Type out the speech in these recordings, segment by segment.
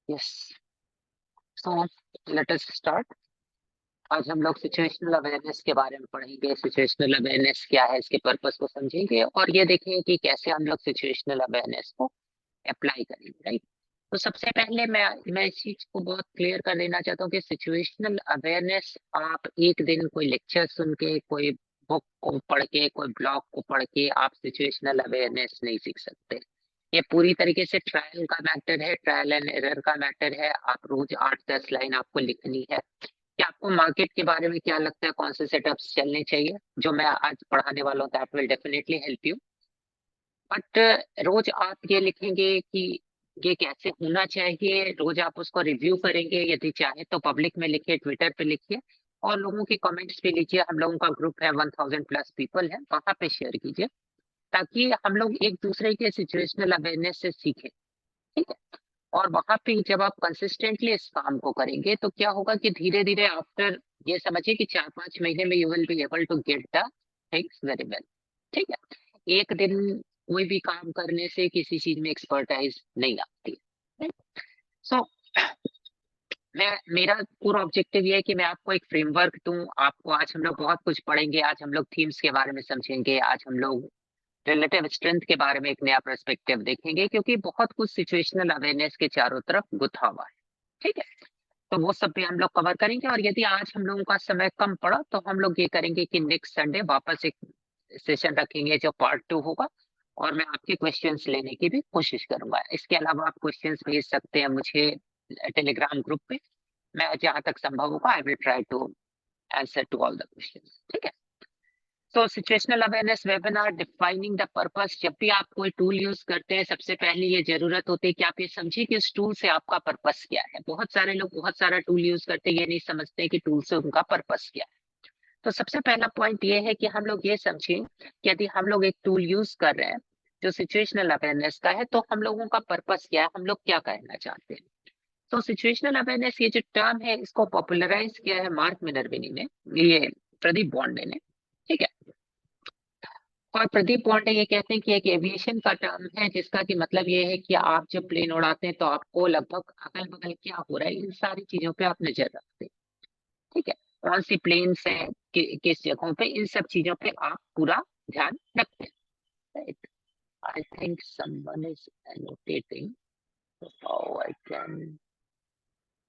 Yes, so let us start. आज हम लोग सिचुएशनल अवेयरनेस के बारे में पढ़ेंगे। सिचुएशनल अवेयरनेस क्या है, इसके पर्पस को समझेंगे और ये देखेंगे कि कैसे हम लोग सिचुएशनल अवेयरनेस को अप्लाई करेंगे, राइट। तो सबसे पहले मैं इस चीज को बहुत क्लियर कर देना चाहता हूँ कि सिचुएशनल अवेयरनेस आप एक दिन कोई लेक्चर सुन के, कोई बुक को पढ़ के, कोई ब्लॉग को पढ़ के आप सिचुएशनल अवेयरनेस नहीं सीख सकते। ये पूरी तरीके से ट्रायल का मैटर है, ट्रायल एंड एरर का मैटर है। आप रोज 8-10 लाइन आपको लिखनी है कि आपको मार्केट के बारे में क्या लगता है, कौन से सेटअप्स चलने चाहिए, जो मैं आज पढ़ाने वाला हूँ। That will definitely help you. But रोज आप ये लिखेंगे कि ये कैसे होना चाहिए, रोज आप उसको रिव्यू करेंगे। यदि चाहे तो पब्लिक में लिखिए, ट्विटर पे लिखिए और लोगों के कमेंट्स पे लीजिए। हम लोगों का ग्रुप है, 1000+ पीपल है, वहां पे शेयर कीजिए ताकि हम लोग एक दूसरे के सिचुएशनल अवेयरनेस से सीखें, ठीक है। और वहां पे जब आप कंसिस्टेंटली इस काम को करेंगे तो क्या होगा कि धीरे धीरे आफ्टर, ये समझिए कि 4-5 महीने में you will be able to get the things very well, ठीक है। एक दिन कोई भी काम करने से किसी चीज में एक्सपर्टाइज नहीं आती है। सो मैं, मेरा पूरा ऑब्जेक्टिव ये है कि मैं आपको एक फ्रेमवर्क दूं आपको। आज हम लोग बहुत कुछ पढ़ेंगे, आज हम लोग थीम्स के बारे में समझेंगे, आज हम लोग रिलेटिव स्ट्रेंथ के बारे में एक नया पर्सपेक्टिव देखेंगे, क्योंकि बहुत कुछ सिचुएशनल अवेयरनेस के चारों तरफ गुथा हुआ है, ठीक है। तो वो सब भी हम लोग कवर करेंगे। और यदि आज हम लोगों का समय कम पड़ा तो हम लोग ये करेंगे कि नेक्स्ट संडे वापस एक सेशन रखेंगे जो पार्ट 2 होगा और मैं आपके क्वेश्चंस लेने की भी कोशिश करूंगा। इसके अलावा आप क्वेश्चंस भेज सकते हैं मुझे टेलीग्राम ग्रुप पे। मैं जहां तक संभव होगा I will try to answer to all the questions, ठीक है। तो situational awareness webinar defining the purpose. जब भी आप कोई टूल यूज करते हैं सबसे पहले ये जरूरत होती है कि आप ये समझिए कि इस टूल से आपका पर्पस क्या है। बहुत सारे लोग बहुत सारा टूल यूज करते हैं, ये नहीं समझते कि टूल से उनका पर्पस क्या है। तो सबसे पहला पॉइंट ये है कि हम लोग ये समझें कि यदि हम लोग एक टूल यूज कर रहे हैं जो सिचुएशनल अवेयरनेस का है तो हम लोगों का पर्पस क्या है, हम लोग क्या कहना चाहते हैं। तो सिचुएशनल अवेयरनेस ये जो टर्म है इसको पॉपुलराइज किया है मार्क मिनर्विनी ने, ये प्रदीप बॉन्डे ने, ठीक है। और प्रदीप पांडे ये कहते हैं कि एक एविएशन का टर्म है जिसका कि मतलब ये है कि आप जब प्लेन उड़ाते हैं तो आपको लगभग अगल बगल क्या हो रहा है इन सारी चीजों पे आप नजर रखते हैं, ठीक है। कौन सी प्लेन्स है, किस जगहों पे, इन सब चीजों पे आप पूरा ध्यान रखते हैं, right. I think someone is annotating how I can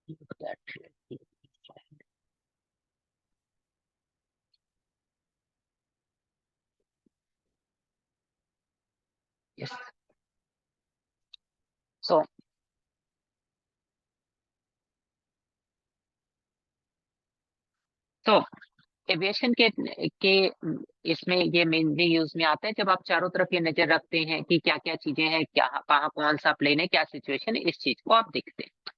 do that. Yes. So तो एविएशन के इसमें ये मेनली यूज में आता है जब आप चारों तरफ ये नजर रखते हैं कि क्या क्या चीजें हैं, क्या कहाँ कौन सा प्लेन है, क्या सिचुएशन है, इस चीज को आप देखते हैं।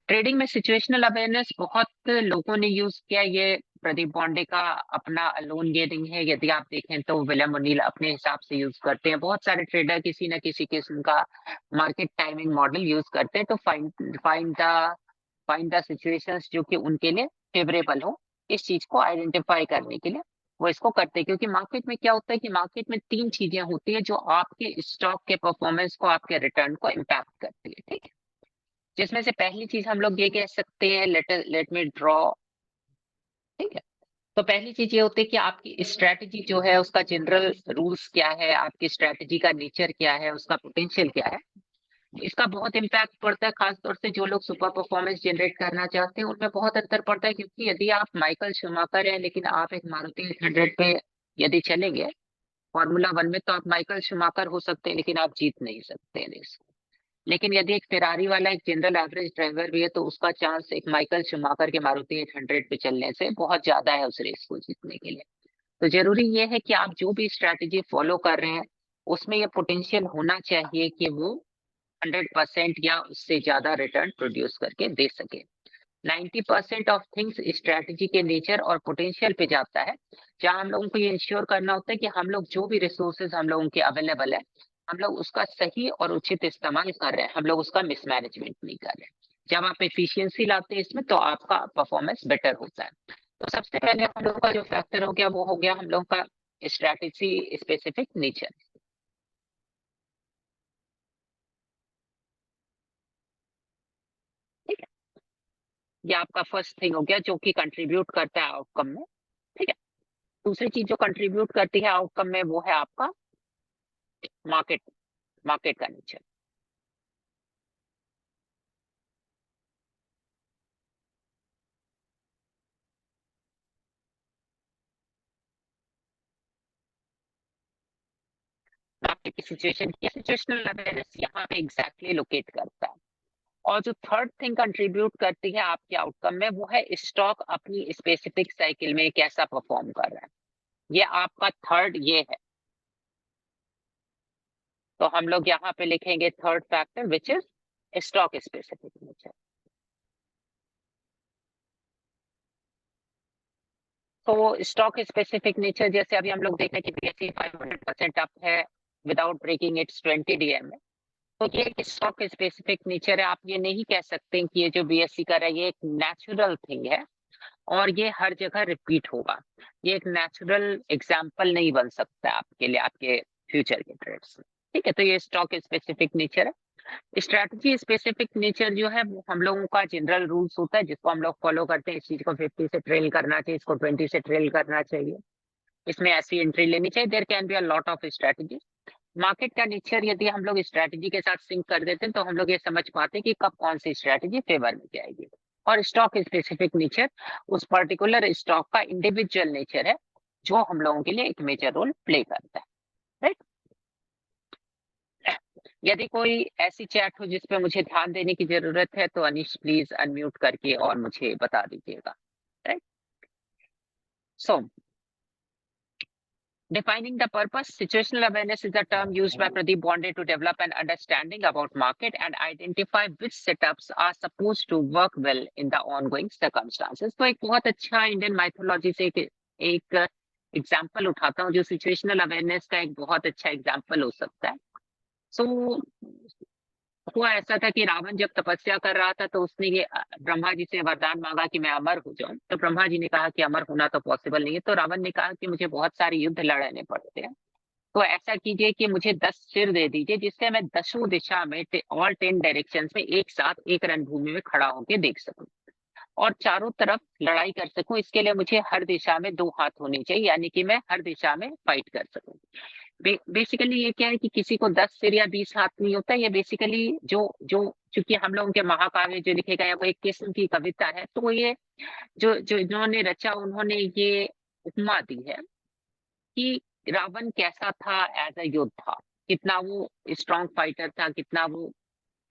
ट्रेडिंग में सिचुएशनल अवेयरनेस बहुत लोगों ने यूज किया। ये प्रदीप बॉन्डे का अपना अलोन ये नहीं है। यदि आप देखें तो विलियम ओनील अपने हिसाब से यूज करते हैं। बहुत सारे ट्रेडर किसी न किसी किस्म का मार्केट टाइमिंग मॉडल यूज करते हैं तो फाइंड द सिचुएशंस जो कि उनके लिए फेवरेबल हो, इस चीज को आइडेंटिफाई करने के लिए वो इसको करते हैं। क्योंकि मार्केट में क्या होता है कि मार्केट में 3 चीजें होती है जो आपके स्टॉक के परफॉर्मेंस को, आपके रिटर्न को इम्पैक्ट करती है, ठीक है। जिसमें से पहली चीज हम लोग ये कह सकते हैं, लेट मी ड्रॉ, ठीक है। तो पहली चीज ये होती है कि आपकी स्ट्रेटजी जो है उसका जनरल रूल्स क्या है, आपकी स्ट्रेटजी का नेचर क्या है, उसका पोटेंशियल क्या है। इसका बहुत इम्पैक्ट पड़ता है, खासतौर से जो लोग सुपर परफॉर्मेंस जनरेट करना चाहते हैं उनमें बहुत अंतर पड़ता है। क्योंकि यदि आप माइकल शूमाकर हैं लेकिन आप एक मारुति 800 पे यदि चलेंगे फॉर्मूला 1 में, तो आप माइकल शूमाकर हो सकते हैं लेकिन आप जीत नहीं सकते हैं रेस। लेकिन यदि एक फेरारी वाला एक जनरल एवरेज ड्राइवर भी है तो उसका चांस एक माइकल शूमाकर के मारुति 800 पे चलने से बहुत ज्यादा है उस रेस को जीतने के लिए। तो जरूरी ये है कि आप जो भी स्ट्रैटेजी फॉलो कर रहे हैं उसमें ये पोटेंशियल होना चाहिए कि वो 100% या उससे ज्यादा रिटर्न प्रोड्यूस करके दे सके। 90% ऑफ थिंग्स स्ट्रैटेजी के नेचर और पोटेंशियल पे जाता है, जहां हम लोगों को ये इंश्योर करना होता है कि हम लोग जो भी रिसोर्सेज हम लोगों के अवेलेबल है हम लोग उसका सही और उचित इस्तेमाल कर रहे हैं, हम लोग उसका मिसमैनेजमेंट नहीं कर रहे हैं। जब आप एफिशिएंसी लाते हैं इसमें तो आपका परफॉर्मेंस बेटर होता है। तो सबसे पहले हम लोग का जो फैक्टर हो गया वो हो गया हम लोग का स्ट्रैटेजी स्पेसिफिक नेचर। ये आपका फर्स्ट थिंग हो गया जो कि कंट्रीब्यूट करता है आउटकम में। ठीक है, दूसरी चीज जो कंट्रीब्यूट करती है आउटकम में वो है आपका मार्केट, मार्केट का नेचर। मार्केट की सिचुएशन की सिचुएशनल अवेयरनेस यहाँ पे एग्जैक्टली लोकेट करता है। और जो थर्ड थिंग कंट्रीब्यूट करती है आपके आउटकम में वो है स्टॉक अपनी स्पेसिफिक साइकिल में कैसा परफॉर्म कर रहा है। ये आपका थर्ड ये है। तो हम लोग यहाँ पे लिखेंगे third factor which is stock specific nature. तो स्टॉक स्पेसिफिक नेचर जैसे अभी हम लोग देख रहे हैं कि बीएसई 500% अप है विदाउट ब्रेकिंग इट्स 20 डीएम में। तो ये एक स्टॉक स्पेसिफिक नेचर है। आप ये नहीं कह सकते कि ये जो बीएसई कर रहा है ये एक नेचुरल थिंग है और ये हर जगह रिपीट होगा। ये एक नेचुरल एग्जाम्पल नहीं बन सकता आपके लिए आपके फ्यूचर के ट्रेड्स में। ठीक है, तो ये स्टॉक स्पेसिफिक नेचर है। स्ट्रैटेजी स्पेसिफिक नेचर जो है वो हम लोगों का जनरल रूल्स होता है जिसको हम लोग फॉलो करते हैं। इस चीज को 50 से ट्रेल करना चाहिए, इसको 20 से ट्रेल करना चाहिए, इसमें ऐसी एंट्री लेनी चाहिए। There can be a lot of strategy. Market का नेचर यदि हम लोग स्ट्रैटेजी के साथ सिंक कर देते हैं तो हम लोग ये समझ पाते हैं कि कब कौन सी स्ट्रैटेजी फेवर में जाएगी। और स्टॉक स्पेसिफिक नेचर उस पर्टिकुलर स्टॉक का इंडिविजुअल नेचर है जो हम लोगों के लिए एक मेजर रोल प्ले करता है। राइट, यदि कोई ऐसी चैट हो जिसपे मुझे ध्यान देने की जरूरत है तो अनीश प्लीज अनम्यूट करके और मुझे बता दीजिएगा। Right, so defining the purpose, situational awareness is a term used by Pradeep Bonde to develop an understanding about market and identify which setups are supposed to work well in the ongoing circumstances. तो एक बहुत अच्छा Indian mythology से एक example उठाता हूँ जो situational awareness का एक बहुत अच्छा एग्जाम्पल हो सकता है। सो हुआ ऐसा था कि रावण जब तपस्या कर रहा था तो उसने ये ब्रह्मा जी से वरदान मांगा कि मैं अमर हो जाऊं। तो ब्रह्मा जी ने कहा कि अमर होना तो पॉसिबल नहीं है। तो रावण ने कहा कि मुझे बहुत सारे युद्ध लड़ने पड़ते हैं, तो ऐसा कीजिए कि मुझे 10 सिर दे दीजिए जिससे मैं दसों दिशा में ऑल 10 डायरेक्शन में एक साथ एक रणभूमि में खड़ा होकर देख सकूं और चारों तरफ लड़ाई कर सकूं। इसके लिए मुझे हर दिशा में 2 हाथ होने चाहिए, यानी कि मैं हर दिशा में फाइट कर सकूं। बेसिकली ये क्या है कि किसी को 10 सिर या 20 हाथ नहीं होता। ये बेसिकली जो जो चूंकि हम लोगों के महाकाव्य जो लिखे गए वो एक किस्म की कविता है, तो ये जो जो इन्होंने रचा उन्होंने ये उपमा दी है कि रावण कैसा था एज अ योद्धा, कितना वो स्ट्रॉन्ग फाइटर था, कितना वो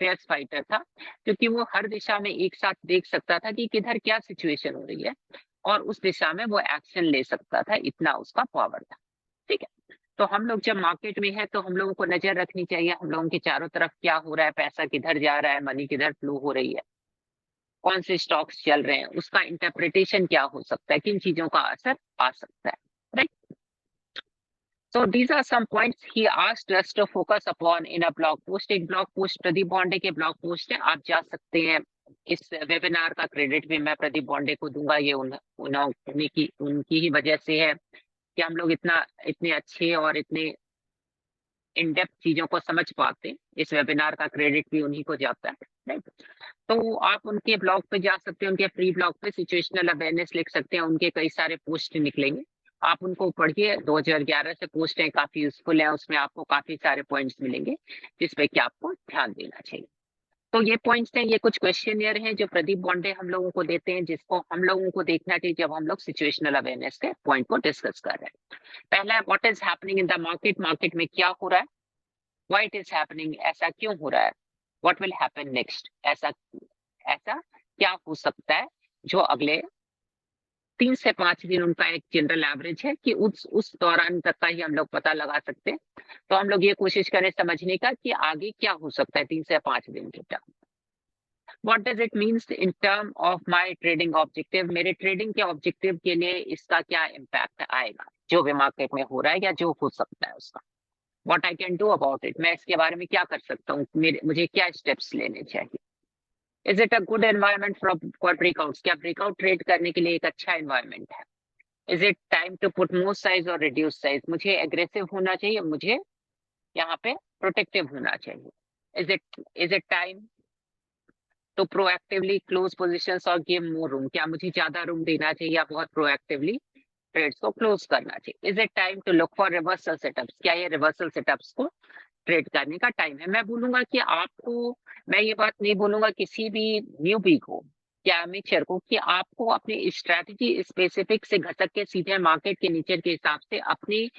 फेयर्स फाइटर था, क्योंकि वो हर दिशा में एक साथ देख सकता था कि किधर क्या सिचुएशन हो रही है और उस दिशा में वो एक्शन ले सकता था, इतना उसका पावर था। ठीक है, तो हम लोग जब मार्केट में है तो हम लोगों को नजर रखनी चाहिए हम लोगों के चारों तरफ क्या हो रहा है, पैसा किधर जा रहा है, मनी किधर फ्लो हो रही है, कौन से स्टॉक्स चल रहे हैं, उसका इंटरप्रिटेशन क्या हो सकता है, किन चीजों का असर आ सकता है। Right, so these are some points he asked us to focus upon in a blog post। एक blog post प्रदीप बॉन्डे के blog post है, आप जा सकते हैं। इस वेबिनार का क्रेडिट भी मैं प्रदीप बॉन्डे को दूंगा। ये उनकी ही वजह से है कि हम लोग इतने अच्छे और इतने इन डेप्थ चीजों को समझ पाते। इस वेबिनार का क्रेडिट भी उन्हीं को जाता है। राइट, तो आप उनके ब्लॉग पे जा सकते हैं, उनके फ्री ब्लॉग पे सिचुएशनल अवेयरनेस लिख सकते हैं, उनके कई सारे पोस्ट निकलेंगे, आप उनको पढ़िए। 2011 से पोस्ट है, काफी यूजफुल है, उसमें आपको काफी सारे पॉइंट्स मिलेंगे जिसपे कि आपको ध्यान देना चाहिए। तो ये पॉइंट्स हैं, ये कुछ क्वेश्चनियर हैं जो प्रदीप बॉन्डे हम लोगों को देते हैं, जिसको हम लोगों को देखना चाहिए जब हम लोग सिचुएशनल अवेयरनेस के पॉइंट को डिस्कस कर रहे हैं। पहला है what is happening in the market, market में क्या हो रहा है, व्हाई इट इज हैपनिंग, ऐसा क्यों हो रहा है, व्हाट विल हैपन नेक्स्ट, ऐसा ऐसा क्या हो सकता है जो अगले 3 से 5 दिन, उनका एक जनरल एवरेज है कि उस दौरान तक का ही हम लोग पता लगा सकते हैं। तो हम लोग ये कोशिश करें समझने का कि आगे क्या हो सकता है 3 से 5 दिन के term. What does it means in term of my trading objective, मेरे ट्रेडिंग के ऑब्जेक्टिव के लिए इसका क्या इम्पैक्ट आएगा जो भी मार्केट में हो रहा है या जो हो सकता है उसका। What I can do about it, मैं इसके बारे में क्या कर सकता हूँ, मुझे क्या स्टेप्स लेने चाहिए। Is it a good environment for breakouts, क्या ब्रेकआउट ट्रेड करने के लिए एक अच्छा एनवायरनमेंट है। Is it time to put more size और रिड्यूस साइज, मुझे एग्रेसिव होना चाहिए, मुझे यहाँ पे प्रोटेक्टिव होना चाहिए। Is it time to proactively close positions और गिव मोर रूम, क्या मुझे ज्यादा रूम देना चाहिए या बहुत प्रोएक्टिवली ट्रेड्स को क्लोज करना चाहिए? Is it time to look for reversal setups, क्या ये रिवर्सल सेटअप्स को ट्रेड करने का टाइम है? मैं बोलूंगा कि आपको, मैं ये बात नहीं बोलूंगा किसी भी न्यूबी को या अमेचर को कि आपको अपनी स्ट्रैटेजी स्पेसिफिक से घसक के सीधे मार्केट के नेचर के हिसाब से अपनी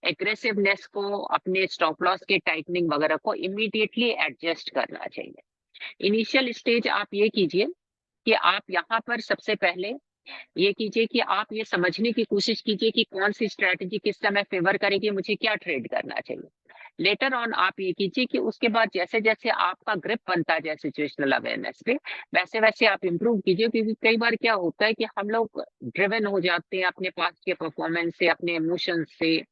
एग्रेसिवनेस को, अपने स्टॉप लॉस के टाइटनिंग वगैरह को इमीडिएटली एडजस्ट करना चाहिए। इनिशियल स्टेज आप ये कीजिए कि आप यहाँ पर सबसे पहले ये कीजिए कि आप ये समझने की कोशिश कीजिए कि कौन सी स्ट्रैटेजी किस समय फेवर करेगी, मुझे क्या ट्रेड करना चाहिए। लेटर ऑन आप ये कीजिए कि उसके बाद जैसे जैसे आपका ग्रिप बनता जाए सिचुएशनल अवेयरनेस पे, वैसे वैसे आप इंप्रूव कीजिए। क्योंकि कई बार क्या होता है कि हम लोग ड्रिवन हो जाते हैं अपने पास्ट के परफॉर्मेंस से, अपने इमोशंस से।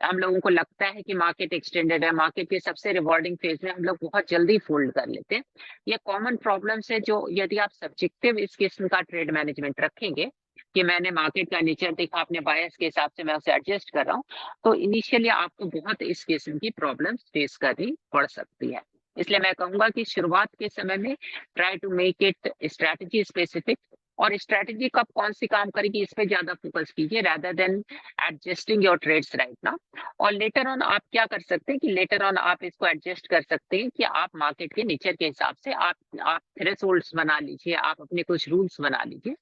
हम लोगों को लगता है कि मार्केट एक्सटेंडेड है, मार्केट के सबसे रिवॉर्डिंग फेज में हम लोग बहुत जल्दी फोल्ड कर लेते हैं। ये कॉमन प्रॉब्लम्स है जो, यदि आप सब्जेक्टिव इस किस्म का ट्रेड मैनेजमेंट रखेंगे कि मैंने मार्केट का नेचर देखा, अपने बायस के हिसाब से मैं उसे एडजस्ट कर रहा हूँ, तो इनिशियली आपको बहुत इस किस्म की प्रॉब्लम्स फेस करनी पड़ सकती है। इसलिए मैं कहूंगा कि शुरुआत के समय में try to make it strategy specific, और स्ट्रैटेजी कब कौन सी काम करेगी इस पे ज्यादा फोकस कीजिए rather than adjusting your trades right now. और लेटर ऑन आप क्या कर सकते हैं कि लेटर ऑन आप इसको एडजस्ट कर सकते हैं कि आप मार्केट के नेचर के हिसाब से आप थ्रेशोल्ड्स बना लीजिए, आप अपने कुछ रूल्स बना लीजिए,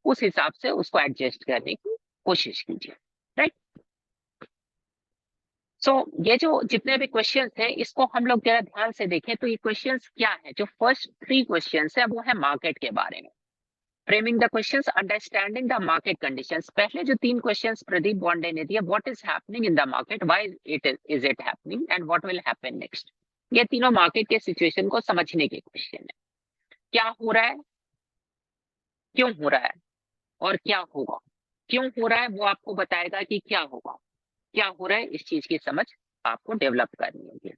उस हिसाब से उसको एडजस्ट करने की कोशिश कीजिए, राइट। सो ये जो जितने भी क्वेश्चंस हैं इसको हम लोग जरा ध्यान से देखें तो ये क्वेश्चंस क्या है। जो फर्स्ट 3 क्वेश्चंस है वो है मार्केट के बारे में। Framing the questions, understanding the market conditions. पहले जो 3 क्वेश्चंस प्रदीप बॉन्डे ने दिया, what is happening in the market, why is it happening and what will happen next. ये तीनों मार्केट के सिचुएशन को समझने के क्वेश्चन है। क्या हो रहा है, क्यों हो रहा है और क्या होगा। क्यों हो रहा है वो आपको बताएगा कि क्या होगा, क्या हो रहा है इस चीज की समझ आपको डेवलप करनी होगी।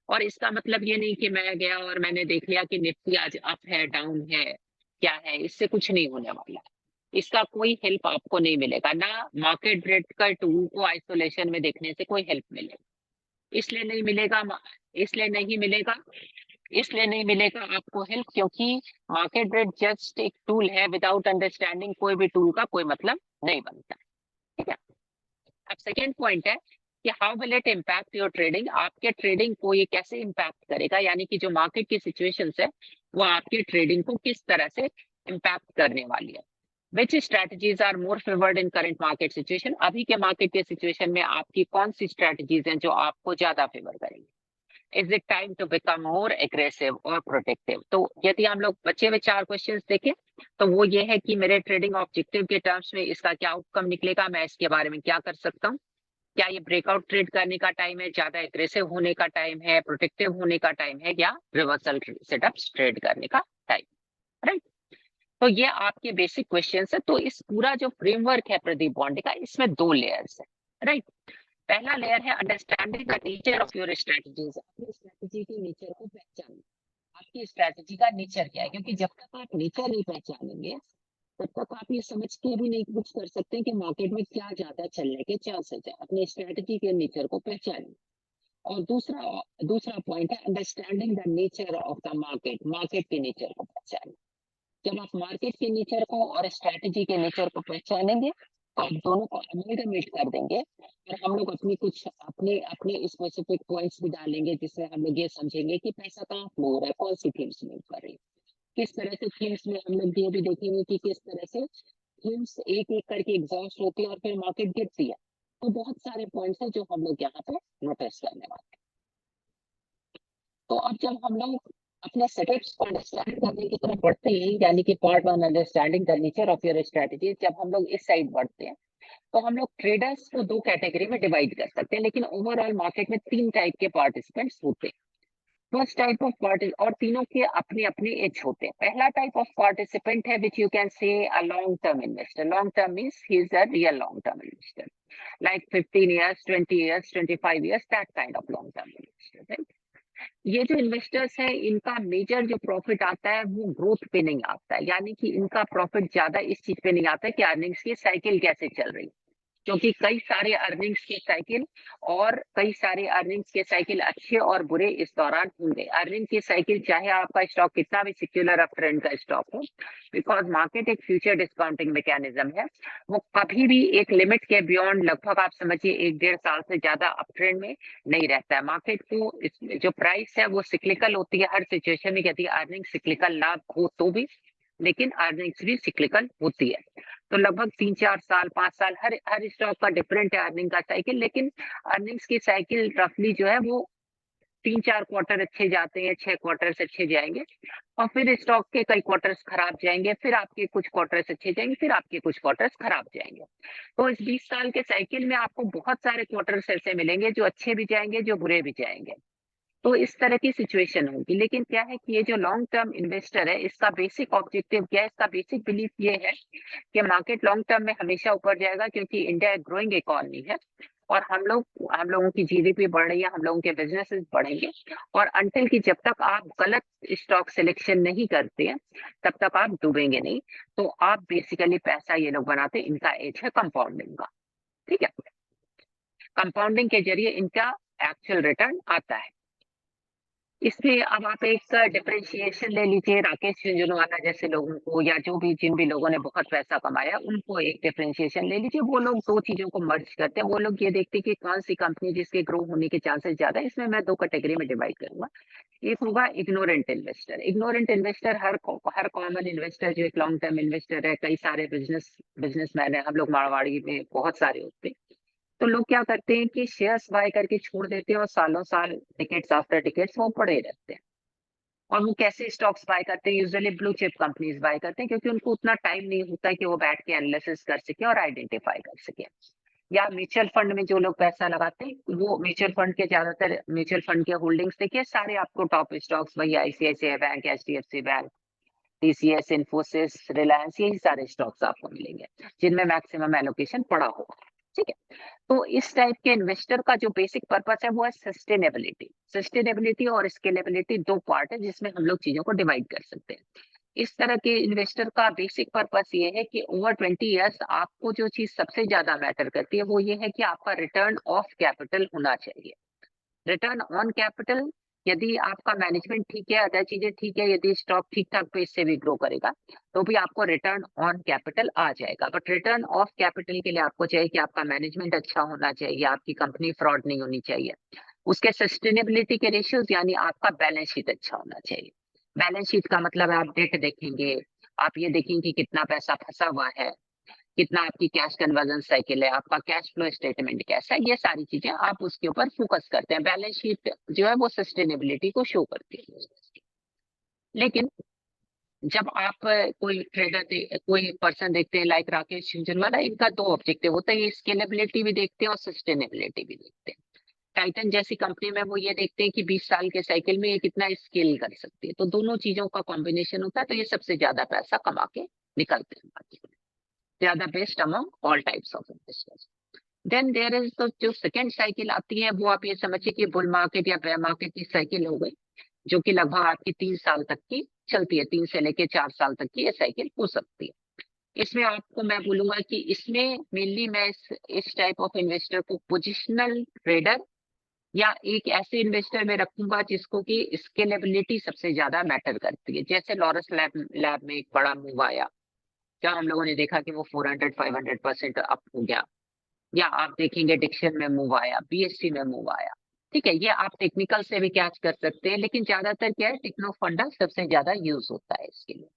और इसका मतलब ये नहीं कि मैं गया और मैंने देख लिया कि निफ्टी आज अप है डाउन है क्या है, इससे कुछ नहीं होने वाला। इसका कोई हेल्प आपको नहीं मिलेगा, ना मार्केट ब्रेड का टूल को आइसोलेशन में देखने से कोई हेल्प मिलेगा। इसलिए नहीं मिलेगा, इसलिए नहीं मिलेगा इसलिए नहीं मिलेगा आपको हेल्प क्योंकि मार्केट ब्रेड जस्ट एक टूल है। विदाउट अंडरस्टैंडिंग कोई भी टूल का कोई मतलब नहीं बनता, ठीक है। अब सेकेंड पॉइंट है कि how will it impact your trading, आपके ट्रेडिंग को ये कैसे इम्पैक्ट करेगा, यानी कि जो मार्केट की सिचुएशंस है वो आपकी ट्रेडिंग को किस तरह से इम्पैक्ट करने वाली है। Which strategies are more favoured in current market situation, अभी के मार्केट के सिचुएशन में आपकी कौन सी स्ट्रेटजीज हैं जो आपको ज्यादा फेवर करेंगी। Is it time to become more aggressive और प्रोटेक्टिव। तो यदि हम लोग बचे हुए 4 क्वेश्चंस देखें तो वो ये है कि मेरे ट्रेडिंग ऑब्जेक्टिव के टर्म्स में इसका क्या आउटकम निकलेगा, मैं इसके बारे में क्या कर सकता हूँ। क्या ये ब्रेकआउट ट्रेड करने का टाइम है, ज्यादा एग्रेसिव होने का टाइम है, प्रोटेक्टिव होने का टाइम है, या रिवर्सल सेटअप्स ट्रेड करने का टाइम, राइट। तो ये आपके बेसिक क्वेश्चंस है। तो इस पूरा जो फ्रेमवर्क है प्रदीप बॉन्डे का, इसमें 2 लेयर्स है, राइट। पहला लेयर है understanding the nature of your strategies, अपनी स्ट्रेटजी के नेचर को पहचानना। आपकी स्ट्रेटजी का नेचर क्या है, क्योंकि जब तक आप नेचर नहीं पहचानेंगे तब तक आप ये समझ के भी नहीं कुछ कर सकते कि मार्केट में क्या ज्यादा चलने के चांसेस है। अपने स्ट्रेटजी के नेचर को पहचानें। और दूसरा दूसरा पॉइंट है understanding the nature of the market, market के नेचर को पहचानें। जब आप मार्केट के नेचर को और स्ट्रेटजी के नेचर को पहचानेंगे तो आप दोनों को अमेलगमेट कर देंगे और हम लोग अपनी कुछ अपने अपने स्पेसिफिक पॉइंट्स भी डालेंगे जिससे हम लोग ये समझेंगे कि पैसा कहाँ फ्लो हो रहा है, कौन सी थीम्स मूव कर रही है। किस तरह से थीम्स में हम लोग ये भी देखेंगे कि किस तरह से थीम्स एक एक करके एग्जॉस्ट होती है और फिर मार्केट गिरती है। तो बहुत सारे पॉइंट्स हैं जो हम लोग यहाँ पे नोटिस करने वाले हैं। तो अब जब हम लोग अपने सेटअप्स को अंडरस्टैंड करने की तरफ बढ़ते हैं, यानी कि part 1 understanding the nature of your strategy, जब हम लोग इस साइड बढ़ते हैं तो हम लोग ट्रेडर्स को 2 कैटेगरी में डिवाइड कर सकते हैं, लेकिन ओवरऑल मार्केट में 3 टाइप के पार्टिसिपेंट्स होते हैं। फर्स्ट टाइप ऑफ पार्टी, और तीनों के अपने अपने एज होते हैं। पहला टाइप ऑफ पार्टिसिपेंट है which you can say a long term investor. Long term means he is a real long term investor, like 15 years, 20 years, 25 years, that kind of long term investor, right? ये जो investors है इनका major जो profit आता है वो growth पे नहीं आता है, यानी कि इनका प्रॉफिट ज्यादा इस चीज पे नहीं आता है कि अर्निंग्स की साइकिल कैसे चल रही है। क्योंकि कई सारे अर्निंग्स के साइकिल अच्छे और बुरे इस दौरान होंगे। अर्निंग की साइकिल चाहे आपका स्टॉक कितना भी सिक्युलर अप ट्रेंड का स्टॉक हो, बिकॉज मार्केट एक फ्यूचर डिस्काउंटिंग मैकेनिज्म है, वो कभी भी एक लिमिट के बियॉन्ड लगभग आप समझिए 1-1.5 साल से ज्यादा अप ट्रेंड में नहीं रहता है। मार्केट को जो प्राइस है वो सिक्लिकल होती है हर सिचुएशन में, यदि अर्निंग सिक्लिकल ना हो तो भी, लेकिन अर्निंग्स भी सिक्लिकल होती है। तो लगभग 3-4 साल 5 साल हर हर स्टॉक का डिफरेंट है अर्निंग का साइकिल, लेकिन अर्निंग्स की साइकिल रफली जो है वो 3-4 क्वार्टर अच्छे जाते हैं, 6 क्वार्टर्स अच्छे जाएंगे, और फिर स्टॉक के कई क्वार्टर्स खराब जाएंगे, फिर आपके कुछ क्वार्टर्स अच्छे जाएंगे, फिर आपके कुछ क्वार्टर्स खराब जाएंगे। तो इस 20 साल के साइकिल में आपको बहुत सारे क्वार्टर्स ऐसे मिलेंगे जो अच्छे भी जाएंगे, जो बुरे भी जाएंगे। तो इस तरह की सिचुएशन होगी। लेकिन क्या है कि ये जो लॉन्ग टर्म इन्वेस्टर है, इसका बेसिक ऑब्जेक्टिव क्या है, इसका बेसिक बिलीफ ये है कि मार्केट लॉन्ग टर्म में हमेशा ऊपर जाएगा, क्योंकि इंडिया एक ग्रोइंग इकोनॉमी है और हम लोगों की जीडीपी बढ़ रही है, हम लोगों के बिजनेसेस बढ़ेंगे, और अंटिल कि जब तक आप गलत स्टॉक सिलेक्शन नहीं करते हैं तब तक आप डूबेंगे नहीं। तो आप बेसिकली पैसा ये लोग बनाते हैं, इनका एज है कंपाउंडिंग का। ठीक है, कंपाउंडिंग के जरिए इनका एक्चुअल रिटर्न आता है। इसमें अब आप एक डिफरेंशिएशन ले लीजिए, राकेश झुनझुनवाला जैसे लोगों को, या जो भी जिन भी लोगों ने बहुत पैसा कमाया उनको एक डिफरेंशिएशन ले लीजिए। वो लोग दो चीजों को मर्ज करते हैं। वो लोग ये देखते हैं कि कौन सी कंपनी जिसके ग्रो होने के चांसेस ज्यादा है। इसमें मैं दो कैटेगरी में डिवाइड करूंगा। एक होगा इग्नोरेंट इन्वेस्टर। इग्नोरेंट इन्वेस्टर हर कॉमन इन्वेस्टर जो एक लॉन्ग टर्म इन्वेस्टर है, कई सारे बिजनेसमैन है, हम लोग मारवाड़ी में बहुत सारे होते हैं। तो लोग क्या करते हैं कि शेयर्स बाय करके छोड़ देते हैं और सालों साल टिकट्स आफ्टर टिकट्स वो पड़े रहते हैं। और वो कैसे स्टॉक्स बाय करते हैं, usually blue chip companies buy करते हैं, क्योंकि उनको उतना टाइम नहीं होता है कि वो बैठ के एनालिसिस कर सके और आइडेंटिफाई कर सके। या म्यूचुअल फंड में जो लोग पैसा लगाते हैं, वो म्यूचुअल फंड के ज्यादातर म्यूचुअल फंड के होल्डिंग्स देखिए, सारे आपको टॉप स्टॉक्स वही ICICI bank, HDFC bank, TCS, Infosys, Reliance, यही सारे स्टॉक्स आपको मिलेंगे जिनमें मैक्सिमम एलोकेशन पड़ा होगा। ठीक है, तो इस टाइप के इन्वेस्टर का जो बेसिक पर्पस है वो है सस्टेनेबिलिटी। सस्टेनेबिलिटी और स्केलेबिलिटी दो पार्ट है जिसमें हम लोग चीजों को डिवाइड कर सकते हैं। इस तरह के इन्वेस्टर का बेसिक पर्पस ये है कि ओवर 20 ईयर्स आपको जो चीज सबसे ज्यादा मैटर करती है वो ये है कि आपका रिटर्न ऑफ कैपिटल होना चाहिए। रिटर्न ऑन कैपिटल, यदि आपका मैनेजमेंट ठीक है, अदर चीजें ठीक है, यदि स्टॉक ठीक ठाक पेस से भी ग्रो करेगा तो भी आपको रिटर्न ऑन कैपिटल आ जाएगा। बट रिटर्न ऑफ कैपिटल के लिए आपको चाहिए कि आपका मैनेजमेंट अच्छा होना चाहिए, आपकी कंपनी फ्रॉड नहीं होनी चाहिए, उसके सस्टेनेबिलिटी के रेशियोज यानी आपका बैलेंस शीट अच्छा होना चाहिए। बैलेंस शीट का मतलब है आप डेट देखेंगे, आप ये देखेंगे कि कितना पैसा फंसा हुआ है, कितना आपकी कैश कन्वर्जन साइकिल है, आपका कैश फ्लो स्टेटमेंट कैसा है, ये सारी चीजें आप उसके ऊपर फोकस करते हैं। बैलेंस शीट जो है वो सस्टेनेबिलिटी को शो करती है। लेकिन जब आप कोई पर्सन देखते हैं लाइक राकेश झुनझुनवाला, इनका दो ऑब्जेक्टिव होता है, ये स्केलेबिलिटी भी देखते हैं और सस्टेनेबिलिटी भी देखते हैं। टाइटन जैसी कंपनी में वो ये देखते हैं कि 20 साल के साइकिल में ये कितना स्केल कर सकती है। तो दोनों चीजों का कॉम्बिनेशन होता है, तो ये सबसे ज्यादा पैसा कमा के निकलते हैं मार्केट में। They are the best among all types of investors. Then there is the जो सेकेंड साइकिल आती है, वो आप ये समझिए कि बुल मार्केट या बेयर मार्केट की साइकिल हो गई, जो कि लगभग आपकी 3 साल तक की चलती है। 3 से लेके 4 साल तक की ये साइकिल हो सकती है। इसमें आपको मैं बोलूंगा कि इसमें मेनली मैं इस टाइप ऑफ इन्वेस्टर को पोजिशनल ट्रेडर या एक ऐसे इन्वेस्टर में रखूंगा जिसको कि स्केलेबिलिटी सबसे ज्यादा मैटर करती है। जैसे लॉरस लैब में एक बड़ा मूव आया, क्या हम लोगों ने देखा कि वो 400-500% अप हो गया। या आप देखेंगे डिक्शन में मूव आया, बीएससी में मूव आया। ठीक है, ये आप टेक्निकल से भी कैच कर सकते हैं, लेकिन ज्यादातर क्या है, टेक्नो फंडा सबसे ज्यादा यूज होता है इसके लिए।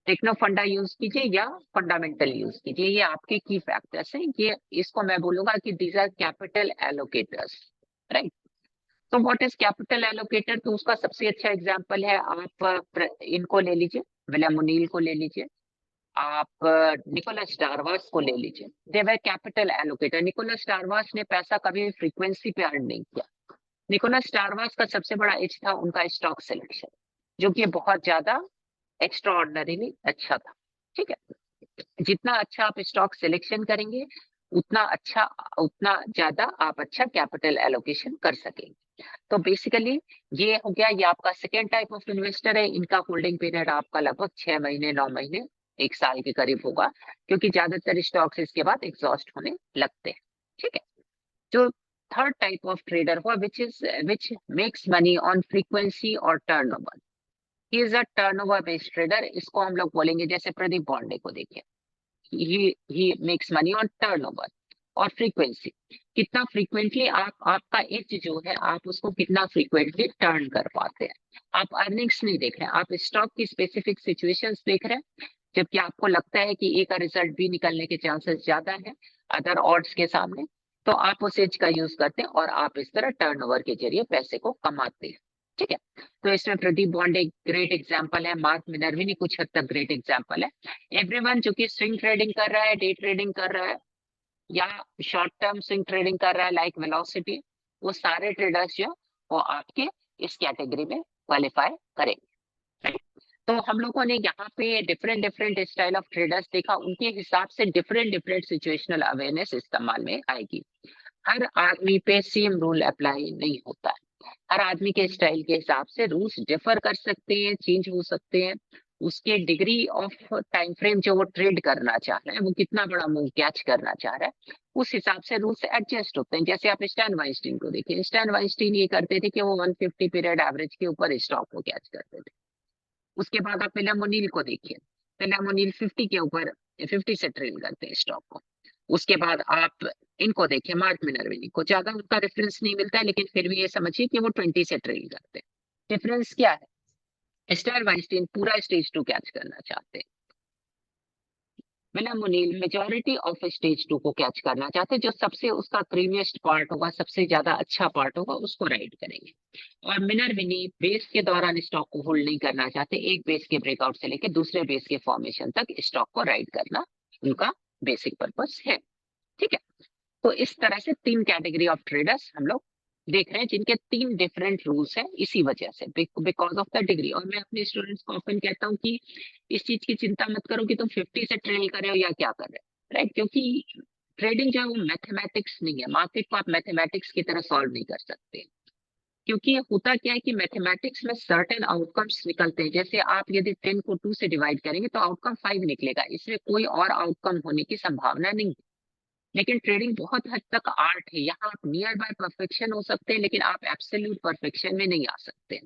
टेक्नो फंडा यूज कीजिए या फंडामेंटल यूज कीजिए, ये आपके की फैक्टर्स हैं। ये इसको मैं बोलूंगा कि दीज आर कैपिटल एलोकेटर्स, राइट। तो व्हाट इज कैपिटल एलोकेटर, तो उसका सबसे अच्छा एग्जांपल है आप इनको ले लीजिए, विलियम ओनील को ले लीजिए, आप निकोलस स्टारवास को ले लीजिए। दे वर कैपिटल एलोकेटर। निकोलस स्टारवास ने पैसा कभी फ्रीक्वेंसी पे अर्न नहीं किया। निकोलस स्टारवास का सबसे बड़ा एज था उनका स्टॉक सिलेक्शन, जो कि बहुत ज्यादा एक्स्ट्रा ऑर्डिनरीली अच्छा था। ठीक है, जितना अच्छा आप स्टॉक सिलेक्शन करेंगे उतना ज्यादा आप अच्छा कैपिटल एलोकेशन कर सकेंगे। तो बेसिकली ये हो गया, ये आपका सेकेंड टाइप ऑफ इन्वेस्टर है। इनका होल्डिंग पीरियड आपका लगभग 6 महीने 9 महीने 1 साल के करीब होगा, क्योंकि ज्यादातर स्टॉक्स इसके बाद एग्जॉस्ट होने लगते हैं। ठीक है। जो थर्ड टाइप ऑफ ट्रेडर हुआ which makes money on frequency और turnover, he is a turnover based trader. इसको हम लोग बोलेंगे, जैसे प्रदीप बॉन्डे को देखिए, he makes money on turnover और फ्रीक्वेंसी। कितना फ्रीक्वेंटली आपका एज जो है, आप उसको कितना फ्रीक्वेंटली टर्न कर पाते हैं। आप अर्निंग्स नहीं देख रहे हैं, आप स्टॉक की स्पेसिफिक सिचुएशंस देख रहे हैं, जबकि आपको लगता है कि ए का रिजल्ट बी निकलने के चांसेस ज्यादा है अदर ऑड्स के सामने, तो आप उस एज का यूज करते हैं और आप इस तरह टर्नओवर के जरिए पैसे को कमाते हैं। ठीक है। तो इसमें प्रदीप बॉन्डे ग्रेट एग्जांपल है, मार्क मिनर्विनी कुछ हद तक ग्रेट एग्जांपल है। एवरीवन जो कि स्विंग ट्रेडिंग कर रहा है, डे ट्रेडिंग कर रहा है, या शॉर्ट टर्म स्विंग ट्रेडिंग कर रहा है लाइक वेलोसिटी, वो सारे ट्रेडर्स जो वो आपके इस कैटेगरी में क्वालिफाई करेंगे। तो हम लोगों ने यहाँ पे different different style of traders देखा, उनके हिसाब से डिफरेंट डिफरेंट सिचुएशनल अवेयरनेस इस्तेमाल में आएगी। हर आदमी पे सेम रूल अप्लाई नहीं होता है, हर आदमी के स्टाइल के हिसाब से रूल्स डिफर कर सकते हैं, चेंज हो सकते हैं। उसके डिग्री ऑफ टाइम फ्रेम जो वो ट्रेड करना चाह रहा है, वो कितना बड़ा मूव कैच करना चाह रहा है, उस हिसाब से रूल्स एडजस्ट होते हैं। जैसे आप स्टैन वाइंस्टीन को देखिए, स्टैन वाइंस्टीन ये करते थे कि वो 150 पीरियड एवरेज के ऊपर स्टॉक को कैच करते थे। उसके बाद आप विलियम ओनील को देखिए, विलियम ओनील 50 के ऊपर 50 से ट्रेड करते हैं स्टॉक को। उसके बाद आप इनको देखिए, मार्क मिनर्विनी को ज्यादा उनका रेफरेंस नहीं मिलता है, लेकिन फिर भी ये समझिए कि वो 20 से ट्रेड करते हैं। डिफरेंस क्या है? स्टार वाइंस्टीन पूरा स्टेज 2 कैच करना चाहते हैं, William O'Neil majority of stage 2 को कैच करना चाहते हैं, जो सबसे उसका क्रीमियस्ट पार्ट होगा, सबसे ज्यादा अच्छा पार्ट होगा, उसको राइड करेंगे। और मिनर्विनी बेस के दौरान स्टॉक को होल्ड नहीं करना चाहते, एक बेस के ब्रेकआउट से लेकर दूसरे बेस के फॉर्मेशन तक स्टॉक को राइड करना उनका बेसिक पर्पस है। ठीक है। तो इस तरह से 3 कैटेगरी ऑफ ट्रेडर्स हम लोग देख रहे हैं, जिनके 3 डिफरेंट रूल्स हैं, इसी वजह से बिकॉज ऑफ द डिग्री। और मैं अपने स्टूडेंट्स को ऑफन कहता हूँ कि इस चीज की चिंता मत करो कि तुम 50 से ट्रेड कर रहे हो या क्या कर रहे हो, राइट? क्योंकि ट्रेडिंग जो है वो मैथमेटिक्स नहीं है, मार्केट को आप मैथमेटिक्स की तरह सॉल्व नहीं कर सकते। क्योंकि होता क्या है कि मैथमेटिक्स में सर्टेन आउटकम्स निकलते हैं। जैसे आप यदि 10 को 2 से डिवाइड करेंगे तो आउटकम 5 निकलेगा, इसमें कोई और आउटकम होने की संभावना नहीं। लेकिन ट्रेडिंग बहुत हद तक आर्ट है, यहाँ आप नियर बाय परफेक्शन हो सकते हैं, लेकिन आप एब्सोल्यूट परफेक्शन में नहीं आ सकते।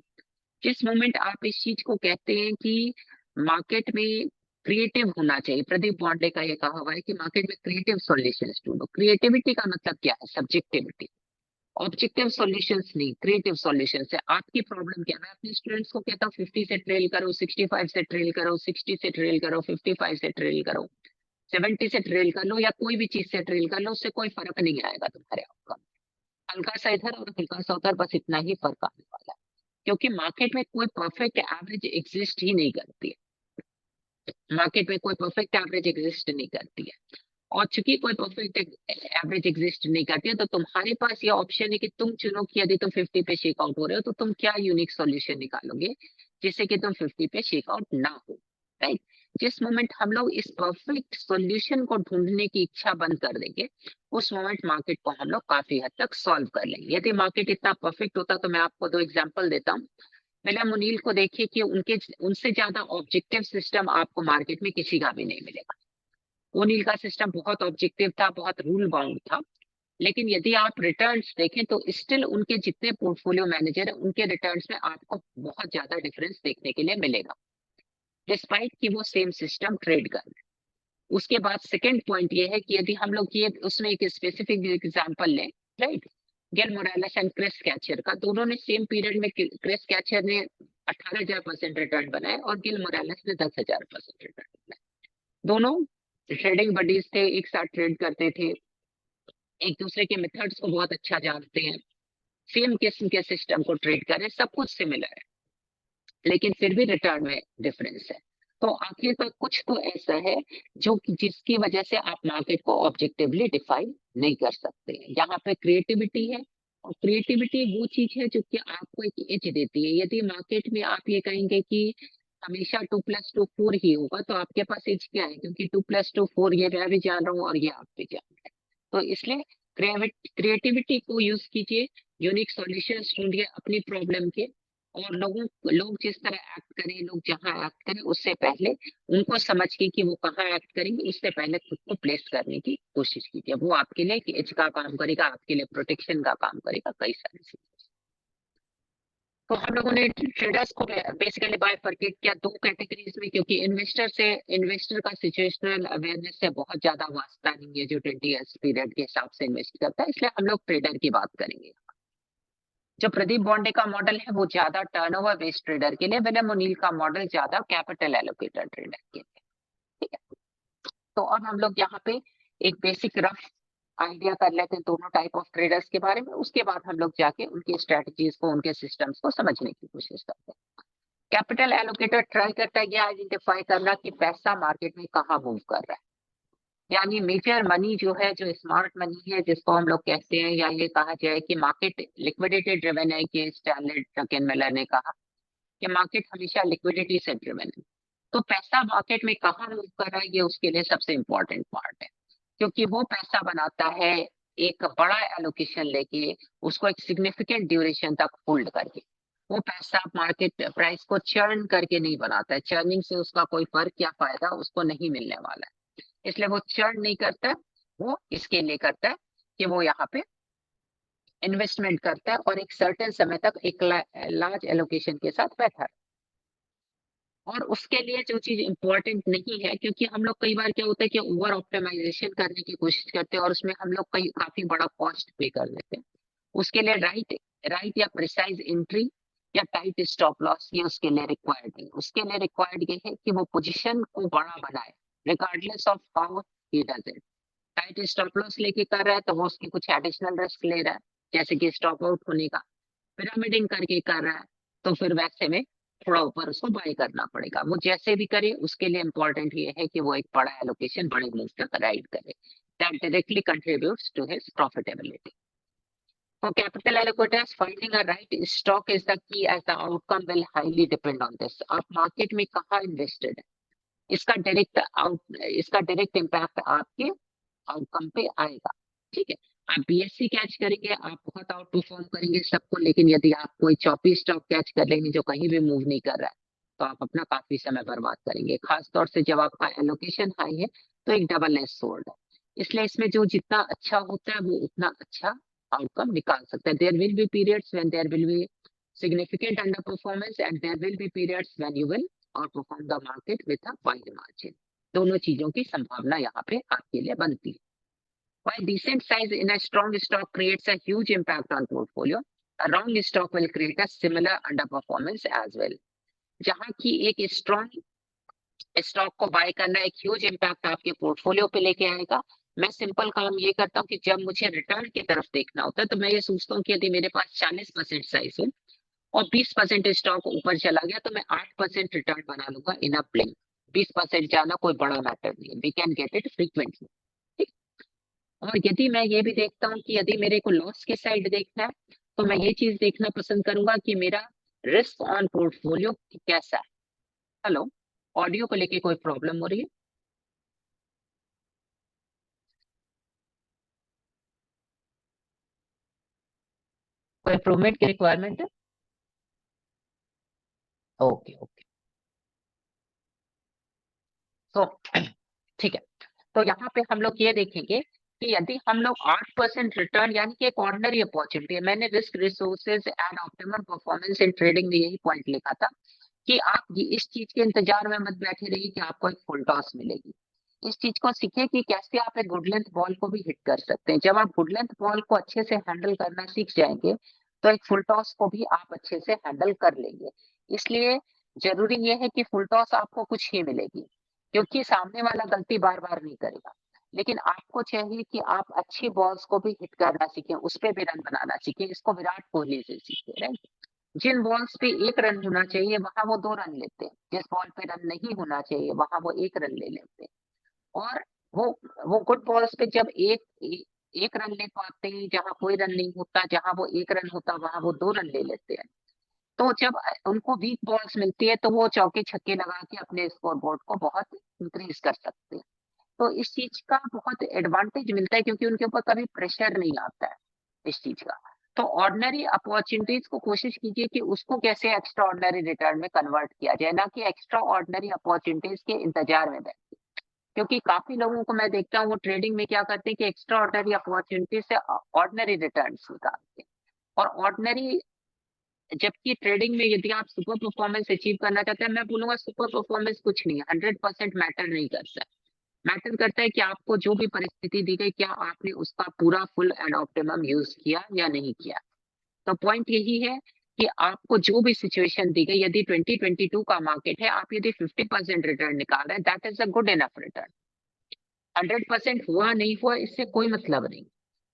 जिस मोमेंट आप इस चीज को कहते हैं कि मार्केट में क्रिएटिव होना चाहिए, प्रदीप बॉन्डे का ये कहा हुआ है कि मार्केट में क्रिएटिव सॉल्यूशंस ढूंढो। क्रिएटिविटी का मतलब क्या है? सब्जेक्टिविटी। ऑब्जेक्टिव सॉल्यूशंस नहीं, क्रिएटिव सॉल्यूशंस है। आपकी प्रॉब्लम क्या है? मैं अपने स्टूडेंट्स को कहता हूँ 50 से ट्रेल करो, 65 से ट्रेल करो, 60 से ट्रेल करो, 55 से ट्रेल करो, 70 से ट्रेल कर लो, या कोई भी चीज से ट्रेल कर लो, उससे कोई फर्क नहीं आएगा तुम्हारे आउटकम। हल्का सा इधर और हल्का सा उधर, बस इतना ही फर्क आने वाला है। क्योंकि मार्केट में कोई परफेक्ट एवरेज एग्जिस्ट ही नहीं करती है, मार्केट में कोई परफेक्ट एवरेज एग्जिस्ट नहीं करती है। और चूंकि कोई परफेक्ट एवरेज एग्जिस्ट नहीं करती है, तो तुम्हारे पास ये ऑप्शन है कि तुम चुनो कि यदि तुम 50 पे शेक आउट हो रहे हो तो तुम क्या यूनिक सॉल्यूशन निकालोगे जिससे कि तुम 50 पे शेक आउट ना हो, राइट? जिस मोमेंट हम लोग इस परफेक्ट सॉल्यूशन को ढूंढने की इच्छा बंद कर देंगे, उस मोमेंट मार्केट को हम लोग काफी हद तक सॉल्व कर लेंगे। यदि मार्केट इतना परफेक्ट होता तो मैं आपको 2 एग्जांपल देता हूँ। विलियम ओनील को देखिए कि उनके उनसे ज्यादा ऑब्जेक्टिव सिस्टम आपको मार्केट में किसी का भी नहीं मिलेगा। ओनील का सिस्टम बहुत ऑब्जेक्टिव था, बहुत रूल बाउंड था। लेकिन यदि आप रिटर्न्स देखें तो स्टिल उनके जितने पोर्टफोलियो मैनेजर हैं, उनके रिटर्न्स में आपको बहुत ज्यादा डिफरेंस देखने के लिए मिलेगा, डिस्पाइट कि वो सेम सिस्टम ट्रेड कर रहे हैं। उसके बाद सेकंड पॉइंट ये है कि यदि हम लोग ये उसमें एक स्पेसिफिक एग्जांपल लें, right, Gil Morales and Chris Kacher का, दोनों ने सेम पीरियड में, क्रिस कैचर ने 18,000% रिटर्न बनाए और गिल मोरालेस ने 10,000% रिटर्न बनाए। दोनों ट्रेडिंग बडीज थे, एक साथ ट्रेड करते थे, एक दूसरे के मेथड्स को बहुत अच्छा जानते हैं, सेम किस्म के सिस्टम को ट्रेड करें, सब कुछ सिमिलर है, लेकिन फिर भी रिटर्न में डिफरेंस है। तो आखिरकार कुछ तो ऐसा है जो कि जिसकी वजह से आप मार्केट को ऑब्जेक्टिवली डिफाइन नहीं कर सकते। यहाँ पे क्रिएटिविटी है, और क्रिएटिविटी वो चीज है जो कि आपको एक एज देती है। यदि मार्केट में आप ये कहेंगे कि हमेशा 2+2 4 ही होगा, तो आपके पास एज क्या है? क्योंकि 2+2 4 ये मैं भी जान रहा हूँ और ये आप भी जान रहे हैं। तो इसलिए क्रिएटिविटी को यूज कीजिए, यूनिक सॉल्यूशंस ढूंढिए अपनी प्रॉब्लम के, और लोग जिस तरह एक्ट करें, लोग जहां एक्ट करें उससे पहले उनको समझ के कि वो कहाँ एक्ट करेंगे, उससे पहले खुद को प्लेस करने की कोशिश कीजिए। वो आपके लिए एक एज का काम करेगा, आपके लिए प्रोटेक्शन का काम करेगा, कई सारी चीजें। तो हम लोगों ने ट्रेडर्स को बेसिकली बाइफरकेट किया दो कैटेगरीज में, क्योंकि इन्वेस्टर का सिचुएशनल अवेयरनेस से बहुत ज्यादा वास्ता नहीं है जो 20 ईयर्स पीरियड के हिसाब से इन्वेस्ट करता है, इसलिए हम लोग ट्रेडर की बात करेंगे। जो प्रदीप बॉन्डे का मॉडल है वो ज्यादा टर्नओवर बेस्ड ट्रेडर के लिए, विलियम ओनील का मॉडल ज्यादा कैपिटल एलोकेटेड ट्रेडर के लिए। ठीक है, तो अब हम लोग यहाँ पे एक बेसिक रफ आइडिया कर लेते हैं दोनों टाइप ऑफ ट्रेडर्स के बारे में, उसके बाद हम लोग जाके उनकी स्ट्रेटजीज को, उनके सिस्टम्स को समझने की कोशिश करते हैं। कैपिटल एलोकेटर ट्राई करता है ये आइडेंटिफाई करना कि पैसा मार्केट में कहाँ मूव कर रहा है, यानी मेजर मनी जो है, जो स्मार्ट मनी है जिसको हम लोग कहते हैं, या ये कहा जाए कि मार्केट लिक्विडिटी ड्रिवन है, कि स्टैनली ड्रकेनमेलर ने कहा कि मार्केट हमेशा लिक्विडिटी से ड्रिवन है। तो पैसा मार्केट में कहाँ मूव कर रहा है, ये उसके लिए सबसे इंपॉर्टेंट पार्ट है, क्योंकि वो पैसा बनाता है एक बड़ा एलोकेशन लेके, उसको एक सिग्निफिकेंट ड्यूरेशन तक होल्ड करके। वो पैसा मार्केट प्राइस को चर्न करके नहीं बनाता है, चर्निंग से उसका कोई फर्क या फायदा उसको नहीं मिलने वाला है, इसलिए वो चर्न नहीं करता है। वो इसके लिए करता है कि वो यहाँ पे इन्वेस्टमेंट करता है और एक सर्टेन समय तक एक लार्ज एलोकेशन के साथ बैठा है। और उसके लिए जो चीज इंपॉर्टेंट नहीं है, क्योंकि हम लोग कई बार क्या होता है कि ओवर ऑप्टिमाइजेशन करने की कोशिश करते हैं और उसमें हम लोग कई काफी बड़ा कॉस्ट पे कर देते हैं। उसके लिए राइट राइट या प्रिसाइज एंट्री या टाइट स्टॉप लॉस, ये उसके लिए रिक्वायर्ड है। उसके लिए रिक्वायर्ड ये है कि वो पोजीशन को बड़ा बनाए regardless of how he does it. Tight stop loss लेके कर रहा है तो वो उसकी कुछ एडिशनल रिस्क ले रहा है, जैसे कि स्टॉप आउट होने का। पिरामिडिंग करके कर रहा है तो फिर वैसे में थोड़ा ऊपर उसको बाय करना पड़ेगा। वो जैसे भी करे उसके लिए इंपॉर्टेंट ये है कि वो एक बड़ा एलोकेशन बड़े मूव तक राइड करे, that directly contributes to his profitability. For capital allocators, finding a right stock is the key as the outcome will highly depend on this. आप मार्केट में कहाँ इन्वेस्टेड है, इसका डायरेक्ट इम्पैक्ट आपके outcome पे आएगा। ठीक है, आप बीएससी कैच करेंगे, आप बहुत आउट परफॉर्म करेंगे सबको, लेकिन यदि आप कोई चौपी स्टॉक कैच कर लेंगे जो कहीं भी मूव नहीं कर रहा है, तो आप अपना काफी समय बर्बाद करेंगे, खासतौर से जब आपका एलोकेशन हाई है। तो एक डबल एज सोर्ड है, इसलिए इसमें जो जितना अच्छा होता है वो उतना अच्छा आउटकम निकाल सकता है। There will be periods when there will be significant underperformance and there will be periods when you will outperform the market with a wide margin। दोनों चीजों की संभावना यहाँ पे आपके लिए बनती है। While decent size in a strong stock creates a huge impact on portfolio, a wrong stock will create a similar underperformance as well। जहाँ की एक स्ट्रॉन्ग स्टॉक को बाय करना एक ह्यूज इम्पैक्ट आपके पोर्टफोलियो पे लेके आएगा। मैं सिंपल काम ये करता हूँ कि जब मुझे रिटर्न की तरफ देखना होता है तो मैं ये सोचता हूँ कि यदि मेरे पास 40% साइज है और 20% स्टॉक ऊपर चला गया तो मैं 8% रिटर्न बना लूंगा इन अ ब्लिंक। 20% जाना कोई बड़ा मैटर नहीं है, we can get it frequently. और यदि मैं ये भी देखता हूँ कि यदि मेरे को लॉस के साइड देखना है, तो मैं ये चीज देखना पसंद करूंगा कि मेरा रिस्क ऑन पोर्टफोलियो कैसा है। हेलो, ऑडियो को लेके कोई प्रॉब्लम हो रही है? कोई इम्प्रूवमेंट की रिक्वायरमेंट है? ओके ओके, तो ठीक है। तो यहाँ पे हम लोग ये देखेंगे कि यदि हम लोग 8% रिटर्न, यानी कि एक ऑर्डिनरी अपॉर्चुनिटी है, मैंने risk resources and optimum performance in trading में यही पॉइंट लिखा था कि आप इस चीज के इंतजार में मत बैठे रहिए कि आपको एक फुल टॉस मिलेगी। इस चीज को सीखे कि कैसे आप एक गुड लेंथ बॉल को भी हिट कर सकते हैं। जब आप गुड लेंथ बॉल को अच्छे से हैंडल करना सीख जाएंगे तो एक फुल टॉस को भी आप अच्छे से हैंडल कर लेंगे। इसलिए जरूरी ये है कि फुल टॉस आपको कुछ ही मिलेगी, क्योंकि सामने वाला गलती बार बार नहीं करेगा। लेकिन आपको चाहिए कि आप अच्छी बॉल्स को भी हिट करना सीखें, उस पर भी रन बनाना सीखें। इसको विराट कोहली से सीखे, राइट। जिन बॉल्स पे 1 रन होना चाहिए वहां वो 2 रन लेते हैं, जिस बॉल पे रन नहीं होना चाहिए वहां वो 1 रन ले लेते हैं। और वो वो गुड बॉल्स पे जब एक रन ले पाते हैं, जहां कोई रन नहीं होता, जहां वो 1 रन होता वहां वो 2 रन ले लेते हैं। तो जब उनको वीक बॉल्स मिलती है तो वो चौके छक्के लगा के अपने स्कोर बोर्ड को बहुत इंक्रीज कर सकते हैं। तो इस चीज का बहुत एडवांटेज मिलता है, क्योंकि उनके ऊपर कभी प्रेशर नहीं आता है इस चीज का। तो ऑर्डिनरी अपॉर्चुनिटीज को कोशिश कीजिए कि उसको कैसे एक्स्ट्रा ऑर्डिनरी रिटर्न में कन्वर्ट किया जाए, ना कि एक्स्ट्रा ऑर्डिनरी अपॉर्चुनिटीज के इंतजार में बैठे। क्योंकि काफी लोगों को मैं देखता हूँ वो ट्रेडिंग में क्या करते हैं कि एक्स्ट्रा ऑर्डिनरी अपॉर्चुनिटी से ऑर्डिनरी रिटर्न निकालते हैं। और ऑर्डिनरी, जबकि ट्रेडिंग में यदि आप सुपर परफॉर्मेंस अचीव करना चाहते हैं, मैं बोलूंगा सुपर परफॉर्मेंस कुछ नहीं है, 100% मैटर नहीं करता है। मैटर करता है कि आपको जो भी परिस्थिति दी गई, क्या आपने उसका पूरा फुल एंड ऑप्टिमम यूज किया या नहीं किया। तो पॉइंट यही है कि आपको जो भी सिचुएशन दी गई, यदि 2022 का मार्केट है, आप यदि 50% रिटर्न निकाल रहे हैं, that is a good enough return. 100% हुआ नहीं हुआ इससे कोई मतलब नहीं,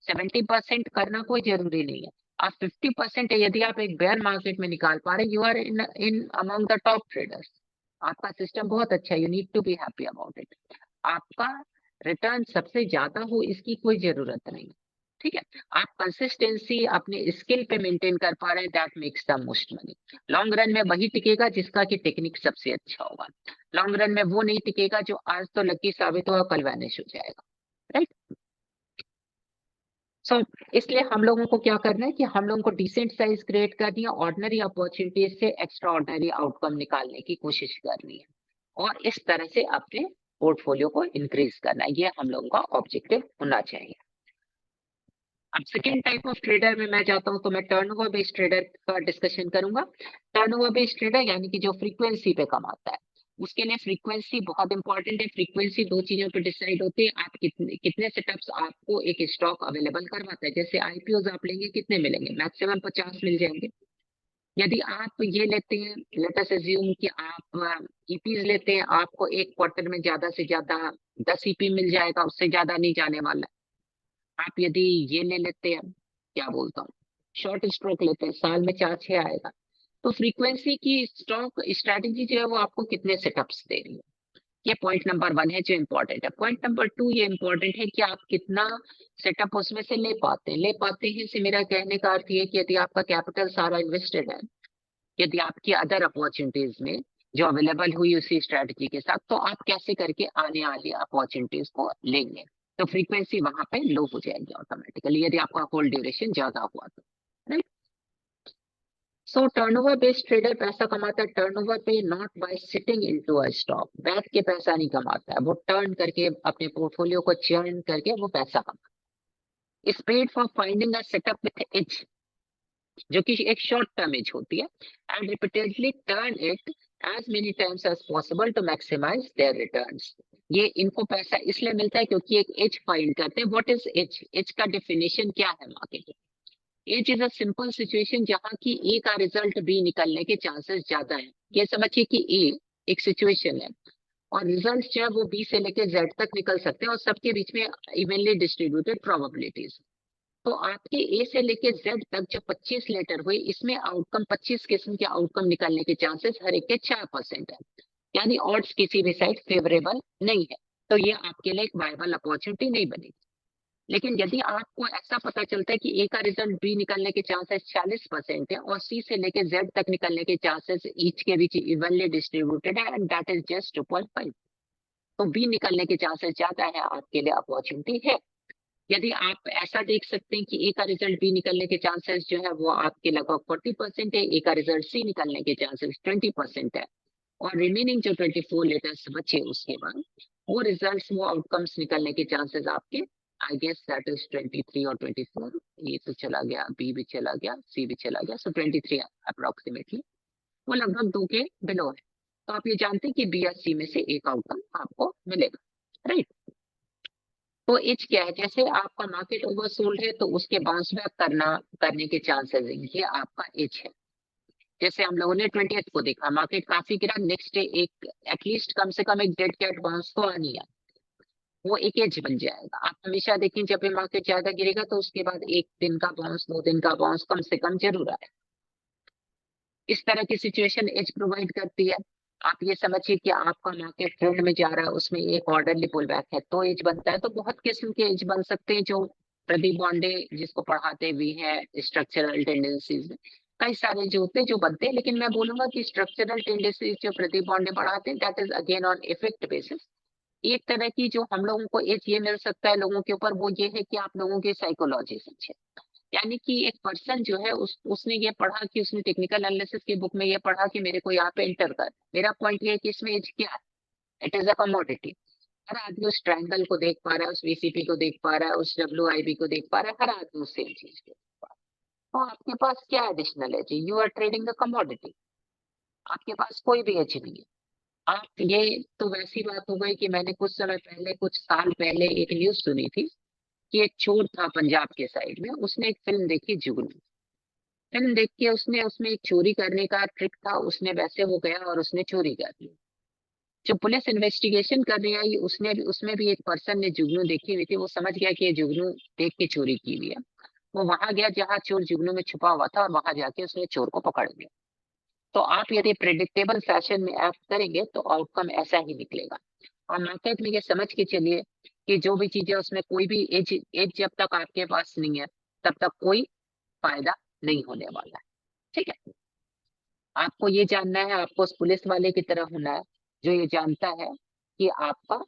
70% करना कोई जरूरी नहीं है। आप 50% यदि आप एक बेयर मार्केट में निकाल पा रहे, you are in in among the top traders. आपका सिस्टम बहुत अच्छा है, you need to be happy about it. आपका रिटर्न सबसे ज्यादा हो इसकी कोई जरूरत नहीं, ठीक है। आप कंसिस्टेंसी अपने स्किल पे मेंटेन कर पा रहे हैं, that makes the most money. Long run में वही टिकेगा जिसका कि टेक्निक सबसे अच्छा होगा। लॉन्ग रन में वो नहीं टिकेगा जो आज तो लकी साबित होगा कल वैनिश हो जाएगा, राइट। सो इसलिए हम लोगों को क्या करना है कि हम लोगों को डिसेंट साइज क्रिएट करनी है, ऑर्डिनरी अपॉर्चुनिटीज से एक्स्ट्रा ऑर्डिनरी आउटकम निकालने की कोशिश करनी है, और इस तरह से अपने पोर्टफोलियो को इंक्रीज करना है। ये हम लोगों का ऑब्जेक्टिव होना चाहिए। अब सेकेंड टाइप ऑफ ट्रेडर में मैं जाता हूं, तो मैं टर्नओवर बेस्ड ट्रेडर का डिस्कशन करूंगा। टर्नओवर बेस्ड ट्रेडर यानी कि जो फ्रीक्वेंसी पे कमाता है, उसके लिए फ्रीक्वेंसी बहुत इंपॉर्टेंट है। फ्रीक्वेंसी दो चीजों पर डिसाइड होती है, आप कितने कितने सेटअप्स आपको एक स्टॉक अवेलेबल करवाता है। जैसे आईपीओ आप लेंगे, कितने मिलेंगे, मैक्सिमम 50 मिल जाएंगे। यदि आप ये लेते हैं, लेट अस अज्यूम कि आप ईपीज लेते हैं, आपको एक क्वार्टर में ज्यादा से ज्यादा 10 ईपी मिल जाएगा, उससे ज्यादा नहीं जाने वाला। आप यदि ये ले लेते हैं, क्या बोलता हूँ, शॉर्ट स्ट्रोक लेते हैं, साल में 4-6 आएगा। तो फ्रीक्वेंसी की स्टॉक स्ट्रैटेजी जो है वो आपको कितने सेटअप्स दे रही है, ये पॉइंट नंबर 1 है जो इंपॉर्टेंट है। पॉइंट नंबर 2 ये इंपॉर्टेंट है कि आप कितना सेटअप उसमें से ले पाते हैं से मेरा कहने का अर्थ ये कि यदि आपका कैपिटल सारा इन्वेस्टेड है, यदि आपकी अदर अपॉर्चुनिटीज में जो अवेलेबल हुई उसी स्ट्रेटजी के साथ, तो आप कैसे करके आने वाली अपॉर्चुनिटीज को लेंगे। तो फ्रीक्वेंसी वहां पे लो हो जाएगी ऑटोमेटिकली, यदि आपका होल्ड ड्यूरेशन ज्यादा हुआ तो, राइट। सो टर्नओवर बेस्ड ट्रेडर पैसा कमाता है टर्नओवर पे, not bye sitting into a stock. बैठ के पैसा नहीं कमाता है, वो टर्न करके अपने पोर्टफोलियो को चर्न करके वो पैसा कमाता है। Is paid for finding a setup with edge, जो कि एक शॉर्ट टर्म एज होती है, and repeatedly turn it as many times as possible to maximise their returns. ये इनको पैसा इसलिए मिलता है क्योंकि एक एज फाइंड करते हैं। What is edge? एज का डेफिनेशन क्या है मार्केट में? Edge is a simple situation जहां की ए का रिजल्ट बी निकलने के चांसेस ज्यादा है। ये समझिए कि ए एक सिचुएशन है और रिजल्ट जो है वो बी से लेकर जेड तक निकल सकते हैं, और सबके बीच में इवनली डिस्ट्रीब्यूटेड प्रोबेबिलिटीज। तो आपके ए से लेके जेड तक जो 25 लेटर हुए, इसमें आउटकम 25 किस्म के आउटकम निकलने के चांसेस हर एक के 4% है, यानी ऑड्स किसी भी साइड फेवरेबल नहीं है। तो ये आपके लिए एक वायबल अपॉर्चुनिटी नहीं बनेगी। लेकिन यदि आपको ऐसा पता चलता है कि ए का रिजल्ट बी निकलने के चांसेस 40% है और सी से लेके जेड तक निकलने के चांसेस ईच के बीच इवनली डिस्ट्रीब्यूटेड है, एंड दैट इज जस्ट 2.5, तो बी निकलने के चांसेस ज्यादा है, आपके लिए अपॉर्चुनिटी है। यदि आप ऐसा देख सकते हैं कि ए का रिजल्ट बी निकलने के चांसेस जो है वो आपके लगभग 40% है, ए का रिजल्ट सी निकलने के चांसेस 20% है, और रिमेनिंग जो 24 लेटर्स बचे उसके बाद वो रिजल्ट्स, वो आउटकम्स निकलने के चांसेस आपके, आई गेस दैट इज 23 और 24। ए तो चला गया, बी भी चला गया, सी भी चला गया, सो 23 अप्रोक्सीमेटली, वो लगभग 2 के बिलो है। तो आप ये जानते हैं कि बी या सी में से एक आउटकम आपको मिलेगा, राइट। तो एज क्या है? जैसे आपका मार्केट ओवरसोल्ड है तो उसके बाउंस बैक करने के चांसेस है, ये आपका एज है। जैसे हम लोगों ने 20th को देखा, मार्केट काफी गिरा, नेक्स्ट डे एक एटलीस्ट कम से कम एक डेड कैट बाउंस तो आनी है, वो एक एज बन जाएगा। आप हमेशा देखें जब भी मार्केट ज्यादा गिरेगा तो उसके बाद एक दिन का बाउंस, 2 दिन का बाउंस कम से कम जरूर आए। इस तरह की सिचुएशन एज प्रोवाइड करती है। आप ये समझिए कि आपका मार्केट ट्रेंड में जा रहा है, उसमें एक ऑर्डरली पुल बैक है तो एज बनता है। तो बहुत किस्म के एज बन सकते हैं, जो प्रदीप बॉन्डे जिसको पढ़ाते भी हैं स्ट्रक्चरल टेंडेंसीज में, कई सारे जो होते हैं जो बनते हैं। लेकिन मैं बोलूंगा कि स्ट्रक्चरल टेंडेंसीज जो प्रदीप बॉन्डे पढ़ाते हैं, that is again on effect basis. एक तरह की जो हम लोगों को एज ये मिल सकता है लोगों के ऊपर, वो ये है कि आप लोगों की साइकोलॉजी समझे। यानी कि एक पर्सन जो है उसने ये पढ़ा कि उसने टेक्निकल एनालिसिस की बुक में ये पढ़ा कि मेरे को यहाँ पे एंटर कर। मेरा पॉइंट ये है कि इसमें एज क्या है, इट इज अ कमोडिटी। हर आदमी उस ट्रायंगल को देख पा रहा है, उस वीसीपी को देख पा रहा है, उस डब्ल्यू को देख पा रहा है, हर आदमी उस सेम चीज को देख पा रहा है। तो आपके पास क्या एडिशनल है जी, you are trading a commodity, आपके पास कोई भी एज नहीं है। आप ये तो वैसी बात हो गई कि मैंने कुछ समय पहले, कुछ साल पहले एक न्यूज सुनी थी कि एक चोर था पंजाब के साइड में, उसने एक फिल्म देखी जुगनू। फिल्म देख के उसने उसमें एक चोरी करने का ट्रिक था, उसने वैसे हो गया और उसने चोरी कर ली। जो पुलिस इन्वेस्टिगेशन कर रही आई, उसने भी, उसमें भी एक पर्सन ने जुगनू देखी हुई थी, वो समझ गया कि ये जुगनू देख के चोरी की हुई है। वो वहां गया जहां चोर जुगनू में छुपा हुआ था और वहां जाके उसने चोर को पकड़ लिया। तो आप यदि प्रिडिक्टेबल फैशन में एक्ट करेंगे तो आउटकम ऐसा ही निकलेगा। और मार्केट में ये समझ के चलिए कि जो भी चीजें उसमें कोई भी एज एज जब तक आपके पास नहीं है तब तक कोई फायदा नहीं होने वाला है। ठीक है, आपको ये जानना है, आपको उस पुलिस वाले की तरह होना है जो ये जानता है कि आपका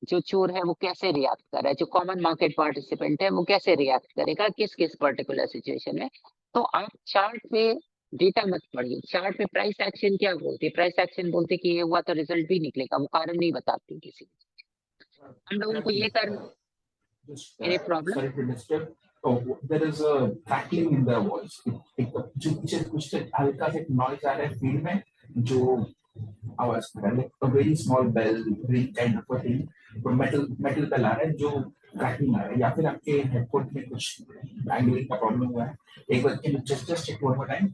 जो चोर है वो कैसे रिएक्ट कर रहा है, जो कॉमन मार्केट पार्टिसिपेंट है वो कैसे रिएक्ट करेगा किस किस पर्टिकुलर सिचुएशन में। तो आप चार्ट पे डेटा मत पढ़िए, चार्ट पे प्राइस एक्शन क्या बोलती है, प्राइस एक्शन बोलते कि ये हुआ तो रिजल्ट भी निकलेगा, वो कारण नहीं बताती किसी को। हम लोगों को ये करना, Just any problem. sorry to disturb. Oh, there is a crackling in the voice. जो पीछे कुछ हल्का सा नॉइज आ रहा है फील्ड में जो आवाज कर रहा है a very small bell ring kind of a thing तो मेटल बेल आ रहा है जो क्रैकिंग आ रहा है या फिर आपके हेडफोन में कुछ एंगलिंग का प्रॉब्लम हुआ है। एक बार just check one more time.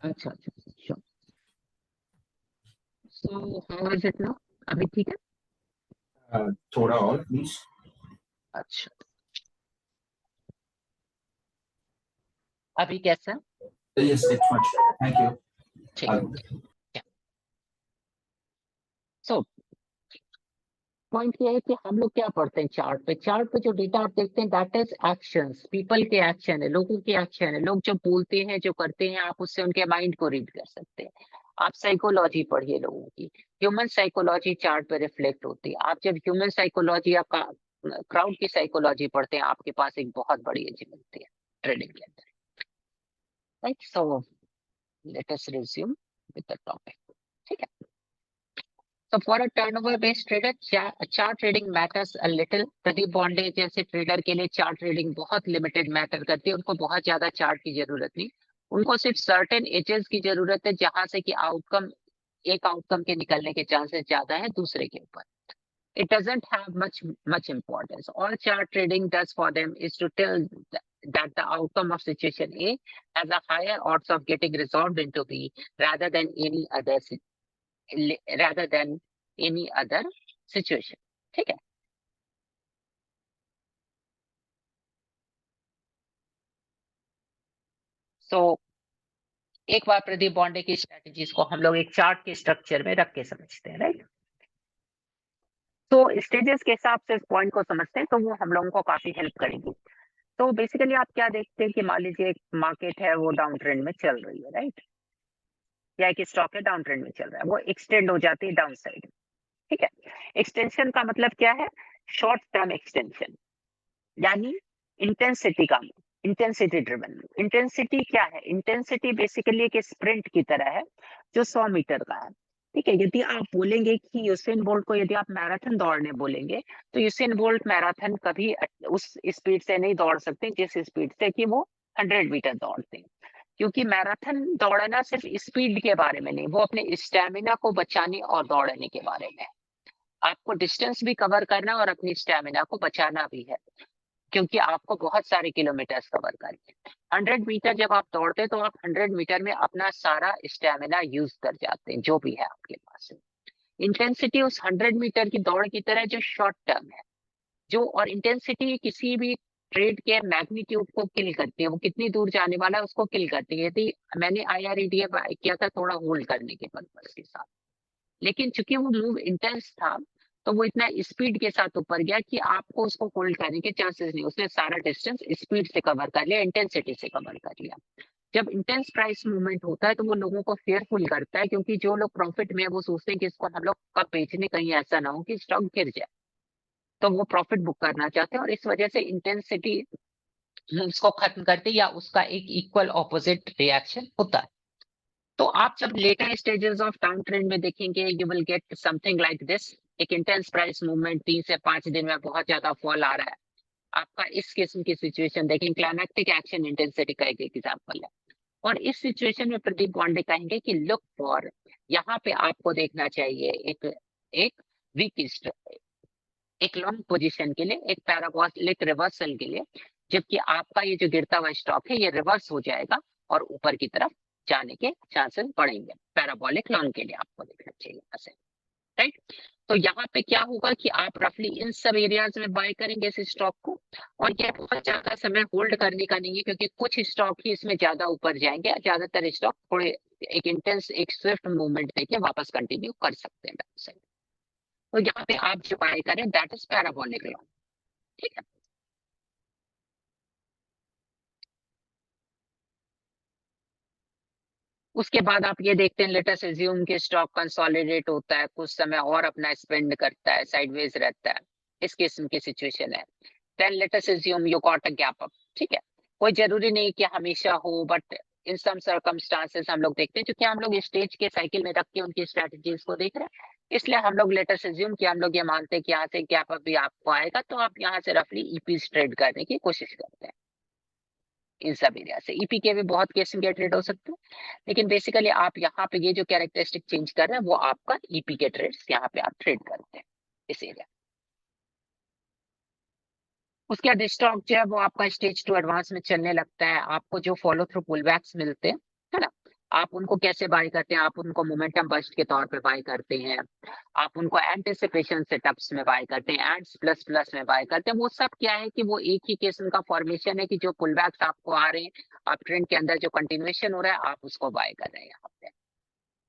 अच्छा अच्छा, sure. So how is it now, अभी ठीक है? थोड़ा और प्लीज। अच्छा, अभी कैसा? Yes it's much better thank ठीक यू। है। सो पॉइंट ये है कि हम लोग क्या पढ़ते हैं चार्ट पे, चार्ट पे जो डेटा आप देखते हैं दैट इज एक्शंस, पीपल के एक्शन है, लोगों के एक्शन है, लोग जो बोलते हैं जो करते हैं, आप उससे उनके माइंड को रीड कर सकते हैं। आप साइकोलॉजी पढ़िए लोगों की, ह्यूमन साइकोलॉजी चार्ट पे रिफ्लेक्ट होती है। आप जब ह्यूमन साइकोलॉजी या क्राउड की साइकोलॉजी पढ़ते हैं आपके पास एक बहुत बड़ी एज मिलती है ट्रेडिंग के अंदर। Right, so let us resume with the topic. ठीक है, so for a turnover based trader, chart trading matters a little। Pradeep बॉन्डे जैसे ट्रेडर के लिए चार्ट ट्रेडिंग बहुत लिमिटेड मैटर करती है, उनको बहुत ज्यादा चार्ट की जरूरत नहीं, उनको सिर्फ सर्टेन एजेस की जरूरत है जहां से कि आउटकम, एक आउटकम के निकलने के चांसेस ज्यादा है दूसरे के ऊपर। It doesn't have much importance. All chart trading does for them is to tell that the outcome of situation A has a higher odds of getting resolved into B rather than any other rather than any other situation। ठीक है, सो एक बार प्रदीप बॉन्डे की strategies को हम लोग एक chart के structure में रख के समझते हैं, राइट। तो स्टेजेस के हिसाब से इस पॉइंट को समझते हैं तो वो हम लोगों को काफी हेल्प करेगी। तो बेसिकली आप क्या देखते हैं कि मान लीजिए एक मार्केट है वो डाउन ट्रेंड में चल रही है, राइट, या एक स्टॉक है डाउन ट्रेंड में चल रहा है, वो एक्सटेंड हो जाती है डाउन साइड। ठीक है, एक्सटेंशन का मतलब क्या है, शॉर्ट टर्म एक्सटेंशन, यानी इंटेंसिटी का, इंटेंसिटी ड्रिवन। इंटेंसिटी क्या है, इंटेंसिटी बेसिकली एक स्प्रिंट की तरह है जो 100 मीटर का है। ठीक है, यदि आप बोलेंगे कि यूसेन बोल्ट को यदि आप मैराथन दौड़ने बोलेंगे तो यूसेन बोल्ट मैराथन कभी उस स्पीड से नहीं दौड़ सकते जिस स्पीड से कि वो 100 मीटर दौड़ते हैं, क्योंकि मैराथन दौड़ना सिर्फ स्पीड के बारे में नहीं, वो अपने स्टेमिना को बचाने और दौड़ने के बारे में है। आपको डिस्टेंस भी कवर करना और अपनी स्टेमिना को बचाना भी है, क्योंकि आपको बहुत सारे किलोमीटर्स कवर करने हैं। 100 मीटर जब आप दौड़ते हैं तो आप 100 मीटर में अपना सारा स्टेमिना यूज कर जाते हैं जो भी है आपके पास। इंटेंसिटी उस 100 मीटर की दौड़ की तरह जो शॉर्ट टर्म है, जो, और इंटेंसिटी किसी भी ट्रेड के मैग्नीट्यूड को किल करती है, वो कितनी दूर जाने वाला है उसको किल करती है। यदि मैंने IREDA बाय किया था थोड़ा होल्ड करने के पर्पज के साथ, लेकिन चूंकि वो मूव इंटेंस था तो वो इतना स्पीड के साथ ऊपर गया कि आपको उसको होल्ड करने के चांसेस नहीं, उसने सारा डिस्टेंस स्पीड से कवर कर लिया, इंटेंसिटी से कवर कर लिया। जब इंटेंस प्राइस मूवमेंट होता है तो वो लोगों को फेयरफुल करता है, क्योंकि जो लोग प्रॉफिट में है वो सोचते हैं कि इसको हम लोग कब बेचने, कहीं ऐसा ना हो कि स्टॉक गिर जाए, तो वो प्रॉफिट बुक करना चाहते हैं और इस वजह से इंटेंसिटी उसको खत्म करते या उसका एक इक्वल ऑपोजिट रिएक्शन होता है। तो आप जब letter stages of down trend में देखेंगे, you will get something like this. एक इंटेंस प्राइस मूवमेंट 3 से 5 दिन में बहुत ज्यादा फॉल आ रहा है आपका। इस किस्म की सिचुएशन देखें, क्लाइमैक्टिक एक्शन इंटेंसिटी का एक एग्जांपल है। और इस सिचुएशन में प्रदीप पांडे कहेंगे कि लुक फॉर, यहाँ पे आपको देखना चाहिए एक एक वीक, एक लॉन्ग पोजीशन के लिए, एक पैराबोलिक रिवर्सल के लिए, जबकि आपका ये जो गिरता हुआ स्टॉक है ये रिवर्स हो जाएगा और ऊपर की तरफ जाने के चांसेस बढ़ेंगे। पैराबोलिक लॉन्ग के लिए आपको देखना चाहिए ऐसे, राइट। तो यहाँ पे क्या होगा कि आप रफली इन सब एरियाज में बाय करेंगे इस स्टॉक को, और ये बहुत ज्यादा समय होल्ड करने का नहीं है, क्योंकि कुछ स्टॉक ही इसमें ज्यादा ऊपर जाएंगे, ज्यादातर स्टॉक थोड़े एक इंटेंस एक स्विफ्ट मूवमेंट देके वापस कंटिन्यू कर सकते हैं। तो यहाँ पे आप जो बाय करें दैट इज पैराबोलिक लॉन्ग, ठीक है। उसके बाद आप ये देखते हैं, लेटेस्ट एज्यूम के स्टॉक कंसोलिडेट होता है, कुछ समय और अपना स्पेंड करता है, साइडवेज रहता है, इस किस्म की सिचुएशन है। Then let's just assume you got a gap up, ठीक है। कोई जरूरी नहीं कि हमेशा हो, बट इन सम सर्कमस्टांसेस हम लोग देखते हैं, क्योंकि हम लोग स्टेज के साइकिल में रख के उनकी स्ट्रेटजीज को देख रहे हैं, इसलिए हम लोग लेटेस्ट एज्यूम कि हम लोग ये मानते हैं कि यहाँ से गैप अप भी आपको आएगा, तो आप यहाँ से रफली ईपी ट्रेड करने की कोशिश करते हैं इन सब एरिया से। ईपी के भी बहुत किस्म के ट्रेड हो सकते हैं, लेकिन बेसिकली आप यहाँ पे ये जो कैरेक्टरिस्टिक चेंज कर रहे हैं वो आपका ईपी के ट्रेड्स यहाँ पे आप ट्रेड करते हैं इस एरिया। उसके बाद स्टॉक जो है वो आपका स्टेज 2 एडवांस में चलने लगता है, आपको जो फॉलो थ्रू पुलबैक्स मिलते हैं, है ना, आप उनको कैसे बाय करते हैं? आप उनको मोमेंटम बस्ट के तौर पे बाय करते हैं, आप उनको एंटिसिपेशन सेटअप्स में बाय करते हैं, एड्स प्लस प्लस में बाय करते हैं। वो सब क्या है कि वो एक ही किस्म का फॉर्मेशन है कि जो पुलबैक्स आपको आ रहे हैं, आप ट्रेंड के अंदर जो कंटिन्यूएशन हो रहा है आप उसको बाय कर रहे हैं यहाँ पे।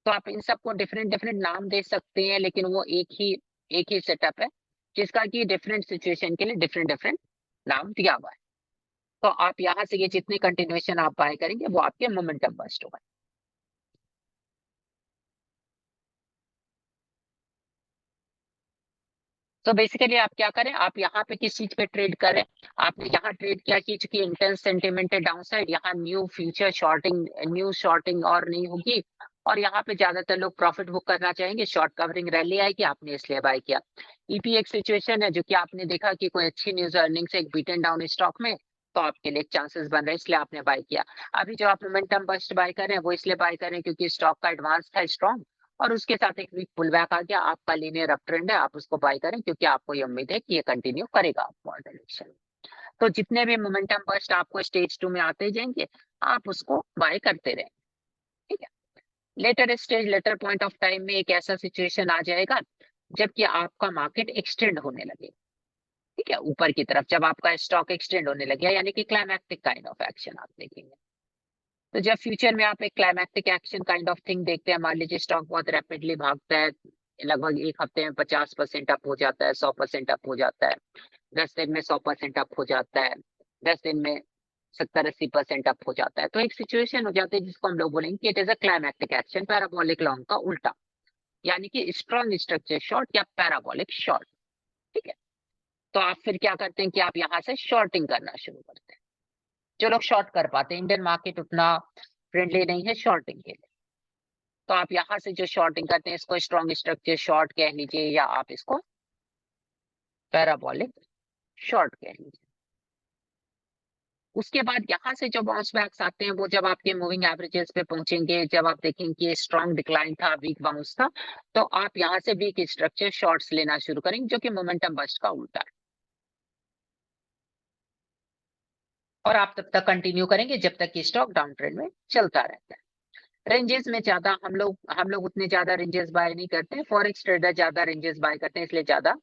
तो आप इन सबको डिफरेंट डिफरेंट नाम दे सकते हैं, लेकिन वो एक ही सेटअप है, जिसका कि डिफरेंट सिचुएशन के लिए डिफरेंट डिफरेंट नाम दिया हुआ है। तो आप यहाँ से ये जितने कंटिन्यूएशन आप बाय करेंगे वो आपके मोमेंटम बस्ट होगा। तो बेसिकली आप क्या करें, आप यहाँ पे किस चीज पे ट्रेड करें? आपने यहाँ ट्रेड किया कि चूंकि इंटेंस सेंटीमेंट है डाउन साइड, यहाँ new future shorting, new shorting और नहीं होगी, और यहाँ पे ज्यादातर लोग प्रॉफिट बुक करना चाहेंगे, शॉर्ट कवरिंग रैली आएगी, आपने इसलिए बाय किया। ईपी एक सिचुएशन है जो कि आपने देखा कि कोई अच्छी न्यूज अर्निंग से एक बीटन डाउन स्टॉक में, तो आपके लिए चांसेस बन रहे हैं, इसलिए आपने बाय किया। अभी जो आप मोमेंटम बस्ट बाय कर रहे हैं वो इसलिए बाय कर रहे हैं क्योंकि स्टॉक का एडवांस था स्ट्रॉन्ग, और उसके साथ एक वीक पुल बैक आ गया, आपका लीनियर अप ट्रेंड है, आप उसको बाय करें क्योंकि आपको ये उम्मीद है कि ये कंटिन्यू करेगा अपवर्ड डायरेक्शन। तो जितने भी मोमेंटम बस्ट आपको स्टेज 2 में आते जाएंगे, आप उसको बाय करते रहें, ठीक है। Later stage, later point of time में एक ऐसा सिचुएशन आ जाएगा जबकि आपका मार्केट एक्सटेंड होने लगे, ठीक है, ऊपर की तरफ जब आपका स्टॉक एक्सटेंड होने लगे, यानी कि क्लाइमैक्टिक काइंड ऑफ एक्शन आप देखेंगे। तो जब फ्यूचर में आप एक climactic action kind of thing देखते हैं, मान लीजिए स्टॉक बहुत रैपिडली भागता है, लगभग एक हफ्ते में 50% अप हो जाता है, 100% अप हो जाता है, 10 दिन में 100% अप हो जाता है, 10 दिन में 70-80% अप हो जाता है, तो एक सिचुएशन हो जाती है जिसको हम लोग बोलेंगे कि it is a climactic action, parabolic long का उल्टा, यानी कि स्ट्रॉन्ग स्ट्रक्चर शॉर्ट या पैराबोलिक शॉर्ट, ठीक है। तो आप फिर क्या करते हैं कि आप यहाँ से शॉर्टिंग करना शुरू करते हैं। जो लोग शॉर्ट कर पाते हैं, इंडियन मार्केट उतना फ्रेंडली नहीं है शॉर्टिंग के लिए, तो आप यहाँ से जो शॉर्टिंग करते हैं इसको स्ट्रॉन्ग स्ट्रक्चर शॉर्ट कह लीजिए, या आप इसको पैराबोलिक शॉर्ट कह लीजिए। उसके बाद यहाँ से जो बाउंस बैक्स आते हैं वो जब आपके मूविंग एवरेजेस पे पहुंचेंगे, जब आप देखेंगे कि स्ट्रॉन्ग डिक्लाइन था, वीक बाउंस था, तो आप यहाँ से वीक स्ट्रक्चर शॉर्ट्स लेना शुरू करेंगे, जो कि मोमेंटम बस्ट का उल्टा है। और आप तब तक कंटिन्यू करेंगे जब तक कि स्टॉक डाउन ट्रेंड में चलता रहता है। रेंजेस में ज्यादा हम लोग उतने ज्यादा रेंजेस बाय नहीं करते हैं, फॉरेक्स ट्रेडर ज्यादा रेंजेस बाय करते हैं, इसलिए ज्यादा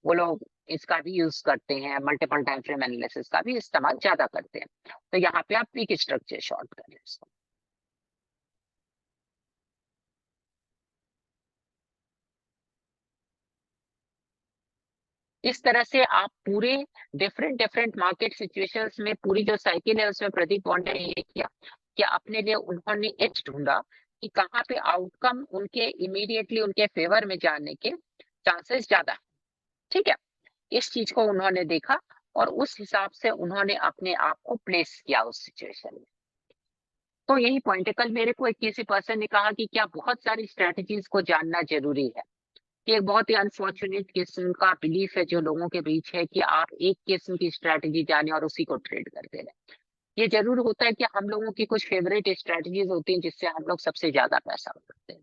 वो लोग इसका भी यूज करते हैं, मल्टीपल टाइम फ्रेम एनालिसिस का भी इस्तेमाल ज्यादा करते हैं। तो यहाँ पे आप पीक स्ट्रक्चर शॉर्ट करें इसको। इस तरह से आप पूरे डिफरेंट डिफरेंट मार्केट सिचुएशंस में पूरी जो साइकिल है उसमें प्रदीप पांडे ने ये किया कि अपने लिए उन्होंने एज ढूंढा कि कहाँ पे आउटकम उनके इमीडिएटली उनके फेवर में जाने के चांसेस ज्यादा है, ठीक है। इस चीज को उन्होंने देखा और उस हिसाब से उन्होंने अपने आप को प्लेस किया उस सिचुएशन में। तो यही पॉइंट है। कल मेरे को एक किसी पर्सन ने कहा कि क्या बहुत सारी स्ट्रेटजीज को जानना जरूरी है। कि एक बहुत ही अनफॉर्चुनेट किस्म का बिलीफ है जो लोगों के बीच है कि आप एक किस्म की स्ट्रेटजी जाने और उसी को ट्रेड करते रहे। ये जरूर होता है कि हम लोगों की कुछ फेवरेट स्ट्रेटजीज होती हैं जिससे हम लोग सबसे ज्यादा पैसा करते हैं,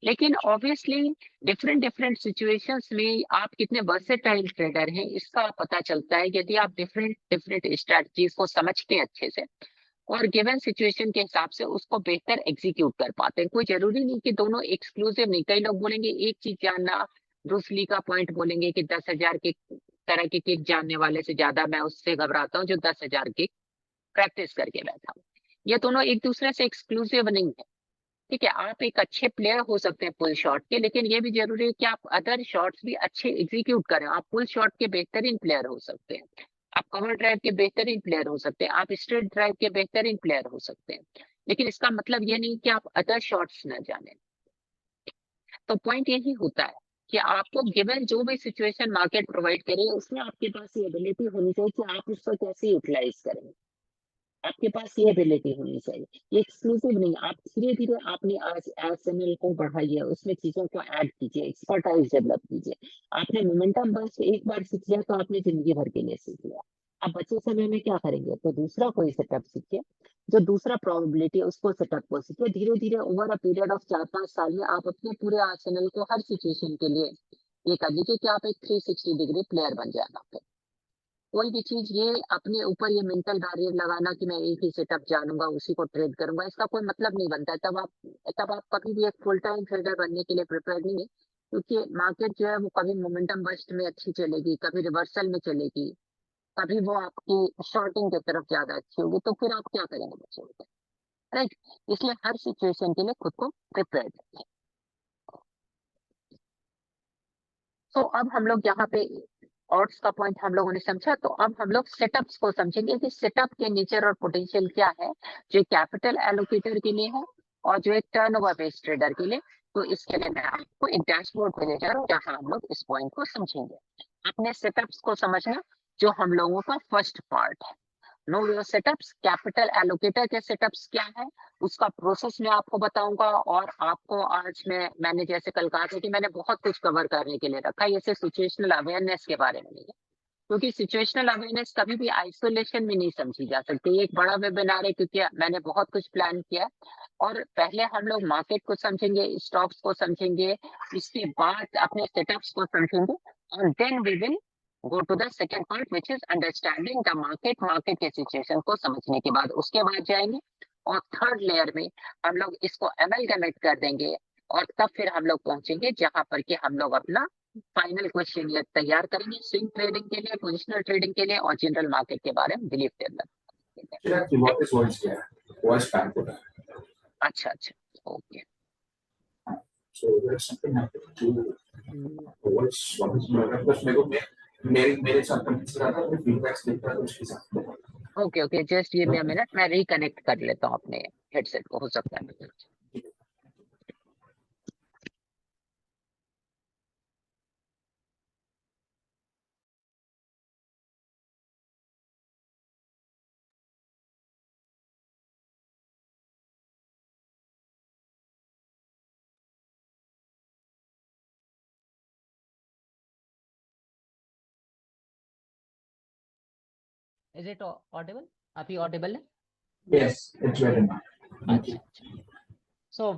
लेकिन ऑब्वियसली डिफरेंट डिफरेंट सिचुएशंस में आप कितने वर्सेटाइल ट्रेडर हैं इसका पता चलता है यदि आप डिफरेंट डिफरेंट स्ट्रेटजीज को समझते हैं अच्छे से और गिवन सिचुएशन के हिसाब से उसको बेहतर एग्जीक्यूट कर पाते हैं। कोई जरूरी नहीं कि दोनों एक्सक्लूसिव नहीं। कई लोग बोलेंगे एक चीज जानना, ब्रूस ली का पॉइंट बोलेंगे कि 10,000 के तरह के किक जानने वाले से ज्यादा मैं उससे घबराता हूँ जो 10,000 किक प्रैक्टिस करके बैठा हूँ। ये दोनों एक दूसरे से एक्सक्लूसिव नहीं है। ठीक है, आप एक अच्छे प्लेयर हो सकते हैं पुल शॉट के, लेकिन ये भी जरूरी है कि आप अदर शॉट्स भी अच्छे एग्जीक्यूट करें। आप पुल शॉट के बेहतरीन प्लेयर हो सकते हैं, आप कवर ड्राइव के बेहतरीन प्लेयर हो सकते हैं, आप स्ट्रेट ड्राइव के बेहतरीन प्लेयर हो सकते हैं, लेकिन इसका मतलब ये नहीं कि आप अदर शॉट्स न जाने। तो पॉइंट यही होता है कि आपको गिवन जो भी सिचुएशन मार्केट प्रोवाइड करे उसमें आपके पास ये एबिलिटी होनी चाहिए कि आप उसको कैसे यूटिलाइज करेंगे। आपके पास ये एबिलिटी होनी चाहिए, ये एक्सक्लूसिव नहीं। आप धीरे धीरे आपने आज एसएमएल को बढ़ाइए, उसमें चीजों को ऐड कीजिए, एक्सपर्टाइज डेवलप कीजिए। आपने मोमेंटम बस एक बार सीख लिया तो आपने जिंदगी भर के लिए सीख लिया। अब बचे समय में क्या करेंगे, तो दूसरा कोई सेटअप सीखिए, जो दूसरा प्रोबेबिलिटी है उसको सेटअप को सीखिए। धीरे धीरे ओवर अ पीरियड ऑफ 4-5 साल में आप अपने पूरे आर्सेनल को हर सिचुएशन के लिए ये कर लीजिए कि आप एक 360 डिग्री प्लेयर बन जाना। कोई भी चीज ये अपने ऊपर ये मेंटल बैरियर लगाना कि मैं एक ही सेटअप जानूंगा उसी को ट्रेड करूंगा, इसका कोई मतलब नहीं बनता है। तब आप कभी भी एक फुल टाइम ट्रेडर बनने के लिए प्रिपेयर नहीं है, क्योंकि मार्केट जो है वो कभी मोमेंटम बस्ट में अच्छी चलेगी, कभी रिवर्सल में चलेगी, कभी वो आपकी शॉर्टिंग की तरफ ज्यादा अच्छी होगी, तो फिर आप क्या करेंगे बच्चे, राइट। इसलिए हर सिचुएशन के लिए खुद को प्रिपेयर रखें। तो अब हम लोग यहाँ पे ऑड्स का पॉइंट हम लोगों ने समझा, तो अब हम लोग सेटअप्स को समझेंगे कि सेटअप के नेचर और पोटेंशियल क्या है, जो कैपिटल एलोकेटर के लिए है और जो एक टर्नओवर बेस्ड ट्रेडर के लिए। तो इसके लिए मैं आपको एक डैशबोर्ड पे ले जा रहा हूँ जहाँ हम लोग इस पॉइंट को समझेंगे। अपने सेटअप्स को समझना जो हम लोगों का फर्स्ट पार्ट है। Know your setups, capital allocator के सेटअप्स क्या है उसका प्रोसेस मैं आपको बताऊंगा। और आपको आज मैंने जैसे कल कहा था कि मैंने बहुत कुछ कवर करने के लिए रखा है, जैसे सिचुएशनल अवेयरनेस के बारे में नहीं है, क्योंकि सिचुएशनल अवेयरनेस कभी भी आइसोलेशन में नहीं समझी जा सकती। ये एक बड़ा वेबिनार है क्योंकि मैंने बहुत कुछ प्लान किया है। और पहले हम लोग मार्केट को समझेंगे, स्टॉक्स को समझेंगे, इसके बाद अपने सेटअप्स को समझेंगे, और then we will go to the second part which is understanding the market. Market के सिचुएशन को समझने के बाद उसके बाद जाएंगे और थर्ड लेयर में हम लोग इसको एमलगमेट कर देंगे, और तब फिर हम लोग पहुंचेंगे जहां पर कि हम लोग अपना फाइनल क्वेश्चन ये तैयार करेंगे स्विंग ट्रेडिंग के लिए, पोजिशनल ट्रेडिंग के लिए और जनरल मार्केट के बारे में बिलीफ डेवलप के लिए। Actually, what is voice क्या है? Voice bank होता है। अच्छा अच्छा, okay. So there's something happening to voice वापस मिल रहा है, बस मेरे साथ कंप्लीट कर रहा था, मैं फीडबैक्स देख रहा था उसके साथ। Okay okay, just give me a minute, मैं रिकनेक्ट कर लेता हूँ अपने हेडसेट को, हो सकता है। Is it Audible? अभी ऑडिबल है? Yes, it's better now. Thank you. अच्छा, सो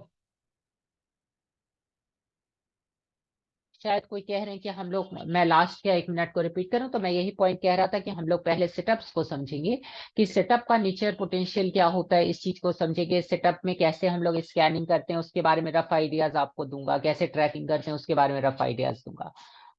शायद कोई कह रहे हैं कि हम लोग, मैं लास्ट के 1 मिनट को रिपीट करूं, तो मैं यही पॉइंट कह रहा था कि हम लोग पहले सेटअप्स को समझेंगे कि सेटअप का नेचर पोटेंशियल क्या होता है, इस चीज को समझेंगे। सेटअप में कैसे हम लोग स्कैनिंग करते हैं उसके बारे में रफ आइडियाज आपको दूंगा, कैसे ट्रैकिंग करते हैं उसके बारे में रफ आइडियाज दूंगा।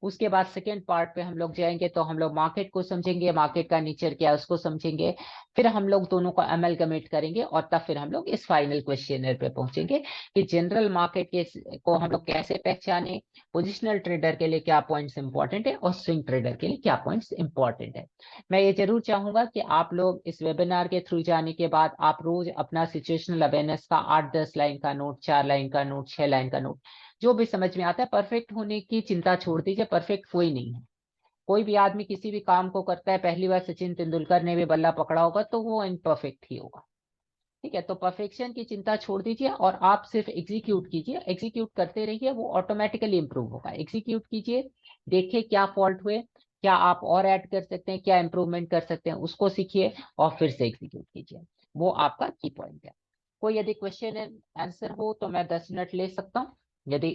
उसके बाद सेकेंड पार्ट पे हम लोग जाएंगे तो हम लोग मार्केट को समझेंगे, मार्केट का नेचर क्या है उसको समझेंगे, फिर हम लोग दोनों को अमलगमेट करेंगे और तब फिर हम लोग इस फाइनल क्वेश्चनर पे पहुंचेंगे कि जनरल मार्केट के को हम लोग कैसे पहचाने, पोजिशनल ट्रेडर के लिए क्या पॉइंट्स इंपॉर्टेंट है और स्विंग ट्रेडर के लिए क्या पॉइंट्स इंपॉर्टेंट है। मैं ये जरूर चाहूंगा कि आप लोग इस वेबिनार के थ्रू जाने के बाद आप रोज अपना सिचुएशनल अवेयरनेस का 8-10 लाइन का नोट, 4 लाइन का नोट, 6 लाइन का नोट, जो भी समझ में आता है। परफेक्ट होने की चिंता छोड़ दीजिए, परफेक्ट कोई नहीं है। कोई भी आदमी किसी भी काम को करता है, पहली बार सचिन तेंदुलकर ने भी बल्ला पकड़ा होगा तो वो इम्परफेक्ट ही होगा। ठीक है, तो परफेक्शन की चिंता छोड़ दीजिए और आप सिर्फ एग्जीक्यूट कीजिए, एग्जीक्यूट करते रहिए, वो ऑटोमेटिकली इंप्रूव होगा। एग्जीक्यूट कीजिए, देखिए क्या फॉल्ट हुए, क्या आप और ऐड कर सकते हैं, क्या इंप्रूवमेंट कर सकते हैं, उसको सीखिए और फिर से एग्जीक्यूट कीजिए। वो आपका की पॉइंट है। कोई यदि क्वेश्चन आंसर हो तो मैं 10 मिनट ले सकता हूँ, यदि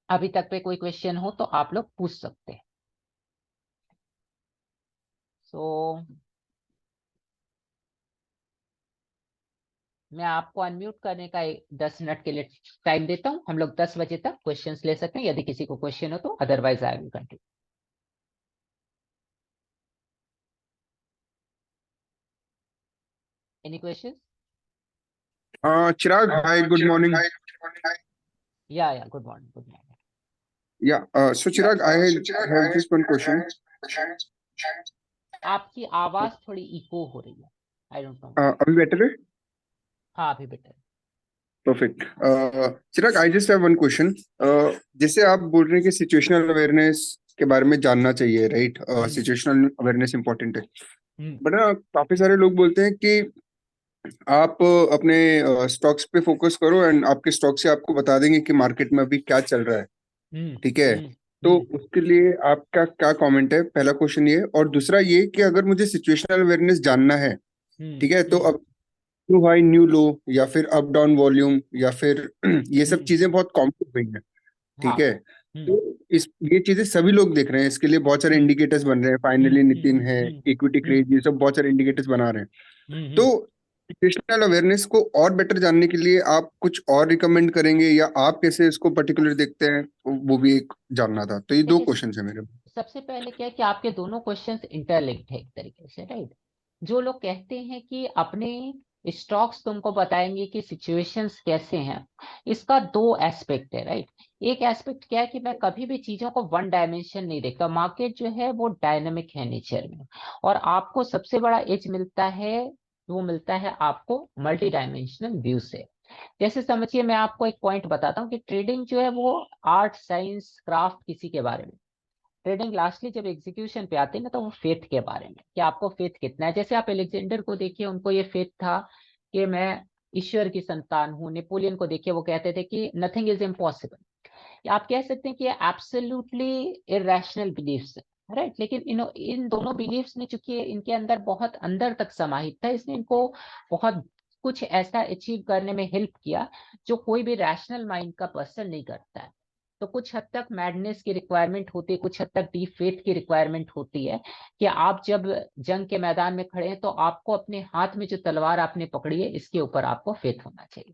अभी तक पे कोई क्वेश्चन हो तो आप लोग पूछ सकते हैं। सो मैं आपको अनम्यूट करने का 10 मिनट के लिए टाइम देता हूं। हम लोग 10 बजे तक क्वेश्चंस ले सकते हैं यदि किसी को क्वेश्चन हो तो, otherwise I will continue. Any question? Chirag, hi, good morning. Yeah good morning, good morning. Yeah, so Chirag, I have just one question. आपकी आवाज थोड़ी इको हो रही है, आई डोंट नो। अभी बेटर है? हाँ अभी better. Perfect. Chirag, I just have one question. जैसे आप बोल रहे हैं कि सिचुएशनल अवेयरनेस के बारे में जानना चाहिए, राइट? सिचुएशनल अवेयरनेस इंपॉर्टेंट है. बट काफी सारे लोग बोलते हैं कि आप अपने स्टॉक्स पे फोकस करो एंड आपके स्टॉक से आपको बता देंगे कि मार्केट में अभी क्या चल रहा है. ठीक है, तो उसके लिए आपका क्या कमेंट है? पहला क्वेश्चन ये. और दूसरा ये कि अगर मुझे सिचुएशनल अवेयरनेस जानना है, ठीक है, तो अब न्यू हाई न्यू लो या फिर अप डाउन वॉल्यूम या फिर ये सब चीजें बहुत कॉमन हो गई हैं. ठीक है, तो इस ये चीजें सभी लोग देख रहे हैं, इसके लिए बहुत सारे इंडिकेटर्स बन रहे हैं. फाइनली नितिन है, इक्विटी क्रेज, ये सब बहुत सारे इंडिकेटर्स बना रहे हैं. तो सिचुएशनल अवेयरनेस को और बेटर जानने के लिए आप कुछ और रिकमेंड करेंगे या आप कैसे इसको पर्टिकुलर देखते हैं, वो भी एक जानना था. तो ये दो देखिए, क्वेश्चन है मेरे. सबसे पहले क्या है कि आपके दोनों क्वेश्चंस इंटरलिंक्ड है एक तरीके से, राइट? जो लोग कहते हैं कि अपने स्टॉक्स तुमको बताएंगे कि सिचुएशंस कैसे हैं, इसका दो एस्पेक्ट है, राइट? एक एस्पेक्ट क्या है कि मैं कभी भी चीजों को वन डायमेंशन नहीं देखता। मार्केट जो है वो डायनामिक है नेचर में, और आपको सबसे बड़ा एज मिलता है, वो मिलता है आपको मल्टी डायमेंशनल व्यू से। जैसे समझिए, मैं आपको एक पॉइंट बताता हूँ कि ट्रेडिंग जो है वो आर्ट, साइंस, क्राफ्ट किसी के बारे में। ट्रेडिंग लास्टली जब एग्जीक्यूशन पे आते हैं ना, तो वो फेथ के बारे में, कि आपको फेथ कितना है। जैसे आप एलेक्जेंडर को देखिए, उनको ये फेथ था कि मैं ईश्वर की संतान हूँ। नेपोलियन को देखिए, वो कहते थे कि नथिंग इज इम्पॉसिबल। आप कह सकते हैं कि ये एब्सोल्युटली इरेशनल बिलीफ्स है, राइट? लेकिन इन दोनों बिलीफ्स ने, चूंकि इनके अंदर बहुत अंदर तक समाहित था, इसने इनको बहुत कुछ ऐसा अचीव करने में हेल्प किया जो कोई भी रैशनल माइंड का पर्सन नहीं करता है। तो कुछ हद तक मैडनेस की रिक्वायरमेंट होती है, कुछ हद तक डीप फेथ की रिक्वायरमेंट होती है, कि आप जब जंग के मैदान में खड़े हैं तो आपको अपने हाथ में जो तलवार आपने पकड़ी है, इसके ऊपर आपको फेथ होना चाहिए,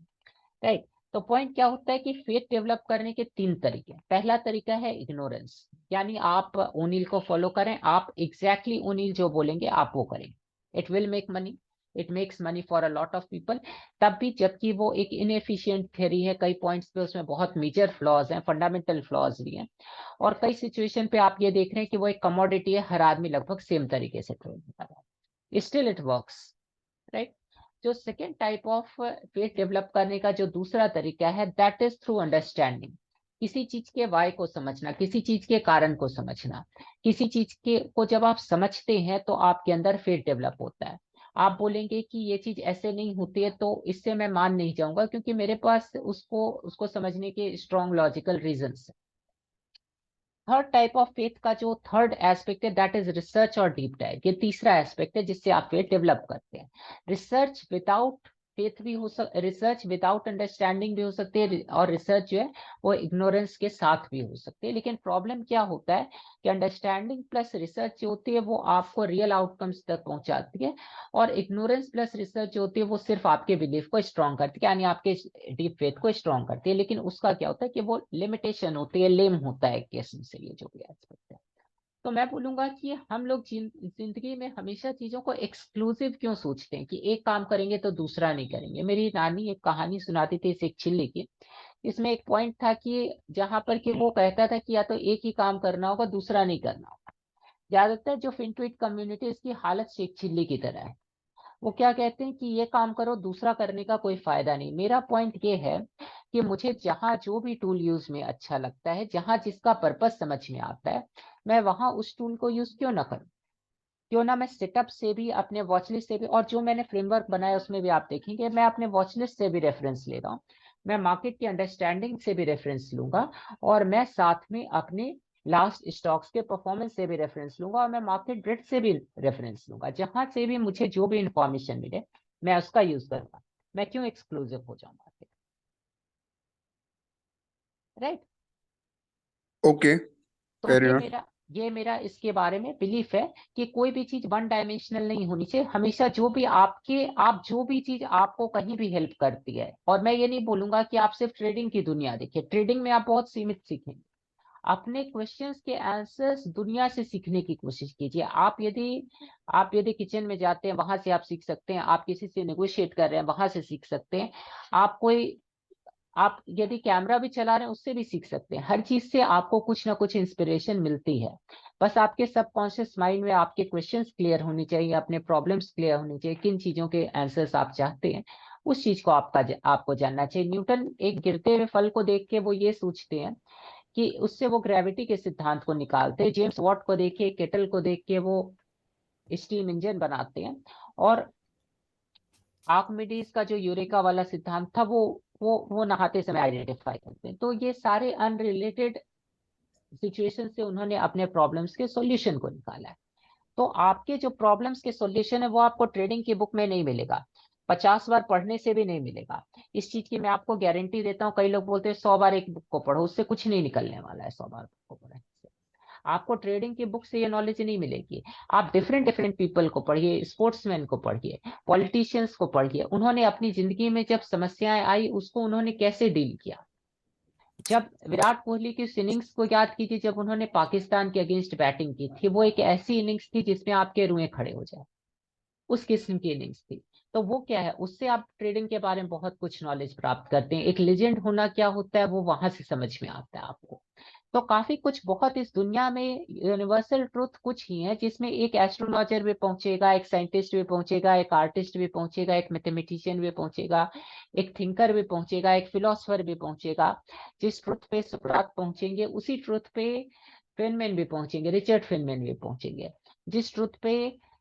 राइट? तो पॉइंट क्या होता है कि फेथ डेवलप करने के 3 तरीके। पहला तरीका है इग्नोरेंस, यानी आप ओनील को फॉलो करें, आप एग्जैक्टली ओनील जो बोलेंगे आप वो करें। It will make money, it makes money for a lot of people. तब भी जबकि वो एक इनएफिशिएंट थ्योरी है, कई पॉइंट्स पे उसमें बहुत मेजर फ्लॉज हैं, फंडामेंटल फ्लॉज भी हैं, और कई सिचुएशन पे आप ये देख रहे हैं कि वो एक कमोडिटी है, हर आदमी लगभग सेम तरीके से ट्रेड कर रहा है, स्टिल इट वर्क्स, राइट? जो second type of faith develop करने का जो दूसरा तरीका है, दैट इज थ्रू अंडरस्टैंडिंग। किसी चीज के वाई को समझना, किसी चीज के कारण को समझना। किसी चीज के को जब आप समझते हैं तो आपके अंदर फेथ डेवलप होता है। आप बोलेंगे कि ये चीज ऐसे नहीं होती है, तो इससे मैं मान नहीं जाऊंगा क्योंकि मेरे पास उसको उसको समझने के स्ट्रॉन्ग लॉजिकल रीजंस है। थर्ड टाइप ऑफ फेथ का जो थर्ड एस्पेक्ट है, दैट इज रिसर्च और डीप डाइव। ये तीसरा एस्पेक्ट है जिससे आप फेथ डेवलप करते हैं। रिसर्च विदाउट फेथ भी हो रिसर्च विदाउट अंडरस्टैंडिंग भी हो सकती है, और रिसर्च जो है वो इग्नोरेंस के साथ भी हो सकती है। लेकिन प्रॉब्लम क्या होता है कि अंडरस्टैंडिंग प्लस रिसर्च जो होती है वो आपको रियल आउटकम्स तक पहुंचाती है, और इग्नोरेंस प्लस रिसर्च जो होती है वो सिर्फ आपके बिलीफ को स्ट्रॉन्ग करती है, यानी आपके डीप फेथ को स्ट्रॉन्ग करती है। लेकिन उसका क्या होता है कि वो लिमिटेशन होती है, लेम होता है किस्म से ये जो भी एस्पेक्ट है। तो मैं बोलूंगा कि हम लोग जिंदगी में हमेशा चीजों को एक्सक्लूसिव क्यों सोचते हैं कि एक काम करेंगे तो दूसरा नहीं करेंगे। मेरी नानी एक कहानी सुनाती थी, इस एक चिल्ली की। इसमें एक पॉइंट था कि जहां पर कि वो कहता था कि या तो एक ही काम करना होगा, दूसरा नहीं करना होगा। ज्यादातर जो फिनट्वीट कम्युनिटी, इसकी हालत शेख चिल्ली की तरह है। वो क्या कहते हैं कि ये काम करो, दूसरा करने का कोई फायदा नहीं। मेरा पॉइंट ये है कि मुझे जहां जो भी टूल यूज में अच्छा लगता है, जहां जिसका पर्पस समझ में आता है, मैं वहां उस टूल को यूज क्यों ना करूं? क्यों ना मैं सेटअप से भी, अपने वॉचलिस्ट से भी, और जो मैंने फ्रेमवर्क बनाया उसमें भी आप देखेंगे मैं अपने वॉचलिस्ट से भी रेफरेंस ले रहा हूँ, मैं मार्केट की अंडरस्टैंडिंग से भी रेफरेंस लूंगा, और मैं साथ में अपने लास्ट स्टॉक्स के परफॉर्मेंस से भी रेफरेंस लूंगा, और मैं मार्केट ग्रिड से भी रेफरेंस लूंगा। जहां से भी मुझे जो भी इंफॉर्मेशन मिले मैं उसका यूज करूंगा। मैं क्यों एक्सक्लूसिव हो जाऊं मार्केट, राइट? ओके, तो फेयर इनफ। ये मेरा इसके बारे में बिलीफ है कि कोई भी चीज वन डायमेंशनल नहीं होनी चाहिए। हमेशा जो भी आप जो भी चीज आपको कहीं भी हेल्प करती है, और मैं ये नहीं बोलूंगा कि आप सिर्फ ट्रेडिंग की दुनिया देखिए, ट्रेडिंग में आप बहुत सीमित सीखेंगे। अपने क्वेश्चंस के आंसर्स दुनिया से सीखने की कोशिश कीजिए। आप यदि किचन में जाते हैं वहां से आप सीख सकते हैं, आप किसी से नेगोशिएट कर रहे हैं वहां से सीख सकते हैं, आप यदि कैमरा भी चला रहे हैं उससे भी सीख सकते हैं। हर चीज से आपको कुछ ना कुछ इंस्पिरेशन मिलती है। बस आपके सबकॉन्शियस माइंड में आपके क्वेश्चंस क्लियर होनी चाहिए, अपने प्रॉब्लम्स क्लियर होनी चाहिए, किन चीजों के आंसर्स आप चाहते हैं उस चीज को आपको जानना चाहिए। न्यूटन एक गिरते हुए फल को देख के वो ये सोचते हैं कि उससे वो ग्रेविटी के सिद्धांत को निकालते हैं। जेम्स वॉट को देखिए, केटल को देख के वो स्टीम इंजन बनाते हैं। और आर्किमिडीज का जो यूरेका वाला सिद्धांत था वो नहाते समय आइडेंटिफाई करते हैं। तो ये सारे अनरिलेटेड सिचुएशन से उन्होंने अपने प्रॉब्लम्स के सॉल्यूशन को निकाला है। तो आपके जो प्रॉब्लम्स के सॉल्यूशन है वो आपको ट्रेडिंग की बुक में नहीं मिलेगा, 50 बार पढ़ने से भी नहीं मिलेगा। इस चीज की मैं आपको गारंटी देता हूँ। कई लोग बोलते हैं 100 बार एक बुक को पढ़ो, उससे कुछ नहीं निकलने वाला है 100 बार बुक को पढ़ने से। आपको ट्रेडिंग की बुक से ये नॉलेज नहीं मिलेगी। आप डिफरेंट डिफरेंट पीपल को पढ़िए, स्पोर्ट्समैन को पढ़िए, पॉलिटिशियंस को पढ़िए, उन्होंने अपनी जिंदगी में जब समस्याएं आई उसको उन्होंने कैसे डील किया। जब विराट कोहली की उस इनिंग्स को याद कीजिए जब उन्होंने पाकिस्तान के अगेंस्ट बैटिंग की थी, वो एक ऐसी इनिंग्स थी जिसमें आपके रुएं खड़े हो जाए, उस किस्म की इनिंग्स थी। तो वो क्या है, उससे आप ट्रेडिंग के बारे में बहुत कुछ नॉलेज प्राप्त करते हैं। एक लेजेंड होना क्या होता है वो वहां से समझ में आता है आपको। तो काफी कुछ बहुत इस दुनिया में यूनिवर्सल ट्रुथ कुछ ही है, जिसमें एक एस्ट्रोलॉजर भी पहुंचेगा, एक साइंटिस्ट भी पहुंचेगा, एक आर्टिस्ट भी पहुंचेगा, एक मैथमेटिशियन भी पहुंचेगा, एक थिंकर भी पहुंचेगा, एक फिलोसफर भी पहुंचेगा। जिस ट्रुथ पे सुकरात पहुंचेंगे उसी ट्रुथ पे फेनमैन भी पहुंचेंगे, रिचर्ड फेनमैन भी पहुंचेंगे। जिस ट्रुथ पे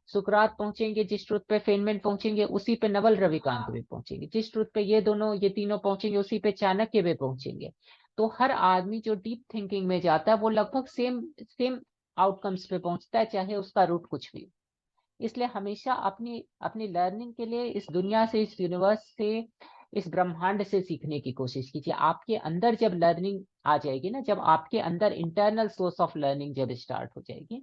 सुकरात पहुंचेंगे, जिस ट्रुथ पे फेनमैन पहुंचेंगे उसी पे नवल रविकांत भी पहुंचेंगे। जिस ट्रुथ पे ये तीनों पहुंचेंगे उसी पे चाणक्य भी पहुंचेंगे। तो हर आदमी जो डीप थिंकिंग में जाता है वो लगभग सेम सेम आउटकम्स पे पहुंचता है, चाहे उसका रूट कुछ भी। इसलिए हमेशा अपनी अपनी लर्निंग के लिए इस दुनिया से, इस यूनिवर्स से, इस ब्रह्मांड से सीखने की कोशिश कीजिए। आपके अंदर जब लर्निंग आ जाएगी ना, जब आपके अंदर इंटरनल सोर्स ऑफ लर्निंग जब स्टार्ट हो जाएगी,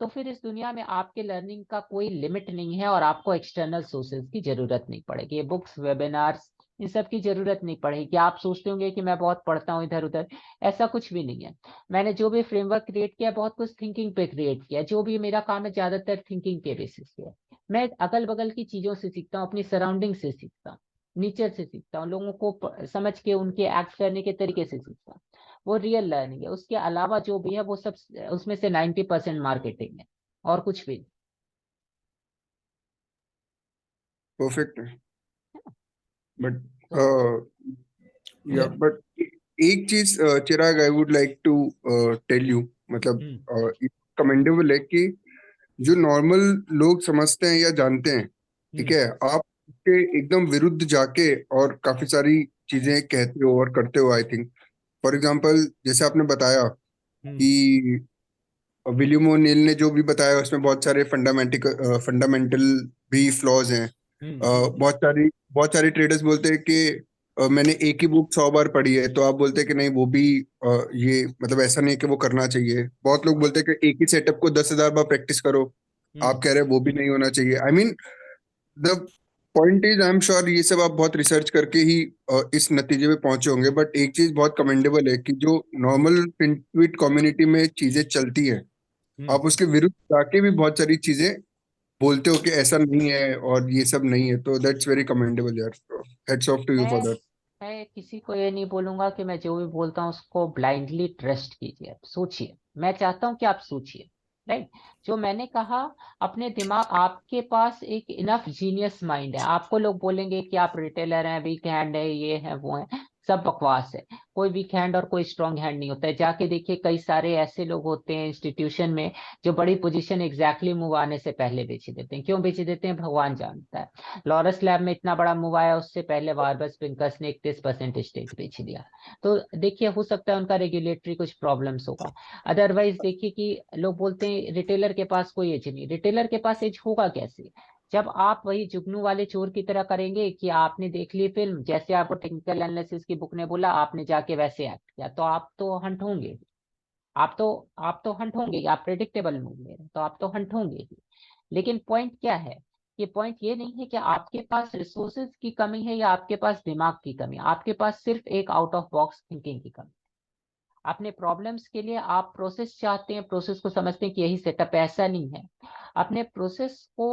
तो फिर इस दुनिया में आपके लर्निंग का कोई लिमिट नहीं है और आपको एक्सटर्नल सोर्सेज की जरूरत नहीं पड़ेगी। बुक्स, वेबिनार्स, इन सब की जरूरत नहीं पड़ेगी। आप सोचते होंगे कि मैं बहुत पढ़ता हूँ इधर उधर, ऐसा कुछ भी नहीं है। मैंने जो भी फ्रेमवर्क क्रिएट किया बहुत कुछ थिंकिंग पे क्रिएट किया। जो भी मेरा काम है ज्यादातर थिंकिंग के बेसिस पे है। मैं अगल बगल की चीजों से सीखता हूँ, अपनी सराउंडिंग से सीखता हूँ, नेचर से सीखता हूँ, लोगों को समझ के उनके एक्ट करने के तरीके से सीखता हूँ। वो रियल लर्निंग है। उसके अलावा जो भी है वो सब उसमें से 90% मार्केटिंग है और कुछ भी परफेक्ट है। बट तो या बट एक चीज Chirag, I would like to tell you, मतलब हम्म कमेंडेबल है कि जो नॉर्मल लोग समझते हैं या जानते हैं, ठीक हम्म है, आप उसके एकदम विरुद्ध जाके और काफी सारी चीजें कहते हो और करते हो। आई थिंक फॉर एग्जांपल जैसे आपने बताया हम्म कि विलियम ओनेल ने जो भी बताया उसमें बहुत सारे फंडामेंटल भी फ्लॉज हैं। हम्म बहुत सारी ट्रेडर्स बोलते हैं कि मैंने एक ही बुक 100 बार पढ़ी है, तो आप बोलते हैं कि नहीं वो भी ये मतलब ऐसा नहीं है कि वो करना चाहिए। बहुत लोग बोलते हैं कि एक ही सेटअप को 10,000 बार प्रैक्टिस करो, हम्म आप कह रहे हैं वो भी नहीं होना चाहिए। I mean the point is, I am sure ये सब आप बहुत रिसर्च करके ही इस नतीजे पे पहुंचे होंगे। बट एक चीज बहुत कमेंडेबल है कि जो नॉर्मल ट्वीट कम्युनिटी में चीजें चलती है, हम्म आप उसके विरुद्ध जाके भी बहुत सारी चीजें बोलते हो कि ऐसा नहीं है और ये सब नहीं है, तो दैट्स वेरी कमेंडेबल यार। Heads off to you for मैं दैट। मैं किसी को ये नहीं बोलूंगा कि मैं जो भी बोलता हूँ उसको ब्लाइंडली ट्रस्ट कीजिए, आप सोचिए। मैं चाहता हूँ कि आप सोचिए, राइट? जो मैंने कहा, अपने दिमाग, आपके पास एक इनफ जीनियस माइंड है। आपको लोग बोलेंगे कि आप रिटेलर हैं, वीक हैंड है, ये है वो है, सब बकवास है। कोई वीक हैंड और कोई स्ट्रांग हैंड नहीं होता है। जाके देखिए कई सारे ऐसे लोग होते हैं इंस्टीट्यूशन में जो बड़ी पोजीशन एग्जैक्टली मूव आने से पहले बेच देते हैं। क्यों बेच देते हैं भगवान जानता है। लॉरस लैब में इतना बड़ा मूव आया, उससे पहले वार्बस पिंकस ने 31% स्टेक बेच दिया। तो देखिए हो सकता है उनका रेगुलेटरी कुछ प्रॉब्लम्स होगा। अदरवाइज देखिए कि लोग बोलते हैं रिटेलर के पास कोई एज नहीं, रिटेलर के पास एज होगा कैसे जब आप वही जुगनू वाले चोर की तरह करेंगे कि आपने देख ली फिल्म, जैसे आपको टेक्निकल एनालिसिस की बुक ने बोला आपने जाके वैसे एक्ट किया, तो आप तो हंट होंगे। आप तो हंट होंगे, आप प्रेडिक्टेबल मूव ले रहे हैं तो आप तो हंट होंगे ही। लेकिन पॉइंट क्या है, ये पॉइंट ये नहीं है कि आपके पास रिसोर्सेज की कमी है या आपके पास दिमाग की कमी, आपके पास सिर्फ एक आउट ऑफ बॉक्स थिंकिंग की कमी। अपने प्रॉब्लम्स के लिए आप प्रोसेस चाहते हैं, प्रोसेस को समझते हैं कि यही सेटअप है, ऐसा नहीं है। अपने प्रोसेस को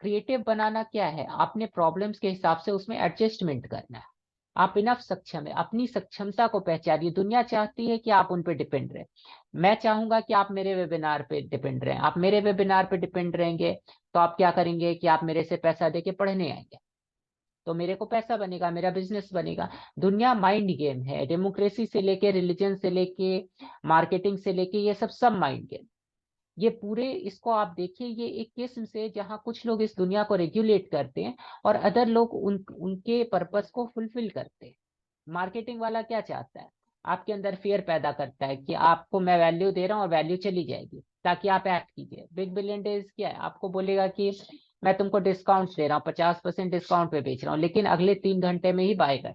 क्रिएटिव बनाना क्या है, अपने प्रॉब्लम्स के हिसाब से उसमें एडजस्टमेंट करना है। आप इनफ सक्षम है, अपनी सक्षमता को पहचानिए। दुनिया चाहती है कि आप उन पे डिपेंड रहे। मैं चाहूंगा कि आप मेरे वेबिनार पे डिपेंड रहें। आप मेरे वेबिनार पे डिपेंड रहेंगे तो आप क्या करेंगे कि आप मेरे से पैसा देके पढ़ने आएंगे, तो मेरे को पैसा बनेगा, मेरा बिजनेस बनेगा। दुनिया माइंड गेम है, डेमोक्रेसी से लेके रिलीजन से लेके मार्केटिंग से लेके ये सब माइंड गेम। ये पूरे इसको आप देखिए, ये एक किस्म से जहां कुछ लोग इस दुनिया को रेगुलेट करते हैं और अदर लोग उनके पर्पस को फुलफिल करते हैं। मार्केटिंग वाला क्या चाहता है, आपके अंदर फियर पैदा करता है कि आपको मैं वैल्यू दे रहा हूँ और वैल्यू चली जाएगी ताकि आप एक्ट कीजिए। बिग बिलियन डेज क्या है, आपको बोलेगा कि मैं तुमको डिस्काउंट दे रहा हूँ, 50% डिस्काउंट पे बेच रहा हूँ, लेकिन अगले 3 घंटे में ही बाय कर,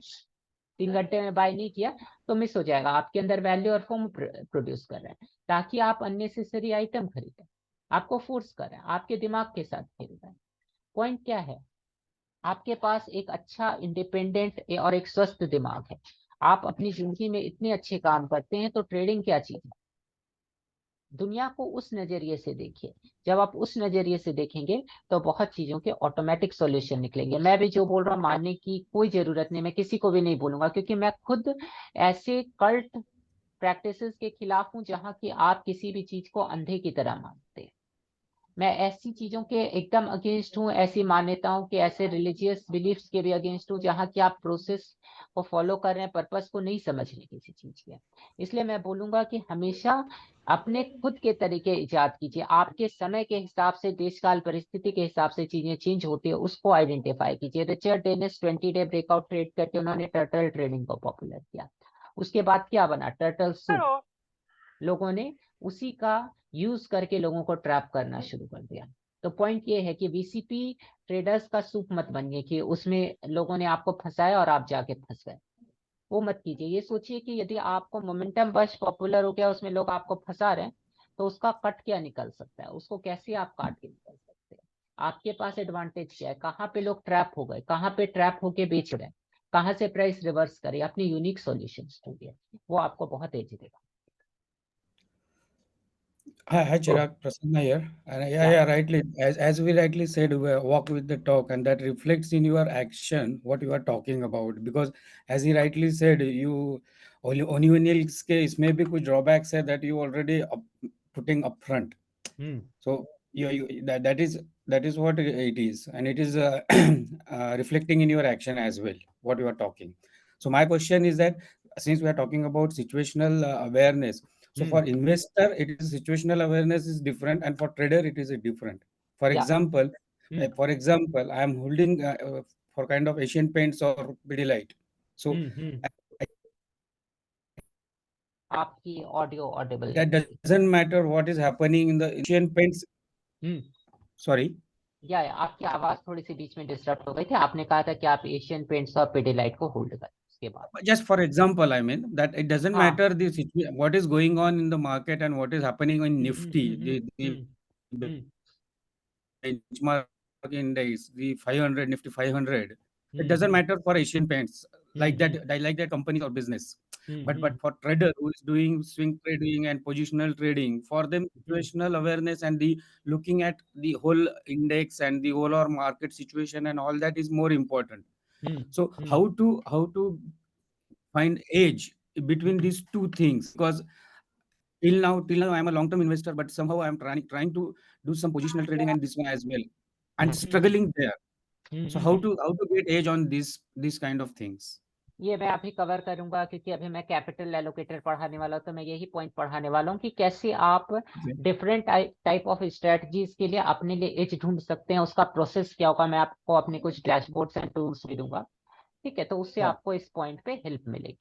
3 घंटे में बाय नहीं किया तो मिस हो जाएगा। आपके अंदर वैल्यू और फॉर्म प्रोड्यूस कर रहे हैं ताकि आप अननेसेसरी आइटम खरीदें, आपको फोर्स कर रहे हैं, आपके दिमाग के साथ खेल रहे हैं। पॉइंट क्या है, आपके पास एक अच्छा इंडिपेंडेंट और एक स्वस्थ दिमाग है, आप अपनी जिंदगी में इतने अच्छे काम करते हैं, तो ट्रेडिंग क्या चीज है। दुनिया को उस नजरिए से देखिए, जब आप उस नजरिए से देखेंगे तो बहुत चीजों के ऑटोमेटिक सॉल्यूशन निकलेंगे। मैं भी जो बोल रहा हूँ मानने की कोई जरूरत नहीं, मैं किसी को भी नहीं बोलूंगा, क्योंकि मैं खुद ऐसे कल्ट प्रैक्टिसेस के खिलाफ हूँ जहाँ की आप किसी भी चीज को अंधे की तरह मानते हैं। मैं ऐसी चीजों के एकदम अगेंस्ट हूँ, ऐसी मान्यताओं के, ऐसे रिलीजियस बिलीफ्स के भी अगेंस्ट हूँ जहाँ की आप प्रोसेस को फॉलो कर रहे हैं, पर्पस को नहीं समझ रहे किसी चीज के। इसलिए मैं बोलूंगा कि हमेशा अपने खुद के तरीके इजाद कीजिए। आपके समय के हिसाब से, देश काल परिस्थिति के हिसाब से चीजें चेंज होती है, उसको आइडेंटिफाई कीजिए। Richard Dennis 20 day breakout trade करके उन्होंने टर्टल ट्रेडिंग को पॉपुलर किया। उसके बाद क्या बना, टर्टल सूप। लोगों ने उसी का यूज करके लोगों को ट्रैप करना शुरू कर दिया। तो पॉइंट ये है कि वीसीपी ट्रेडर्स का सूप मत बनिए कि उसमें लोगों ने आपको फंसाया और आप जाके फंस गए। वो मत कीजिए। ये सोचिए कि यदि आपको मोमेंटम बस पॉपुलर हो गया, उसमें लोग आपको फंसा रहे हैं, तो उसका कट क्या निकल सकता है, उसको कैसे आप काट के निकल सकते हैं। आपके पास एडवांटेज क्या है, कहाँ पे लोग ट्रैप हो गए, कहाँ पे ट्रैप होके बेच रहे हैं, कहाँ से प्राइस रिवर्स करे, अपनी यूनिक सॉल्यूशन ढूंढिए, वो आपको बहुत एज देगा। Hi, Chirag, Prasanna here. And क्या rightly, as we rightly said, we walk with the talk, and that reflects in your action what you are talking about. Because as he rightly said, you only Onionil's case maybe कुछ drawbacks है that you already putting upfront. So that is what it is, and it is reflecting in your action as well what you are talking. So my question is that since we are talking about situational awareness, so for investor it is situational awareness is different, and for trader it is a different. For या example, I am holding for kind of Asian Paints or Pidilite. So आपकी audio Audible that नहीं doesn't matter what is happening in the Asian Paints. है। Sorry. या आपकी आवाज थोड़ी सी बीच में disturb हो गई थी। आपने कहा था कि आप एशियन पेंट्स और पिडिलाइट को होल्ड करें, उसके बाद Just for example, I mean that it doesn't हाँ। matter what is going on in the market and what is happening in Nifty, the hmm benchmark index, the 500 Nifty 500. It doesn't matter for Asian Paints like that. I like that company or business. But for trader who is doing swing trading and positional trading, for them situational awareness and the looking at the whole index and the whole or market situation and all that is more important. So how to find edge between these two things? Because till now I'm a long term investor, but somehow I'm trying to do some positional trading and this one as well, and struggling there. So how to get edge on these kind of things? ये मैं अभी cover करूंगा क्योंकि अभी मैं capital allocator पढ़ाने वाला हूँ, तो मैं यही पॉइंट पढ़ाने वाला हूँ कि कैसे आप डिफरेंट टाइप ऑफ स्ट्रेटजीज के लिए अपने लिए एज ढूंढ सकते हैं, उसका प्रोसेस क्या होगा। मैं आपको अपने कुछ डैशबोर्ड्स एंड टूल्स भी दूंगा, ठीक है, तो उससे हाँ। आपको इस पॉइंट पे हेल्प मिलेगी।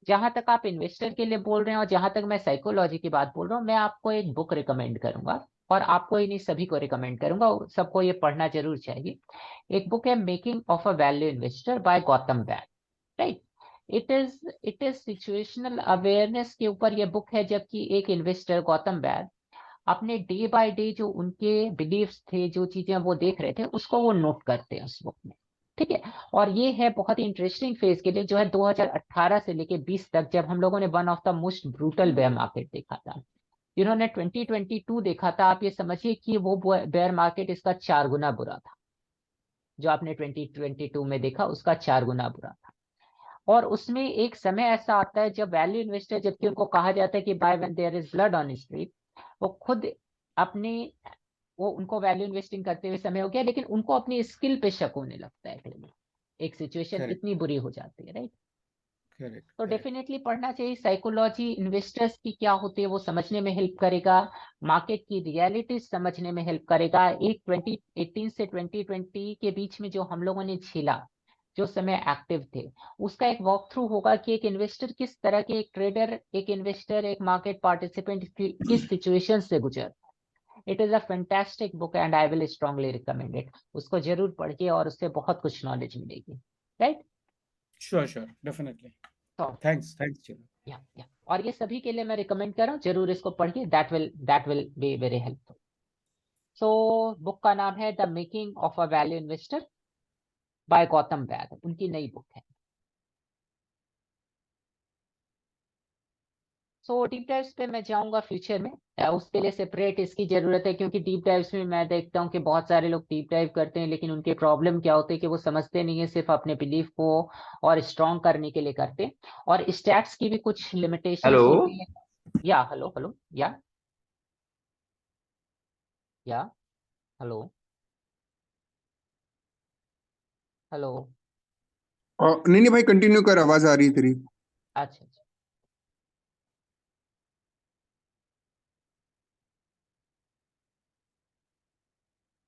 जहां तक आप इन्वेस्टर के लिए बोल रहे हैं और जहां तक मैं साइकोलॉजी की बात बोल रहा हूँ, मैं आपको एक बुक रिकमेंड करूंगा, और आपको ही नहीं सभी को रिकमेंड करूंगा, सबको ये पढ़ना जरूर चाहिए। एक बुक है making of a value investor by Gautam Baid, right. It is situational awareness के ऊपर ये बुक है, जबकि एक इन्वेस्टर गौतम बैन अपने डे बाय डे जो उनके बिलीफ्स थे, जो चीजें वो देख रहे थे, उसको वो नोट करते हैं उस बुक में, ठीक है। और ये है बहुत ही इंटरेस्टिंग फेज के लिए, जो है 2018 से लेके 20 तक, जब हम लोगों ने one of the most brutal bear market देखा था। इन्होंने 2022 देखा था, आप ये समझिए कि वो बेयर मार्केट इसका 4 गुना बुरा था। जो आपने 2022 में देखा उसका 4 गुना बुरा था। और उसमें एक समय ऐसा आता है जब वैल्यू इन्वेस्टर, जबकि उनको कहा जाता है कि buy when there is blood on street, वो खुद अपनी, वो उनको वैल्यू इन्वेस्टिंग करते हुए समय हो गया, लेकिन उनको अपनी स्किल पे शक होने लगता है फिर एक सिचुएशन Correct, इतनी बुरी हो जाती है, राइट। correct, तो correct. डेफिनेटली पढ़ना चाहिए। साइकोलॉजी इन्वेस्टर्स की क्या होती है वो समझने में हेल्प करेगा, मार्केट की रियलिटी समझने में हेल्प करेगा। एक 2018 से 2020 के बीच में जो हम लोगों ने झेला, जो समय एक्टिव थे, उसका एक वॉक थ्रू होगा कि एक इन्वेस्टर किस तरह के, एक ट्रेडर, एक इन्वेस्टर, एक मार्केट पार्टिसिपेंट किस सिचुएशन से गुजर। It is a fantastic book and I will strongly recommend it. उसको जरूर पढ़िए और उससे बहुत कुछ नॉलेज मिलेगी, राइट। Sure, sure, definitely. तो Thanks, Chirag. या और ये सभी के लिए मैं रिकमेंड कर रहा हूँ, जरूर इसको पढ़िए, that will be very helpful. So book का नाम है the making of a value investor by Gautam Baid, उनकी नई बुक है। सो डीप डाइव्स पे मैं जाऊंगा फ्यूचर में, उसके लिए सेपरेट इसकी जरूरत है, क्योंकि डीप डाइव्स में मैं देखता हूँ कि बहुत सारे लोग डीप डाइव करते हैं, लेकिन उनके प्रॉब्लम क्या होती है कि वो समझते नहीं है, सिर्फ अपने बिलीफ को और स्ट्रॉन्ग करने के लिए करते हैं, और स्टैट्स की भी कुछ लिमिटेशंस हेलो। होती है। या हेलो हेलो या हेलो हेलो। नहीं नहीं भाई, कंटिन्यू कर, आवाज आ रही है तेरी। अच्छा अच्छा।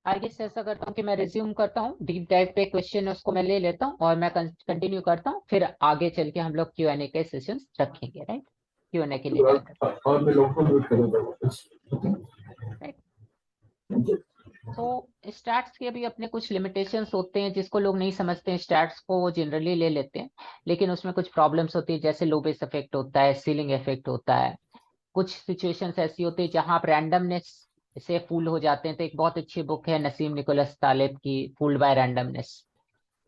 आगे से ऐसा करता हूँ कि मैं रिज्यूम करता हूँ, डीप डाइव पे क्वेश्चन उसको मैं ले लेता हूँ और मैं कंटिन्यू करता हूँ, फिर आगे चल के हम लोग Q&A के सेशंस रखेंगे, राइट। Q&A के लिए टाइम रखेंगे, और मैं लोगों को म्यूट करूंगा। राइट। तो स्टैट्स के भी अपने कुछ लिमिटेशंस होते हैं, जिसको लोग नहीं समझते हैं, स्टैट्स को वो जनरली ले लेते हैं, लेकिन उसमें कुछ प्रॉब्लम्स होती है, जैसे लो बेस इफेक्ट होता है, सीलिंग इफेक्ट होता है। कुछ सिचुएशंस ऐसी होती है जहां आप रैंडमनेस से फूल हो जाते हैं। तो एक बहुत अच्छी बुक है नसीम निकोलस तालेब की, फूल्ड बाय रैंडमनेस।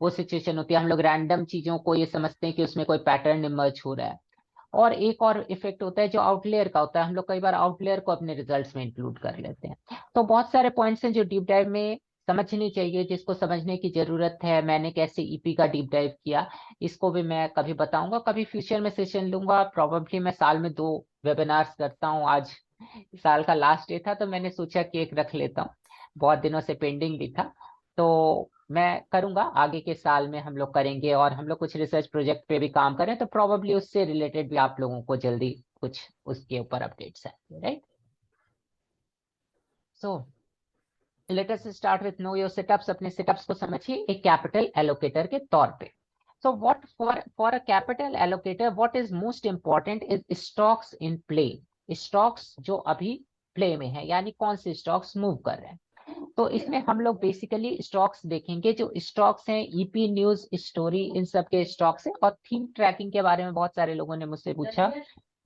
वो सिचुएशन होती है, हम लोग रैंडम चीजों को ये समझते हैं कि उसमें कोई पैटर्न इमर्ज हो रहा है। और एक और इफेक्ट होता है जो आउटलेयर का होता है, हम लोग कई बार आउटलेयर को अपने रिजल्ट्स में इंक्लूड कर लेते हैं। तो बहुत सारे पॉइंट्स हैं जो डीप डाइव में समझनी चाहिए, जिसको समझने की जरूरत है। मैंने कैसे ईपी का डीप डाइव किया, इसको भी मैं कभी बताऊंगा, कभी फ्यूचर में सेशन लूंगा। प्रॉब्लली मैं साल में 2 वेबिनार्स करता हूँ। आज साल का लास्ट डे था तो मैंने सोचा कि एक रख लेता हूँ, बहुत दिनों से पेंडिंग भी था, तो मैं करूंगा। आगे के साल में हम लोग करेंगे, और हम लोग कुछ रिसर्च प्रोजेक्ट पे भी काम करें, तो प्रोबेबली उससे रिलेटेड भी आप लोगों को जल्दी कुछ उसके ऊपर अपडेट्स आएंगे, right. So let us start with know your setups. अपने सेटअप्स को समझिए एक कैपिटल एलोकेटर के तौर पे। So what for a capital allocator what is most important is stocks in play. Stocks जो अभी प्ले में है, यानी कौन से स्टॉक्स मूव कर रहे हैं। तो इसमें हम लोग बेसिकली स्टॉक्स देखेंगे, जो स्टॉक्स हैं ईपी न्यूज स्टोरी, इन सब के स्टॉक्स हैं। और थीम ट्रैकिंग के बारे में बहुत सारे लोगों ने मुझसे पूछा,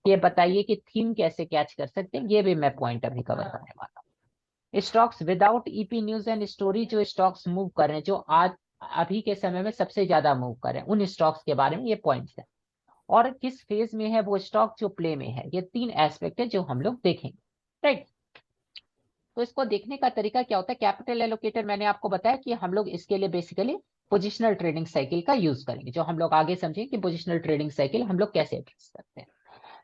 ये बताइए कि थीम कैसे कैच कर सकते हैं, ये भी मैं पॉइंट अभी कवर करने वाला हूँ। Stocks without EP news and story, जो स्टॉक्स मूव कर रहे हैं, जो आज अभी के समय में सबसे ज्यादा मूव कर रहे हैं, उन स्टॉक्स के बारे में ये पॉइंट्स है। और किस फेज में है वो स्टॉक जो प्ले में है, ये 3 एस्पेक्ट है जो हम लोग देखेंगे, राइट। तो इसको देखने का तरीका क्या होता है, कैपिटल एलोकेटर मैंने आपको बताया कि हम लोग इसके लिए बेसिकली पोजिशनल ट्रेडिंग साइकिल का यूज करेंगे, जो हम लोग आगे समझेंगे कि पोजिशनल ट्रेडिंग साइकिल हम लोग कैसे एड्रेस करते हैं।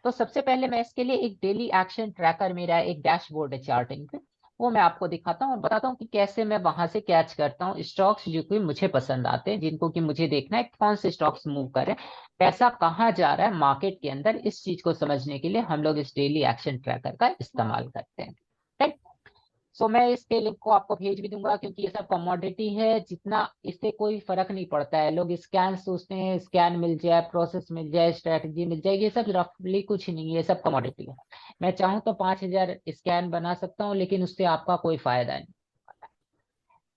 तो सबसे पहले मैं इसके लिए एक डेली एक्शन ट्रैकर, मेरा एक डैशबोर्ड है चार्टिंग पे, वो मैं आपको दिखाता हूँ और बताता हूँ कि कैसे मैं वहां से कैच करता हूँ स्टॉक्स जो कि मुझे पसंद आते हैं, जिनको कि मुझे देखना है कौन से स्टॉक्स मूव कर रहे हैं, पैसा कहाँ जा रहा है मार्केट के अंदर। इस चीज को समझने के लिए हम लोग इस डेली एक्शन ट्रैकर का इस्तेमाल करते हैं। राइट। सो मैं इसके लिंक को आपको भेज भी दूंगा, क्योंकि ये सब कमोडिटी है, जितना इससे कोई फर्क नहीं पड़ता है। लोग स्कैन सोचते हैं, स्कैन मिल जाए, प्रोसेस मिल जाए, स्ट्रेटजी मिल जाए, ये सब रफली कुछ नहीं है, ये सब कमोडिटी है। मैं चाहूँ तो 5,000 स्कैन बना सकता हूँ, लेकिन उससे आपका कोई फायदा नहीं।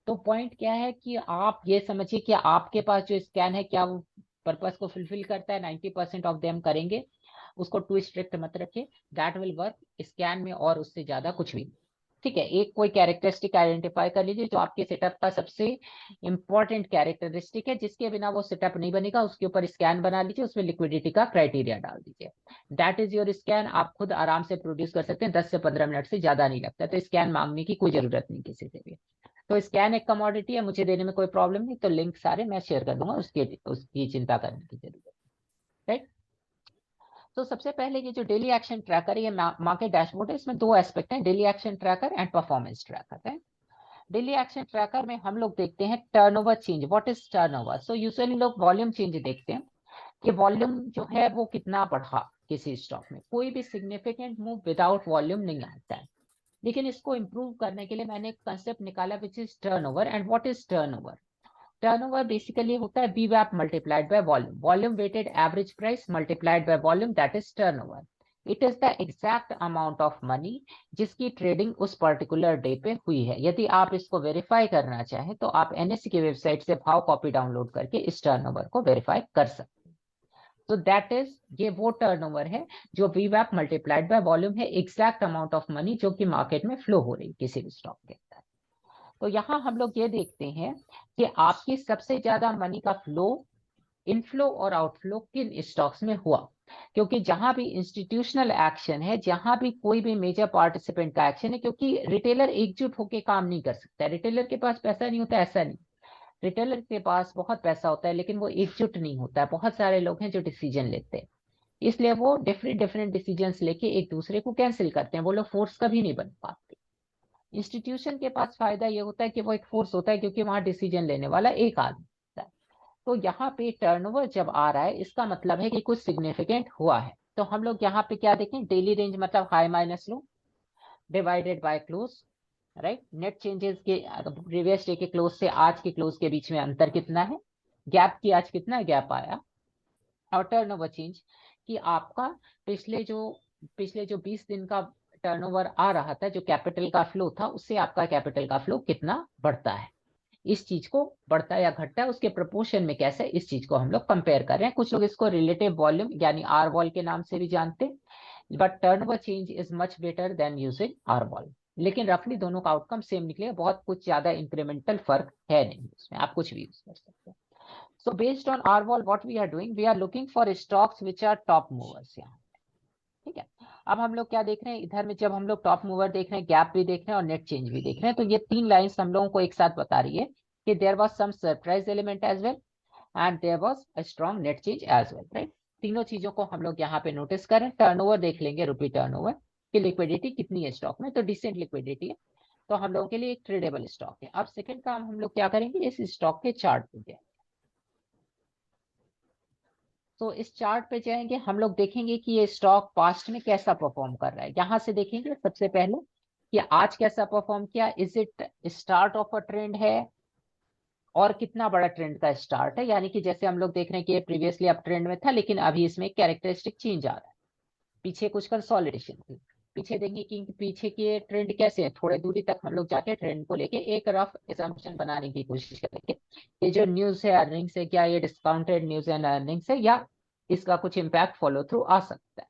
तो पॉइंट क्या है कि आप ये समझिए कि आपके पास जो स्कैन है, क्या वो पर्पस को फुलफिल करता है? 90% ऑफ देम करेंगे। उसको टू स्ट्रिक्ट मत रखिए, दैट विल वर्क स्कैन में, और उससे ज्यादा कुछ भी। ठीक है, एक कोई कैरेक्टरिस्टिक आइडेंटिफाई कर लीजिए जो आपके सेटअप का सबसे इंपॉर्टेंट कैरेक्टरिस्टिक है, जिसके बिना वो सेटअप नहीं बनेगा। उसके ऊपर स्कैन बना लीजिए, उसमें लिक्विडिटी का क्राइटेरिया डाल दीजिए। That is your scan. आप खुद आराम से प्रोड्यूस कर सकते हैं, 10 से 15 मिनट से ज्यादा नहीं लगता, तो स्कैन मांगने की कोई जरूरत नहीं किसी से भी। तो स्कैन एक कमोडिटी है, मुझे देने में कोई प्रॉब्लम नहीं, तो लिंक सारे मैं शेयर कर दूंगा, उसकी चिंता करने की जरूरत। राइट। तो सबसे पहले ये जो डेली एक्शन ट्रैकर है, ये मार्केट डैशबोर्ड है। इसमें दो एस्पेक्ट हैं, daily action tracker and performance tracker है। डेली एक्शन ट्रैकर में हम लोग देखते हैं turnover change. What is turnover? So usually लोग वॉल्यूम चेंज देखते हैं कि वॉल्यूम जो है वो कितना बढ़ा किसी स्टॉक में। कोई भी सिग्निफिकेंट मूव विदाउट वॉल्यूम नहीं आता है। लेकिन इसको इंप्रूव करने के लिए मैंने एक कंसेप्ट निकाला which is turnover. And what is turnover? Turnover basically होता है VWAP multiplied by volume, volume weighted average price multiplied by volume, that is turnover. It is the exact amount of money जिसकी trading उस particular day पे हुई है। यदि आप इसको वेरीफाई करना चाहें तो आप NSE की वेबसाइट से भाव कॉपी डाउनलोड करके इस टर्नओवर को वेरीफाई कर सकते हैं। तो दैट इज, ये वो टर्नओवर है जो VWAP मल्टीप्लाइड बाय वॉल्यूम है, एग्जैक्ट अमाउंट ऑफ मनी जो कि मार्केट में फ्लो हो रही किसी भी स्टॉक के अंदर। तो यहाँ हम लोग ये देखते हैं कि आपकी सबसे ज्यादा मनी का फ्लो, इनफ्लो और आउटफ्लो किन स्टॉक्स में हुआ। क्योंकि जहां भी इंस्टीट्यूशनल एक्शन है, जहां भी कोई भी मेजर पार्टिसिपेंट का एक्शन है, क्योंकि रिटेलर एकजुट होकर काम नहीं कर सकता। रिटेलर के पास पैसा नहीं होता, ऐसा नहीं। रिटेलर के पास बहुत पैसा होता है, लेकिन वो एकजुट नहीं होता है। बहुत सारे लोग हैं जो डिसीजन लेते हैं, इसलिए वो डिफरेंट डिफरेंट डिसीजंस लेके एक दूसरे को कैंसिल करते हैं। वो लोग फोर्स कभी नहीं बन पाते। इंस्टीट्यूशन के पास फायदा ये होता है कि वो एक फोर्स होता है, क्योंकि वहां डिसीजन लेने वाला एक आदमी होता है। तो यहाँ पे टर्नओवर जब आ रहा है, इसका मतलब है कि कुछ सिग्निफिकेंट हुआ है। तो हम लोग यहाँ पे क्या देखें? डेली रेंज मतलब high minus low divided by close. Right. Net changes के प्रीवियस डे के क्लोज से आज के क्लोज के बीच में अंतर कितना है, गैप की आज कितना गैप आया, और टर्नओवर चेंज कि आपका पिछले जो 20 दिन का टर्नओवर आ रहा था, जो कैपिटल का फ्लो था, उससे आपका कैपिटल का फ्लो कितना बढ़ता है। इस चीज को बढ़ता है या घटता है, उसके प्रोपोर्शन में कैसे, इस चीज को हम लोग कंपेयर कर रहे हैं। कुछ लोग इसको रिलेटिव वॉल्यूम यानी आर वॉल के नाम से भी जानते हैं, but turnover change is much better than using R vol. लेकिन रफली दोनों का आउटकम सेम निकलेगा, बहुत कुछ ज्यादा इंक्रीमेंटल फर्क है नहीं उसमें, आप कुछ भी यूज कर सकते हैं। So based on R wall, what we are doing, we are looking for stocks which are top movers यहाँ। ठीक है। अब हम लोग क्या देख रहे हैं इधर में, जब हम लोग टॉप मूवर देख रहे हैं, गैप भी देख रहे हैं और नेट चेंज भी देख रहे हैं, तो ये तीन लाइंस हम लोगों को एक साथ बता रही है कि there was some surprise element as well and there was a strong net change as well. Right. तीनों चीजों को हम लोग यहाँ पे नोटिस करें। टर्नओवर देख लेंगे, रुपी टर्नओवर की लिक्विडिटी कितनी है स्टॉक में, तो डिसेंट लिक्विडिटी है, तो हम लोगों के लिए एक ट्रेडेबल स्टॉक है। अब सेकंड काम हम लोग क्या करेंगे, इस स्टॉक के चार्ट पे जाएंगे। तो इस चार्ट पे जाएंगे, हम लोग देखेंगे कि ये स्टॉक पास्ट में कैसा परफॉर्म कर रहा है। यहां से देखेंगे सबसे पहले कि आज कैसा परफॉर्म किया, is it start of a trend है और कितना बड़ा ट्रेंड का स्टार्ट है। यानी कि जैसे हम लोग देख रहे हैं कि ये प्रीवियसली अप ट्रेंड में था, लेकिन अभी इसमें कैरेक्टरिस्टिक चेंज आ रहा है, पीछे कुछ कंसोलिडेशन थी। पीछे देंगे कि पीछे के ट्रेंड कैसे है, थोड़े दूरी तक हम लोग जाके ट्रेंड को लेके एक रफ असम्पशन बनाने की कोशिश करेंगे। ये जो न्यूज है अर्निंग्स है, क्या ये डिस्काउंटेड न्यूज एंड अर्निंग्स है, या इसका कुछ इम्पैक्ट फॉलो थ्रू आ सकता है।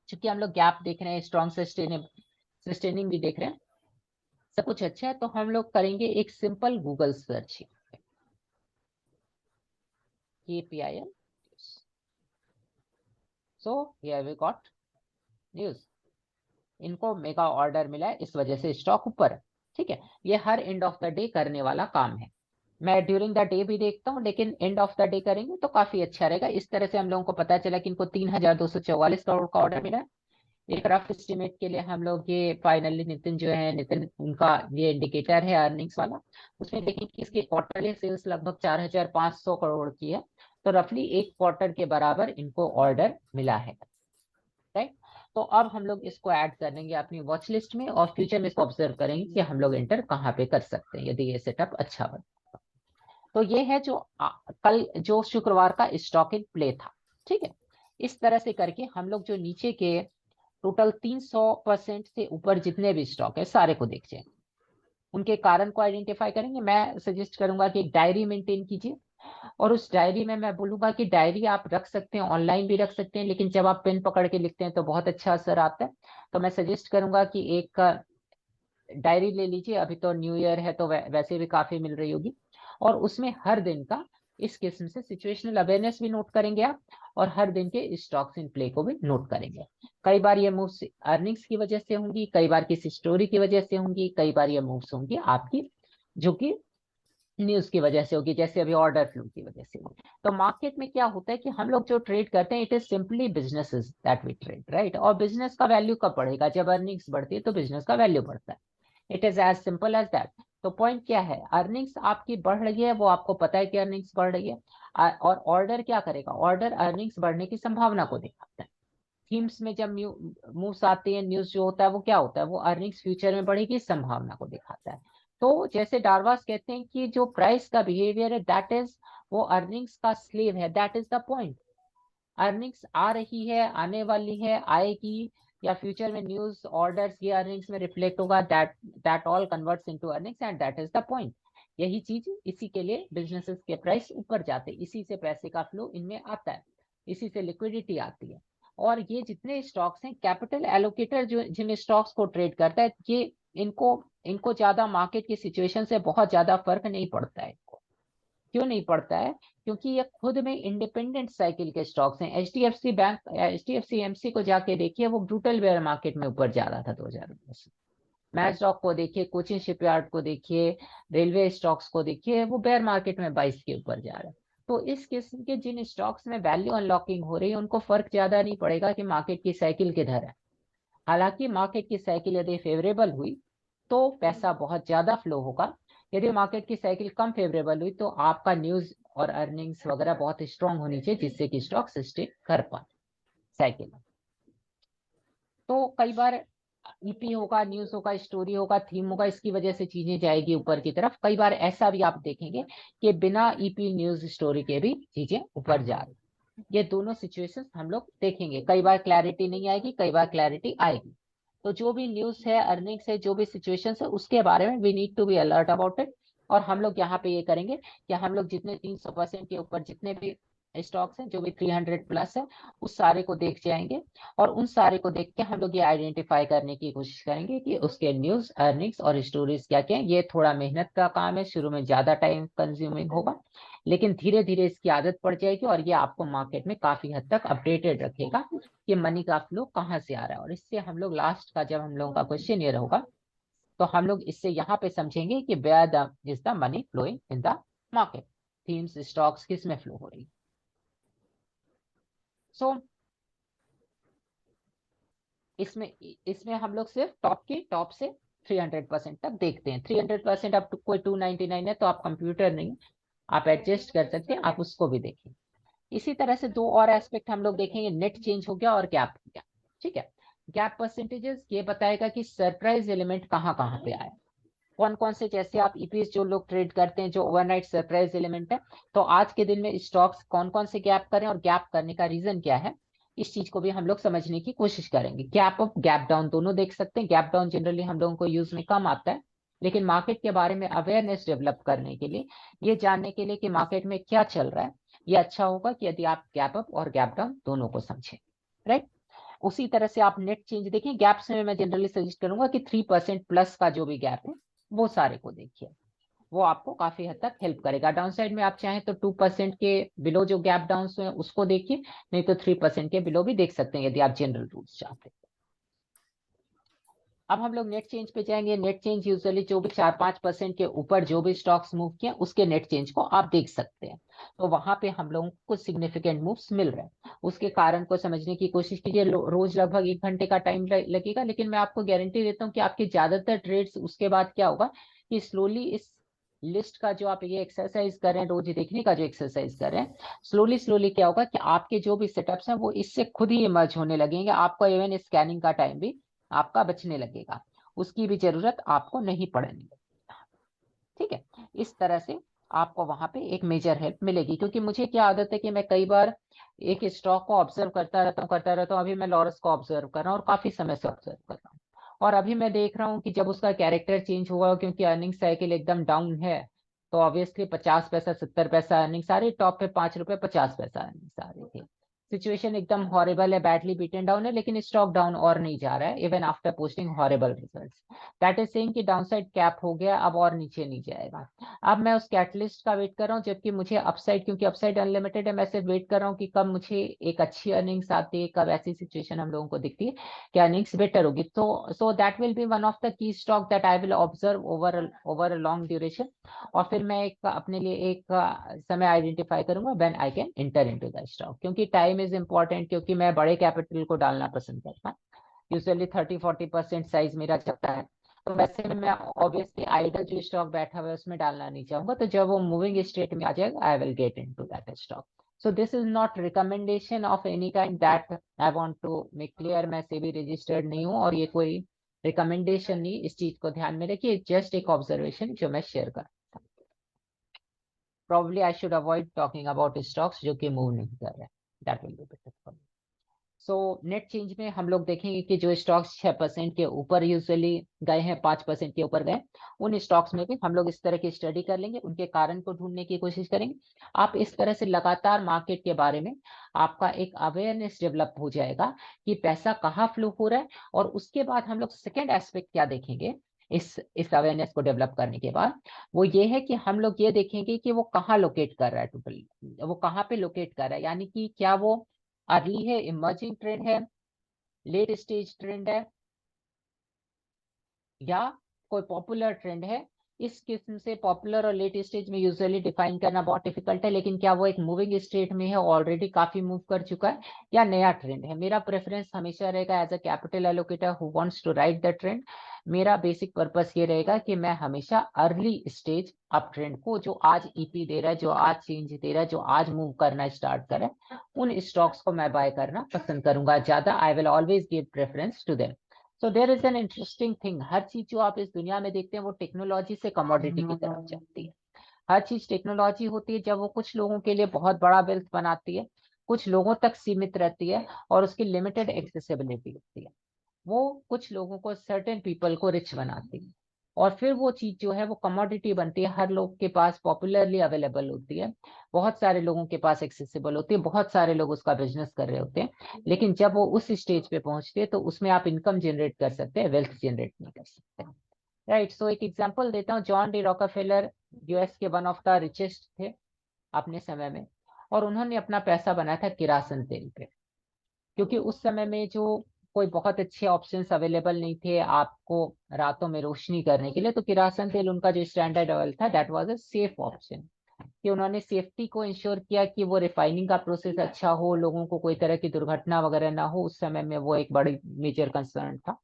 चूंकि हम लोग गैप देख रहे हैं, स्ट्रॉन्ग सस्टेनिंग भी देख रहे हैं, सब कुछ अच्छा है, तो हम लोग करेंगे एक simple Google search, KPIL। So here we got news, इनको मेगा ऑर्डर मिला है, इस वजह से स्टॉक ऊपर है। ठीक है, ये her end of the day करने वाला काम है। मैं ड्यूरिंग द डे भी देखता हूँ, लेकिन एंड ऑफ द डे करेंगे तो काफी अच्छा रहेगा। इस तरह से हम लोगों को पता चला कि इनको 3,244 करोड़ का ऑर्डर मिला है, एक रफ एस्टिमेट के लिए हम लोग ये फाइनली नितिन उनका ये इंडिकेटर है अर्निंग्स वाला, उसमें देखिए कि इसकी क्वार्टरली सेल्स लगभग 4,500 करोड़ की है, तो रफली एक क्वार्टर के बराबर इनको ऑर्डर मिला है, राइट। तो अब हम लोग इसको ऐड कर देंगे अपनी वॉच लिस्ट में और फ्यूचर में इसको ऑब्जर्व करेंगे कि हम लोग एंटर कहाँ पे कर सकते हैं यदि ये सेटअप अच्छा बने। तो ये है जो कल जो शुक्रवार का स्टॉक इन प्ले था, ठीक है। इस तरह से करके हम लोग जो नीचे के टोटल 300% से ऊपर जितने भी स्टॉक है सारे को देख जाए, उनके कारण को आइडेंटिफाई करेंगे। मैं सजेस्ट करूंगा कि एक डायरी मेंटेन कीजिए और उस डायरी में मैं बोलूंगा कि डायरी आप रख सकते हैं, ऑनलाइन भी रख सकते हैं, लेकिन जब आप पेन पकड़ के लिखते हैं तो बहुत अच्छा असर आता है। तो मैं सजेस्ट करूंगा कि एक डायरी ले लीजिए, अभी तो न्यू ईयर है तो वैसे भी काफी मिल रही होगी, और उसमें हर दिन का इस किस्म से सिचुएशनल अवेयरनेस भी नोट करेंगे आप, और हर दिन के स्टॉक्स इन प्ले को भी नोट करेंगे। कई बार ये मूव्स अर्निंग्स की वजह से होंगी, कई बार किसी स्टोरी की वजह से होंगी, कई बार ये मूव्स होंगी आपकी जो कि न्यूज की वजह से होगी, जैसे अभी ऑर्डर फ्लो की वजह से होगी। तो मार्केट में क्या होता है कि हम लोग जो ट्रेड करते हैं, it is simply businesses that we trade, right. और बिजनेस का वैल्यू कब बढ़ेगा? जब अर्निंग्स बढ़ती है तो बिजनेस का वैल्यू बढ़ता है। It is as simple as that. तो पॉइंट क्या है, अर्निंग्स आपकी बढ़ रही है, वो आपको पता है कि अर्निंग्स बढ़ रही है, और ऑर्डर क्या करेगा? ऑर्डर अर्निंग्स बढ़ने की संभावना को दिखाता है। थीम्स में जब मूव्स आती है, न्यूज जो होता है वो क्या होता है? वो अर्निंग्स फ्यूचर में बढ़ेगी इस संभावना को दिखाता है। तो जैसे डार्वास कहते हैं कि जो प्राइस का बिहेवियर है दैट इज, वो अर्निंग्स का स्लेव है, that is the point. Earnings आ रही है, आने वाली है, आएगी, या फ्यूचर में न्यूज ऑर्डर्स ये अर्निंग्स में रिफ्लेक्ट होगा, that all converts into earnings and that is the point. यही चीज, इसी के लिए बिजनेसेस के प्राइस ऊपर जाते हैं, इसी से पैसे का फ्लो इनमें आता है, इसी से लिक्विडिटी आती है। और ये जितने स्टॉक्स हैं, कैपिटल एलोकेटर जो जिन स्टॉक्स को ट्रेड करता है, ये इनको इनको ज्यादा मार्केट की सिचुएशन से बहुत ज्यादा फर्क नहीं पड़ता है। क्यों नहीं पड़ता है? क्योंकि ये खुद में इंडिपेंडेंट साइकिल के स्टॉक्स हैं। एचडीएफसी बैंक, एचडीएफसी एमसी को जाके देखिए, वो ब्रूटल बेयर मार्केट में ऊपर जा रहा था 2019 में। मैचडॉक को देखिए, कोचिन शिपयार्ड को देखिए, रेलवे स्टॉक्स को देखिए, वो बेयर मार्केट में 22 के ऊपर जा रहा है। तो इस किस्म के जिन स्टॉक्स में वैल्यू अनलॉकिंग हो रही है, उनको फर्क ज्यादा नहीं पड़ेगा कि मार्केट की साइकिल किधर है। हालांकि मार्केट की साइकिल यदि फेवरेबल हुई तो पैसा बहुत ज्यादा फ्लो होगा, यदि मार्केट की साइकिल कम फेवरेबल हुई तो आपका न्यूज और अर्निंग्स वगैरह बहुत स्ट्रांग होनी चाहिए जिससे कि स्टॉक सस्टेन कर पाए साइकिल में। तो कई बार ईपी होगा, न्यूज होगा, स्टोरी होगा, थीम होगा, इसकी वजह से चीजें जाएगी ऊपर की तरफ। कई बार ऐसा भी आप देखेंगे कि बिना ईपी न्यूज स्टोरी के भी चीजें ऊपर जा रही। ये दोनों सिचुएशंस हम लोग देखेंगे। कई बार क्लैरिटी नहीं आएगी, कई बार क्लैरिटी आएगी। तो जो भी न्यूज है, अर्निंग्स है, जो भी सिचुएशंस है, उसके बारे में we need to be alert about it. और हम लोग यहाँ पे ये करेंगे कि हम लोग जितने 300% के ऊपर जितने भी स्टॉक्स हैं, जो भी 300 प्लस है, उस सारे को देख जाएंगे, और उन सारे को देख के हम लोग ये आइडेंटिफाई करने की कोशिश करेंगे कि उसके न्यूज, अर्निंग्स और स्टोरीज क्या क्या है। ये थोड़ा मेहनत का काम है, शुरू में ज्यादा टाइम कंज्यूमिंग होगा, लेकिन धीरे धीरे इसकी आदत पड़ जाएगी और ये आपको मार्केट में काफी हद तक अपडेटेड रखेगा कि मनी का फ्लो कहाँ से आ रहा है। और इससे हम लोग लास्ट का, जब हम लोगों का क्वेश्चन ये होगा, तो हम लोग इससे यहाँ पे समझेंगे कि where the is the money flowing in the market, themes, stocks किस में फ्लो हो रही। सो इसमें इसमें हम लोग सिर्फ टॉप से 300% तक देखते हैं। 300% अब कोई 299 है तो आप कंप्यूटर नहीं, आप एडजस्ट कर सकते हैं, आप उसको भी देखें। इसी तरह से दो और एस्पेक्ट हम लोग देखेंगे, नेट चेंज हो गया और गैप हो गया, ठीक है। गैप परसेंटेजेस ये बताएगा कि सरप्राइज एलिमेंट कहाँ कहाँ पे आया, कौन कौन से, जैसे आप ईपीएस जो लोग ट्रेड करते हैं, जो ओवरनाइट सरप्राइज एलिमेंट है, तो आज के दिन में स्टॉक्स कौन कौन से गैप करें और गैप करने का रीजन क्या है, इस चीज को भी हम लोग समझने की कोशिश करेंगे। गैप अप, गैप डाउन दोनों देख सकते हैं। गैप डाउन जनरली हम लोगों को यूज में कम आता है, लेकिन मार्केट के बारे में अवेयरनेस डेवलप करने के लिए, ये जानने के लिए कि मार्केट में क्या चल रहा है, ये अच्छा होगा कि यदि आप गैप अप और गैप डाउन दोनों को समझें, राइट। उसी तरह से आप नेट चेंज देखें। गैप्स में मैं जनरली सजेस्ट करूंगा कि 3% प्लस का जो भी गैप है वो सारे को देखिए, वो आपको काफी हद तक हेल्प करेगा। डाउन साइड में आप चाहें तो 2% के बिलो जो गैप डाउन है उसको देखिए, नहीं तो 3% के बिलो भी देख सकते हैं यदि आप जनरल रूल्स चाहते हैं। अब हम लोग नेट चेंज पे जाएंगे। नेट चेंज यूजुअली जो भी 4-5% के ऊपर जो भी स्टॉक्स मूव किए उसके नेट चेंज को आप देख सकते हैं। तो वहां पे हम लोगों को सिग्निफिकेंट मूव्स मिल रहे हैं। उसके कारण को समझने की कोशिश कीजिए। रोज लगभग 1 घंटे का टाइम लगेगा, लेकिन मैं आपको गारंटी देता हूँ कि आपके ज्यादातर ट्रेड्स उसके बाद क्या होगा कि स्लोली इस लिस्ट का जो आप ये एक्सरसाइज कर रहे हैं, रोज देखने का जो एक्सरसाइज कर रहे हैं, स्लोली स्लोली क्या होगा कि आपके जो भी सेटअप्स हैं वो इससे खुद ही इमर्ज होने लगेंगे। आपको इवन स्कैनिंग का टाइम भी आपका बचने लगेगा, उसकी भी जरूरत आपको नहीं पड़ेगी। ठीक है, इस तरह से आपको वहां पे एक मेजर हेल्प मिलेगी। क्योंकि मुझे क्या आदत है कि मैं कई बार एक स्टॉक को ऑब्जर्व करता रहता हूँ। अभी मैं लॉरस को ऑब्जर्व कर रहा हूँ और काफी समय से ऑब्जर्व कर रहा हूँ, और अभी मैं देख रहा हूँ कि जब उसका कैरेक्टर चेंज हुआ, क्योंकि अर्निंग साइकिल एकदम डाउन है, तो ऑब्वियसली 50 पैसा 70 पैसा अर्निंग आ रही, टॉप पे 5 रुपए 50 पैसा अर्निंग आ रही थी। सिचुएशन एकदम हॉरिबल है, बैडली बीटन डाउन है, लेकिन स्टॉक डाउन और नहीं जा रहा है even after posting horrible results. That is saying कि डाउनसाइड कैप हो गया, अब और नीचे नहीं जाएगा। अब मैं उस कैटलिस्ट का वेट कर रहा हूँ, जबकि मुझे अपसाइड, क्योंकि अपसाइड अनलिमिटेड है, मैं सिर्फ वेट कर रहा हूँ कि कब मुझे एक अच्छी अर्निंग्स आती है, कब ऐसी सिचुएशन हम लोगों को दिखती है कि अर्निंग्स बेटर होगी। तो so that will B one of the key stock that I will observe over a long duration. और फिर मैं एक अपने लिए एक समय आइडेंटिफाई करूंगा when I can inter into the stock. क्योंकि टाइम इज इंपॉर्टेंट, क्योंकि मैं बड़े कैपिटल को डालना पसंद करता हूँ। यूजुअली 30-40% साइज मेरा चलता है, तो वैसे में मैं ऑब्वियसली आइडल जो स्टॉक बैठा हुआ है उसमें डालना नहीं चाहूंगा। तो जब वो मूविंग स्टेट में आ जाएगा, I will get into that stock. So this is not recommendation of any kind, that I want to make clear. मैं सेबी रजिस्टर्ड नहीं हूँ और ये कोई रिकमेंडेशन नहीं, इस चीज को ध्यान में रखिए। जस्ट एक ऑब्जर्वेशन जो मैं शेयर कर, probably I should avoid talking about stocks जो कि मूव नहीं कर रहे हैं, that will be better for me. So net change में हम लोग देखेंगे कि जो स्टॉक्स 6% के ऊपर यूजुअली गए हैं, 5% के ऊपर गए, उन स्टॉक्स में भी हम लोग इस तरह की स्टडी कर लेंगे, उनके कारण को ढूंढने की कोशिश करेंगे। आप इस तरह से लगातार मार्केट के बारे में आपका एक अवेयरनेस डेवलप हो जाएगा कि पैसा कहाँ फ्लो हो रहा है। और उसके बाद हम लोग सेकेंड एस्पेक्ट क्या देखेंगे इस अवेयरनेस को डेवलप करने के बाद, वो ये है कि हम लोग ये देखेंगे कि वो कहाँ लोकेट कर रहा है, टोटली वो कहाँ पे लोकेट कर रहा है। यानी कि क्या वो अर्ली है, इमर्जिंग ट्रेंड है, लेट स्टेज ट्रेंड है, या कोई पॉपुलर ट्रेंड है। इस किस्म से पॉपुलर और लेट स्टेज में यूजुअली डिफाइन करना बहुत डिफिकल्ट है, लेकिन क्या वो एक मूविंग स्टेट में है, ऑलरेडी काफी मूव कर चुका है, या नया ट्रेंड है। मेरा प्रेफरेंस हमेशा रहेगा as a capital allocator who wants to ride the trend, मेरा बेसिक पर्पस ये रहेगा कि मैं हमेशा अर्ली स्टेज अप ट्रेंड को, जो आज ईपी दे रहा है, जो आज चेंज दे रहा है, जो आज मूव करना स्टार्ट कर रहा है, उन स्टॉक्स को मैं बाय करना पसंद करूंगा ज्यादा। I will always give preference to them. So there is an interesting thing, हर चीज जो आप इस दुनिया में देखते हैं वो टेक्नोलॉजी से कमोडिटी की तरफ जाती है। हर चीज टेक्नोलॉजी होती है जब वो कुछ लोगों के लिए बहुत बड़ा वेल्थ बनाती है, कुछ लोगों तक सीमित रहती है और उसकी लिमिटेड एक्सेसिबिलिटी होती है, वो कुछ लोगों को, सर्टेन पीपल को रिच बनाती है। और फिर वो चीज जो है वो कमोडिटी बनती है, हर लोग के पास पॉपुलरली अवेलेबल होती है, बहुत सारे लोगों के पास एक्सेसिबल होती है, बहुत सारे लोग उसका बिजनेस कर रहे होते हैं। लेकिन जब वो उस स्टेज पे पहुंचते हैं तो उसमें आप इनकम जनरेट कर सकते हैं, वेल्थ जनरेट नहीं कर सकते। राइट, सो एक एग्जांपल देता हूँ। जॉन डी रॉकफेलर यूएस के वन ऑफ द रिचेस्ट थे अपने समय में, और उन्होंने अपना पैसा बनाया था किरासन तेल पे। क्योंकि उस समय में जो कोई बहुत अच्छे ऑप्शंस अवेलेबल नहीं थे आपको रातों में रोशनी करने के लिए, तो किरासन तेल उनका जो स्टैंडर्ड ऑयल था, that was a safe option. कि उन्होंने सेफ्टी को इंश्योर किया कि वो रिफाइनिंग का प्रोसेस अच्छा हो, लोगों को कोई तरह की दुर्घटना वगैरह ना हो, उस समय में वो एक बड़ी मेजर कंसर्न था।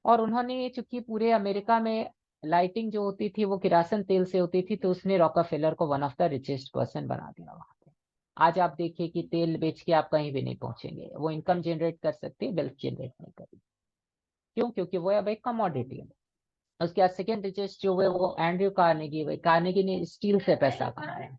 और उन्होंने, चूंकि पूरे अमेरिका में लाइटिंग जो होती थी वो किरासन तेल से होती थी, तो उसने रॉकफेलर को one of the richest person बना दिया वहां पे। आज आप देखिए कि तेल बेच के आप कहीं भी नहीं पहुंचेंगे, वो इनकम जनरेट कर सकते हैं, वेल्थ जनरेट नहीं करेंगे। क्यों? क्योंकि वो अब एक कमोडिटी है। उसके बाद सेकेंड रिचेस्ट जो है वो एंड्रयू कार्नेगी हुए। कार्नेगी ने स्टील से पैसा कमाया,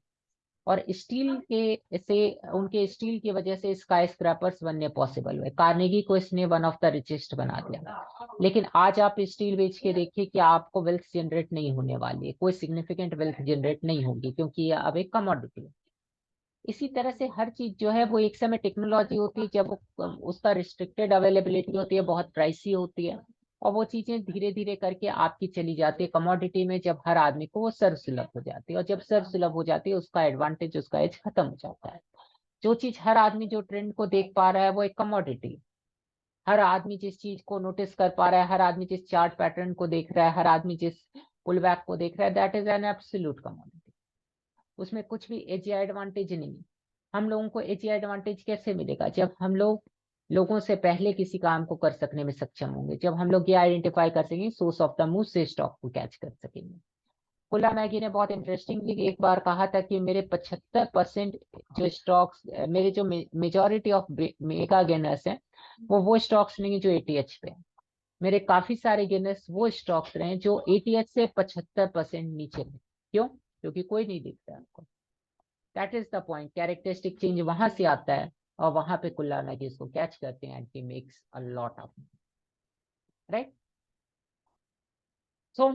और स्टील के से, उनके स्टील की वजह से स्काई स्क्रैपर्स बनने पॉसिबल हुए। कार्नेगी को इसने वन ऑफ द रिचेस्ट बना दिया। लेकिन आज आप स्टील बेच के देखिए कि आपको वेल्थ जनरेट नहीं होने वाली है, कोई सिग्निफिकेंट वेल्थ जनरेट नहीं होगी, क्योंकि ये अब एक कमोडिटी है। इसी तरह से हर चीज जो है वो एक समय टेक्नोलॉजी होती है जब वो उसका रिस्ट्रिक्टेड अवेलेबिलिटी होती है, बहुत प्राइसी होती है, और वो चीजें धीरे धीरे करके आपकी चली जाती है कमोडिटी में, जब हर आदमी को वो सर्वसुलभ हो जाती है। और जब सर्वसुलभ हो जाती है उसका एडवांटेज, उसका एज खत्म हो जाता है। जो चीज हर आदमी जो ट्रेंड को देख पा रहा है वो एक कमोडिटी। हर आदमी जिस चीज को नोटिस कर पा रहा है, हर आदमी जिस चार्ट पैटर्न को देख रहा है, हर आदमी जिस पुल बैक को देख रहा है, that is an absolute commodity. उसमें कुछ भी एज एडवांटेज नहीं है। हम लोगों को एजी एडवांटेज कैसे मिलेगा? जब हम लोगों से पहले किसी काम को कर सकने में सक्षम होंगे, जब हम लोग ये आइडेंटिफाई कर सकेंगे सोर्स ऑफ द मूव से स्टॉक को कैच कर सकेंगे। कुल्ला मैगी ने बहुत इंटरेस्टिंगली एक बार कहा था कि मेरे 75% जो स्टॉक्स, मेरे जो मेजॉरिटी ऑफ मेगा गेनर्स हैं वो स्टॉक्स नहीं जो एटीएच पे हैं। मेरे काफी सारे गेनर्स वो स्टॉक्स रहे जो एटीएच से 75% नीचे थे। क्यों? क्योंकि कोई नहीं दिखता आपको। That is the point. Characteristic change वहां से आता है और वहां पे कुल्ला मैगी इसको कैच करते हैं and he makes a lot of, right? So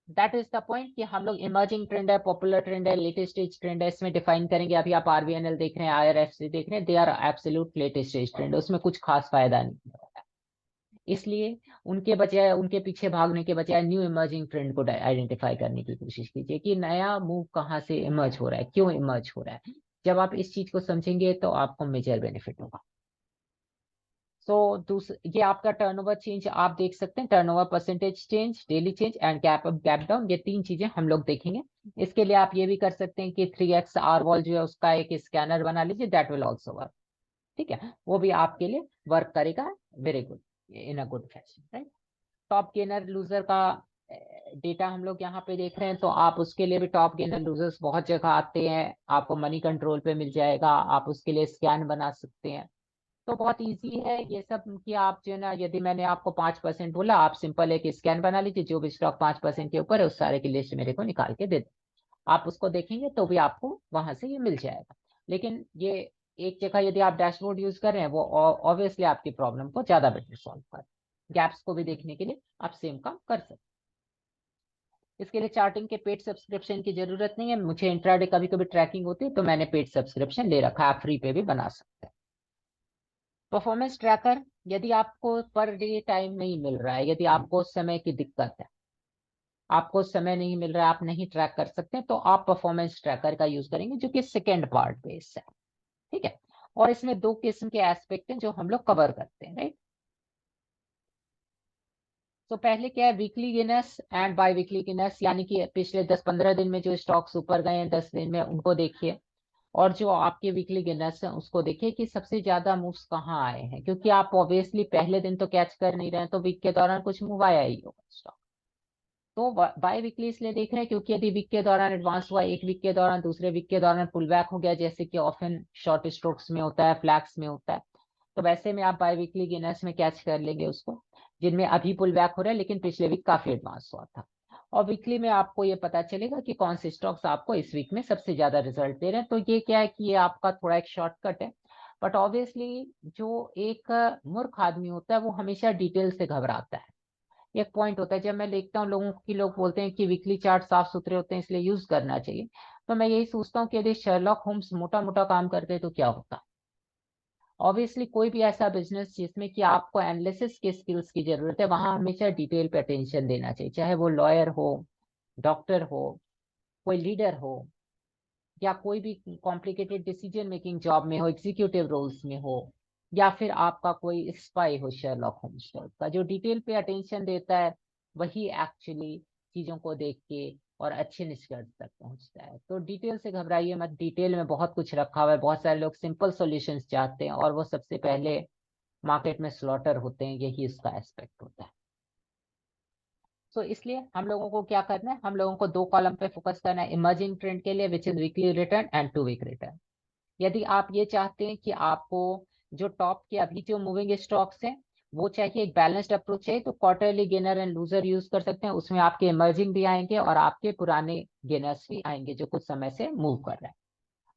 that is the point कि हम लोग इमर्जिंग ट्रेंड है, पॉपुलर ट्रेंड है, लेटेस्ट स्टेज ट्रेंड है, इसमें डिफाइन करेंगे। अभी आप आरबीएनएल देख रहे हैं, आईआरएफसी देख रहे हैं, they are absolute latest stage trend, उसमें कुछ खास फायदा नहीं है। इसलिए उनके बजाय, उनके पीछे भागने के बजाय न्यू इमर्जिंग ट्रेंड को आइडेंटिफाई करने की कोशिश कीजिए कि नया मूव कहाँ से इमर्ज हो रहा है, क्यों इमर्ज हो रहा है। जब आप इस चीज को समझेंगे तो आपको मेजर बेनिफिट होगा। सो ये आपका टर्नओवर चेंज आप देख सकते हैं, turnover percentage change, daily change and gap up gap down, ये 3 चीजें हम लोग देखेंगे। इसके लिए आप ये भी कर सकते हैं कि 3x आर वॉल जो है उसका एक स्कैनर बना लीजिए, दैट विल ऑल्सो वर्क। ठीक है, वो भी आपके लिए वर्क करेगा very good, in a good fashion, right? Top gainer loser का डेटा हम लोग यहाँ पे देख रहे हैं, तो आप उसके लिए भी टॉप गेनर लूजर्स बहुत जगह आते हैं, आपको मनी कंट्रोल पे मिल जाएगा, आप उसके लिए स्कैन बना सकते हैं। तो बहुत इजी है ये सब कि आप जो है ना, यदि मैंने आपको 5% बोला, आप सिंपल एक स्कैन बना लीजिए, जो भी स्टॉक 5% के ऊपर है उस सारे की लिस्ट मेरे को निकाल के दे दे। आप उसको देखेंगे तो भी आपको वहां से ये मिल जाएगा। लेकिन ये एक जगह यदि आप डैशबोर्ड यूज कर रहे हैं वो ऑब्वियसली आपकी प्रॉब्लम को ज्यादा बेटर सॉल्व कर। गैप्स को भी देखने के लिए आप सेम काम कर सकते हैं। इसके लिए चार्टिंग के पेड सब्सक्रिप्शन की जरूरत नहीं है, मुझे इंट्राडे कभी कभी ट्रैकिंग होती है तो मैंने पेड सब्सक्रिप्शन ले रखा है, आप फ्री पे भी बना सकते हैं। परफॉर्मेंस ट्रैकर, यदि आपको पर डे टाइम नहीं मिल रहा है, यदि आपको समय की दिक्कत है, आपको समय नहीं मिल रहा है, आप नहीं ट्रैक कर सकते, तो आप परफॉर्मेंस ट्रैकर का यूज करेंगे जो कि सेकेंड पार्ट बेस है। ठीक है, और इसमें 2 किस्म के एस्पेक्ट हैं जो हम लोग कवर करते हैं, राइट? तो पहले क्या है, weekly gainers and by weekly gainers, यानी कि पिछले 10-15 दिन में जो स्टॉक्स ऊपर गए हैं 10 दिन में उनको देखिए, और जो आपके वीकली गेनर्स हैं उसको देखिए कि सबसे ज्यादा मूव्स कहाँ आए हैं, क्योंकि आप ऑब्वियसली पहले दिन तो कैच कर नहीं रहे हैं, तो वीक के दौरान कुछ मूव आया ही होगा स्टॉक। तो बाय वीकली इसलिए देख रहे हैं क्योंकि यदि वीक के दौरान एडवांस हुआ, एक वीक के दौरान, दूसरे वीक के दौरान पुल बैक हो गया, जैसे कि ऑफन शॉर्ट स्ट्रोक्स में होता है, फ्लैग्स में होता है, तो वैसे में आप बाय वीकली गेनर्स में कैच कर लेंगे उसको, जिनमें अभी पुल बैक हो रहा है लेकिन पिछले वीक काफी एडवांस हुआ था। और वीकली में आपको ये पता चलेगा कि कौन से स्टॉक्स आपको इस वीक में सबसे ज्यादा रिजल्ट दे रहे हैं। तो ये क्या है कि ये आपका थोड़ा एक शॉर्टकट है, बट ऑब्वियसली जो एक मूर्ख आदमी होता है वो हमेशा डिटेल से घबराता है। एक पॉइंट होता है, जब मैं देखता हूँ लोगों की, लोग बोलते हैं कि वीकली चार्ट साफ सुथरे होते हैं इसलिए यूज करना चाहिए, तो मैं यही सोचता हूँ कि यदि शर्लॉक होम्स मोटा मोटा काम करते तो क्या होता। ऑब्वियसली कोई भी ऐसा बिजनेस जिसमें कि आपको एनालिसिस के स्किल्स की जरूरत है, वहां हमेशा डिटेल पे अटेंशन देना चाहिए, चाहे वो लॉयर हो, डॉक्टर हो, कोई लीडर हो, या कोई भी कॉम्प्लिकेटेड डिसीजन मेकिंग जॉब में हो, एग्जीक्यूटिव रोल्स में हो, या फिर आपका कोई स्पाई हो। शेरलॉक होम्स का जो डिटेल पे अटेंशन देता है वही एक्चुअली चीजों को देख के और अच्छे निष्कर्ष तक पहुंचता है। तो डिटेल से घबराइए मत, डिटेल में बहुत कुछ रखा हुआ है, बहुत सारे लोग सिंपल सॉल्यूशंस चाहते हैं और वो सबसे पहले मार्केट में स्लॉटर होते हैं, यही उसका एस्पेक्ट होता है। तो इसलिए हम लोगों को क्या करना है, हम लोगों को 2 कॉलम पे फोकस करना है, इमर्जिंग ट्रेंड के लिए which is weekly return and 2 week return. यदि आप ये चाहते हैं कि आपको जो टॉप के अभी जो मूविंग स्टॉक्स हैं वो चाहिए, एक बैलेंस्ड अप्रोच चाहिए, तो quarterly gainer and loser use कर सकते हैं, उसमें आपके इमर्जिंग भी आएंगे और आपके पुराने गेनर्स भी आएंगे जो कुछ समय से मूव कर रहे हैं।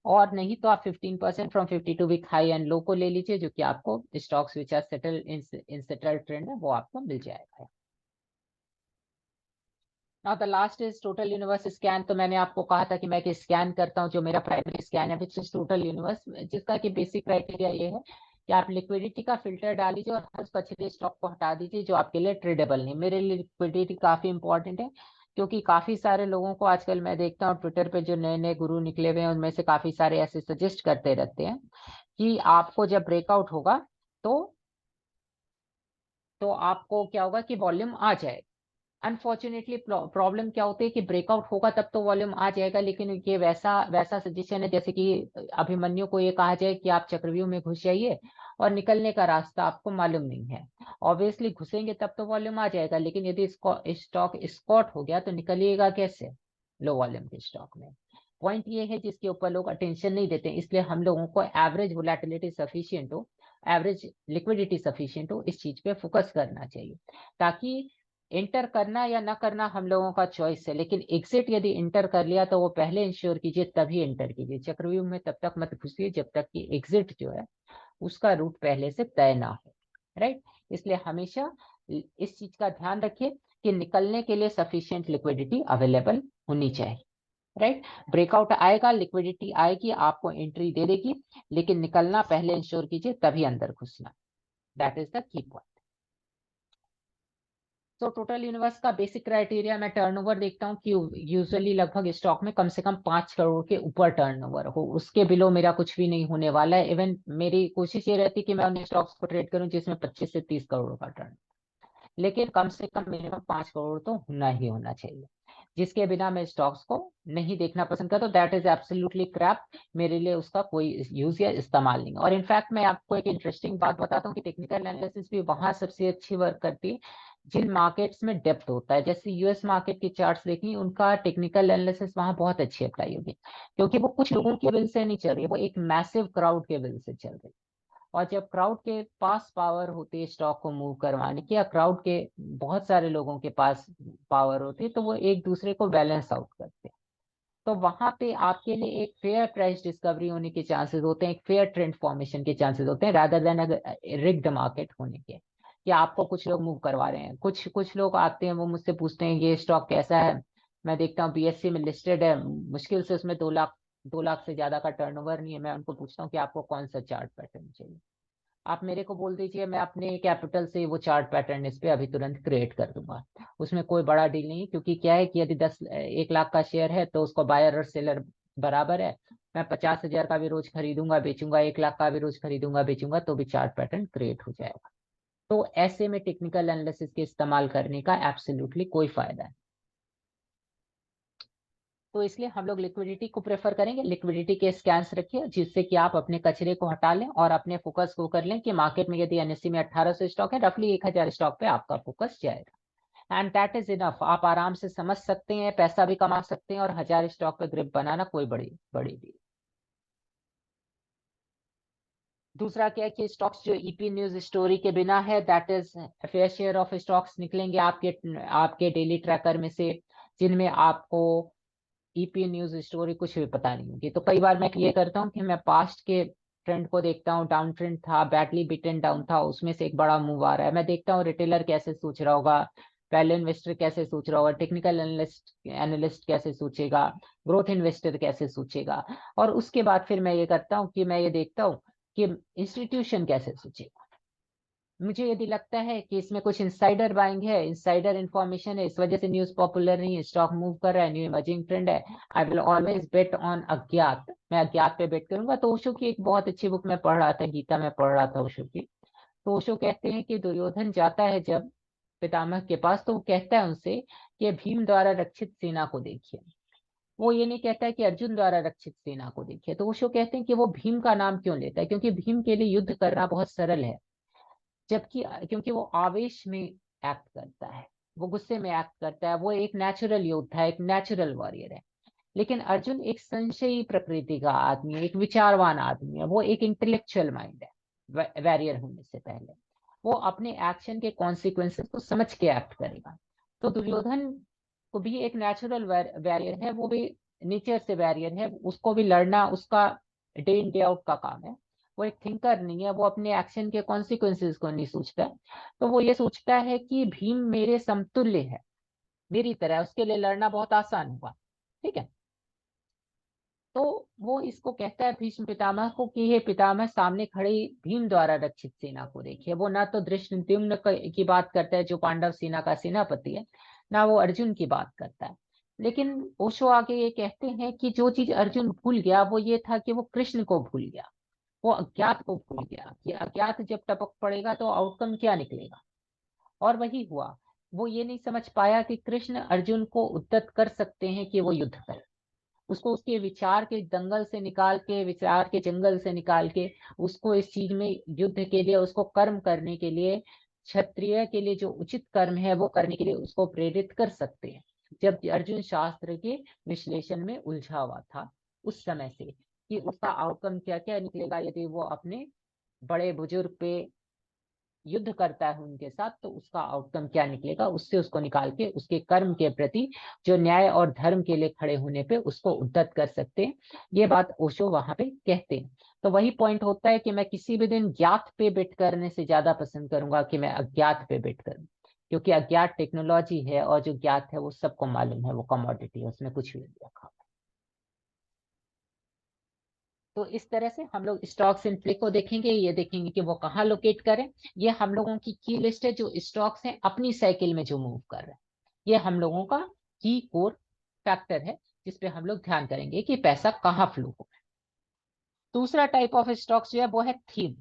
और नहीं तो आप 15% from 52 week high and low को ले लीजिए, जो कि आपको stocks which are settle in settle trend है वो आपको मिल जाएगा। Now the last is total universe scan. तो मैंने आपको कहा था कि मैं स्कैन करता हूँ, जो मेरा प्राइमरी स्कैन है विच इज टोटल यूनिवर्स, जिसका कि बेसिक क्राइटेरिया ये है कि आप लिक्विडिटी का फिल्टर डाल दीजिए और हर पछले स्टॉक को हटा दीजिए जो आपके लिए ट्रेडेबल नहीं। मेरे लिए लिक्विडिटी काफी इंपॉर्टेंट है, क्योंकि काफी सारे लोगों को आजकल मैं देखता हूँ ट्विटर पे जो नए नए गुरु निकले हुए हैं उनमें से काफी सारे ऐसे सजेस्ट करते रहते हैं कि आपको जब ब्रेकआउट होगा तो आपको क्या होगा कि वॉल्यूम आ जाएगा। अनफॉर्चुनेटली प्रॉब्लम क्या होती है कि ब्रेकआउट होगा तब तो वॉल्यूम आ जाएगा, लेकिन ये वैसा सजेशन है जैसे कि अभिमन्यु को ये कहा जाए कि आप चक्रव्यूह में घुस जाइए और निकलने का रास्ता आपको मालूम नहीं है। ऑब्वियसली घुसेंगे तब तो वॉल्यूम आ जाएगा, लेकिन यदि स्टॉक स्कॉट हो गया तो निकलिएगा कैसे लो वॉल्यूम के स्टॉक में। पॉइंट ये है जिसके ऊपर लोग अटेंशन नहीं देते, इसलिए हम लोगों को एवरेज वोलेटिलिटी सफिशिएंट हो, एवरेज लिक्विडिटी सफिशिएंट हो, इस चीज पे फोकस करना चाहिए, ताकि इंटर करना या ना करना हम लोगों का चॉइस है, लेकिन एग्जिट यदि इंटर कर लिया तो वो पहले इंश्योर कीजिए तभी इंटर कीजिए। चक्रव्यूह में तब तक मत घुसिए जब तक कि एग्जिट जो है उसका रूट पहले से तय ना हो, राइट। इसलिए हमेशा इस चीज का ध्यान रखिए कि निकलने के लिए सफिशिएंट लिक्विडिटी अवेलेबल होनी चाहिए, राइट। ब्रेकआउट आएगा, लिक्विडिटी आएगी, आपको एंट्री दे देगी, लेकिन निकलना पहले इंश्योर कीजिए तभी अंदर घुसना। That is the key point. तो टोटल यूनिवर्स का बेसिक क्राइटेरिया मैं टर्नओवर देखता हूँ कि यूजुअली लगभग स्टॉक में कम से कम 5 करोड़ के ऊपर टर्नओवर हो, उसके बिलो मेरा कुछ भी नहीं होने वाला है। इवन मेरी कोशिश ये रहती है कि मैं उन स्टॉक्स को ट्रेड करूं जिसमें 25 से 30 करोड़ का टर्न, लेकिन कम से कम मिनिमम 5 करोड़ तो होना ही होना चाहिए, जिसके बिना मैं स्टॉक्स को नहीं देखना पसंद करता। दैट इज एब्सोल्युटली क्रैप, मेरे लिए उसका कोई यूज या इस्तेमाल नहीं। और इनफैक्ट मैं आपको एक इंटरेस्टिंग बात बताता हूँ कि टेक्निकल एनालिसिस भी वहां सबसे अच्छी वर्क करती है जिन मार्केट्स में डेप्थ होता है। जैसे यूएस मार्केट की चार्ट्स देखी, उनका टेक्निकल एनालिसिस वहां बहुत अच्छी अप्लाई होगी, क्योंकि वो कुछ लोगों के विल से नहीं चल रही है, वो एक मैसिव क्राउड के विल से चल रही है। और जब क्राउड के पास पावर होती है स्टॉक को मूव करवाने की, या क्राउड के बहुत सारे लोगों के पास पावर होती है, तो वो एक दूसरे को बैलेंस आउट करते हैं। तो वहां पे आपके लिए एक फेयर प्राइस डिस्कवरी होने के चांसेस होते हैं, एक फेयर ट्रेंड फॉर्मेशन के चांसेस होते हैं, रादर देन रिग्ड मार्केट होने के, कि आपको कुछ लोग मूव करवा रहे हैं। कुछ लोग आते हैं, वो मुझसे पूछते हैं ये स्टॉक कैसा है, मैं देखता हूँ बीएससी में लिस्टेड है, मुश्किल से उसमें 2 लाख से ज्यादा का टर्नओवर नहीं है। मैं उनको पूछता हूँ कि आपको कौन सा चार्ट पैटर्न चाहिए, आप मेरे को बोल दीजिए, मैं अपने कैपिटल से वो चार्ट पैटर्न इस पे अभी तुरंत क्रिएट कर दूंगा। उसमें कोई बड़ा डील नहीं है, क्योंकि क्या है कि यदि 1 लाख का शेयर है तो उसको बायर और सेलर बराबर है। मैं 50,000 का भी रोज खरीदूंगा बेचूंगा, 1 लाख का भी रोज खरीदूंगा बेचूंगा, तो भी चार्ट पैटर्न क्रिएट हो जाएगा। तो ऐसे में टेक्निकल एनालिसिस के इस्तेमाल करने का एब्सोल्युटली कोई फायदा है। तो इसलिए हम लोग लिक्विडिटी को प्रेफर करेंगे, लिक्विडिटी के स्कैन्स रखिए जिससे कि आप अपने कचरे को हटा लें और अपने फोकस को कर लें कि मार्केट में यदि एनएससी में 1800 स्टॉक है, रफली 1000 स्टॉक पे आपका फोकस जाएगा, एंड दैट इज इनफ। आप आराम से समझ सकते हैं, पैसा भी कमा सकते हैं, और 1000 स्टॉक पे ग्रिप बनाना कोई बड़ी बड़ी डील। दूसरा क्या है कि स्टॉक्स जो ईपी न्यूज स्टोरी के बिना है, that is fair share of stocks निकलेंगे आपके डेली ट्रैकर में से, जिनमें आपको ईपी न्यूज स्टोरी कुछ भी पता नहीं होगी। तो कई बार मैं ये करता हूँ कि मैं पास्ट के ट्रेंड को देखता हूँ, डाउन ट्रेंड था, बैडली बिटन डाउन था, उसमें से एक बड़ा मूव आ रहा है, मैं देखता हूँ रिटेलर कैसे सोच रहा होगा, वैल्यू इन्वेस्टर कैसे सोच रहा होगा, टेक्निकल एनालिस्ट कैसे सोचेगा, ग्रोथ इन्वेस्टर कैसे सोचेगा, और उसके बाद फिर मैं ये करता हूँ कि मैं ये देखता हूँ कि इंस्टीट्यूशन कैसे सोचेगा। मुझे यदि लगता है कि इसमें कुछ इनसाइडर बाइंग है, इनसाइडर इंफॉर्मेशन है, इस वजह से न्यूज पॉपुलर नहीं है, स्टॉक मूव कर रहा है, न्यू इमर्जिंग ट्रेंड है, आई विल ऑलवेज बेट ऑन अज्ञात। मैं अज्ञात पे बेट करूंगा। तो ओशो की एक बहुत अच्छी बुक मैं पढ़ रहा था, गीता में पढ़ रहा था ओशो की। तो ओशो कहते हैं कि दुर्योधन जाता है जब पितामह के पास, तो वो कहता है उनसे कि भीम द्वारा रक्षित सेना को देखिए। वो ये नहीं कहता है कि अर्जुन द्वारा रक्षित सेना को देखिए। तो ओशो कहते हैं कि वो भीम का नाम क्यों लेता है, क्योंकि भीम के लिए युद्ध करना बहुत सरल है, जबकि क्योंकि वो आवेश में एक्ट करता है, वो गुस्से में एक्ट करता है, वो एक नेचुरल योद्धा है, एक नेचुरल वॉरियर है। लेकिन अर्जुन एक संशयी प्रकृति का आदमी है, एक विचारवान आदमी है, वो एक इंटेलेक्चुअल माइंड है वॉरियर होने से पहले। वो अपने एक्शन के कॉन्सिक्वेंसेस को समझ के एक्ट करेगा। तो दुर्योधन को भी एक नेचुरल वॉरियर है, वो भी नेचर से वॉरियर है, उसको भी लड़ना उसका डे इन डे आउट का काम है। वो एक थिंकर नहीं है, वो अपने एक्शन के कॉन्सिक्वेंसेस को नहीं सोचता है। तो वो ये सोचता है कि भीम मेरे समतुल्य है, मेरी तरह, उसके लिए लड़ना बहुत आसान होगा, ठीक है। तो वो इसको कहता है भीष्म पितामह को कि हे पितामह, सामने खड़े भीम द्वारा रक्षित सेना को देखिए। वो ना तो धृष्टद्युम्न की बात करता है जो पांडव सेना का सेनापति है, ना वो अर्जुन की बात करता है। लेकिन ओशो आगे ये कहते हैं कि जो चीज अर्जुन भूल गया वो ये था कि वो कृष्ण को भूल गया, वो अज्ञात को भूल गया कि अज्ञात जब टपक पड़ेगा तो आउटकम क्या निकलेगा। और वही हुआ वो ये नहीं समझ पाया कि कृष्ण अर्जुन को उद्यत कर सकते हैं कि वो युद्ध करे। उसको उसके विचार के दंगल से निकाल के, विचार के जंगल से निकाल के, उसको इस चीज में युद्ध के लिए, उसको कर्म करने के लिए, क्षत्रिय के लिए जो उचित कर्म है वो करने के लिए उसको प्रेरित कर सकते हैं। जब अर्जुन शास्त्र के विश्लेषण में उलझा हुआ था उस समय से, कि उसका आउटकम क्या क्या निकलेगा यदि वो अपने बड़े बुजुर्ग पे युद्ध करता है उनके साथ, तो उसका आउटकम क्या निकलेगा, उससे उसको निकाल के उसके कर्म के प्रति जो न्याय और धर्म के लिए खड़े होने पे उसको उद्धत कर सकते हैं। ये बात ओशो वहां पे कहते हैं। तो वही पॉइंट होता है कि मैं किसी भी दिन ज्ञात पे बिट करने से ज्यादा पसंद करूंगा कि मैं अज्ञात पे बिट करूं, क्योंकि अज्ञात टेक्नोलॉजी है और जो ज्ञात है वो सबको मालूम है, वो कमोडिटी है, उसमें कुछ भी नहीं रखा। तो इस तरह से हम लोग स्टॉक्स इन प्ले को देखेंगे, ये देखेंगे कि वो कहाँ लोकेट करें। ये हम लोगों की लिस्ट है जो स्टॉक्स हैं अपनी साइकिल में जो मूव कर रहे हैं। ये हम लोगों का कोर फैक्टर है जिसपे हम लोग ध्यान करेंगे कि पैसा कहाँ फ्लो हो। दूसरा टाइप ऑफ स्टॉक्स जो है वो है थीम।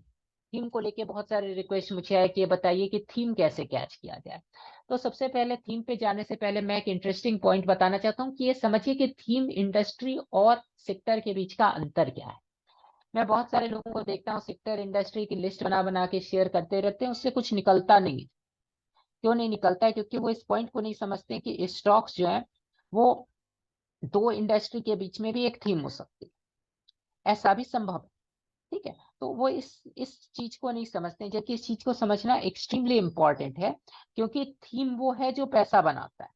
थीम को लेके बहुत सारे रिक्वेस्ट मुझे आए कि ये बताइए कि थीम कैसे कैच किया जाए। तो सबसे पहले थीम पे जाने से पहले मैं एक इंटरेस्टिंग पॉइंट बताना चाहता हूँ कि ये समझिए कि थीम, इंडस्ट्री और सेक्टर के बीच का अंतर क्या है। मैं बहुत सारे लोगों को देखता हूँ सेक्टर, इंडस्ट्री की लिस्ट बना बना के शेयर करते रहते हैं, उससे कुछ निकलता नहीं है। क्यों नहीं निकलता है? क्योंकि वो इस पॉइंट को नहीं समझते कि स्टॉक्स जो है वो दो इंडस्ट्री के बीच में भी एक थीम हो सकती है, ऐसा भी संभव है। ठीक है, तो वो इस चीज को नहीं समझते, जबकि इस चीज को समझना एक्सट्रीमली इंपॉर्टेंट है, क्योंकि थीम वो है जो पैसा बनाता है,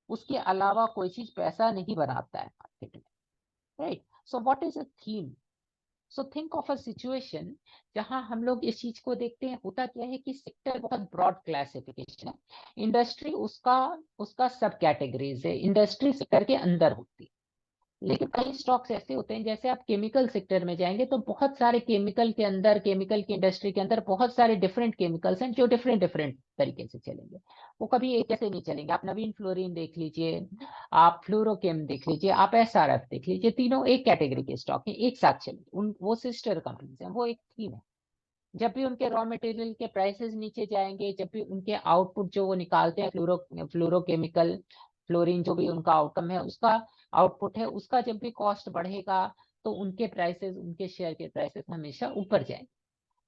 उसके अलावा कोई चीज पैसा नहीं बनाता है मार्केट में। Right, so what is a theme? So think of a situation जहां हम लोग इस चीज को देखते हैं। होता क्या है कि सेक्टर बहुत ब्रॉड क्लासिफिकेशन है, इंडस्ट्री उसका उसका सब कैटेगरीज है, इंडस्ट्री सेक्टर के अंदर होती है। लेकिन कई स्टॉक्स ऐसे होते हैं, जैसे आप केमिकल सेक्टर में जाएंगे तो बहुत सारे केमिकल के अंदर, केमिकल की इंडस्ट्री के अंदर बहुत सारे डिफरेंट केमिकल्स हैं जो डिफरेंट डिफरेंट तरीके से चलेंगे। वो कभी एक ऐसे नहीं चलेंगे। आप नवीन फ्लोरीन देख लीजिए, आप फ्लोरोकेम देख लीजिए, आप एसआरएफ देख लीजिए, तीनों एक कैटेगरी के स्टॉक हैं, एक साथ चलेंगे। उन वो सिस्टर कंपनीज हैं, वो एक थीम है। जब भी उनके रॉ मटेरियल के प्राइसेस नीचे जाएंगे, जब भी उनके आउटपुट जो वो निकालते हैं, फ्लोरोकेमिकल, फ्लोरीन, जो भी उनका आउटकम है, उसका आउटपुट है, उसका जब भी कॉस्ट बढ़ेगा तो उनके प्राइसेस, उनके शेयर के प्राइसेस हमेशा ऊपर जाएंगे।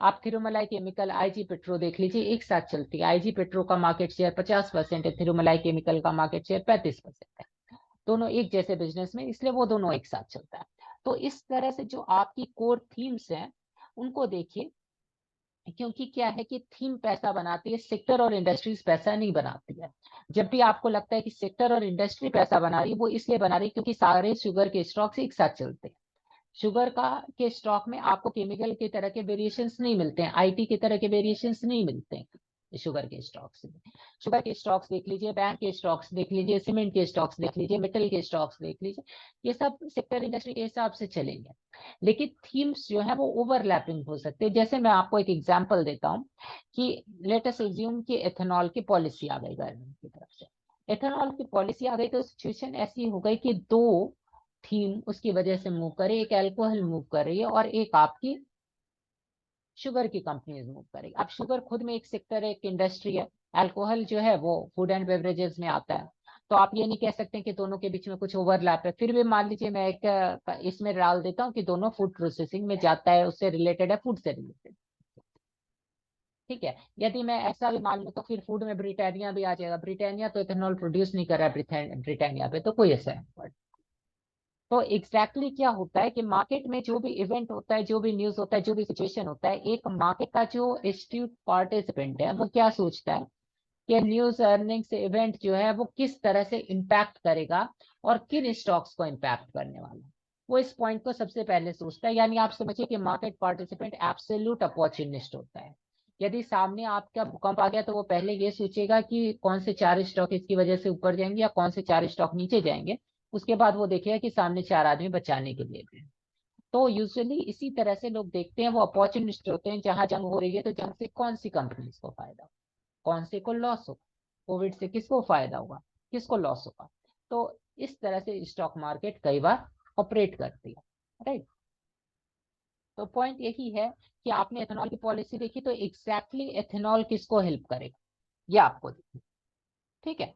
आप थिरुमलाई केमिकल, आईजी पेट्रो देख लीजिए, एक साथ चलती है। आईजी पेट्रो का मार्केट शेयर 50% है, थिरुमलाई केमिकल का मार्केट शेयर 35% है। दोनों एक जैसे बिजनेस में, इसलिए वो दोनों एक साथ चलता है। तो इस तरह से जो आपकी कोर थीम्स हैं उनको देखिए, क्योंकि क्या है कि थीम पैसा बनाती है, सेक्टर और इंडस्ट्रीज पैसा नहीं बनाती है। जब भी आपको लगता है कि सेक्टर और इंडस्ट्री पैसा बना रही है, वो इसलिए बना रही है क्योंकि सारे शुगर के स्टॉक्स एक साथ चलते हैं। शुगर का के स्टॉक में आपको केमिकल की तरह के वेरिएशंस नहीं मिलते हैं, आईटी की तरह के वेरिएशंस नहीं मिलते हैं शुगर के स्टॉक्स में। शुगर के स्टॉक्स देख लीजिए, बैंक के स्टॉक्स देख लीजिए, सीमेंट के स्टॉक्स देख लीजिए, मेटल के स्टॉक्स देख लीजिए, ये सब सेक्टर इंडस्ट्री के हिसाब से चलेंगे। लेकिन थीम्स जो है वो ओवरलैपिंग हो सकते हैं। जैसे मैं आपको एक एग्जांपल देता हूँ कि लेट अस अज्यूम कि एथेनॉल की पॉलिसी आ गई गवर्नमेंट की तरफ से। एथेनॉल की पॉलिसी आ गई तो सिचुएशन ऐसी हो गई कि दो थीम उसकी वजह से मूव करे, एक अल्कोहल मूव कर रही है और एक आपकी शुगर की कंपनीज मूव करेगी। अब शुगर खुद में एक सेक्टर है, एक इंडस्ट्री है। अल्कोहल जो है वो फूड एंड बेवरेजेस में आता है। तो आप ये नहीं कह सकते कि दोनों के बीच में कुछ ओवरलैप है। फिर भी मान लीजिए मैं एक इसमें डाल देता हूँ कि दोनों फूड प्रोसेसिंग में जाता है, उससे रिलेटेड है, फूड से रिलेटेड। ठीक है, यदि मैं ऐसा भी मान लूँ तो फिर फूड में ब्रिटानिया भी आ जाएगा। ब्रिटानिया तो इथेनॉल प्रोड्यूस नहीं कर रहा है ब्रिटानिया पे, तो कोई ऐसा है। तो एग्जैक्टली क्या होता है कि मार्केट में जो भी इवेंट होता है, जो भी न्यूज होता है, जो भी सिचुएशन होता है, एक मार्केट का जो एस्ट्यूट पार्टिसिपेंट है वो क्या सोचता है कि न्यूज, अर्निंग्स, इवेंट जो है वो किस तरह से इम्पैक्ट करेगा और किन स्टॉक्स को इम्पैक्ट करने वाला है। वो इस पॉइंट को सबसे पहले सोचता है। यानी आप समझिए कि मार्केट पार्टिसिपेंट एब्सोल्यूट अपॉर्चुनिस्ट होता है। यदि सामने आपका भूकंप आ गया तो वो पहले ये सोचेगा कि कौन से चार स्टॉक इसकी वजह से ऊपर जाएंगे या कौन से चार स्टॉक नीचे जाएंगे। उसके बाद वो देखेगा कि सामने चार आदमी बचाने के लिए भी हैं। तो यूजुअली इसी तरह से लोग देखते हैं, वो अपॉर्चुनिस्ट होते हैं। जहां जंग हो रही है तो जंग से कौन सी कंपनी को फायदा होगा, कौन से को लॉस होगा, कोविड से किसको फायदा होगा, किसको लॉस होगा। तो इस तरह से स्टॉक मार्केट कई बार ऑपरेट करती है। राइट, तो पॉइंट यही है कि आपने एथेनॉल की पॉलिसी देखी तो एग्जैक्टली एथेनॉल किसको हेल्प करेगा ये आपको देखना। ठीक है,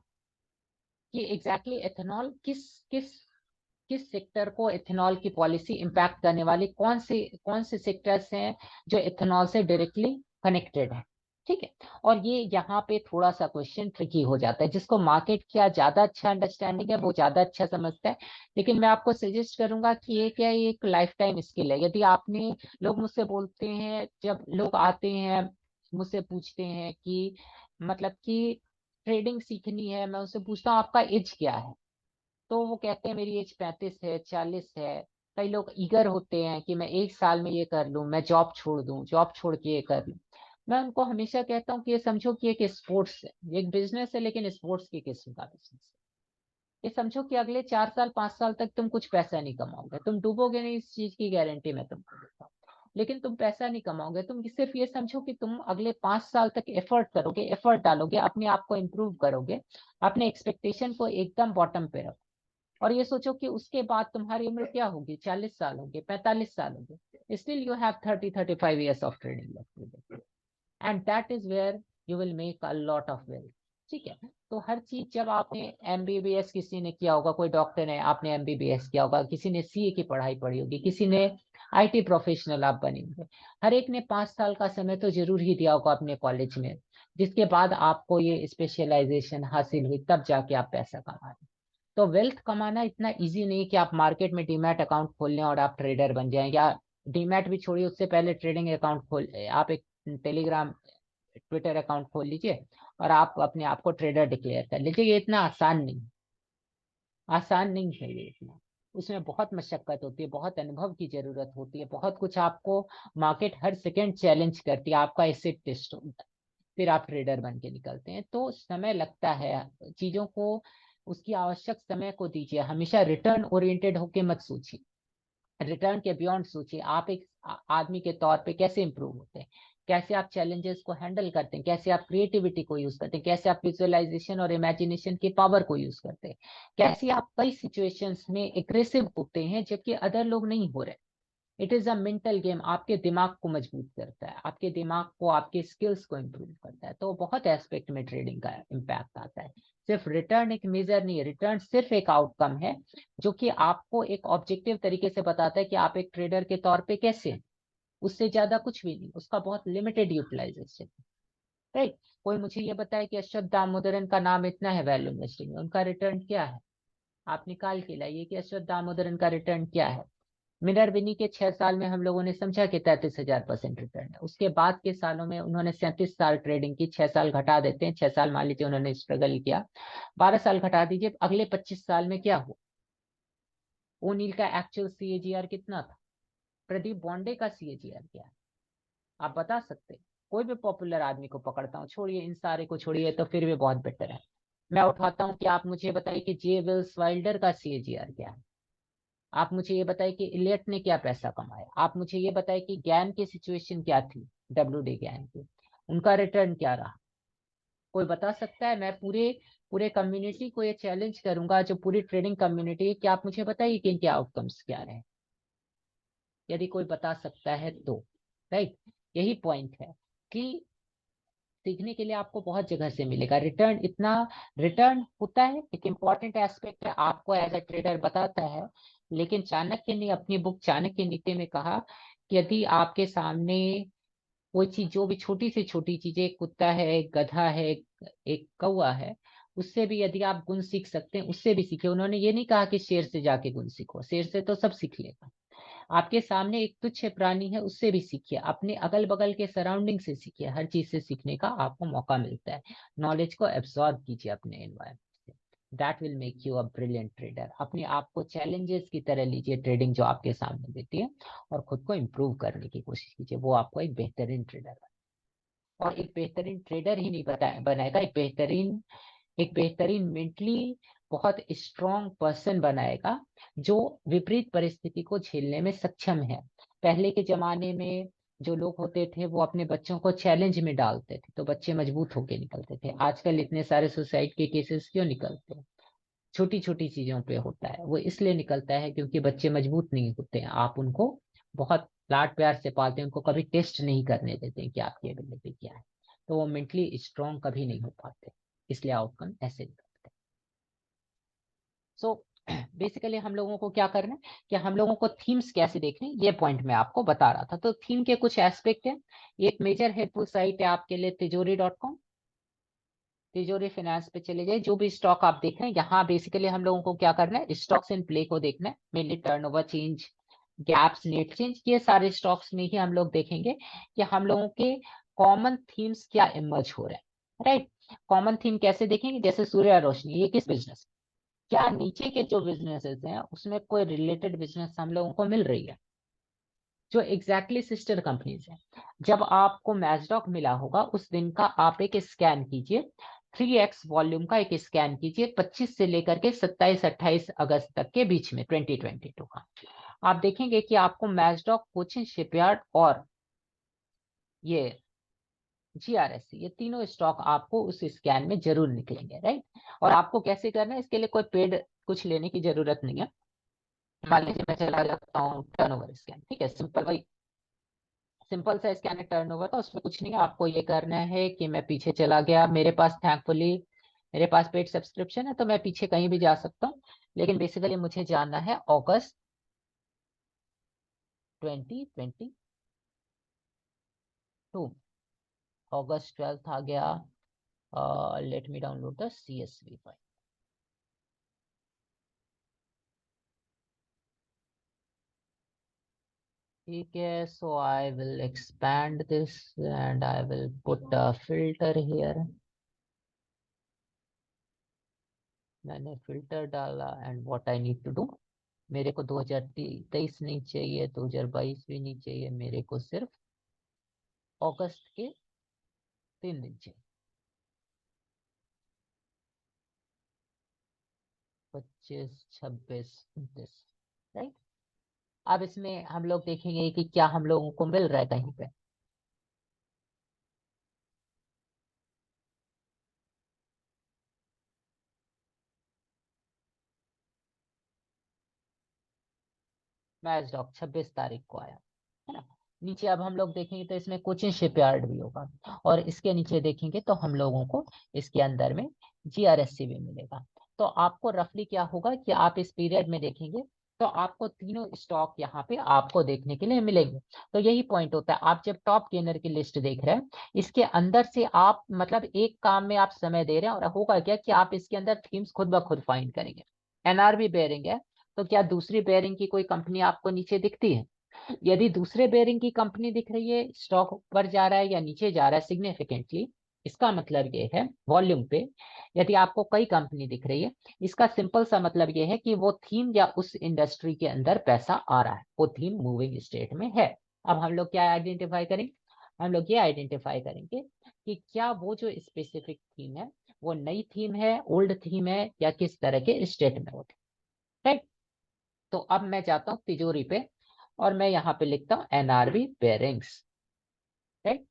कि एग्जैक्टली एथेनॉल किस किस किस सेक्टर को एथेनॉल की पॉलिसी इम्पैक्ट करने वाली, कौन से सेक्टर्स हैं जो एथेनॉल से डायरेक्टली कनेक्टेड है। ठीक है, और ये यहाँ पे थोड़ा सा क्वेश्चन ट्रिकी हो जाता है। जिसको मार्केट क्या ज्यादा अच्छा अंडरस्टैंडिंग है वो ज्यादा अच्छा समझता है, लेकिन मैं आपको सजेस्ट करूंगा कि ये क्या, ये एक लाइफ टाइम स्किल है। यदि आपने, लोग मुझसे बोलते हैं, जब लोग आते हैं मुझसे पूछते हैं कि मतलब कि ट्रेडिंग सीखनी है, मैं उनसे पूछता हूँ आपका एज क्या है, तो वो कहते हैं मेरी एज 35 है, 40 है। कई लोग ईगर होते हैं कि मैं 1 साल में ये कर लूं, मैं जॉब छोड़ दूं, जॉब छोड़ के ये कर लूं। मैं उनको हमेशा कहता हूँ कि ये समझो कि एक स्पोर्ट्स है, ये एक बिजनेस है, लेकिन स्पोर्ट्स की किस्म का बिजनेस है। ये समझो कि अगले 4 साल 5 साल तक तुम कुछ पैसा नहीं कमाओगे, तुम डूबोगे नहीं, इस चीज की गारंटी मैं तुमको देता हूँ। लेकिन तुम पैसा नहीं कमाओगे, तुम सिर्फ ये समझो कि तुम अगले 5 साल तक एफर्ट करोगे, एफर्ट डालोगे, अपने आप को इम्प्रूव करोगे, अपने एक्सपेक्टेशन को एकदम बॉटम पे रखो। और ये सोचो कि उसके बाद तुम्हारी उम्र क्या होगी, 40 साल होगी, 45 साल होगी, still you have 30-35 years of training left, and that is where you will make a lot of wealth. ठीक है, तो हर चीज, जब आपने एमबीबीएस किसी ने किया होगा, कोई डॉक्टर है, आपने एमबीबीएस किया होगा, किसी ने सीए की पढ़ाई पढ़ी होगी, किसी ने आईटी प्रोफेशनल आप बने होंगे, हर एक ने 5 साल का समय तो जरूर ही दिया होगा अपने कॉलेज में, जिसके बाद आपको ये स्पेशलाइजेशन हासिल हुई, तब जाके आप पैसा कमा रहे हैं। तो वेल्थ कमाना इतना इजी नहीं कि आप मार्केट में डीमैट अकाउंट खोल लें और आप ट्रेडर बन जाएं, या डीमैट भी छोड़िए, उससे पहले ट्रेडिंग अकाउंट खोल, आप एक टेलीग्राम ट्विटर अकाउंट खोल लीजिए और आप अपने आप को ट्रेडर डिक्लेयर कर लीजिए। ये इतना आसान नहीं, आसान नहीं है ये इतना। उसमें बहुत मशक्कत होती है, बहुत अनुभव की जरूरत होती है, बहुत कुछ आपको, मार्केट हर सेकंड चैलेंज करती है, आपका एसिड टेस्ट होता है, फिर आप ट्रेडर बन के निकलते हैं। तो समय लगता है, चीजों को उसकी आवश्यक समय को दीजिए, हमेशा रिटर्न ओरिएंटेड होके मत सोचिए, रिटर्न के बियॉन्ड सोचिए। आप एक आदमी के तौर पे कैसे इंप्रूव होते हैं, कैसे आप चैलेंजेस को हैंडल करते हैं, कैसे आप क्रिएटिविटी को यूज करते हैं, कैसे आप विजुअलाइजेशन और इमेजिनेशन की पावर को यूज करते हैं, कैसे आप कई सिचुएशंस में एग्रेसिव होते हैं जबकि अदर लोग नहीं हो रहे। It is a mental game, आपके दिमाग को मजबूत करता है, आपके दिमाग को, आपके स्किल्स को इम्प्रूव करता है। तो बहुत एस्पेक्ट में ट्रेडिंग का इम्पैक्ट आता है। सिर्फ रिटर्न एक मेजर नहीं है, रिटर्न सिर्फ एक आउटकम है जो कि आपको एक ऑब्जेक्टिव तरीके से बताता है कि आप एक ट्रेडर के तौर पे कैसे हैं, उससे ज्यादा कुछ भी नहीं, उसका बहुत लिमिटेड यूटिलाइजेशन। राइट, कोई मुझे ये बताए कि अश्वत्थ दामोदरन का नाम इतना है वैल्यू इन्वेस्टिंग में, उनका रिटर्न क्या है, आप निकाल के लाइए कि अश्वत्थ दामोदरन का रिटर्न क्या है। मिनरविनी के 6 साल में हम लोगों ने समझा कि 33,000% रिटर्न है। उसके बाद के सालों में उन्होंने 37 साल ट्रेडिंग की, 6 साल घटा देते हैं, 6 साल मान लीजिए उन्होंने स्ट्रगल किया, 12 साल घटा दीजिए, अगले 25 साल में क्या हुआ। ओनील का एक्चुअल सीएजीआर कितना था, प्रदीप बॉन्डे का सीएजीआर क्या है, आप बता सकते हैं। कोई भी पॉपुलर आदमी को पकड़ता हूँ, छोड़िए इन सारे को, छोड़िए तो फिर भी बहुत बेटर है। मैं उठाता हूँ कि आप मुझे बताइए कि जे विल्स वाइल्डर का सीएजीआर क्या है, आप मुझे ये बताइए कि इलियट ने क्या पैसा कमाया, आप मुझे ये बताइए कि गैन की सिचुएशन क्या थी, डब्ल्यू डी गैन की, उनका रिटर्न क्या रहा। कोई बता सकता है। मैं पूरे पूरे कम्युनिटी को ये चैलेंज करूंगा, जो पूरी ट्रेडिंग कम्युनिटी है, कि आप मुझे बताइए कि इनके आउटकम्स क्या रहे, यदि कोई बता सकता है तो। राइट, यही पॉइंट है कि सीखने के लिए आपको बहुत जगह से मिलेगा रिटर्न। इतना रिटर्न होता है, एक इम्पॉर्टेंट एस्पेक्ट है, आपको एज अ ट्रेडर बताता है। लेकिन चाणक्य ने अपनी बुक चाणक्य नीति में कहा कि यदि आपके सामने कोई चीज, जो भी छोटी से छोटी चीजें, एक कुत्ता है, एक गधा है, एक कौवा है, उससे भी यदि आप गुण सीख सकते हैं, उससे भी सीखे। उन्होंने ये नहीं कहा कि शेर से जाके गुण सीखो, शेर से तो सब सीख लेगा। आपके सामने एक तुच्छ प्राणी है, उससे भी सीखिए, अपने अगल बगल के सराउंडिंग से सीखिए, हर चीज से सीखने का आपको मौका मिलता है। नॉलेज को एब्सॉर्ब कीजिए अपने एनवायरमेंट से, that will make you a brilliant trader. अपने आप को चैलेंजेस की तरह लीजिए, ट्रेडिंग जो आपके सामने देती है, और खुद को इम्प्रूव करने की कोशिश कीजिए, वो आपको एक बेहतरीन ट्रेडर और एक बेहतरीन ट्रेडर ही नहीं बनाएगा, एक बेहतरीन मेंटली बहुत स्ट्रॉन्ग पर्सन बनाएगा, जो विपरीत परिस्थिति को झेलने में सक्षम है। पहले के जमाने में जो लोग होते थे वो अपने बच्चों को चैलेंज में डालते थे तो बच्चे मजबूत होके निकलते थे। आजकल इतने सारे सुसाइड के केसेस क्यों निकलते हैं, छोटी छोटी चीजों पे होता है। वो इसलिए निकलता है क्योंकि बच्चे मजबूत नहीं होते हैं, आप उनको बहुत लाड प्यार से पालते हैं, उनको कभी टेस्ट नहीं करने देते कि आपकी एबिलिटी क्या है, तो वो मेंटली स्ट्रॉन्ग कभी नहीं हो पाते। इसलिए आउटकम ऐसे निकलते हैं। सो बेसिकली हम लोगों को क्या करना है कि हम लोगों को थीम्स कैसे देखने, ये पॉइंट मैं आपको बता रहा था। तो थीम के कुछ एस्पेक्ट है। एक मेजर हेल्पफुल साइट है आपके लिए तिजोरी.com। तिजोरी फाइनेंस पे चले जाए, जो भी स्टॉक आप देख रहे हैं यहाँ बेसिकली हम लोगों को क्या करना है, स्टॉक्स इन प्ले को देखना है। Mainly turnover change, gaps, net change, ये सारे स्टॉक्स में ही हम लोग देखेंगे कि हम लोगों के कॉमन थीम्स क्या इमर्ज हो रहे हैं, राइट। कॉमन थीम कैसे देखेंगे, जैसे सूर्य रोशनी, ये किस बिजनेस, क्या नीचे के जो बिजनेसेस हैं उसमें कोई रिलेटेड बिजनेस हम लोगों को मिल रही है जो एग्जैक्टली सिस्टर कंपनीज है। जब आपको मैजडॉक मिला होगा उस दिन का आप एक स्कैन कीजिए, 3x वॉल्यूम का एक स्कैन कीजिए 25 से लेकर के 27-28 अगस्त तक के बीच में 2022 का। आप देखेंगे कि आपको मैजडॉक, कोचिन शिपयार्ड और ये GRSC, ये तीनों स्टॉक आपको उस स्कैन में जरूर निकलेंगे, राइट। और आपको कैसे करना है, इसके लिए कोई पेड कुछ लेने की जरूरत नहीं है। मान लीजिए मैं चला जाता हूँ टर्नओवर स्कैन, ठीक है, सिंपल भाई, सिंपल सा स्कैन है टर्नओवर का, उसमें कुछ नहीं है। आपको ये करना है कि मैं पीछे चला गया, मेरे पास थैंकफुली मेरे पास पेड सब्सक्रिप्शन है तो मैं पीछे कहीं भी जा सकता हूँ, लेकिन बेसिकली मुझे जानना है अगस्त 2022, अगस्त 12 आ गया। Let me download the CSV file. ठीक है, so I will expand this and I will put a filter here. मैंने फिल्टर डाला and what I need to do, मेरे को 2023 नहीं चाहिए, 2022 भी नहीं चाहिए, मेरे को सिर्फ अगस्त के 3 दिन चाहिए, 25, 26, 29, राइट। अब इसमें हम लोग देखेंगे कि क्या हम लोगों को मिल रहा है कहीं पे। मैचडॉक 26 तारीख को आया है ना। नीचे अब हम लोग देखेंगे तो इसमें कोचिन शिपयार्ड भी होगा, और इसके नीचे देखेंगे तो हम लोगों को इसके अंदर में GRSC भी मिलेगा। तो आपको रफली क्या होगा कि आप इस पीरियड में देखेंगे तो आपको तीनों स्टॉक यहाँ पे आपको देखने के लिए मिलेंगे। तो यही पॉइंट होता है, आप जब टॉप गेनर की लिस्ट देख रहे हैं, इसके अंदर से आप मतलब एक काम में आप समय दे रहे हैं, और होगा क्या कि आप इसके अंदर थीम्स खुद ब खुद फाइंड करेंगे। NRV बेयरिंग है, तो क्या दूसरी बेयरिंग की कोई कंपनी आपको नीचे दिखती है? यदि दूसरे बेयरिंग की कंपनी दिख रही है, स्टॉक ऊपर जा रहा है या नीचे जा रहा है सिग्निफिकेंटली, इसका मतलब ये है वॉल्यूम पे यदि आपको कई कंपनी दिख रही है, इसका सिंपल सा मतलब ये है कि वो थीम या उस इंडस्ट्री के अंदर पैसा आ रहा है, वो थीम मूविंग स्टेट में है। अब हम लोग क्या आइडेंटिफाई करेंगे, हम लोग ये आइडेंटिफाई करेंगे कि क्या वो जो स्पेसिफिक थीम है वो नई थीम है, ओल्ड थीम है, या किस तरह के स्टेट में होती है, राइट। तो अब मैं जाता हूँ तिजोरी पे और मैं यहाँ पे लिखता हूँ NRV बेयरिंग्स, राइट।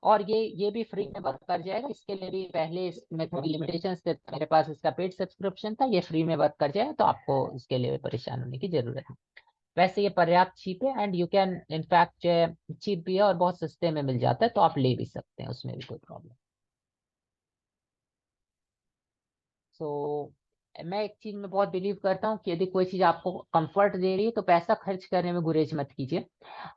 और ये भी फ्री में वर्क कर जाएगा, इसके लिए भी पहले इसमें थोड़ी लिमिटेशंस थे, मेरे पास इसका पेड सब्सक्रिप्शन था, ये फ्री में वर्क कर जाएगा तो आपको इसके लिए परेशान होने की जरूरत है। वैसे ये पर्याप्त चीप है and you can in fact cheap भी है और बहुत सस्ते में मिल जाता है, तो आप ले भी सकते हैं, उसमें भी कोई प्रॉब्लम। सो मैं एक चीज में बहुत बिलीव करता हूँ कि यदि कोई चीज आपको कंफर्ट दे रही है तो पैसा खर्च करने में गुरेज मत कीजिए।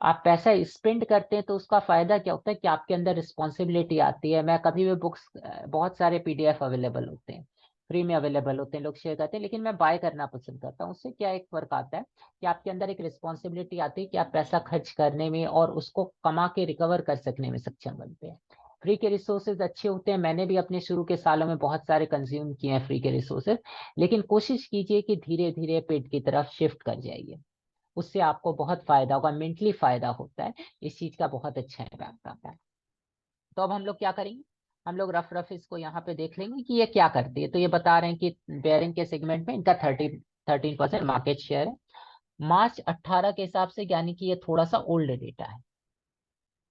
आप पैसा स्पेंड करते हैं तो उसका फायदा क्या होता है कि आपके अंदर रिस्पॉन्सिबिलिटी आती है। मैं कभी भी बुक्स, बहुत सारे PDF अवेलेबल होते हैं, फ्री में अवेलेबल होते हैं, लोग शेयर करते हैं, लेकिन मैं बाय करना पसंद करता हूँ। उससे क्या एक फर्क आता है कि आपके अंदर एक रिस्पॉन्सिबिलिटी आती है कि आप पैसा खर्च करने में और उसको कमा के रिकवर कर सकने में सक्षम बनते हैं। फ्री के रिसोर्सेज अच्छे होते हैं, मैंने भी अपने शुरू के सालों में बहुत सारे कंज्यूम किए हैं फ्री के रिसोर्सेज, लेकिन कोशिश कीजिए कि धीरे धीरे पेड की तरफ शिफ्ट कर जाइए, उससे आपको बहुत फायदा होगा, मेंटली फायदा होता है, इस चीज का बहुत अच्छा इम्पैक्ट आता है। तो अब हम लोग क्या करेंगे, हम लोग रफ रफ इसको यहाँ पे देख लेंगे कि ये क्या करती है। तो ये बता रहे हैं कि बेयरिंग के सेगमेंट में इनका 13% मार्केट शेयर है मार्च 18 के हिसाब से, यानी कि ये थोड़ा सा ओल्ड डेटा है।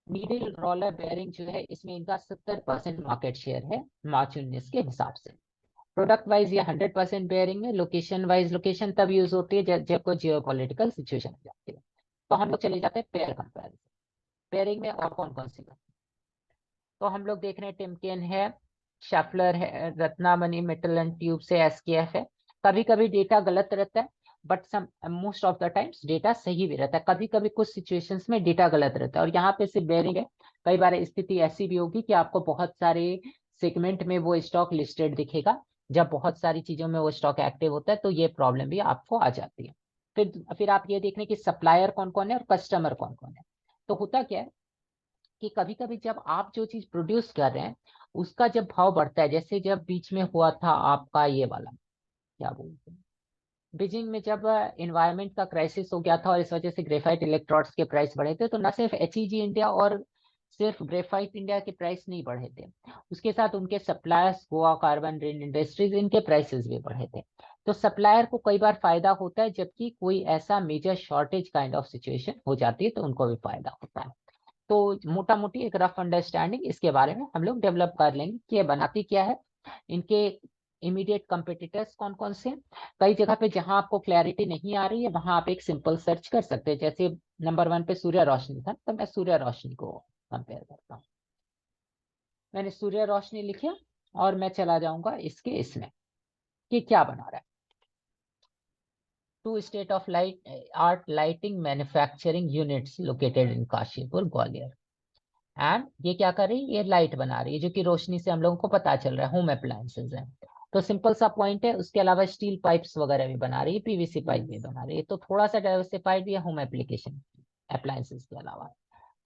नीडल रोलर बेयरिंग जो है इसमें इनका 70% मार्केट शेयर है मार्च 19 के हिसाब से। प्रोडक्ट वाइज ये 100% बेयरिंग है। लोकेशन वाइज, लोकेशन तब यूज होती है जब कोई जियो पॉलिटिकल सिचुएशन हो जाती है। तो हम लोग चले जाते हैं पेयर कंपेरिजन, पेयरिंग में और कौन कौन सी। तो हम लोग देख रहे हैं टिमकेन है, शेफलर है, रत्नामणि मेटल एंड ट्यूब से एसकेएफ है। कभी कभी डेटा गलत रहता है, but some most of the times data सही भी रहता है। कभी कभी कुछ सिचुएशंस में डेटा गलत रहता है, और यहाँ पे सिर्फ बेयरिंग है। कई बार स्थिति ऐसी भी होगी कि आपको बहुत सारे सेगमेंट में वो स्टॉक लिस्टेड दिखेगा। जब बहुत सारी चीजों में वो स्टॉक एक्टिव होता है तो ये प्रॉब्लम भी आपको आ जाती है। फिर आप ये देखने कि सप्लायर कौन कौन है और कस्टमर कौन कौन है। तो होता क्या है कि कभी कभी जब आप जो चीज प्रोड्यूस कर रहे हैं उसका जब भाव बढ़ता है, जैसे जब बीच में हुआ था आपका ये वाला क्या बोलते हैं, बीजिंग में जब एनवायरनमेंट का क्राइसिस हो गया था और इस वजह से ग्रेफाइट इलेक्ट्रोड्स के प्राइस बढ़े थे, तो न सिर्फ एचईजी इंडिया और सिर्फ ग्रेफाइट इंडिया के प्राइस नहीं बढ़े थे, उसके साथ उनके suppliers Goa carbon rain industries इनके प्राइसेस भी बढ़े थे। तो सप्लायर को कई बार फायदा होता है, जबकि कोई ऐसा major shortage kind of situation हो जाती है तो उनको भी फायदा होता है। तो मोटा मोटी एक रफ अंडरस्टैंडिंग इसके बारे में हम लोग डेवलप कर लेंगे कि ये बनाती क्या है, इनके इमीडिएट कंपिटिटर्स कौन कौन से हैं। कई जगह पे जहां आपको क्लैरिटी नहीं आ रही है वहां आप एक सिंपल सर्च कर सकते हैं। जैसे नंबर 1 पे सूर्य रोशनी था, तो मैं सूर्य रोशनी को कंपेयर करता हूँ। मैंने सूर्य रोशनी लिखा और मैं चला जाऊंगा इसके इसमें कि क्या बना रहा है। 2 state of light art lighting manufacturing units located in Kashipur Gwalior. And ये क्या कर रही है, ये लाइट बना रही है, जो कि रोशनी से हम लोगों को पता चल रहा है होम अप्लायंसेज है। तो सिंपल सा पॉइंट है। उसके अलावा स्टील पाइप्स वगैरह भी बना रही है, पीवीसी पाइप भी बना रही है, तो थोड़ा सा डाइवर्सिफाइड भी है होम एप्लीकेशन अप्लायंसेज के अलावा।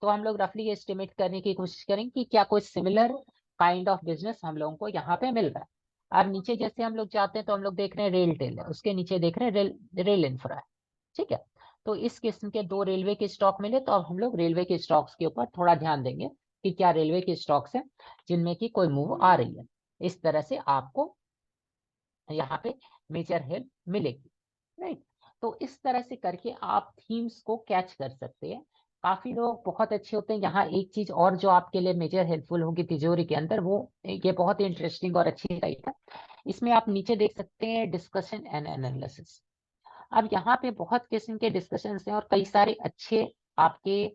तो हम लोग रफली एस्टिमेट करने की कोशिश करेंगे कि क्या कोई सिमिलर काइंड ऑफ बिजनेस हम लोगों को यहाँ पे मिल रहा है। अब नीचे जैसे हम लोग जाते हैं तो हम लोग देख रहे हैं रेल टेल है, उसके नीचे देख रहे हैं रेल इंफ्रा है, ठीक है। तो इस किस्म के 2 रेलवे के स्टॉक मिले, तो अब हम लोग रेलवे के स्टॉक्स के ऊपर थोड़ा ध्यान देंगे कि क्या रेलवे के स्टॉक्स हैं जिनमें की कोई मूव आ रही है। इस तरह से आपको यहाँ पे मेजर हेल्प मिलेगी, राइट। तो इस तरह से करके आप थीम्स को कैच कर सकते हैं। काफी लोग बहुत अच्छे होते हैं। यहाँ एक चीज और जो आपके लिए मेजर हेल्पफुल होगी तिजोरी के अंदर, वो ये बहुत ही इंटरेस्टिंग और अच्छी साइट है। इसमें आप नीचे देख सकते हैं डिस्कशन एंड एनालिसिस। अब यहाँ पे बहुत किस्म के डिस्कशन हैं और कई सारे अच्छे आपके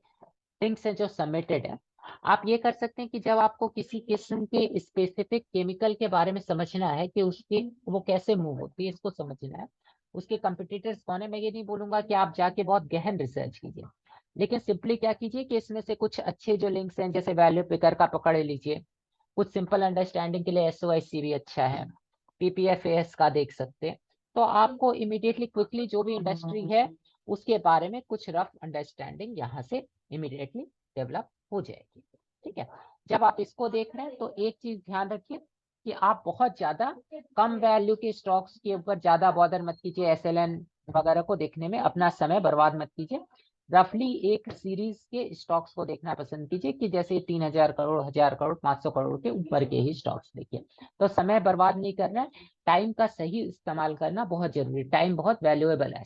थिंग्स हैं जो सबमिटेड है। आप ये कर सकते हैं कि जब आपको किसी किस्म के स्पेसिफिक केमिकल के बारे में समझना है कि उसकी वो कैसे मूव होती है, इसको समझना है, उसके कंपिटिटर्स कौन है, मैं ये नहीं बोलूंगा कि आप जाके बहुत गहन रिसर्च कीजिए, लेकिन सिंपली क्या कीजिए कि इसमें से कुछ अच्छे जो लिंक्स हैं, जैसे वैल्यू पिकर का पकड़ लीजिए। कुछ सिंपल अंडरस्टैंडिंग के लिए एसओआईसी भी अच्छा है, पीपीएफएस का देख सकते हैं। तो आपको इमीडिएटली क्विकली जो भी इंडस्ट्री है उसके बारे में कुछ रफ अंडरस्टैंडिंग यहाँ से इमीडिएटली डेवलप हो जाएगी, ठीक है। जब आप इसको देख रहे हैं तो एक चीज ध्यान रखिए कि आप बहुत ज्यादा कम वैल्यू के स्टॉक्स के ऊपर ज्यादा बॉदर मत कीजिए, एसएलएन वगैरह को देखने में अपना समय बर्बाद मत कीजिए। रफली एक सीरीज के स्टॉक्स को देखना पसंद कीजिए कि जैसे 3000 करोड़, 1000 करोड़, 500 करोड़ के ऊपर के ही स्टॉक्स देखिए। तो समय बर्बाद नहीं करना है, टाइम का सही इस्तेमाल करना बहुत जरूरी, टाइम बहुत वैल्यूएबल है।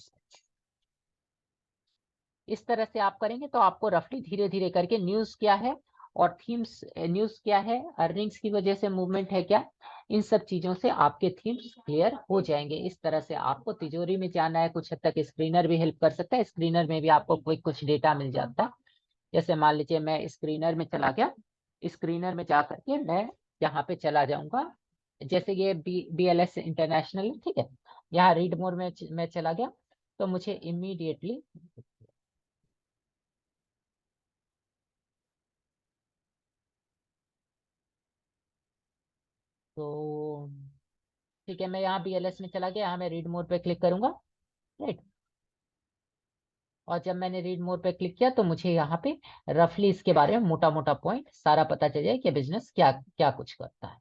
इस तरह से आप करेंगे तो आपको रफली धीरे धीरे करके न्यूज क्या है और थीम्स, न्यूज क्या है, अर्निंग्स की वजह से मूवमेंट है क्या, इन सब चीजों से आपके थीम्स क्लियर हो जाएंगे। इस तरह से आपको तिजोरी में जाना है, कुछ हद तक स्क्रीनर भी हेल्प कर सकता है। स्क्रीनर में भी आपको कोई कुछ डेटा मिल जाता है। जैसे मान लीजिए मैं स्क्रीनर में चला गया, स्क्रीनर में जा करके मैं यहाँ पे चला जाऊंगा, जैसे ये BLS इंटरनेशनल, ठीक है। यहाँ रीड मोर में मैं चला गया तो मुझे इमीडिएटली तो ठीक है, मैं यहाँ BLS में चला गया, यहाँ मैं रीड मोर पे क्लिक करूंगा, राइट। और जब मैंने रीड मोर पे क्लिक किया तो मुझे यहाँ पे रफली इसके बारे में मोटा मोटा पॉइंट सारा पता चल जाए कि बिजनेस क्या क्या कुछ करता है,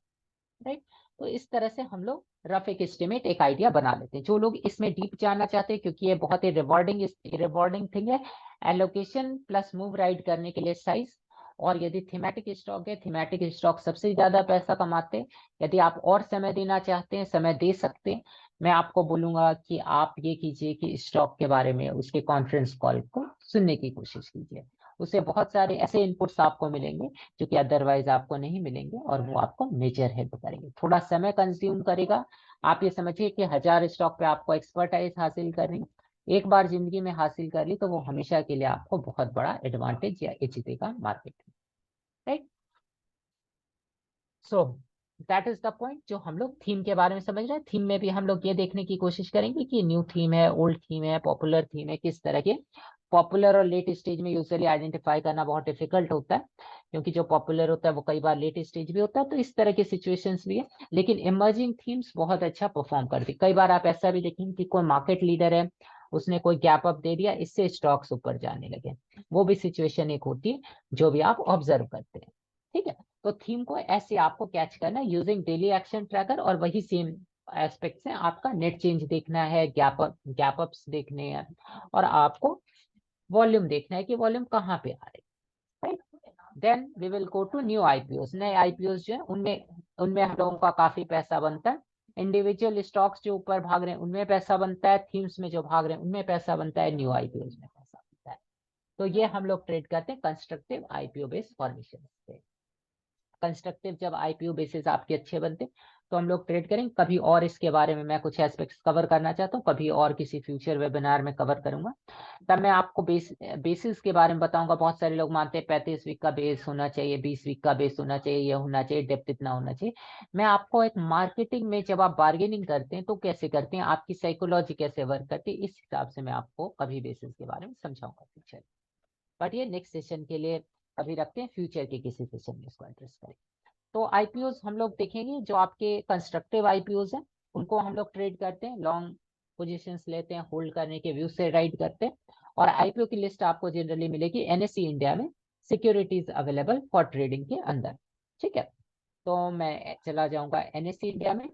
राइट। तो इस तरह से हम लोग रफ एक एस्टिमेट, एक आइडिया बना लेते हैं। जो लोग इसमें डीप जानना चाहते हैं, क्योंकि ये बहुत ही रिवॉर्डिंग थिंग है, एलोकेशन प्लस मूव राइड करने के लिए साइज। और यदि थीमेटिक स्टॉक है, थीमेटिक स्टॉक सबसे ज्यादा पैसा कमाते हैं। यदि आप और समय देना चाहते हैं, समय दे सकते हैं। मैं आपको बोलूंगा कि आप ये कीजिए कि स्टॉक के बारे में उसके कॉन्फ्रेंस कॉल को सुनने की कोशिश कीजिए। उससे बहुत सारे ऐसे इनपुट्स आपको मिलेंगे जो कि अदरवाइज आपको नहीं मिलेंगे, और वो आपको मेजर हेल्प करेंगे। थोड़ा समय कंज्यूम करेगा। आप ये समझिए कि 1000 स्टॉक पे आपको एक्सपर्टाइज हासिल करनी, एक बार जिंदगी में हासिल कर ली तो वो हमेशा के लिए आपको बहुत बड़ा एडवांटेज या एच देगा मार्केट में, right. So that is the point जो हम लोग थीम के बारे में समझ रहे हैं। थीम में भी हम लोग ये देखने की कोशिश करेंगे कि न्यू थीम है, ओल्ड थीम है, पॉपुलर थीम है, किस तरह के। पॉपुलर और लेट स्टेज में यूजुअली आइडेंटिफाई करना बहुत डिफिकल्ट होता है, क्योंकि जो पॉपुलर होता है वो कई बार लेट स्टेज भी होता है, तो इस तरह की सिचुएशंस भी है। लेकिन इमर्जिंग थीम्स बहुत अच्छा परफॉर्म करती। कई बार आप ऐसा भी देखेंगे कि कोई मार्केट लीडर है, उसने कोई गैप अप दे दिया, इससे स्टॉक्स ऊपर जाने लगे। वो भी सिचुएशन एक होती है जो भी आप ऑब्जर्व करते हैं। ठीक है, तो थीम को ऐसे आपको कैच करना है यूजिंग डेली एक्शन ट्रैकर, और वही सेम एस्पेक्ट से आपका नेट चेंज देखना है, गैप अप्स देखने हैं, और आपको वॉल्यूम देखना है कि वॉल्यूम कहाँ पे आ रही है, right. Then we will go to new IPOs. नए आईपीओस जो है उनमें उनमें हम लोगों का काफी पैसा बनता है। इंडिविजुअल स्टॉक्स जो ऊपर भाग रहे हैं उनमें पैसा बनता है, थीम्स में जो भाग रहे हैं उनमें पैसा बनता है, न्यू आईपीओस में पैसा बनता है। तो ये हम लोग ट्रेड करते हैं कंस्ट्रक्टिव आईपीओ बेस्ड फॉर्मेशन से। कंस्ट्रक्टिव जब आईपीओ बेसिस आपके अच्छे बनते तो हम लोग ट्रेड करेंगे। कभी और इसके बारे में मैं कुछ एस्पेक्ट्स कवर करना चाहता हूँ, कभी और किसी फ्यूचर वेबिनार में कवर करूंगा, तब मैं आपको बेसिस के बारे में बताऊंगा। बहुत सारे लोग मानते हैं 35 वीक का बेस होना चाहिए, 20 वीक का बेस होना चाहिए, ये होना चाहिए, डेप्थ इतना होना चाहिए। मैं आपको एक मार्केटिंग में जब आप बार्गेनिंग करते हैं तो कैसे करते हैं, आपकी साइकोलॉजी कैसे वर्क करती है, इस हिसाब से मैं आपको कभी बेसिस के बारे में समझाऊंगा फ्यूचर। बट ये नेक्स्ट सेशन के लिए अभी रखते हैं, फ्यूचर के किसी सेशन में इसको एड्रेस करें। तो आईपीओस हम लोग देखेंगे, जो आपके कंस्ट्रक्टिव आईपीओस हैं उनको हम लोग ट्रेड करते हैं, लॉन्ग पोजीशंस लेते हैं, होल्ड करने के व्यू से राइड करते हैं। और आईपीओ की लिस्ट आपको जनरली मिलेगी एनएससी इंडिया में, सिक्योरिटीज अवेलेबल फॉर ट्रेडिंग के अंदर। ठीक है, तो मैं चला जाऊंगा एनएससी इंडिया में।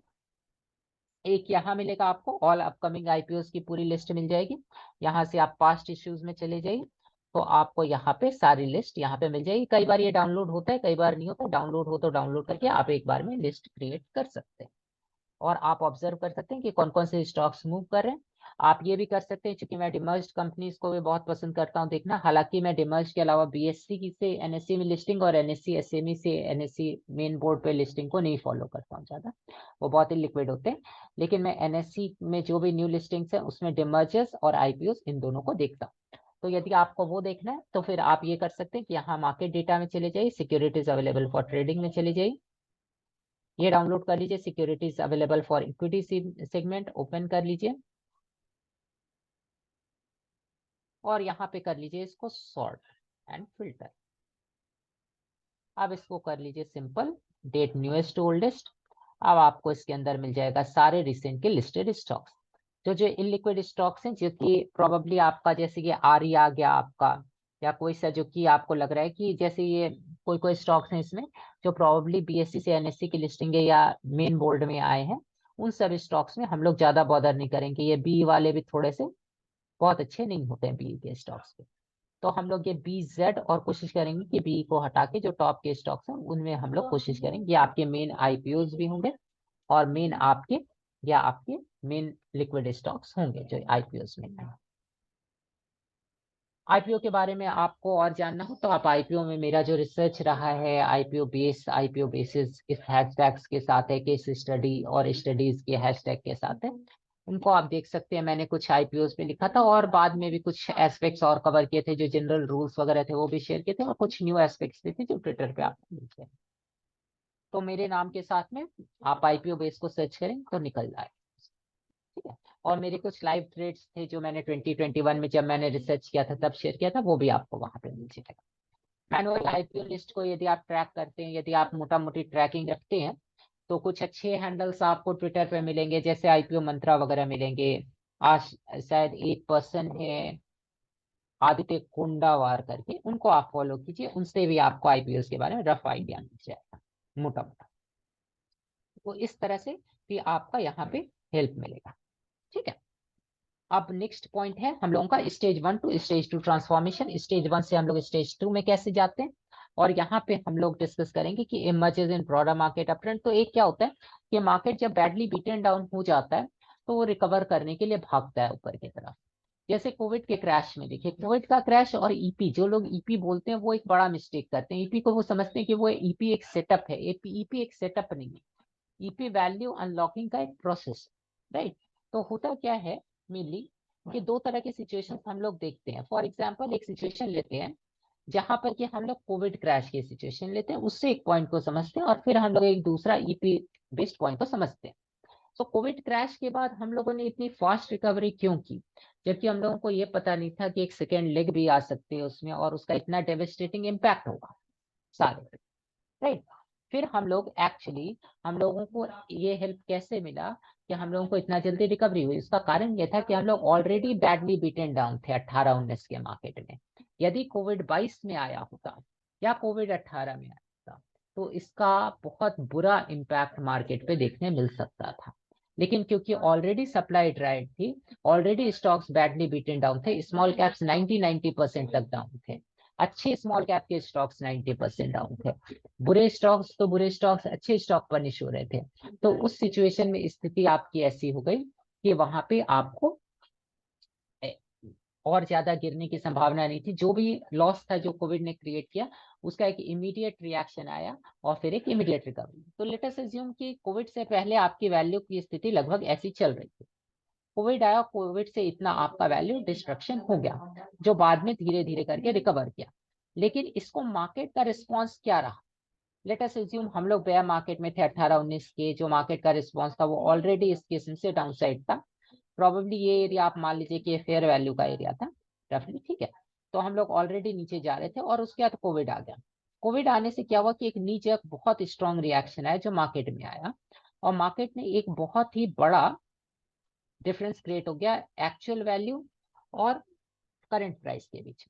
एक यहाँ मिलेगा आपको, ऑल अपकमिंग आईपीओस की पूरी लिस्ट मिल जाएगी। यहाँ से आप पास्ट इश्यूज में चले जाइए, तो आपको यहाँ पे सारी लिस्ट यहाँ पे मिल जाएगी। कई बार ये डाउनलोड होता है, कई बार नहीं होता। डाउनलोड हो तो डाउनलोड करके आप एक बार में लिस्ट क्रिएट कर सकते हैं, और आप ऑब्जर्व कर सकते हैं कि कौन कौन से स्टॉक्स मूव कर रहे हैं। आप ये भी कर सकते हैं, क्योंकि मैं डिमर्ज्ड कंपनीज को भी बहुत पसंद करता हूँ देखना। हालांकि मैं डिमर्ज के अलावा बीएससी की से एनएससी में लिस्टिंग और एनएससी एसएमई से एनएससी मेन बोर्ड पे लिस्टिंग को नहीं फॉलो करता हूँ ज्यादा, वो बहुत ही लिक्विड होते हैं। लेकिन मैं एनएससी में जो भी न्यू लिस्टिंग्स है उसमें डिमर्जर्स और आईपीओस इन दोनों को देखता हूँ। तो यदि आपको वो देखना है तो फिर आप ये कर सकते हैं कि यहाँ मार्केट डेटा में चले जाइए, सिक्योरिटीज अवेलेबल फॉर ट्रेडिंग में चले जाइए, ये डाउनलोड कर लीजिए, securities available for equity segment open कर लीजिए, और यहाँ पे कर लीजिए इसको सॉर्ट एंड फिल्टर। अब इसको कर लीजिए simple, date newest to oldest. अब आपको इसके अंदर मिल जाएगा सारे रिसेंट के लिस्टेड स्टॉक्स, जो जो इनलिक्विड स्टॉक्स हैं, जो कि प्रोबेबली आपका जैसे कि आरई आ गया आपका, या कोई सा जो कि आपको लग रहा है कि जैसे ये कोई कोई स्टॉक्स हैं इसमें जो प्रोबेबली बीएससी से एनएससी की लिस्टिंग है या मेन बोर्ड में आए हैं, उन सब स्टॉक्स में हम लोग ज्यादा बॉदर नहीं करेंगे। ये बी वाले भी थोड़े से बहुत अच्छे नहीं होते हैं बी के स्टॉक्स पे, तो हम लोग ये बी जेड और कोशिश करेंगे कि बी को हटा के जो टॉप के स्टॉक्स हैं उनमें हम लोग कोशिश करेंगे, ये आपके मेन आईपीओज भी होंगे, और मेन आपके या आपके मेन लिक्विड स्टॉक्स होंगे जो आईपीओज में हैं। आईपीओ के बारे में आपको और जानना हो तो आप आईपीओ में मेरा जो रिसर्च रहा है, आईपीओ बेसिस इस हैशटैग्स के साथ है, केस स्टडी और स्टडीज के हैशटैग के साथ है, उनको आप देख सकते हैं। मैंने कुछ आईपीओ पे लिखा था, और बाद में भी कुछ एस्पेक्ट्स और कवर किए थे, जो जनरल रूल्स वगैरह थे वो भी शेयर किए थे, और कुछ न्यू एस्पेक्ट्स भी थे जो ट्विटर पे आपको मिलते हैं। तो मेरे नाम के साथ में आप आईपीओ बेस को सर्च करें तो निकल जाए। ठीक है, और मेरे कुछ लाइव ट्रेड्स थे जो मैंने 2021 में जब मैंने रिसर्च किया था तब शेयर किया था, वो भी आपको वहां पे मिल जाएगा। मैनुअल आईपीओ लिस्ट को यदि आप ट्रैक करते हैं, यदि आप मोटा मोटी ट्रैकिंग रखते हैं, तो कुछ अच्छे हैंडल्स आपको ट्विटर पे मिलेंगे, जैसे आईपीओ मंत्रा वगैरह मिलेंगे। आज शायद एक पर्सन है आदित्य कोंडावार करके, उनको आप फॉलो कीजिए, उनसे भी आपको आईपीओ के बारे में रफ आइडिया मिल जाएगा मोटा मोटा। तो इस तरह से भी आपका यहाँ पे हेल्प मिलेगा। ठीक है, अब नेक्स्ट पॉइंट है हम लोगों का stage 1 to stage 2 transformation. Stage 1 से हम लोग स्टेज 2 में कैसे जाते हैं, और यहाँ पे हम लोग डिस्कस करेंगे कि emerges in broader market uptrend. तो एक क्या होता है कि मार्केट जब बैडली बीटन डाउन हो जाता है तो वो रिकवर करने के लिए भागता है ऊपर की तरफ। जैसे कोविड के क्रैश में देखिए, कोविड का क्रैश और ईपी, जो लोग ईपी बोलते हैं वो एक बड़ा मिस्टेक करते हैं। ईपी को वो समझते हैं कि वो ईपी एक सेटअप है, ईपी एक सेटअप नहीं है, ईपी वैल्यू अनलॉकिंग का एक प्रोसेस, राइट। तो होता क्या है मेनली कि दो तरह के सिचुएशन हम लोग देखते हैं। फॉर एग्जाम्पल एक सिचुएशन लेते हैं जहां पर कि हम लोग कोविड क्रैश की सिचुएशन लेते हैं, उससे एक पॉइंट को समझते हैं और फिर हम लोग एक दूसरा ईपी बेस्ड पॉइंट को समझते हैं। तो कोविड क्रैश के बाद हम लोगों ने इतनी फास्ट रिकवरी क्यों की, जबकि हम लोगों को ये पता नहीं था कि एक सेकेंड लेग भी आ सकती है उसमें और उसका इतना डेवेस्टेटिंग इम्पैक्ट होगा सारे, राइट। फिर हम लोगों को ये हेल्प कैसे मिला कि हम लोगों को इतना जल्दी रिकवरी हुई? उसका कारण ये था कि हम लोग ऑलरेडी बैडली बीटन डाउन थे 18-19 के मार्केट में। यदि कोविड 22 में आया होता या कोविड 18 में आया होता तो इसका बहुत बुरा इम्पैक्ट मार्केट पे देखने मिल सकता था। लेकिन क्योंकि ऑलरेडी सप्लाई ड्राइड थी, already stocks badly beaten down थे, स्मॉल कैप्स 90% तक डाउन थे, अच्छे स्मॉल कैप के स्टॉक्स 90% डाउन थे, बुरे स्टॉक्स अच्छे स्टॉक पनिश हो रहे थे। तो उस सिचुएशन में स्थिति आपकी ऐसी हो गई कि वहां पे आपको और ज्यादा गिरने की संभावना नहीं थी। जो भी लॉस था जो कोविड ने क्रिएट किया, उसका एक इमीडिएट रिएक्शन आया और फिर एक इमीडिएट रिकवरी। तो लेट अस अज्यूम कि कोविड से पहले आपकी वैल्यू की स्थिति लगभग ऐसी चल रही थी, कोविड आया, कोविड से इतना आपका वैल्यू डिस्ट्रक्शन हो गया, जो बाद में धीरे धीरे करके रिकवर किया। लेकिन इसको मार्केट का रिस्पॉन्स क्या रहा? लेट अस अज्यूम हम लोग बेयर मार्केट में थे 18-19 के, जो मार्केट का रिस्पॉन्स था वो ऑलरेडी इस किस्म से डाउन साइड था। प्रोबेबली ये एरिया आप मान लीजिए कि फेयर वैल्यू का एरिया था रफली, ठीक है। तो हम लोग ऑलरेडी नीचे जा रहे थे और उसके बाद कोविड आ गया। कोविड आने से क्या हुआ कि एक नीचे बहुत स्ट्रॉन्ग रिएक्शन आया जो मार्केट में आया, और मार्केट ने एक बहुत ही बड़ा डिफरेंस क्रिएट हो गया एक्चुअल वैल्यू और करंट प्राइस के बीच,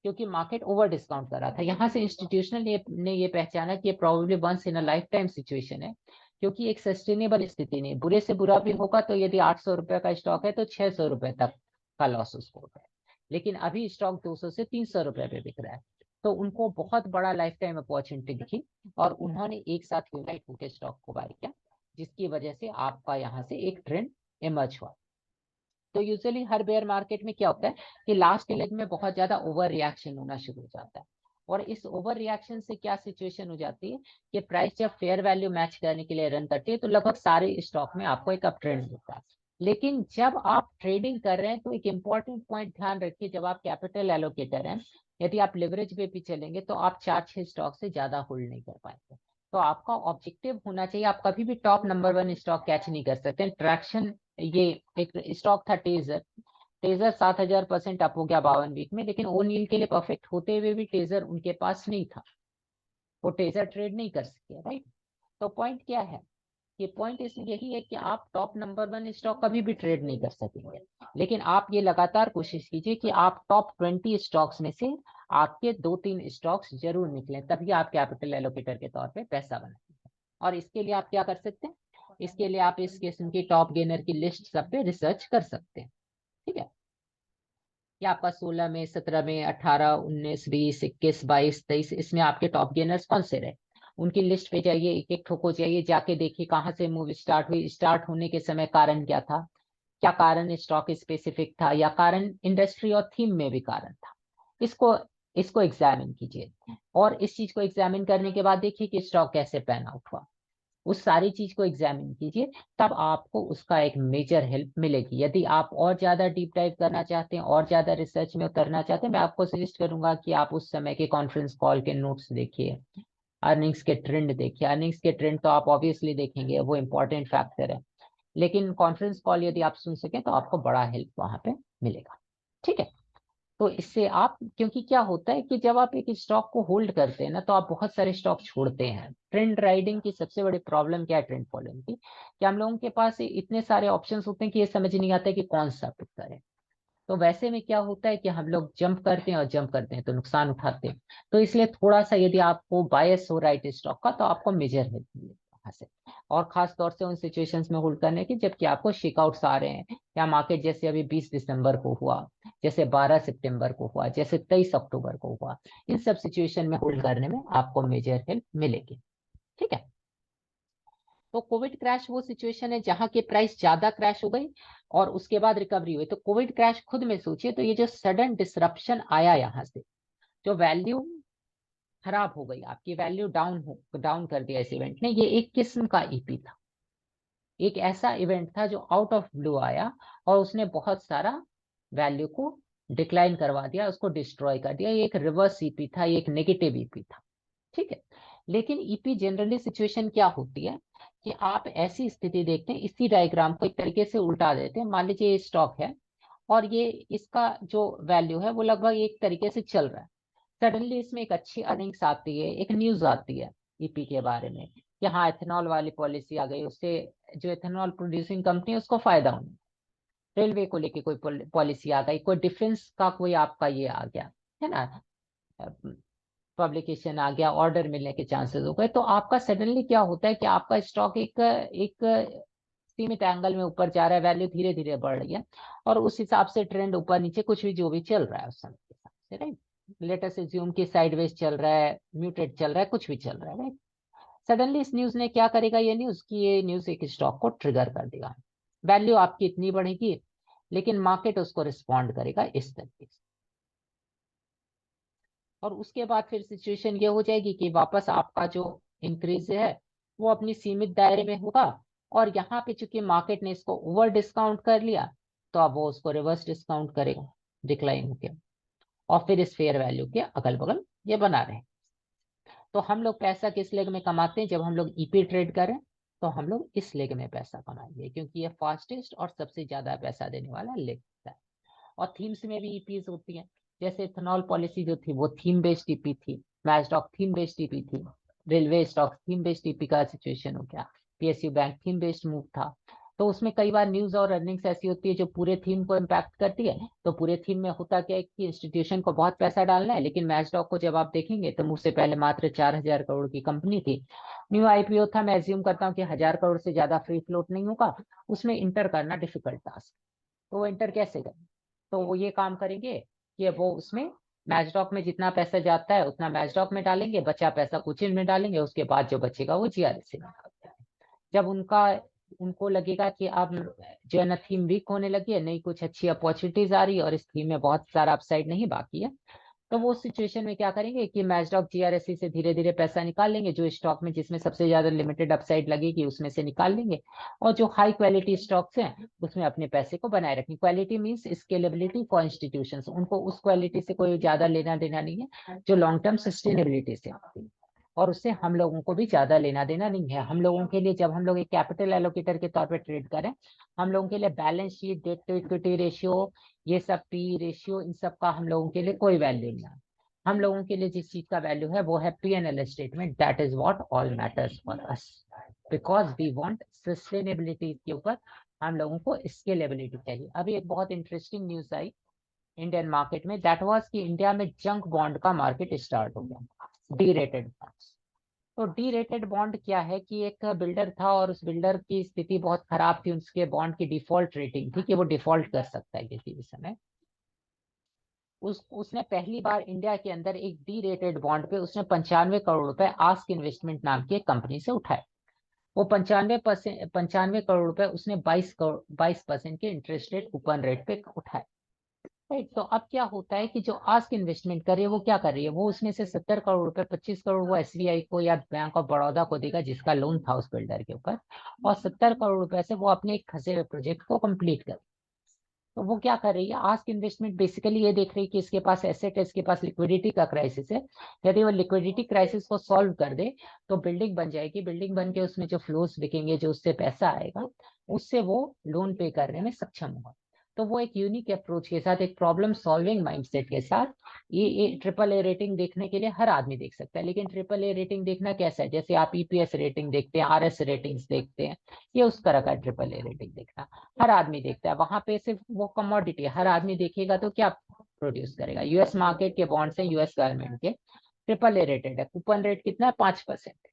क्योंकि मार्केट ओवर डिस्काउंट कर रहा था। यहाँ से इंस्टीट्यूशनल ने ये पहचाना कि ये probably once in a lifetime situation है, क्योंकि एक सस्टेनेबल स्थिति नहीं, बुरे से बुरा भी होगा तो यदि 800 रुपए का स्टॉक है तो 600 रुपए तक का लॉस उसको होता है, लेकिन अभी स्टॉक 200 से 300 रुपए पे बिक रहा है। तो उनको बहुत बड़ा लाइफ टाइम अपॉर्चुनिटी दिखी और उन्होंने एक साथ यूनाइट होकर स्टॉक को बाय किया, जिसकी वजह से आपका यहाँ से एक ट्रेंड इमर्ज हुआ। तो यूजुअली हर बेयर मार्केट में क्या होता है कि लास्ट लेग में बहुत ज्यादा ओवर रिएक्शन होना शुरू हो जाता है, और इस ओवर रिएक्शन से क्या सिचुएशन हो जाती है कि प्राइस जब फेयर वैल्यू मैच करने के लिए रन करती है तो लगभग सारे स्टॉक में आपको एक अप ट्रेंड मिलता है। लेकिन जब आप ट्रेडिंग कर रहे हैं तो एक इंपॉर्टेंट पॉइंट ध्यान रखिए, जब आप कैपिटल एलोकेटर हैं, यदि आप लिवरेज पे भी चलेंगे तो आप 4-6 स्टॉक से ज्यादा होल्ड नहीं कर पाएंगे। तो आपका ऑब्जेक्टिव होना चाहिए, आप कभी भी टॉप नंबर 1 स्टॉक कैच नहीं कर सकते। ट्रैक्शन, ये एक स्टॉक था टेजर, टेजर 7000% अप हो गया 52 वीक में, लेकिन ओ नील के लिए परफेक्ट होते हुए भी टेजर उनके पास नहीं था, वो टेजर ट्रेड नहीं कर सके, राइट। तो पॉइंट क्या है, ये पॉइंट इस यही है कि आप टॉप नंबर 1 स्टॉक कभी भी ट्रेड नहीं कर सकेंगे, लेकिन आप ये लगातार कोशिश कीजिए कि आप टॉप 20 स्टॉक्स में से आपके 2-3 स्टॉक्स जरूर निकलें, तभी आप कैपिटल एलोकेटर के तौर पे पैसा बनाएंगे। और इसके लिए आप क्या कर सकते हैं, इसके लिए आप इस किस्म की टॉप गेनर की लिस्ट सब पे रिसर्च कर सकते हैं, ठीक है। ये आपका 16 में, 17 में, 18, 19, 20, 21, 22, 23, इसमें आपके टॉप गेनर्स कौन से रहे, उनकी लिस्ट पे जाइए, एक एक ठोको जाइए, जाके देखिए कहाँ से मूव स्टार्ट हुई, स्टार्ट होने के समय कारण क्या था, क्या कारण स्टॉक स्पेसिफिक था या कारण इंडस्ट्री और थीम में भी कारण था। इसको इसको एग्जामिन कीजिए, और इस चीज को एग्जामिन करने के बाद देखिए कि स्टॉक कैसे पैन आउट हुआ, उस सारी चीज को एग्जामिन कीजिए, तब आपको उसका एक मेजर हेल्प मिलेगी। यदि आप और ज्यादा डीप डाइव करना चाहते हैं और ज्यादा रिसर्च में उतरना चाहते हैं, मैं आपको सजेस्ट करूंगा कि आप उस समय के कॉन्फ्रेंस कॉल के नोट्स देखिए, अर्निंग्स के ट्रेंड देखिए। अर्निंग्स के ट्रेंड तो आप ऑब्वियसली देखेंगे, वो इंपॉर्टेंट फैक्टर है, लेकिन कॉन्फ्रेंस कॉल यदि आप सुन सकें तो आपको बड़ा हेल्प वहां पे मिलेगा, ठीक है। तो इससे आप, क्योंकि क्या होता है कि जब आप एक स्टॉक को होल्ड करते हैं ना, तो आप बहुत सारे स्टॉक छोड़ते हैं। ट्रेंड राइडिंग की सबसे बड़ी प्रॉब्लम क्या है ट्रेंड फॉलोइंग की, कि हम लोगों के पास इतने सारे ऑप्शंस होते हैं कि ये समझ नहीं आता कि कौन सा पिक करें। तो वैसे में क्या होता है कि हम लोग जंप करते हैं और जंप करते हैं तो नुकसान उठाते हैं। तो इसलिए थोड़ा सा यदि आपको बायस हो राइट स्टॉक का, तो आपको मेजर हेल्प मिलेगी वहां से, और खास तौर से उन सिचुएशंस में होल्ड करने की जबकि आपको शेकआउट्स आ रहे हैं, या मार्केट जैसे अभी 20 दिसंबर को हुआ, जैसे 12 सितंबर को हुआ, जैसे 23 अक्टूबर को हुआ, इन सब सिचुएशन में होल्ड करने में आपको मेजर हेल्प मिलेगी, ठीक है। तो कोविड क्रैश वो सिचुएशन है जहां की प्राइस ज्यादा क्रैश हो गई और उसके बाद रिकवरी हुई। तो कोविड क्रैश खुद में सोचिए, तो ये जो सडन डिसरप्शन आया यहाँ से, जो वैल्यू खराब हो गई, आपकी वैल्यू डाउन कर दिया इस इवेंट ने, ये एक किस्म का ईपी था, एक ऐसा इवेंट था जो आउट ऑफ ब्लू आया और उसने बहुत सारा वैल्यू को डिक्लाइन करवा दिया, उसको डिस्ट्रॉय कर दिया। ये एक रिवर्स ईपी था, ये एक नेगेटिव ईपी था, ठीक है। लेकिन ईपी जनरली सिचुएशन क्या होती है कि आप ऐसी स्थिति देखते हैं, इसी डायग्राम को एक तरीके से उल्टा देते हैं। मान लीजिए ये स्टॉक है और ये इसका जो वैल्यू है वो लगभग एक तरीके से चल रहा है। सडनली इसमें एक अच्छी अर्निंग्स आती है, एक न्यूज आती है ईपी के बारे में कि हाँ एथेनॉल वाली पॉलिसी आ गई, उससे जो एथेनॉल प्रोड्यूसिंग कंपनी है उसको फायदा होना, रेलवे को लेके कोई पॉलिसी आ गई, कोई डिफेंस का कोई आपका ये आ गया है ना, पब्लिकेशन आ गया, ऑर्डर मिलने के चांसेस हो गए, तो आपका सडनली क्या होता है कि आपका स्टॉक एक एक सीमित एंगल में ऊपर जा रहा है, वैल्यू धीरे धीरे बढ़ रही है और उस हिसाब से ट्रेंड ऊपर नीचे कुछ भी जो भी चल रहा है उस समय के हिसाब से, राइट। लेटेस्ट एज्यूम की साइडवेज चल रहा है, म्यूटेड चल रहा है, कुछ भी चल रहा है, राइट। सडनली इस न्यूज ने क्या करेगा, ये न्यूज एक स्टॉक को ट्रिगर कर देगा, वैल्यू आपकी इतनी बढ़ेगी, लेकिन मार्केट उसको रिस्पॉन्ड करेगा इस तरीके से। और उसके बाद फिर सिचुएशन ये हो जाएगी कि वापस आपका जो इंक्रीज है वो अपनी सीमित दायरे में होगा, और यहाँ पे चूंकि मार्केट ने इसको ओवर डिस्काउंट कर लिया तो अब वो उसको रिवर्स डिस्काउंट करेगा डिक्लाइन होके, और फिर इस फेयर वैल्यू के अगल बगल ये बना रहे। तो हम लोग पैसा किस लेग में कमाते हैं, जब हम लोग ईपी ट्रेड करें तो हम लोग इस लेग में पैसा कमाएंगे, क्योंकि ये फास्टेस्ट और सबसे ज्यादा पैसा देने वाला लेग है। और थीम्स में भी ईपीज होती हैं, जैसे इथेनॉल पॉलिसी जो थी वो थीम बेस्ड ईपी थी, मैचडॉक थीम बेस्ड ईपी थी, railway stock theme based EP का सिचुएशन हो गया, PSU bank theme based move था। तो उसमें कई बार न्यूज और अर्निंग्स ऐसी होती है जो पूरे थीम को इम्पैक्ट करती है। तो पूरे थीम में होता क्या है कि इंस्टीट्यूशन को बहुत पैसा डालना है, लेकिन मैचडॉक को जब आप देखेंगे तो मुझसे पहले मात्र 4,000 करोड़ की कंपनी थी, न्यू आईपीओ था, मैं एज्यूम करता हूँ कि 1,000 करोड़ से ज्यादा फ्री फ्लोट नहीं होगा, उसमें इंटर करना डिफिकल्ट टास्क। तो वो इंटर कैसे करें, तो वो ये काम करेंगे कि वो उसमें मैचडॉक में जितना पैसा जाता है उतना मैचडॉक में डालेंगे, बचा पैसा कुछ में डालेंगे, उसके बाद जो बचेगा वो जीआरएस से निकालते हैं। जब उनको लगेगा कि अब जो है ना थीम वीक होने लगी है, नहीं कुछ अच्छी अपॉर्चुनिटीज आ रही है और इस थीम में बहुत सारा अपसाइड नहीं बाकी है, तो वो सिचुएशन में क्या करेंगे कि मैचडॉक जीआरएससी से धीरे धीरे पैसा निकाल लेंगे, जो स्टॉक में जिसमें सबसे ज्यादा लिमिटेड अपसाइड लगेगी उसमें से निकाल लेंगे, और जो हाई क्वालिटी स्टॉक्स हैं उसमें अपने पैसे को बनाए रखें। Quality means scalability for institutions, उनको उस क्वालिटी से कोई ज्यादा लेना देना नहीं है जो लॉन्ग टर्म सस्टेनेबिलिटी से आती है, और उससे हम लोगों को भी ज्यादा लेना देना नहीं है। हम लोगों के लिए जब हम लोग एक कैपिटल एलोकेटर के तौर पे ट्रेड करें, हम लोगों के लिए balance sheet, debt to equity ratio, ये सब पी रेशियो, इन सब का हम लोगों के लिए कोई वैल्यू नहीं है। हम लोगों के लिए जिस चीज का वैल्यू है वो है P&L statement, that is what all matters for us, because we want sustainability के ऊपर हम लोगों को स्केलेबिलिटी चाहिए। अभी एक बहुत इंटरेस्टिंग न्यूज आई इंडियन मार्केट में, दैट वाज कि इंडिया में जंक बॉन्ड का मार्केट स्टार्ट हो गया, डी रेटेड बॉन्ड्स। तो डी रेटेड बॉन्ड क्या है कि एक बिल्डर था और उस बिल्डर की स्थिति बहुत खराब थी, उसके बॉन्ड की डिफॉल्ट रेटिंग थी कि वो डिफॉल्ट कर सकता है किसी भी समय। उसने पहली बार इंडिया के अंदर एक डी रेटेड बॉन्ड पे उसने 95 करोड़ रुपए आस्क इन्वेस्टमेंट नाम की एक कंपनी से उठाए। वो 95 करोड़ रुपए उसने 22% के इंटरेस्ट रेट कूपन रेट पे उठाए, राइट। तो अब क्या होता है कि जो आस्क इन्वेस्टमेंट कर रही है वो क्या कर रही है, वो उसमें से 70 करोड़ रुपए, 25 करोड़ वो एसबीआई को या बैंक ऑफ बड़ौदा को देगा जिसका लोन था उस बिल्डर के ऊपर, और 70 करोड़ रुपए से वो अपने एक फंसे हुए प्रोजेक्ट को कंप्लीट कर। तो वो क्या कर रही है, आस्क इन्वेस्टमेंट बेसिकली ये देख रही है कि इसके पास एसेट है, इसके पास लिक्विडिटी का क्राइसिस है, यदि वो लिक्विडिटी क्राइसिस को सॉल्व कर दे तो बिल्डिंग बन जाएगी, बिल्डिंग बन के उसमें जो फ्लोस बिकेंगे, जो उससे पैसा आएगा, उससे वो लोन पे करने में सक्षम होगा। तो वो एक यूनिक अप्रोच के साथ, एक प्रॉब्लम सॉल्विंग माइंडसेट के साथ, ये ट्रिपल ए रेटिंग देखने के लिए हर आदमी देख सकता है, लेकिन ट्रिपल ए रेटिंग देखना कैसा है, जैसे आप ईपीएस रेटिंग देखते हैं, आरएस रेटिंग्स देखते हैं, ये उस तरह का ट्रिपल ए रेटिंग देखना हर आदमी देखता है। वहां पे सिर्फ वो कमोडिटी हर आदमी देखेगा तो क्या प्रोड्यूस करेगा। यूएस मार्केट के बॉन्ड्स हैं यूएस गवर्नमेंट के, ट्रिपल ए रेटेड है, कूपन रेट कितना है 5%।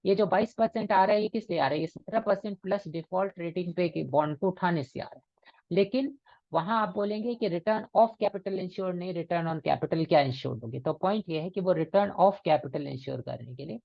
ये जो 22% आ रहा है ये किस लिए आ रहा है, ये 17% प्लस डिफॉल्ट रेटिंग पे बॉन्ड को उठाने से आ रहा है। लेकिन वहां आप बोलेंगे कि रिटर्न ऑफ कैपिटल इंश्योर नहीं, रिटर्न ऑन कैपिटल क्या इंश्योर होगी। तो पॉइंट ये है कि वो रिटर्न ऑफ कैपिटल इंश्योर करने के लिए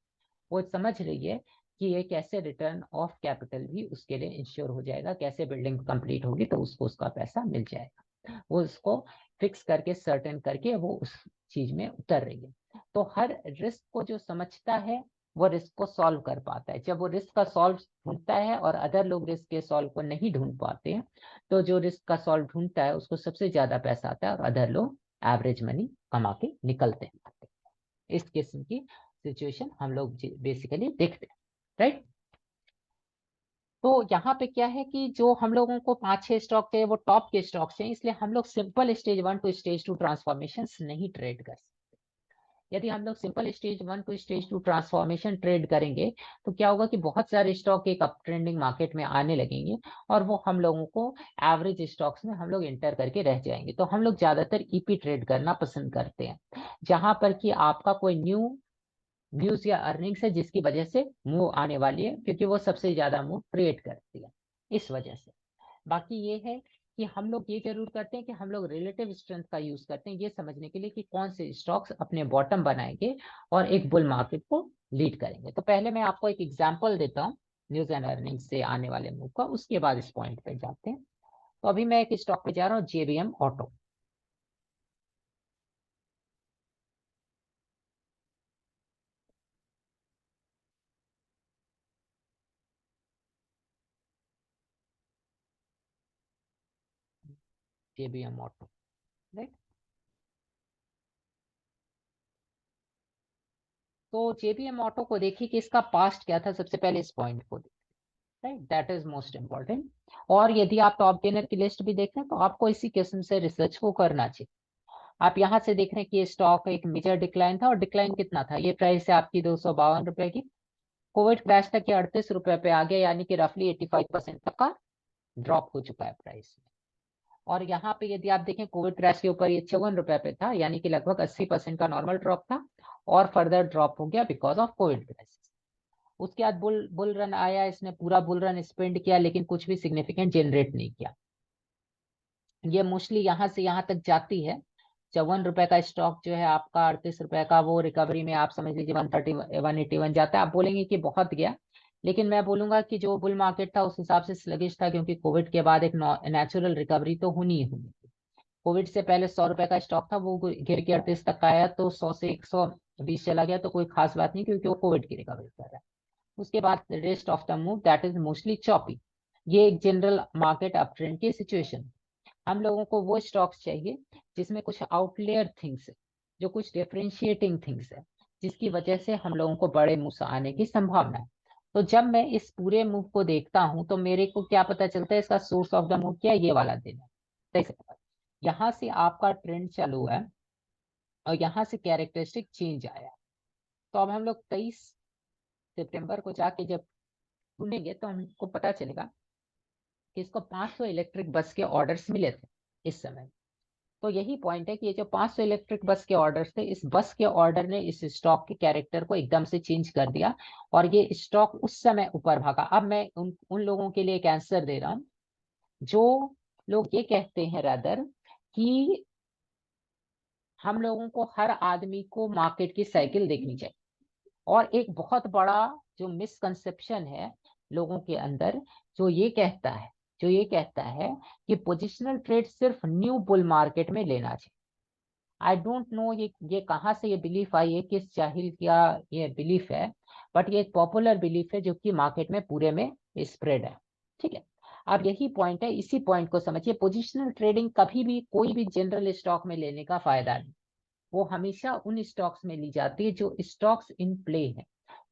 वो समझ रही है कि ये कैसे रिटर्न ऑफ कैपिटल भी उसके लिए इंश्योर हो जाएगा, कैसे बिल्डिंग कंप्लीट होगी तो उसको उसका पैसा मिल जाएगा, वो उसको फिक्स करके सर्टेन करके वो उस चीज में उतर रही है। तो हर रिस्क को जो समझता है वो रिस्क को सॉल्व कर पाता है। जब वो रिस्क का सॉल्व ढूंढता है और अदर लोग रिस्क के सॉल्व को नहीं ढूंढ पाते हैं, तो जो रिस्क का सॉल्व ढूंढता है उसको सबसे ज्यादा पैसा आता है और अदर लोग एवरेज मनी कमा के निकलते हैं। इस किस्म की सिचुएशन हम लोग बेसिकली देखते हैं, राइट। तो यहाँ पे क्या है कि जो हम लोगों को 5-6 स्टॉक चाहिए वो टॉप के स्टॉक्स हैं, इसलिए हम लोग simple stage 1 to stage 2 transformation नहीं ट्रेड कर सकते। यदि हम लोग simple stage 1 to stage 2 transformation trade करेंगे तो क्या होगा कि बहुत सारे स्टॉक एक अप ट्रेंडिंग मार्केट में आने लगेंगे और वो हम लोगों को एवरेज स्टॉक्स में हम लोग एंटर करके रह जाएंगे। तो हम लोग ज्यादातर ईपी ट्रेड करना पसंद करते हैं, जहां पर कि आपका कोई न्यूज या अर्निंग्स है जिसकी वजह से मूव आने वाली है, क्योंकि वो सबसे ज्यादा मूव क्रिएट करती है इस वजह से। बाकी ये है कि हम लोग ये जरूर करते हैं कि हम लोग रिलेटिव स्ट्रेंथ का यूज करते हैं ये समझने के लिए कि कौन से स्टॉक्स अपने बॉटम बनाएंगे और एक बुल मार्केट को लीड करेंगे। तो पहले मैं आपको एक एग्जांपल देता हूँ न्यूज एंड अर्निंग्स से आने वाले मूव का, उसके बाद इस पॉइंट पे जाते हैं। तो अभी मैं एक स्टॉक पे जा रहा हूँ, JBM auto. JBM auto, right. तो जेबीएम ऑटो को देखिए कि इसका पास्ट क्या था, सबसे पहले इस पॉइंट को देखिए, right, that is most important. और यदि आप टॉप गेनर की लिस्ट भी देख रहे हैं तो आपको इसी किस्म से रिसर्च को करना चाहिए। आप यहाँ से देख रहे हैं कि ये स्टॉक एक मेजर डिक्लाइन था, और डिक्लाइन कितना था, ये प्राइस है आपकी 252 रुपए की। कोविड क्रैश तक ये 38 रुपए पे आ गया, यानी कि रफली 85% तक का ड्रॉप हो चुका है प्राइस में। और यहाँ पे यदि आप देखें कोविड क्रैश के ऊपर ये 54 रुपए पे था, यानी कि लगभग 80% का नॉर्मल ड्रॉप था, और फर्दर ड्रॉप हो गया बिकॉज ऑफ कोविड क्राइसिस। उसके बाद बुल रन आया, इसने पूरा बुल रन स्पेंड किया लेकिन कुछ भी सिग्निफिकेंट जनरेट नहीं किया। ये मोस्टली यहाँ से यहाँ तक जाती है। 54 रुपए का स्टॉक जो है आपका 38 रुपए का, वो रिकवरी में आप समझ लीजिए 130 181 जाता है। आप बोलेंगे कि बहुत गया, लेकिन मैं बोलूंगा कि जो बुल मार्केट था उस हिसाब से स्लगिश था, क्योंकि कोविड के बाद एक नेचुरल रिकवरी तो होनी ही होनी थी। कोविड से पहले 100 रुपए का स्टॉक था, वो गिर के 38 तक आया, तो 100 से 120 चला गया, तो कोई खास बात नहीं, क्योंकि वो कोविड की रिकवरी कर रहा है। उसके बाद rest of the move that is mostly choppy. ये एक जनरल मार्केट अप ट्रेंड की सिचुएशन। हम लोगों को वो स्टॉक्स चाहिए जिसमें कुछ आउटलेयर थिंग्स है, जो कुछ डिफरेंशिएटिंग थिंग्स है, जिसकी वजह से हम लोगों को बड़े मूव आने की संभावना है। तो जब मैं इस पूरे मूव को देखता हूं तो मेरे को क्या पता चलता है, इसका सोर्स ऑफ द मूव क्या है, ये वाला दिन है, देख सकते हैं। यहाँ से आपका ट्रेंड चालू है और यहाँ से कैरेक्टरिस्टिक चेंज आया। तो अब हम लोग 23 सितंबर को जाके जब सुनेंगे तो हमको पता चलेगा कि इसको 500 इलेक्ट्रिक बस के ऑर्डर्स मिले थे इस समय। तो यही पॉइंट है कि ये जो 500 इलेक्ट्रिक बस के ऑर्डर्स थे, इस बस के ऑर्डर ने इस स्टॉक के कैरेक्टर को एकदम से चेंज कर दिया और ये स्टॉक उस समय ऊपर भागा। अब मैं उन लोगों के लिए एक आंसर दे रहा हूं जो लोग ये कहते हैं रादर कि हम लोगों को हर आदमी को मार्केट की साइकिल देखनी चाहिए। और एक बहुत बड़ा जो मिसकंसेप्शन है लोगों के अंदर, जो ये कहता है कि पोजिशनल ट्रेड सिर्फ न्यू बुल मार्केट में लेना चाहिए। आई डोंट नो ये कहाँ से ये बिलीफ आई है, किस जाहिल का ये बिलीफ है, बट ये एक पॉपुलर बिलीफ है जो कि मार्केट में पूरे में स्प्रेड है। ठीक है, अब यही पॉइंट है, इसी पॉइंट को समझिए। पोजिशनल ट्रेडिंग कभी भी कोई भी जनरल स्टॉक में लेने का फायदा नहीं। वो हमेशा उन स्टॉक्स में ली जाती है जो स्टॉक्स इन प्ले है,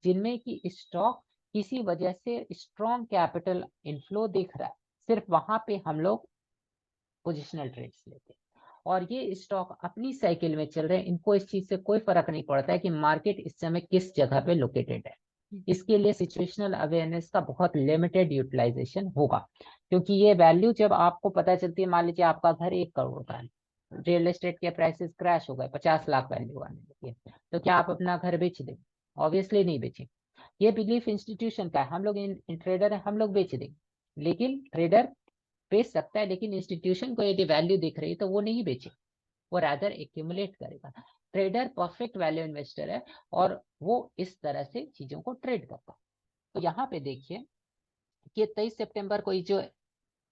जिनमें कि स्टॉक किसी वजह से स्ट्रॉन्ग कैपिटल इनफ्लो दिख रहा है, सिर्फ वहां पे हम लोग पोजिशनल ट्रेड्स लेते हैं। और ये स्टॉक अपनी साइकिल में चल रहे हैं, इनको इस चीज से कोई फर्क नहीं पड़ता है कि मार्केट इस समय किस जगह पे लोकेटेड है। इसके लिए सिचुएशनल अवेयरनेस का बहुत लिमिटेड यूटिलाइजेशन होगा, क्योंकि ये वैल्यू जब आपको पता चलती है, मान लीजिए आपका घर 1 करोड़ का है, रियल एस्टेट के प्राइसेस क्रैश हो गए, 50 लाख वैल्यू आने लगी है, तो क्या आप अपना घर बेच देंगे? ऑब्वियसली नहीं बेचेंगे। ये बिलीफ इंस्टीट्यूशन का है, हम लोग इन ट्रेडर है, हम लोग बेच देंगे। लेकिन ट्रेडर बेच सकता है, लेकिन इंस्टीट्यूशन को यदि वैल्यू दिख रही है तो वो नहीं बेचे, वो रादर एक्यूमुलेट करेगा। ट्रेडर परफेक्ट वैल्यू इन्वेस्टर है और वो इस तरह से चीजों को ट्रेड करता है। तो यहाँ पे देखिए कि 23 सितंबर को ये जो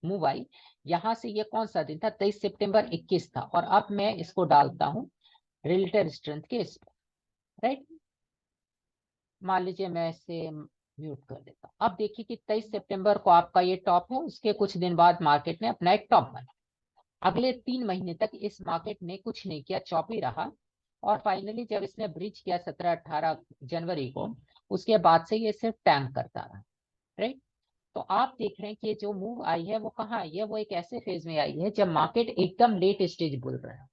मूव आई, यहाँ से ये कौन सा दिन था, 23 सितंबर 21 था। और अब मैं इसको डालता हूँ रिलेटिव स्ट्रेंथ के इस पर, राइट। मान लीजिए मैं इसे म्यूट कर देता हूँ। अब देखिए कि 23 सितंबर को आपका ये टॉप है, उसके कुछ दिन बाद मार्केट ने अपना एक टॉप बना। अगले 3 महीने तक इस मार्केट ने कुछ नहीं किया, चौपी रहा, और फाइनली जब इसने ब्रिज किया 17-18 जनवरी को, उसके बाद से ये सिर्फ टैंक करता रहा, राइट। तो आप देख रहे हैं कि ये जो मूव आई है वो कहाँ आई है, वो एक ऐसे फेज में आई है जब मार्केट एकदम लेट स्टेज बोल रहा है,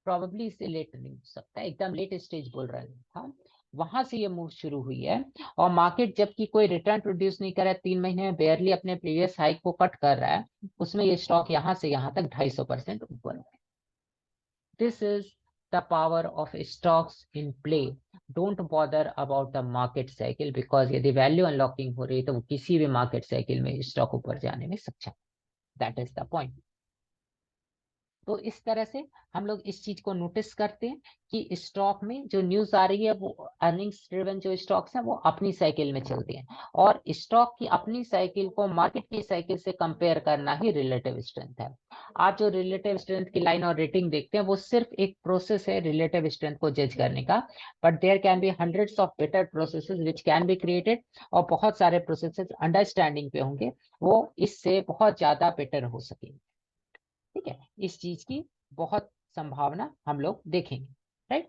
प्रॉबेबली इससे लेट नहीं हो सकता, एकदम लेट स्टेज बोल रहा था, वहां से ये मूव शुरू हुई है। और मार्केट जबकि कोई रिटर्न प्रोड्यूस नहीं कर रहा है, 3 महीने में बेयरली अपने प्रीवियस हाइक को कट कर रहा है, उसमें ये स्टॉक यहाँ से यहाँ तक 250% ऊपर है। This is the power of stocks in play. Don't bother about the market cycle, because यदि वैल्यू अनलॉकिंग हो रही है तो वो किसी भी मार्केट साइकिल में स्टॉक ऊपर जाने में सक्षम। That is the point. तो इस तरह से हम लोग इस चीज को नोटिस करते हैं कि स्टॉक में जो न्यूज आ रही है वो अर्निंग्स ड्रिवन जो स्टॉक्स हैं वो अपनी साइकिल में चलते हैं, और स्टॉक की अपनी साइकिल को मार्केट की साइकिल से कंपेयर करना ही रिलेटिव स्ट्रेंथ है। आप जो रिलेटिव स्ट्रेंथ की लाइन और रेटिंग देखते हैं वो सिर्फ एक प्रोसेस है रिलेटिव स्ट्रेंथ को जज करने का, but there can be hundreds of better processes which can be created, और बहुत सारे प्रोसेसेस अंडरस्टैंडिंग पे होंगे वो इससे बहुत ज्यादा बेटर हो सकेंगे। ठीक है, इस चीज की बहुत संभावना हम लोग देखेंगे, राइट।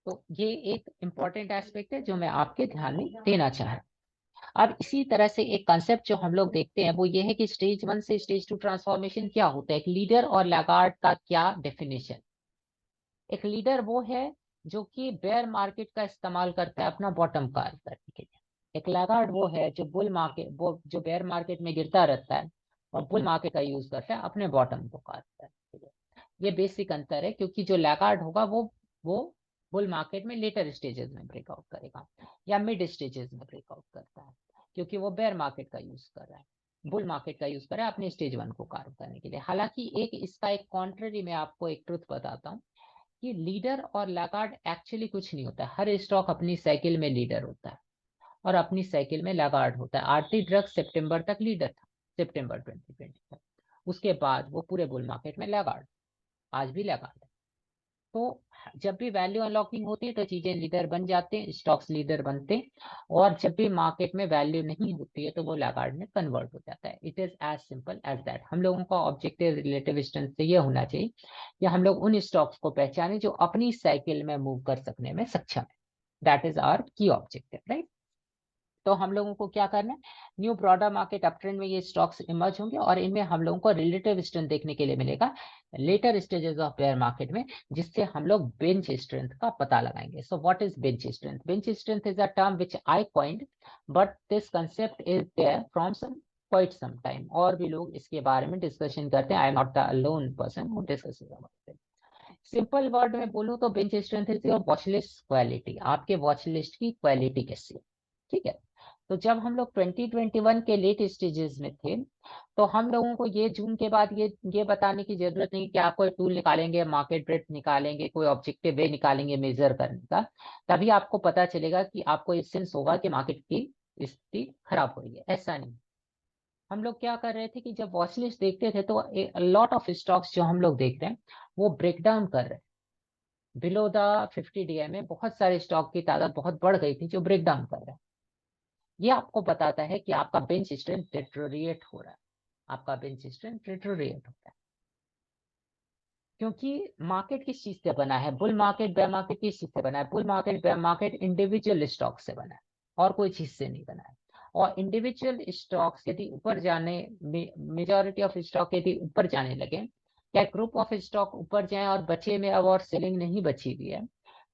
तो ये एक इंपॉर्टेंट एस्पेक्ट है जो मैं आपके ध्यान में देना चाह रहा हूं। अब इसी तरह से एक कंसेप्ट जो हम लोग देखते हैं वो ये है कि स्टेज 1 से स्टेज 2 ट्रांसफॉर्मेशन क्या होता है, एक लीडर और लैगार्ड का क्या डेफिनेशन। एक लीडर वो है जो कि बेयर मार्केट का इस्तेमाल करता है अपना बॉटम कार्व करने के लिए। एक लैगार्ड वो है जो बुल मार्केट, वो जो बेयर मार्केट में गिरता रहता है और बुल मार्केट का यूज करता है अपने बॉटम को कार्व करने के लिए। ये बेसिक अंतर है, क्योंकि जो लैगार्ड होगा वो बुल मार्केट में लेटर स्टेजेस में ब्रेकआउट करेगा या मिड स्टेजेस में ब्रेकआउट करता है, क्योंकि वो बेयर मार्केट का यूज कर रहा है, बुल मार्केट का यूज कर रहा है अपने स्टेज 1 को कार्व करने के लिए। हालांकि एक इसका एक कॉन्ट्ररी में आपको एक ट्रुथ बताता हूँ कि लीडर और लैगार्ड एक्चुअली कुछ नहीं होता है। हर स्टॉक अपनी साइकिल में लीडर होता है और अपनी साइकिल में लैगार्ड होता है। आरटी ड्रग सितंबर तक लीडर था, सितंबर 2020 तक, उसके बाद वो पूरे बुल मार्केट में लैगार्ड, आज भी लैगार्ड है। तो जब भी वैल्यू अनलॉकिंग होती है तो चीजें लीडर बन जाते हैं, स्टॉक्स लीडर बनते हैं, और जब भी मार्केट में वैल्यू नहीं होती है तो वो लैगार्ड में कन्वर्ट हो जाता है। It is as simple as that. हम लोगों का ऑब्जेक्टिव रिलेटिव स्ट्रेंथ से ये होना चाहिए कि हम लोग उन स्टॉक्स को पहचाने जो अपनी साइकिल में मूव कर सकने में सक्षम है। दैट इज आवर की ऑब्जेक्टिव, राइट। तो हम लोगों को क्या करना है, न्यू ब्रॉडर मार्केट अपट्रेंड में ये स्टॉक्स इमर्ज होंगे और इनमें हम लोगों को रिलेटिव स्ट्रेंथ देखने के लिए मिलेगा later stages of bear market में, जिससे हम लोग बेंच स्ट्रेंथ का पता लगाएंगे। So what is bench strength? Bench strength is a term which I coined, but this concept is there from some quite some time. और भी लोग इसके बारे में डिस्कशन करते हैं, I am not the alone person who discusses about it. Simple word में बोलूं तो bench strength is your watch list quality, आपके वॉच लिस्ट की क्वालिटी कैसी है। ठीक है, तो जब हम लोग 2021 के लेट स्टेजेस में थे तो हम लोगों को ये जून के बाद ये बताने की जरूरत नहीं कि आप कोई टूल निकालेंगे, मार्केट ब्रेथ निकालेंगे, कोई ऑब्जेक्टिव वे निकालेंगे मेजर करने का, तभी आपको पता चलेगा कि आपको ये सेंस होगा कि मार्केट की स्थिति खराब हो रही है। ऐसा नहीं। हम लोग क्या कर रहे थे कि जब वॉच लिस्ट देखते थे तो लॉट ऑफ स्टॉक्स जो हम लोग देख रहे हैं वो ब्रेक डाउन कर रहे हैं। बिलो द 50 DI में बहुत सारे स्टॉक की तादाद बहुत बढ़ गई थी जो ब्रेक डाउन कर रहे हैं। ये आपको बताता है कि आपका बेंच स्ट्रेंथ डिटोरिएट हो रहा है, आपका बेंच स्ट्रेंथ डिटोरिएट होता है। क्योंकि मार्केट किस चीज से बना है, बुल मार्केट बेयर मार्केट किस चीज से बना है? Bull market bear market individual stock से बना है और कोई चीज से नहीं बना है। और इंडिविजुअल स्टॉक्स यदि ऊपर जाने, मेजॉरिटी ऑफ स्टॉक यदि ऊपर जाने लगे, क्या ग्रुप ऑफ स्टॉक ऊपर जाए और बचे में अब और सेलिंग नहीं बची हुई है,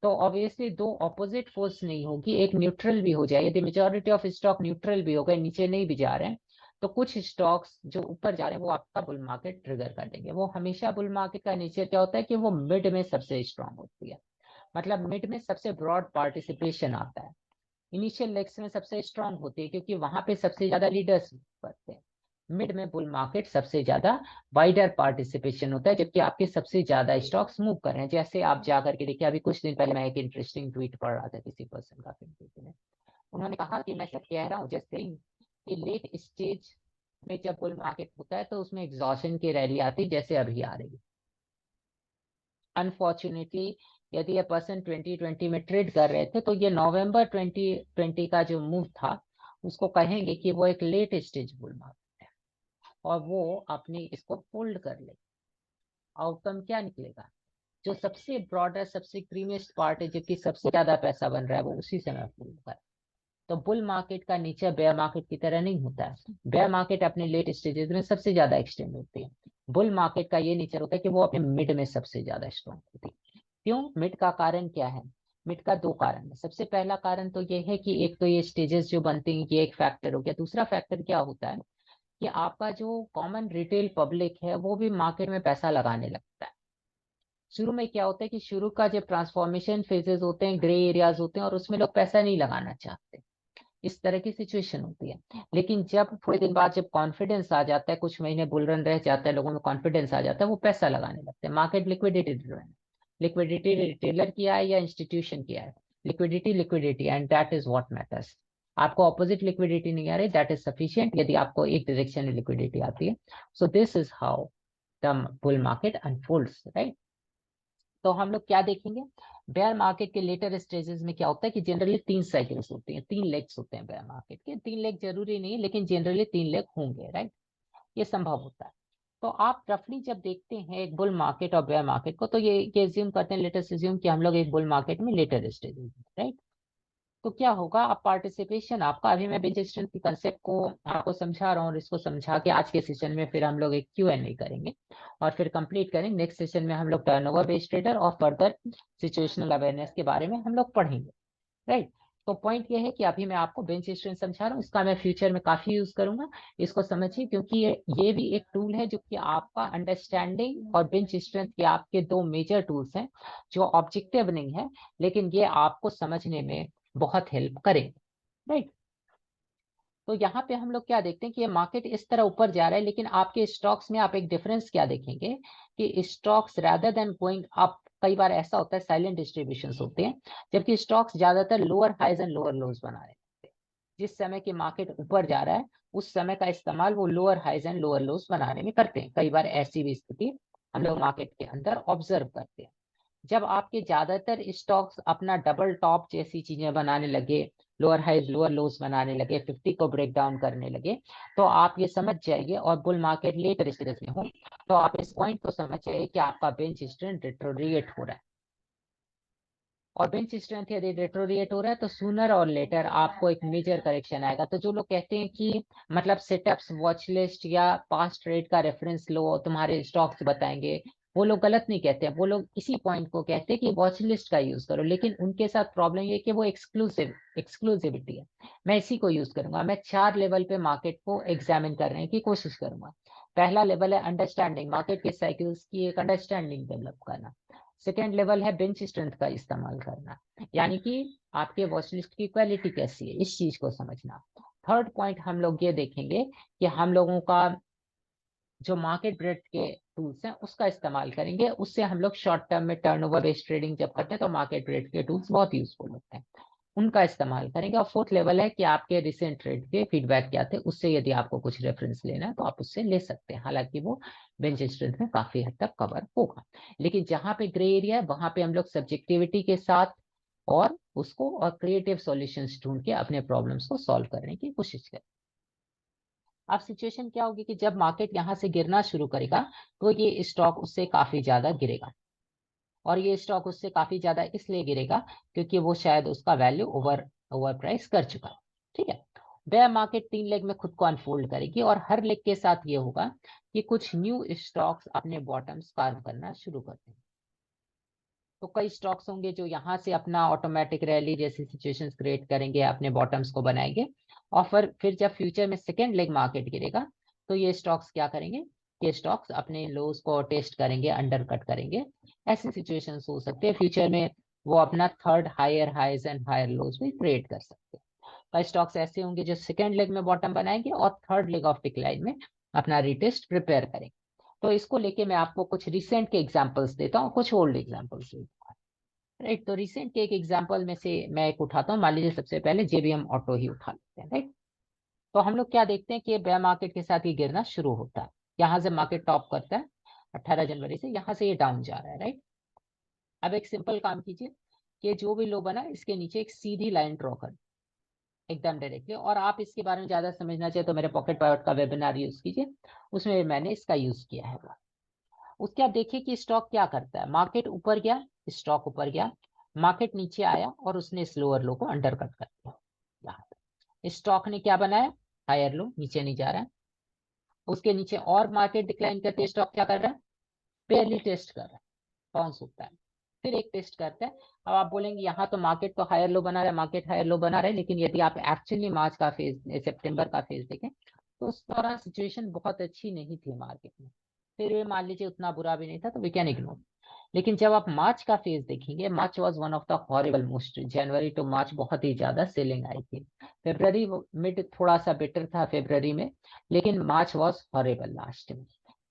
तो ऑब्वियसली दो ऑपोजिट फोर्स नहीं होगी, एक न्यूट्रल भी हो जाए। यदि मेजॉरिटी ऑफ स्टॉक न्यूट्रल भी हो गए, नीचे नहीं भी जा रहे हैं, तो कुछ स्टॉक्स जो ऊपर जा रहे हैं वो आपका बुल मार्केट ट्रिगर कर देंगे। वो हमेशा बुल मार्केट का नेचर क्या होता है कि वो मिड में सबसे स्ट्रांग होती है, मतलब मिड में सबसे ब्रॉड पार्टिसिपेशन आता है। इनिशियल लेग्स में सबसे स्ट्रांग होती है क्योंकि वहां पे सबसे ज्यादा लीडर्स करते हैं। मिड में बुल मार्केट सबसे ज्यादा वाइडर पार्टिसिपेशन होता है, जबकि आपके सबसे ज्यादा स्टॉक्स मूव कर रहे हैं। जैसे आप जा करके देखिए, अभी कुछ दिन पहले मैं एक इंटरेस्टिंग ट्वीट पढ़ रहा था किसी पर्सन का, उन्होंने कहा कि मैं सब कह रहा हूँ जैसे कि लेट स्टेज में जब बुल मार्केट होता है तो उसमें एग्जॉशन की रैली आती है जैसे अभी आ रही है। अनफॉर्चुनेटली यदि ये पर्सन 2020 में ट्रेड कर रहे थे तो ये नवंबर 2020 का जो मूव था उसको कहेंगे कि वो एक लेट स्टेज बुल मार्केट है और वो अपनी इसको फोल्ड कर ले। आउटकम क्या निकलेगा? जो सबसे ब्रॉडर सबसे क्रीमिएस्ट पार्ट है जिसकी सबसे ज्यादा पैसा बन रहा है वो उसी समय फोल्ड कर। तो बुल मार्केट का नेचर बेयर मार्केट की तरह नहीं होता है। बेयर मार्केट अपने लेट स्टेजेस में सबसे ज्यादा एक्सटेंड होती है। बुल मार्केट का ये नेचर होता है कि वो अपने मिड में सबसे ज्यादा स्ट्रॉन्ग होती है। क्यों मिड का कारण क्या है? मिड का दो कारण है। सबसे पहला कारण तो ये है कि एक तो ये स्टेजेस जो बनते हैं ये एक फैक्टर हो गया। दूसरा फैक्टर क्या होता है कि आपका जो कॉमन रिटेल पब्लिक है वो भी मार्केट में पैसा लगाने लगता है। शुरू में क्या होता है कि शुरू का जब ट्रांसफॉर्मेशन फेजेस होते हैं ग्रे एरियाज होते हैं और उसमें लोग पैसा नहीं लगाना चाहते। इस तरह की सिचुएशन होती है। लेकिन जब थोड़े दिन बाद जब कॉन्फिडेंस आ जाता है कुछ महीने बुल रन रह जाता है लोगों में कॉन्फिडेंस आ जाता है वो पैसा लगाने लगते हैं। Market liquidity driven. Liquidity retailer किया है या इंस्टीट्यूशन किया है? Liquidity liquidity and that is what matters. आपको ऑपोजिट लिक्विडिटी नहीं आ रही दैट इज सफिशिएंट यदि आपको एक डायरेक्शन में लिक्विडिटी आती है। सो this is how the bull market unfolds right. तो हम लोग क्या देखेंगे? बेयर मार्केट के लेटर स्टेजेस में क्या होता है कि जनरली 3 साइकिल्स होती हैं, 3 लेग्स होते हैं बेयर मार्केट के। 3 लेग जरूरी नहीं है लेकिन जनरली 3 लेग होंगे राइट। ये संभव होता है। तो आप रफली जब देखते हैं एक बुल मार्केट और बेयर मार्केट को तो ये अज्यूम करते हैं लेटेस्ट अज्यूम कि हम लोग एक बुल मार्केट में लेटर स्टेजेस राइट। तो क्या होगा अब पार्टिसिपेशन आपका अभी मैं बेंच स्ट्रेंथ की कंसेप्ट को आपको समझा रहा हूँ और इसको समझा के आज के सेशन में फिर हम लोग एक Q&A करेंगे और फिर कंप्लीट करेंगे। नेक्स्ट सेशन में हम लोग टर्नओवर बेस्ड ट्रेडर और फर्दर सिचुएशनल अवेयरनेस के बारे में हम लोग पढ़ेंगे राइट। तो पॉइंट ये है कि अभी मैं आपको बेंच स्ट्रेंथ समझा रहा हूँ इसका मैं फ्यूचर में काफी यूज करूंगा। इसको समझिए क्योंकि ये भी एक टूल है जो कि आपका अंडरस्टैंडिंग और बेंच स्ट्रेंथ के आपके दो मेजर टूल्स हैं जो ऑब्जेक्टिव नहीं है लेकिन ये आपको समझने में बहुत हेल्प करेंगे राइट। तो यहाँ पे हम लोग क्या देखते हैं कि ये मार्केट इस तरह ऊपर जा रहा है लेकिन आपके स्टॉक्स में आप एक डिफरेंस क्या देखेंगे कि stocks rather than going up कई बार ऐसा होता है साइलेंट डिस्ट्रीब्यूशंस होते हैं जबकि स्टॉक्स ज्यादातर lower highs and lower lows बना रहे हैं। जिस समय की मार्केट ऊपर जा रहा है उस समय का इस्तेमाल वो lower highs and lower lows बनाने में करते हैं। कई बार ऐसी भी स्थिति हम लोग मार्केट के अंदर ऑब्जर्व करते हैं। जब आपके ज्यादातर स्टॉक्स अपना डबल टॉप जैसी चीजें बनाने लगे लोअर हाइज लोअर लोज बनाने लगे 50 को ब्रेक डाउन करने लगे तो आप ये समझ जाइए और बुल मार्केट लेटर स्टेज में हो तो आप इस पॉइंट को समझ जाइए कि आपका बेंच स्ट्रेंथ डिटोरिएट हो रहा है। और बेंच स्ट्रेंथ यदि डिटोरिएट हो रहा है तो सूनर और लेटर आपको एक मेजर करेक्शन आएगा। तो जो लोग कहते हैं कि मतलब सेटअप्स वॉच लिस्ट या पास्ट ट्रेड का रेफरेंस लो तुम्हारे स्टॉक्स बताएंगे वो लोग गलत नहीं कहते हैं। वो लोग इसी पॉइंट को कहते हैं कि वॉच लिस्ट का यूज करो लेकिन उनके साथ प्रॉब्लम ये कि वो एक्सक्लूसिविटी है। मैं इसी को यूज करूंगा। मैं 4 लेवल पे मार्केट को एग्जामिन करने की कोशिश करूंगा। पहला लेवल है अंडरस्टैंडिंग मार्केट के साइकिल्स की एक अंडरस्टैंडिंग डेवलप करना। सेकेंड लेवल है बेंच स्ट्रेंथ का इस्तेमाल करना यानी कि आपके वॉच लिस्ट की क्वालिटी कैसी है इस चीज को समझना। थर्ड पॉइंट हम लोग ये देखेंगे कि हम लोगों का जो मार्केट ब्रेड्थ के टूल्स हैं उसका इस्तेमाल करेंगे। उससे हम लोग शॉर्ट टर्म में टर्नओवर बेस्ड ट्रेडिंग जब करते हैं तो मार्केट ब्रेड्थ के टूल्स बहुत यूजफुल होते हैं उनका इस्तेमाल करेंगे। और फोर्थ लेवल है कि आपके रिसेंट ट्रेड के फीडबैक क्या थे उससे यदि आपको कुछ रेफरेंस लेना है तो आप उससे ले सकते हैं। हालांकि वो बेंच स्ट्रेंथ में काफी हद तक कवर होगा लेकिन जहां पे ग्रे एरिया है वहां पे हम लोग सब्जेक्टिविटी के साथ और उसको और क्रिएटिव सॉल्यूशंस ढूंढ के अपने प्रॉब्लम्स को सॉल्व करने की कोशिश करें। अब सिचुएशन क्या होगी कि जब मार्केट यहाँ से गिरना शुरू करेगा तो ये स्टॉक उससे काफी ज्यादा गिरेगा और ये स्टॉक उससे काफी ज्यादा इसलिए गिरेगा क्योंकि वो शायद उसका वैल्यू ओवर प्राइस कर चुका है। ठीक है। बेयर मार्केट 3 लेग में खुद को अनफोल्ड करेगी और हर लेग के साथ ये होगा कि कुछ न्यू स्टॉक्स अपने बॉटम्स कार्व करना शुरू करते हैं। तो कई स्टॉक्स होंगे जो यहाँ से अपना ऑटोमेटिक रैली जैसी सिचुएशंस क्रिएट करेंगे अपने बॉटम्स को बनाएंगे और फिर जब फ्यूचर में सेकेंड लेग मार्केट गिरेगा तो ये स्टॉक्स क्या करेंगे ये स्टॉक्स अपने लोज को टेस्ट करेंगे अंडर कट करेंगे। ऐसी सिचुएशंस हो सकते हैं फ्यूचर में वो अपना third higher highs and higher lows भी क्रिएट कर सकते हैं। कई स्टॉक्स ऐसे होंगे जो सेकेंड लेग में बॉटम बनाएंगे और थर्ड लेग ऑफ डिक्लाइन में अपना रिटेस्ट प्रिपेयर करेंगे। तो इसको लेके मैं आपको कुछ रिसेंट के एग्जांपल्स देता हूँ कुछ ओल्ड एग्जांपल्स देता हूँ राइट। तो रिसेंट के एक एग्जांपल में से मैं एक उठाता हूँ। मान लीजिए सबसे पहले जेबीएम ऑटो ही उठा लेते हैं राइट। तो हम लोग क्या देखते हैं कि बेयर मार्केट के साथ ये गिरना शुरू होता है। यहाँ से मार्केट टॉप करता है 18 जनवरी से यहाँ से ये डाउन जा रहा है राइट। अब एक सिंपल काम कीजिए कि जो भी लो बना इसके नीचे एक सीधी लाइन ड्रॉ कर एकदम डायरेक्टली, और आप इसके बारे में ज्यादा समझना चाहिए तो मेरे पॉकेट पाइवट का वेबिनार यूज कीजिए, उसमें मैंने इसका यूज किया है। उसके बाद देखिए कि स्टॉक क्या करता है। मार्केट ऊपर गया, स्टॉक ऊपर गया, मार्केट नीचे आया और उसने इस लोअर लो को अंडर कट कर दिया। यहाँ पे स्टॉक ने क्या बनाया, हायर लो, नीचे नहीं जा रहा है। उसके नीचे और मार्केट डिक्लाइन करते स्टॉक क्या कर रहा है, पहली टेस्ट कर रहा है, बाउंस होता है, फिर एक टेस्ट करता है। अब आप बोलेंगे यहाँ तो मार्केट तो हायर लो बना रहा है, मार्केट हायर लो बना रहा है, लेकिन यदि आप एक्चुअली मार्च का फेज, सितंबर का फेज देखें तो उस दौरान सिचुएशन बहुत अच्छी नहीं थी मार्केट में, फिर भी मान लीजिए उतना बुरा भी नहीं था, तो वी कैन इग्नोर। लेकिन जब आप मार्च का फेज देखेंगे, March was one of the horrible most, January to March बहुत ही ज्यादा सेलिंग आई थी। फेब्रवरी मिड थोड़ा सा बेटर था फेब्रवरी में, लेकिन मार्च वाज हॉरिबल लास्ट में।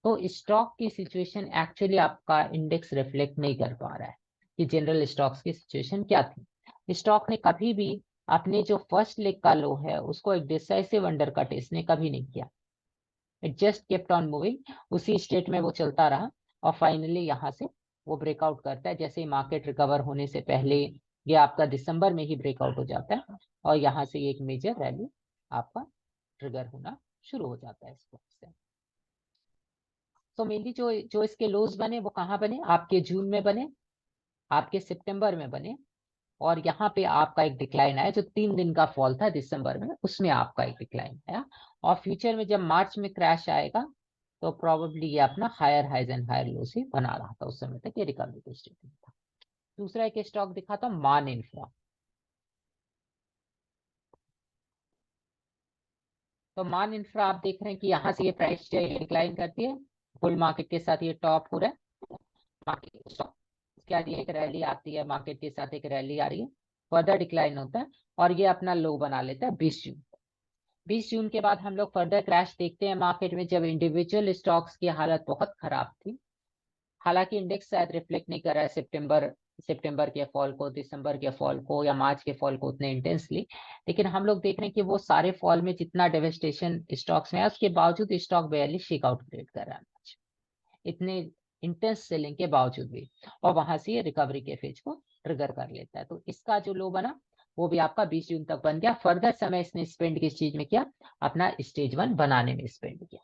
तो स्टॉक की सिचुएशन एक्चुअली आपका इंडेक्स रिफ्लेक्ट नहीं कर पा रहा है कि जनरल स्टॉक्स की सिचुएशन क्या थी। स्टॉक ने कभी भी अपने जो फर्स्ट लेग का लो है उसको एक डिसाइसिव अंडरकट इसने कभी नहीं किया। It just kept on moving, उसी स्टेट में वो चलता रहा और फाइनली यहाँ से वो ब्रेकआउट करता है। जैसे ही मार्केट रिकवर होने से पहले ये आपका दिसंबर में ही ब्रेकआउट हो जाता है और यहाँ से एक मेजर रैली आपका ट्रिगर होना शुरू हो जाता है इस वक्त से। तो मेनली जो जो इसके लोज बने वो कहाँ बने, आपके जून में बने, आपके सितंबर में बने, और यहाँ पे आपका एक डिक्लाइन आया जो 3 दिन का फॉल था दिसंबर में, उसमें आपका एक डिक्लाइन आया। और फ्यूचर में जब मार्च में क्रैश आएगा तो प्रोबेबली ये अपना higher highs and higher lows ही बना रहा था, उस समय तक ये रिकवरी के स्टेट में था। दूसरा एक स्टॉक दिखाता हूँ, मान इंफ्रा। तो मान इंफ्रा आप देख रहे हैं कि यहाँ से ये प्राइस डिक्लाइन करती है, बुल मार्केट के साथ ये टॉप हो रहा है मार्केट स्टॉक, उसके बाद ये एक रैली आती है, मार्केट के साथ एक रैली आ रही है, फर्दर डिक्लाइन होता है और ये अपना लो बना लेता है 20 जून। 20 जून के बाद हम लोग फर्दर क्रैश देखते हैं मार्केट में, जब इंडिविजुअल स्टॉक्स की हालत बहुत खराब थी। हालांकि इंडेक्स शायद रिफ्लेक्ट नहीं कर रहा है सितंबर के फॉल को, दिसंबर के फॉल को या मार्च के फॉल को उतने इंटेंसली, लेकिन हम लोग देख रहे हैं कि वो सारे फॉल में जितना डेवेस्टेशन स्टॉक्स में है उसके बावजूद स्टॉक बैरली शेकआउट क्रिएट कर रहा है इतने इंटेंस सेलिंग के बावजूद भी, और वहां से ये रिकवरी के फेज को ट्रिगर कर लेता है। तो इसका जो लो बना वो भी आपका 20 जून तक बन गया। फर्दर समय इसने स्पेंड किस चीज में किया, अपना स्टेज 1 बनाने में स्पेंड किया,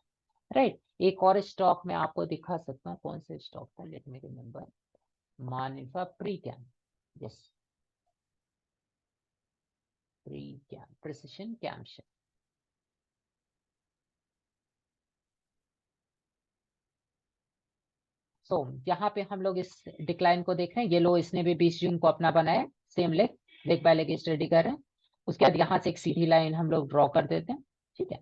राइट। एक और स्टॉक मैं आपको दिखा सकता हूँ, कौन सा स्टॉक था, let me remember, Man Infra Pre Cam, yes, Pre Cam, Precision Camshaft. So यहाँ पे हम लोग इस डिक्लाइन को देख रहे हैं, ये लो इसने भी 20 जून को अपना बनाया, same leg by leg study कर रहे हैं। उसके बाद यहाँ से एक सीधी लाइन हम लोग ड्रॉ कर देते हैं, ठीक है।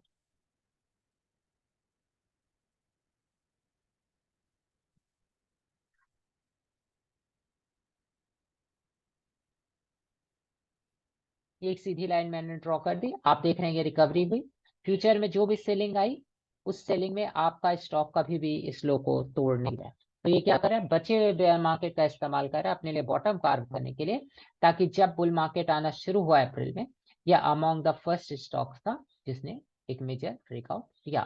ये एक सीधी लाइन मैंने ड्रॉ कर दी, आप देख रहे हैं ये रिकवरी हुई। फ्यूचर में जो भी सेलिंग आई उस सेलिंग में आपका स्टॉक कभी भी इस लो को तोड़ नहीं रहा है। तो ये क्या कर रहा है, बचे हुए बेयर मार्केट का इस्तेमाल कर रहा है अपने लिए बॉटम कार्व करने के लिए, ताकि जब बुल मार्केट आना शुरू हुआ अप्रैल में, या अमॉन्ग द फर्स्ट स्टॉक था जिसने एक मेजर ब्रेकआउट किया।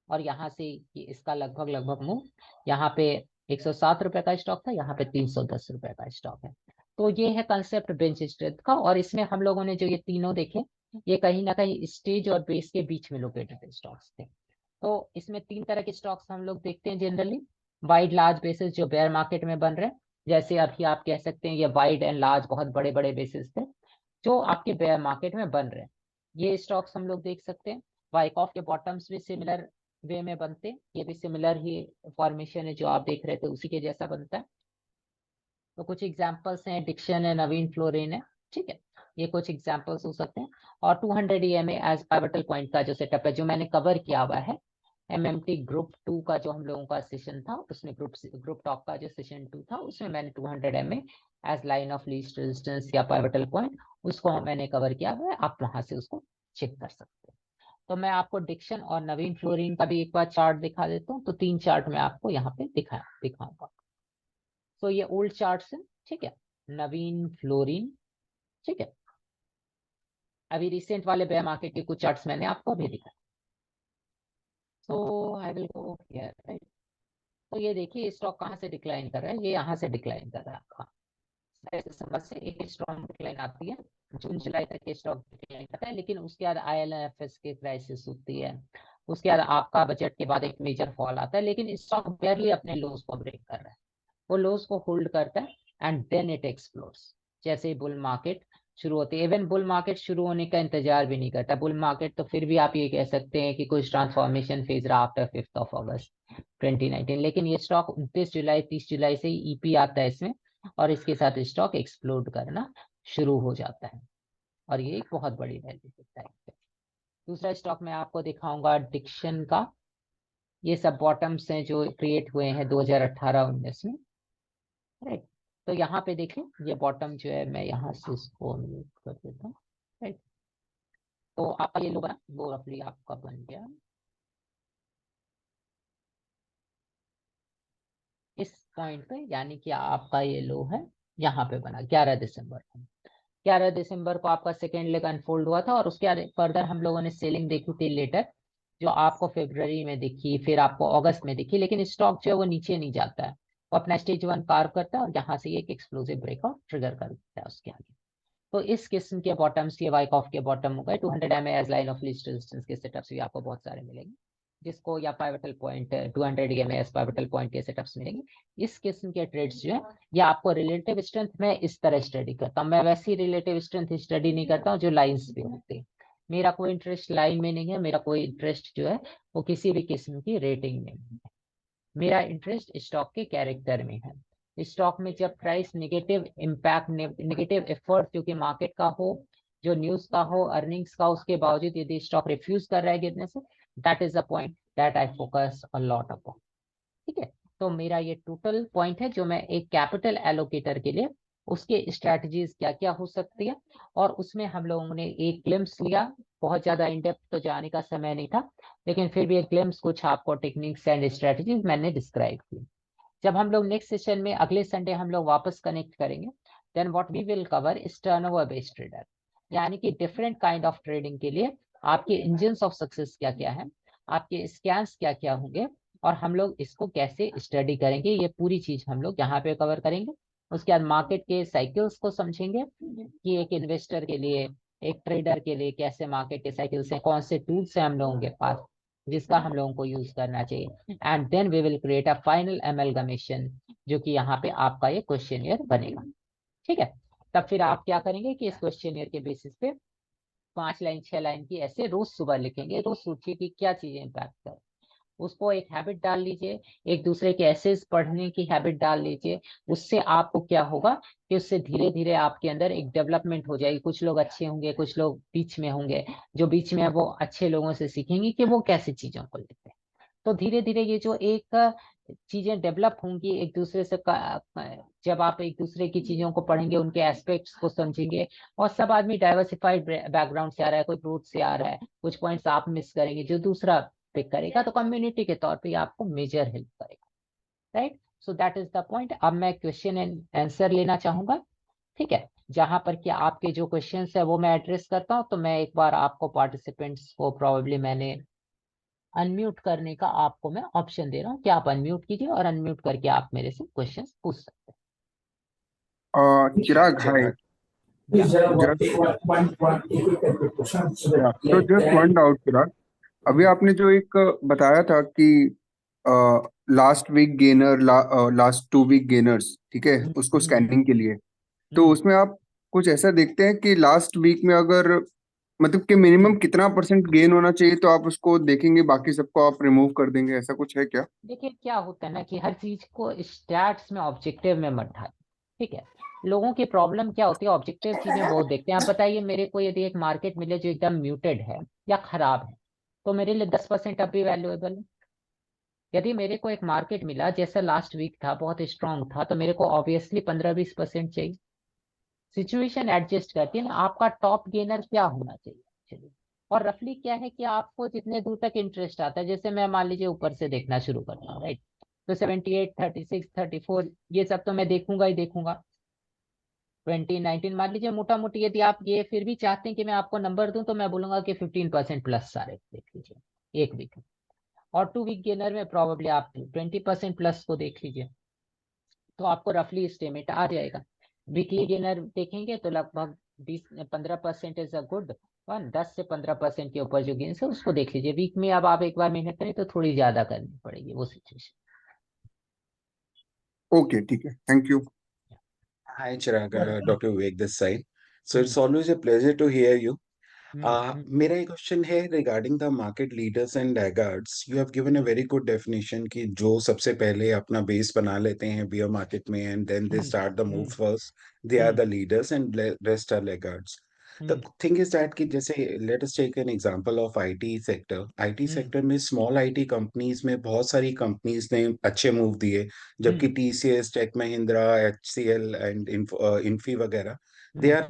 और यहाँ से इसका लगभग मूव, यहाँ पे 107 रुपए का स्टॉक था, यहाँ पे 310 रुपए का स्टॉक है। तो ये है कंसेप्ट बेंच स्ट्रेंथ का, और इसमें हम लोगों ने जो ये तीनों देखे, ये कहीं ना कहीं स्टेज और बेस के बीच में लोकेटेड स्टॉक्स थे। तो इसमें 3 तरह के स्टॉक्स हम लोग देखते हैं जनरली, वाइड लार्ज बेसिस जो बेयर मार्केट में बन रहे हैं, जैसे अभी आप कह सकते हैं ये वाइड एंड लार्ज बहुत बड़े बड़े बेसिस थे जो आपके बेयर मार्केट में बन रहे हैं, ये स्टॉक्स हम लोग देख सकते हैं। वाइकॉफ के बॉटम्स भी सिमिलर वे में बनते हैं, ये भी सिमिलर ही फॉर्मेशन है जो आप देख रहे थे उसी के जैसा बनता है। तो कुछ एग्जांपल्स हैं, डिक्शन है, नवीन फ्लोरिन है, ठीक है, ये कुछ एग्जांपल्स हो सकते हैं। और 200 EMA एज पाइवटल पॉइंट का जो सेटअप है जो मैंने कवर किया हुआ है, MMT ग्रुप 2 का जो हम लोगों का सेशन था उसमें, ग्रुप टॉप का जो सेशन 2 था उसमें मैंने 200 EMA as line of least resistance या पाइवटल पॉइंट उसको मैंने कवर किया हुआ है, आप वहां से उसको चेक कर सकते हैं। तो मैं आपको डिक्शन और नवीन फ्लोरिन का भी एक बार चार्ट दिखा देता हूँ, तो 3 चार्ट मैं आपको यहाँ पे दिखाऊंगा। तो ये ओल्ड चार्ट्स है, ठीक है, नवीन फ्लोरिन, ठीक है, अभी रिसेंट वाले बेयर मार्केट के कुछ चार्ट्स मैंने आपको अभी दिखाए। So I will go here, right, तो ये देखिए स्टॉक कहाँ से डिक्लाइन कर रहा है, ये यहाँ से डिक्लाइन कर रहा है आपका। दिसंबर से एक स्ट्रॉन्ग डिक्लाइन आती है, जून जुलाई तक ये स्टॉक डिक्लाइन करता है, लेकिन उसके बाद IL&FS की क्राइसिस होती है, उसके बाद आपका बजट के बाद एक मेजर फॉल आता है, लेकिन स्टॉक बेयरली अपने लोज को ब्रेक कर रहा है, वो लोज को होल्ड करता है एंड देन इट एक्सप्लोड्स। जैसे ही बुल मार्केट शुरू होती है, इवन बुल मार्केट शुरू होने का इंतजार भी नहीं करता बुल मार्केट, तो फिर भी आप ये कह सकते हैं कि कुछ ट्रांसफॉर्मेशन फेज रहा आफ्टर 5 अगस्त 2019, लेकिन ये स्टॉक 29 जुलाई 30 जुलाई से ही EP आता है इसमें, और इसके साथ स्टॉक एक्सप्लोड करना शुरू हो जाता है, और ये एक बहुत बड़ी वैल्यू देता है। दूसरा स्टॉक मैं आपको दिखाऊंगा डिक्शन का। ये सब बॉटम्स हैं जो क्रिएट हुए हैं 2018-19 में, राइट। तो यहाँ पे देखें ये बॉटम जो है, मैं यहाँ से इसको म्यूट कर देता हूँ, राइट। तो आपका ये लो बना, वो रफली आपका बन गया इस पॉइंट पे, यानी कि आपका ये लो है यहाँ पे बना 11 दिसंबर को। 11 दिसंबर को आपका सेकेंड लेग अनफोल्ड हुआ था, और उसके बाद फर्दर हम लोगों ने सेलिंग देखी थी लेटर, जो आपको फरवरी में दिखी, फिर आपको अगस्त में दिखी, लेकिन स्टॉक जो है वो नीचे नहीं जाता है, वो अपना स्टेज 1 पार करता है और यहाँ से एक एक्सप्लोसिव ब्रेकआउट ट्रिगर कर देता है उसके आगे। तो इस किस्म के बॉटम्स, ये वाइकॉफ के बॉटम हो गए। 200 MA as line of least resistance के सेटअप्स भी आपको बहुत सारे मिलेंगे, जिसको या pivotal point 200 MA as pivotal point के सेटअप्स मिलेंगे। इस किस्म के ट्रेड्स जो है, ये आपको रिलेटिव स्ट्रेंथ में इस तरह स्टडी करता हूँ मैं, वैसी रिलेटिव स्ट्रेंथ स्टडी नहीं करता हूँ जो लाइंस पे होती है। मेरा कोई इंटरेस्ट लाइन में नहीं है, मेरा कोई इंटरेस्ट जो है वो किसी भी किस्म की रेटिंग में नहीं है, मेरा इंटरेस्ट स्टॉक के कैरेक्टर में है। स्टॉक में जब price negative impact, negative effort क्योंकि मार्केट का हो, जो न्यूज का हो, अर्निंग्स का, उसके बावजूद यदि स्टॉक रिफ्यूज कर रहा है गिरने से, that is the point that I focus a lot upon. ठीक है, तो मेरा ये टोटल पॉइंट है जो मैं एक कैपिटल एलोकेटर के लिए उसके स्ट्रेटजीज क्या क्या हो सकती है, और उसमें हम लोगों ने एक ग्लिम्स लिया, बहुत ज्यादा इन डेप्थ तो जाने का समय नहीं था, लेकिन फिर भी एक ग्लिम्स कुछ आपको टेक्निक्स एंड स्ट्रेटजीज मैंने डिस्क्राइब की। जब हम लोग नेक्स्ट सेशन में अगले संडे हम लोग वापस कनेक्ट करेंगे, then what we will cover is turnover based trader, यानी कि डिफरेंट काइंड ऑफ ट्रेडिंग के लिए आपके इंजन्स ऑफ सक्सेस क्या क्या है, आपके स्कैम्स क्या क्या होंगे, और हम लोग इसको कैसे स्टडी करेंगे, ये पूरी चीज हम लोग यहाँ पे कवर करेंगे। उसके बाद मार्केट के साइकिल्स को समझेंगे कि एक इन्वेस्टर के लिए, एक ट्रेडर के लिए कैसे मार्केट के साइकिल्स हैं, कौन से टूल्स हैं हम लोगों के पास जिसका हम लोगों को यूज करना चाहिए, and then we will create a final amalgamation, जो कि यहाँ पे आपका ये क्वेश्चनियर बनेगा। ठीक है, तब फिर आप क्या करेंगे कि इस क्वेश्चनियर के बेसिस पे 5 लाइन 6 लाइन की ऐसे रोज सुबह लिखेंगे, रोज सोचिए कि क्या चीजें इम्पैक्ट कर, उसको एक हैबिट डाल लीजिए, एक दूसरे के एसेस पढ़ने की हैबिट डाल लीजिए। उससे आपको क्या होगा कि उससे धीरे धीरे आपके अंदर एक डेवलपमेंट हो जाएगी। कुछ लोग अच्छे होंगे, कुछ लोग बीच में होंगे, जो बीच में है वो अच्छे लोगों से सीखेंगे कि वो कैसे चीजों को लेते हैं। तो धीरे धीरे ये जो एक चीजें डेवलप होंगी एक दूसरे से जब आप एक दूसरे की चीजों को पढ़ेंगे, उनके एस्पेक्ट्स को समझेंगे, और सब आदमी डाइवर्सिफाइड बैकग्राउंड से आ रहा है, कोई ग्रोथ से आ रहा है, कुछ पॉइंट्स आप मिस करेंगे जो दूसरा पिक करेगा, तो कम्युनिटी के तौर पे आपको मेजर हेल्प करेगा, right. So that is the point. अब मैं क्वेश्चन एंड आंसर लेना चाहूंगा, ठीक है, जहां पर कि आपके जो क्वेश्चंस है वो मैं एड्रेस करता हूं। तो मैं एक बार आपको पार्टिसिपेंट्स को प्रोबेबली मैंने अनम्यूट करने का आपको मैं ऑप्शन दे रहा हूँ कि आप अनम्यूट कीजिए, और अनम्यूट करके आप मेरे से क्वेश्चंस पूछ सकते चिराग, हाय। हैं। या Please, just quick question so that तो जस्ट वन डाउट चिराग, अभी आपने जो एक बताया था कि last week gainer, last 2 week gainers, ठीक है, उसको स्कैनिंग के लिए, तो उसमें आप कुछ ऐसा देखते हैं कि लास्ट वीक में अगर मतलब कि मिनिमम कितना % गेन होना चाहिए तो आप उसको देखेंगे, बाकी सबको आप रिमूव कर देंगे, ऐसा कुछ है क्या? देखिए क्या होता है ना कि हर चीज को स्टैट्स में ऑब्जेक्टिव में मत ढालें, ठीक है। लोगों की प्रॉब्लम क्या होती है, ऑब्जेक्टिव चीजें बहुत देखते हैं। आप बताइए मेरे को यदि एक मार्केट मिले जो एकदम म्यूटेड है या खराब है, तो मेरे लिए 10% अभी वैल्यूएबल है। यदि मेरे को एक मार्केट मिला जैसा लास्ट वीक था, बहुत स्ट्रांग था, तो मेरे को ऑब्वियसली 15-20% चाहिए। सिचुएशन एडजस्ट करती है ना, आपका टॉप गेनर क्या होना चाहिए एक्चुअली। और रफली क्या है कि आपको जितने दूर तक इंटरेस्ट आता है, जैसे मैं मान लीजिए ऊपर से देखना शुरू करता हूँ, राइट, तो 78, 36, 34 ये सब तो मैं देखूंगा ही देखूंगा। 2019 मान लीजिए मोटा मोटी, यदि आप ये फिर भी चाहते हैं कि मैं आपको नंबर दूं, तो मैं बोलूंगा कि 15% प्लस सारे देख लीजिए एक वीक में। और 2 वीक गेनर में प्रॉब्ली आप 20% प्लस को देख लीजिए, तो आपको रफली एस्टिमेट आ जाएगा। वीकली गेनर देखेंगे तो लगभग 15% इज अ गुड वन, 10 से 15% के ऊपर जो गेन्स है उसको देख लीजिए। वीक में अब आप एक बार मेहनत करें तो थोड़ी ज्यादा करनी पड़ेगी वो सिचुएशन। ओके, ठीक है, thank you. Hi, Chirag. Dr. Vivek this side. So it's always a pleasure to hear you. मेरा एक क्वेश्चन है regarding the market leaders and laggards. You have given a very good definition कि जो सबसे पहले अपना बेस बना लेते हैं बियर मार्केट में and then they start the move first, they are the leaders and rest are laggards. The thing is that कि जैसे let us take an example of IT sector. IT sector में small IT companies में बहुत सारी companies ने अच्छे move दिए, जबकि TCS, Tech Mahindra, HCL and Infy वगैरह they are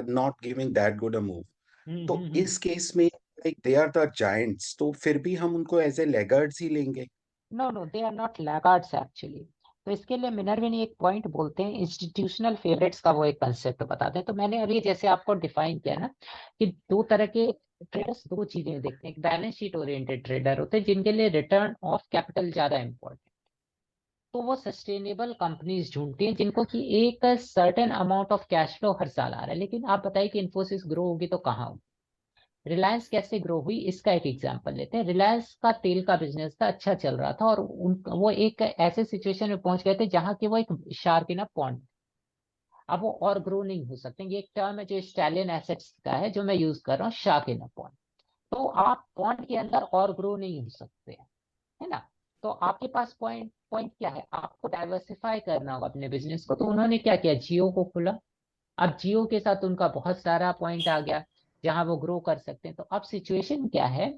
not giving that good a move. तो इस केस में like they are the giants, तो फिर भी हम उनको एज ए लैगार्ड्स ही लेंगे? No, they are not laggards actually. तो इसके लिए मिनर्विन एक पॉइंट बोलते हैं, इंस्टीट्यूशनल फेवरेट्स का वो एक कंसेप्ट बताते हैं। तो मैंने अभी जैसे आपको डिफाइन किया ना कि दो तरह के ट्रेडर्स दो चीजें देखते हैं। एक बैलेंस शीट ओरिएंटेड ट्रेडर होते हैं जिनके लिए रिटर्न ऑफ कैपिटल ज्यादा इंपॉर्टेंट, तो वो सस्टेनेबल कंपनीज ढूंढती हैं जिनको कि एक certain amount of cash flow हर साल आ रहा है। लेकिन आप बताइए कि इन्फोसिस ग्रो होगी तो कहाँ होगी? रिलायंस कैसे ग्रो हुई, इसका एक एग्जांपल लेते हैं। रिलायंस का तेल का बिजनेस था, अच्छा चल रहा था, और वो एक ऐसे सिचुएशन में पहुंच गए थे जहां कि वो एक शार्क इन अ पॉन्ड। अब वो और ग्रो नहीं हो सकते। ये एक टर्म है जो स्टैलियन एसेट्स का है जो मैं यूज कर रहा हूँ, शार्क इन अ पॉन्ड। तो आप पॉन्ड के अंदर और ग्रो नहीं हो सकते, है ना? तो आपके पास पॉइंट पॉइंट क्या है, आपको डाइवर्सिफाई करना होगा अपने बिजनेस को। तो उन्होंने क्या किया, जियो को खुला। अब जियो के साथ उनका बहुत सारा पॉइंट आ गया जहां वो ग्रो कर सकते हैं। तो अब सिचुएशन क्या है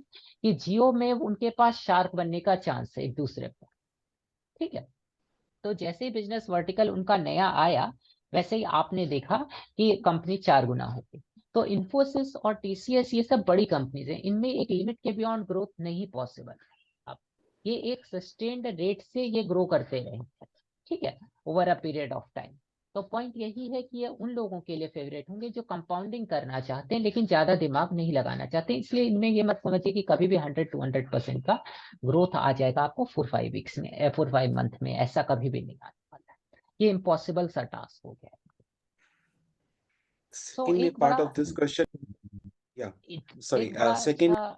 कि जियो में उनके पास शार्क बनने का चांस है एक दूसरे पर, ठीक है? तो जैसे ही बिजनेस वर्टिकल उनका नया आया, वैसे ही आपने देखा कि कंपनी 4 गुना हो गई। तो इन्फोसिस और टीसीएस ये सब बड़ी कंपनीज हैं, इनमें एक लिमिट के बियॉन्ड ग्रोथ नहीं पॉसिबल। अब ये एक सस्टेन्ड रेट से ये ग्रो करते रहे, ठीक है, over a period of time. तो पॉइंट यही है कि ये उन लोगों के लिए फेवरेट होंगे जो कंपाउंडिंग करना चाहते हैं लेकिन ज्यादा दिमाग नहीं लगाना चाहते। इसलिए इनमें ये मत समझिए कि कभी भी 100-200% का ग्रोथ आ जाएगा आपको 4-5 वीक्स में, 4-5 मंथ में, ऐसा कभी भी नहीं आने वाला है। ये इम्पॉसिबल सा टास्क हो गया है। तो Secondly, एक part बड़ा of this question, yeah, sorry, एक बड़ा second, अच्छा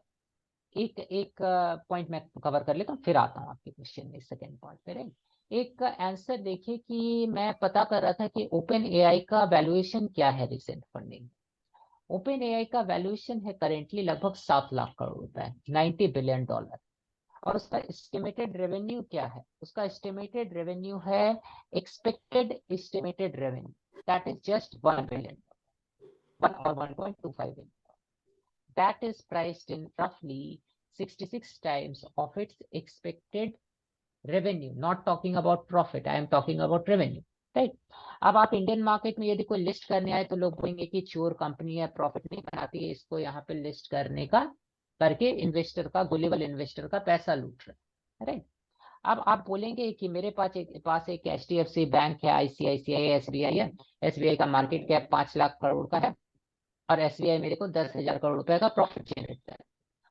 एक एक पॉइंट मैं कवर कर लेता हूँ, फिर आता हूँ आपके क्वेश्चन में सेकंड पॉइंट पे। राइट, एक आंसर देखिए कि मैं पता कर रहा था कि ओपन एआई का वैल्यूएशन क्या है रिसेंट फंडिंग। ओपन एआई का वैल्यूएशन है करेंटली लगभग 7 लाख करोड़ रुपए, $90 बिलियन। और उसका एस्टिमेटेड रेवेन्यू क्या है? उसका एस्टिमेटेड रेवेन्यू है, expected estimated revenue, that is just $1 billion, 1 or 1.25 billion. That is priced in roughly 66 times of its expected revenue. Not talking about profit, I am talking about revenue. Right, अब आप Indian market में यदि कोई list करने आए तो लोग बोलेंगे कि चोर कंपनी है, प्रॉफिट नहीं बनाती है, इसको यहाँ पे लिस्ट करने का करके इन्वेस्टर का, गुलेबल इन्वेस्टर का पैसा लूट रहा है। राइट, अब आप बोलेंगे कि मेरे पास एक HDFC बैंक है, ICICI, SBI है। SBI का मार्केट कैप 5 लाख करोड़ का है और SBI मेरे को 10,000 करोड़ रुपए का प्रॉफिट जनरेट कर रहा है,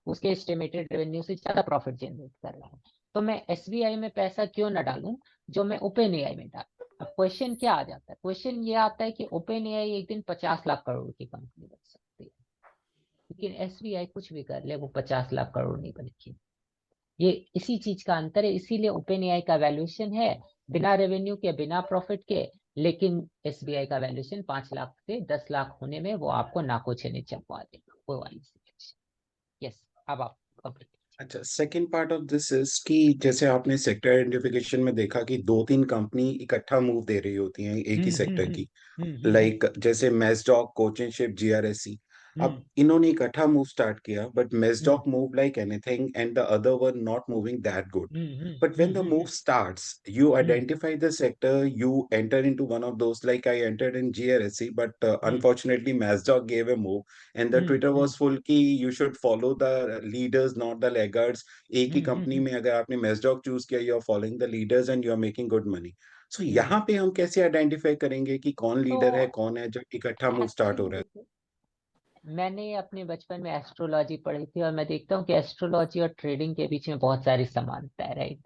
उसके एस्टिमेटेड रेवेन्यू से ज्यादा प्रॉफिट जनरेट कर रहा है। तो मैं SBI में पैसा क्यों ना डालूं जो मैं ओपन एआई में डालूं? अब क्वेश्चन क्या आ जाता है? क्वेश्चन ये आता है कि ओपन एआई एक दिन 50 लाख करोड़ की कंपनी बन सकती है, लेकिन SBI कुछ भी कर ले वो 50 लाख करोड़ नहीं बनेगी। ये इसी चीज का अंतर है, इसीलिए ओपन एआई का वैल्यूएशन है बिना रेवेन्यू के, बिना प्रॉफिट के, लेकिन SBI का वैल्यूएशन 5 लाख से 10 लाख होने में वो आपको नाको छेने चलवा देगा, वो वाली सिचुएशन। यस, अब आप कंप्लीट। अच्छा, second part of this is कि जैसे आपने सेक्टर आइडेंटिफिकेशन में देखा कि 2-3 कंपनी इकट्ठा मूव दे रही होती हैं एक ही सेक्टर की, लाइक जैसे मैसडॉक, कोचिनशिप, GRSC। अब इन्होंने इकट्ठा मूव स्टार्ट किया, but Mazdock move like anything and the other one not moving that good. But when the move starts, you identify the sector, you enter into one of those, like I entered in GRSC, but unfortunately Masdog gave a move and the Twitter was full कि you should follow the leaders, not the laggards. एक ही company में अगर आपने Masdog choose किया, you are following the leaders and you are making good money. So यहाँ पे हम कैसे आइडेंटिफाई करेंगे कि कौन लीडर है, कौन है जब इकट्ठा मूव स्टार्ट हो रहा है? मैंने अपने बचपन में एस्ट्रोलॉजी पढ़ी थी और मैं देखता हूँ कि एस्ट्रोलॉजी और ट्रेडिंग के बीच में बहुत सारी समानता है, राइट।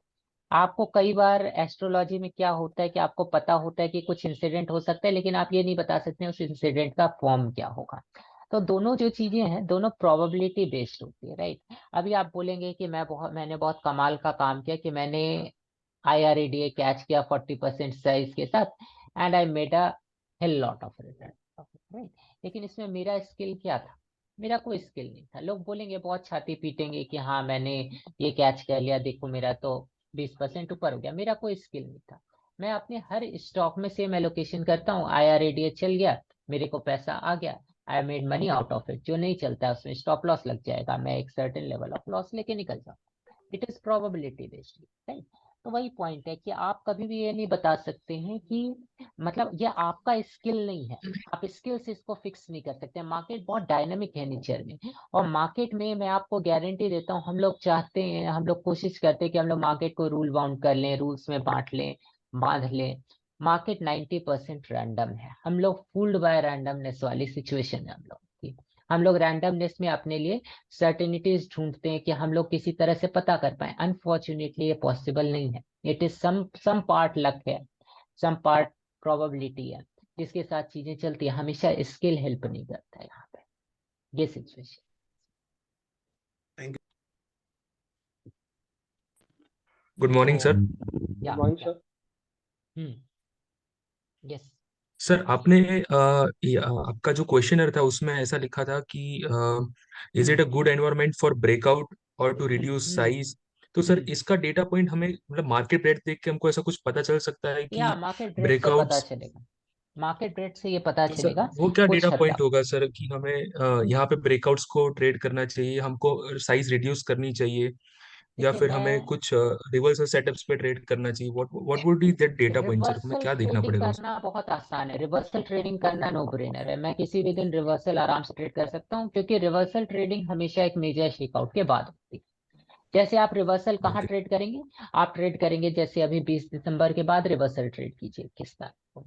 आपको कई बार एस्ट्रोलॉजी में क्या होता है कि आपको पता होता है कि कुछ इंसिडेंट हो सकता है, लेकिन आप ये नहीं बता सकते उस इंसिडेंट का फॉर्म क्या होगा। तो दोनों जो चीजें हैं दोनों प्रोबेबिलिटी बेस्ड होती है, राइट। अभी आप बोलेंगे कि मैंने बहुत कमाल का काम किया कि मैंने IRADA कैच किया 40% साइज के साथ and I made a hell lot of return, right. लेकिन इसमें मेरा स्किल क्या था? मेरा कोई स्किल नहीं था। लोग बोलेंगे, बहुत छाती पीटेंगे कि हाँ मैंने ये कैच कर लिया, देखो मेरा तो 20% ऊपर हो गया। मेरा कोई स्किल नहीं था। मैं अपने हर स्टॉक में सेम एलोकेशन करता हूँ, IRADA चल गया, मेरे को पैसा आ गया, I made money out of it. जो नहीं चलता है उसमें स्टॉप लॉस लग जाएगा, मैं एक सर्टेन लेवल ऑफ लॉस लेके निकल जाऊँ। It is probability based, right. तो वही पॉइंट है कि आप कभी भी ये नहीं बता सकते हैं कि मतलब ये आपका स्किल नहीं है, आप स्किल से इसको फिक्स नहीं कर सकते। मार्केट बहुत डायनेमिक है नेचर में, और मार्केट में मैं आपको गारंटी देता हूँ, हम लोग चाहते हैं, हम लोग कोशिश करते हैं कि हम लोग मार्केट को रूल बाउंड कर लें, रूल्स में बांध लें। मार्केट 90% रैंडम है। हम लोग फूल्ड बाय रैंडमनेस वाली सिचुएशन है हम लोग की। हम लोग रैंडमनेस में अपने लिए सर्टेनिटीज ढूंढते हैं कि हम लोग किसी तरह से पता कर पाए। अनफॉर्चुनेटली ये पॉसिबल नहीं है। It is some part luck है, सम पार्ट प्रोबेबिलिटी है, जिसके साथ चीजें चलती है। हमेशा स्किल हेल्प नहीं करता है यहाँ पे, ये situation. Thank good morning sir. या मॉर्निंग सर। यस। सर आपने आपका जो क्वेश्चनर था उसमें ऐसा लिखा था कि is it a good environment for breakout और टू रिड्यूस साइज। तो सर इसका डेटा पॉइंट हमें मतलब मार्केट रेट देख के हमको ऐसा कुछ पता चल सकता है या कि मार्केट रेट से पता ब्रेकआउट्स। चलेगा, मार्केट रेट से ये पता तो सर चलेगा वो क्या कुछ डेटा हद पॉइंट तक। होगा सर कि हमें यहाँ पे ब्रेकआउट्स को ट्रेड करना चाहिए, हमको साइज रिड्यूस करनी चाहिए, या देखिए, फिर हमें मैं कुछ रिवर्सल सेटअप्स पे ट्रेड करना चाहिए? What would be that data point sir? हमें रिवर्सल क्या देखना ट्रेडिंग पड़ेगा उसमें? करना बहुत आसान है। रिवर्सल ट्रेडिंग करना नो ब्रेनर है। मैं किसी भी दिन रिवर्सल आराम से ट्रेड कर सकता हूँ, क्योंकि रिवर्सल ट्रेडिंग हमेशा एक मेजर शेकआउट के बाद होती है। जैसे आप रिवर्सल कहाँ ओके। ट्रेड करेंगे? आप ट्रेड करेंगे जैसे अभी 20 दिसंबर के बाद रिवर्सल ट्रेड कीजिए 21 तारीख को,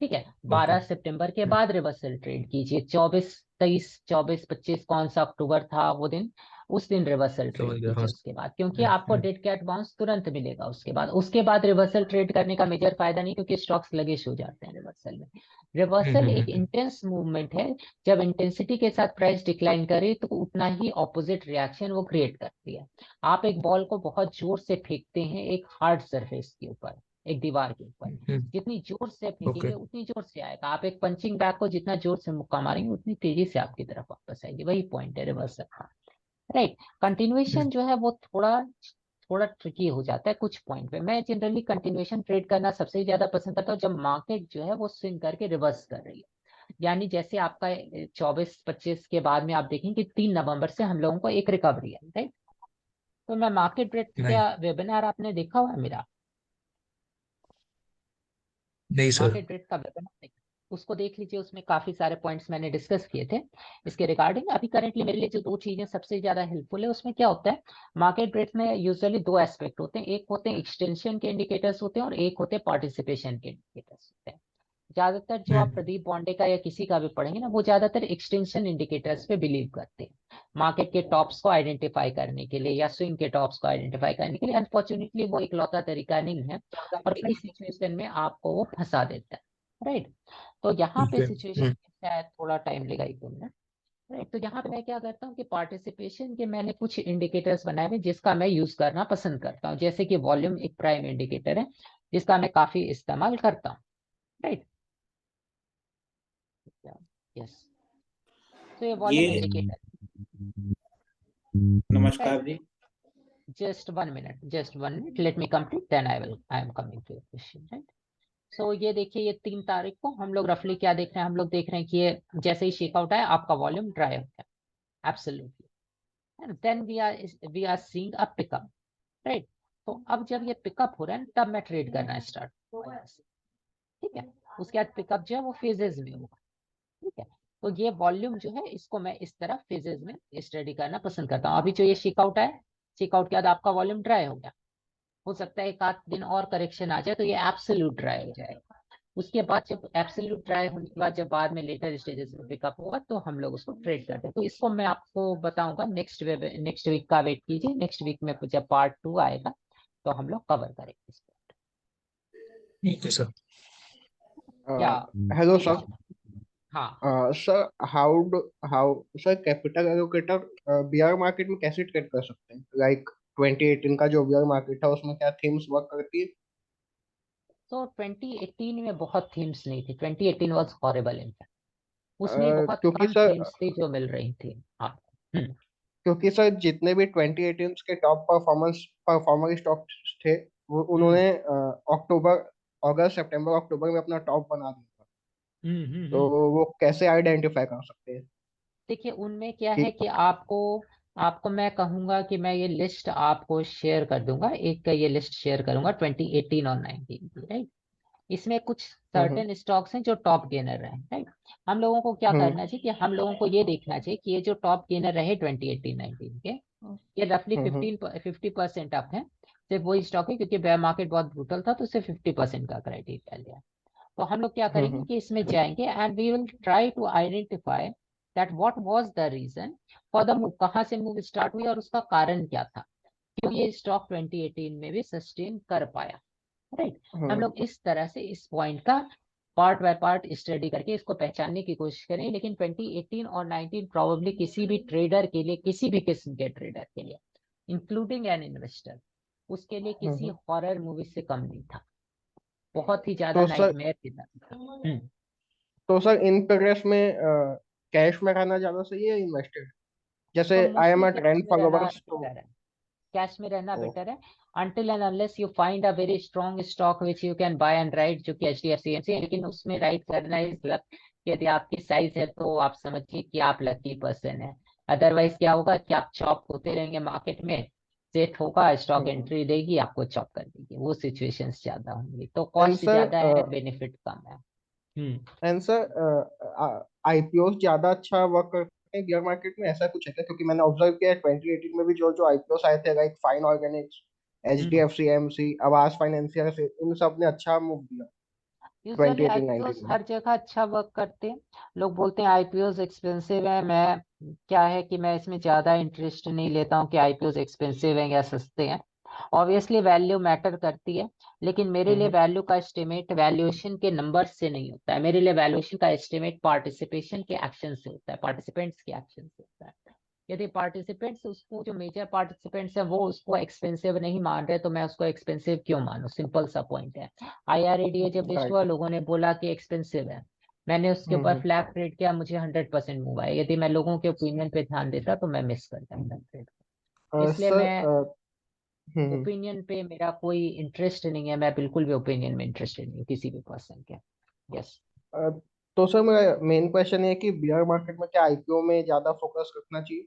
ठीक है। ओके। 12 सितंबर के बाद रिवर्सल ट्रेड कीजिए, 24 23 24 25 कौन सा अक्टूबर था वो दिन, उस दिन रिवर्सल ट्रेड समझ गया, हाँ कीजिए सर। उसके बाद, क्योंकि हम्म, आपको डेड कैट बाउंस तुरंत मिलेगा उसके बाद रिवर्सल ट्रेड करने का मेजर फायदा नहीं, क्योंकि स्टॉक्स लगिश हो जाते हैं रिवर्सल में। रिवर्सल एक हम्म। इंटेंस मूवमेंट है। जब इंटेंसिटी के साथ प्राइस डिक्लाइन करे तो उतना ही ऑपोजिट रिएक्शन वो क्रिएट करती है। आप एक बॉल को बहुत जोर से फेंकते हैं एक हार्ड सरफेस के ऊपर, एक दीवार के ऊपर, जितनी जोर से ओके। फेंकेंगे उतनी जोर से आएगा। आप एक पंचिंग बैग को जितना जोर से मुक्का मारेंगे उतनी तेजी से आपकी तरफ वापस आएगी। वही पॉइंट है रिवर्सल का, राइट। कंटिन्यूएशन जो है वो थोड़ा थोड़ा ट्रिकी हो जाता है कुछ पॉइंट पे। मैं जनरली कंटिन्यूएशन ट्रेड करना सबसे ज्यादा पसंद करता हूँ जब मार्केट जो है वो स्विंग करके रिवर्स कर रही है। यानी जैसे आपका 24-25 के बाद में आप देखेंगे कि 3 नवंबर से हम लोगों को एक रिकवरी है, राइट। तो मैं मार्केट रेट नहीं, का वेबिनार आपने देखा हुआ है मेरा? नहीं सर। मार्केट रेट का वेबिनार उसको देख लीजिए, उसमें काफी सारे पॉइंट्स मैंने डिस्कस किए थे इसके रिगार्डिंग। अभी करेंटली मेरे लिए जो दो चीजें सबसे ज्यादा हेल्पफुल है उसमें क्या होता है, मार्केट रेट में यूजुअली दो एस्पेक्ट होते हैं। एक होते हैं एक्सटेंशन के इंडिकेटर्स होते हैं, और एक होते हैं पार्टिसिपेशन के इंडिकेटर्स होते हैं। ज्यादातर जो आप हम्म। प्रदीप बॉन्डे का या किसी का भी पढ़ेंगे ना, वो ज्यादातर एक्सटेंशन इंडिकेटर्स पे बिलीव करते हैं, मार्केट के टॉप्स को आइडेंटिफाई करने के लिए या स्विंग के टॉप्स को आइडेंटिफाई करने के लिए। अनफॉर्चुनेटली वो इकलौता तरीका नहीं है, और कई सिचुएशन में आपको वो फंसा देता है, राइट। तो यहाँ ठीक पे है। सिचुएशन शायद थोड़ा टाइम लेगा 1-2 मिनट, राइट। तो यहाँ पे मैं क्या करता हूँ कि पार्टिसिपेशन के मैंने कुछ इंडिकेटर्स बनाए हुए जिसका मैं यूज करना पसंद करता हूँ, जैसे कि वॉल्यूम एक प्राइम इंडिकेटर है जिसका मैं काफी इस्तेमाल करता हूँ, राइट। यस, तो ये वॉल्यूम ये इंडिकेटर, नमस्कार जी। just 1 minute, let me complete, then I am coming to your question, right? So ये देखिए, ये 3 तारीख को हम लोग रफली क्या देख रहे हैं, हम लोग देख रहे हैं कि ये जैसे ही शेकआउट आया आपका वॉल्यूम ड्राई हो गया, absolutely, and then we are seeing a pickup, right. तो अब जब ये पिकअप हो रहा है तब मैं ट्रेड करना स्टार्ट, ठीक है। उसके बाद पिकअप जो है वो फेजेस में होगा, ठीक है। तो ये वॉल्यूम जो है इसको मैं इस तरह फेजेस में स्टडी करना पसंद करता हूँ। अभी जो ये शेकआउट है, शेकआउट के बाद आपका वॉल्यूम ड्राई हो गया, हो सकता है एक आध दिन और करेक्शन आ जाए तो ये एब्सोल्यूट ड्राई हो जाएगा, उसके बाद जब एब्सोल्यूट ट्राई होने के बाद, जब बाद में लेटर स्टेजेस में पिकअप होगा, तो हम लोग उसको ट्रेड करते हैं। तो इसको मैं आपको बताऊंगा नेक्स्ट वीक का वेट कीजिए। नेक्स्ट वीक में जब पार्ट 2 आएगा तो हम लोग कवर करेंगे इसको। ठीक है सर। क्या हेलो ठीक है सर। हाँ, sir how sir capital allocator beer market में कैसे ट्रेड कर सकते हैं? लाइक 2018 का जो बियर मार्केट था उसमें क्या थीम्स वर्क करती है? तो 2018 में बहुत थीम्स नहीं थी। 2018 वाज हॉरिबल इनफैक्ट। उसमें बहुत क्योंकि कम सर थीम्स थी जो मिल रही थी। हाँ। हम्म, क्योंकि सर जितने भी 2018 के टॉप परफॉर्मर स्टॉक्स थे वो हम्म, उन्होंने अक्टूबर अगस्त सितंबर अक्टूबर में अपना टॉप बना दिया था। तो वो कैसे आइडेंटिफाई कर सकते हैं देखिए उनमें क्या कि है कि आपको आपको मैं कहूंगा कि मैं ये लिस्ट आपको शेयर कर दूंगा। एक का ये लिस्ट शेयर करूंगा 2018 और 19 की, राइट। इसमें कुछ हम्म सर्टेन स्टॉक्स हैं जो टॉप गेनर रहे, राइट। हम लोगों को क्या हम्म करना चाहिए कि हम लोगों को ये देखना चाहिए कि ये जो टॉप गेनर रहे 2018-19 के, ये रफली हम्म 50% अप है। सिर्फ वही स्टॉक है, क्योंकि बेयर मार्केट बहुत ब्रूटल था तो सिर्फ 50% का क्राइटेरिया लिया। तो हम लोग क्या करेंगे हम्म कि इसमें जाएंगे and we will try to identify that what was the reason for the move, कहाँ से मूव स्टार्ट हुई और उसका कारण क्या था, क्यों ये स्टॉक 2018 में भी सस्टेन कर पाया, राइट। हम हम्म लोग इस तरह से इस पॉइंट का पार्ट बाय पार्ट स्टडी करके इसको पहचानने की कोशिश करें। लेकिन 2018 और 19 प्रोबेबली किसी भी ट्रेडर के लिए, किसी भी किस्म के ट्रेडर के लिए, इंक्लूडिंग एन इन्वेस्टर, उसके लिए किसी हम्म। हॉरर मूवी से कम नहीं था। बहुत ही ज्यादा तो सर नाइटमेयर की तरह था। इन प्रोग्रेस में कैश में रहना ज्यादा सही है इन्वेस्टेड? जैसे तो I am mostly a cash trend में रहना फॉलोवर्स तो बेटर है। कैश में रहना ओ, बेटर है until and unless you find a very strong stock which you can buy and ride, जो कि HDFC है। लेकिन उसमें राइड करना इज लक। यदि आपकी साइज है तो आप समझिए कि आप लकी पर्सन है। अदरवाइज क्या होगा कि आप चॉप होते रहेंगे मार्केट में। सेट होगा, स्टॉक हम्म। एंट्री देगी, आपको चॉप कर देगी। वो सिचुएशंस ज्यादा होंगी, तो एंड कॉस्ट सर ज्यादा है, बेनिफिट कम है। एंड सर आईपीओ ज्यादा अच्छा वर्क करते हैं गियर मार्केट में, ऐसा कुछ है क्या? क्योंकि मैंने ऑब्जर्व किया है 2018 में भी जो जो आईपीओ आए थे लाइक फाइन ऑर्गेनिक्स, हम्म एचडीएफसी एमसी, आवास फाइनेंशियल से, इन सब ने अच्छा मूव दिया यूजुअली 2018-19 आईपीओस में। हर जगह अच्छा वर्क करते हैं। लोग बोलते हैं आईपीओस एक्सपेंसिव है। मैं क्या है कि मैं इसमें ज्यादा इंटरेस्ट नहीं लेता हूँ कि आईपीओस एक्सपेंसिव है या सस्ते हैं। ऑब्वियसली वैल्यू मैटर करती है, लेकिन मेरे लिए हम्म वैल्यू का एस्टिमेट वैल्यूएशन के नंबर से नहीं होता है। मेरे लिए वैल्यूएशन का एस्टिमेट पार्टिसिपेशन के एक्शन से होता है, पार्टिसिपेंट्स के एक्शन से होता है। यदि पार्टिसिपेंट्स, उसको जो मेजर पार्टिसिपेंट्स है वो उसको एक्सपेंसिव नहीं मान रहे, तो मैं उसको एक्सपेंसिव क्यों मानूं? सिंपल सा पॉइंट है। IRADA जब लिस्ट राइट हुआ, लोगों ने बोला कि एक्सपेंसिव है। मैंने उसके ऊपर हम्म फ्लैग ट्रेड किया, मुझे 100% मूव आया। यदि मैं लोगों के ओपिनियन पे ध्यान देता तो मैं मिस कर जाता ट्रेड। इसलिए सर मैं हम्म ओपिनियन पे मेरा कोई इंटरेस्ट नहीं है। मैं बिल्कुल भी ओपिनियन में इंटरेस्टेड नहीं हूँ किसी भी पर्सन के। यस। अ, तो सर मेरा मेन क्वेश्चन है कि बियर मार्केट में क्या आईपीओ में ज्यादा फोकस रखना चाहिए?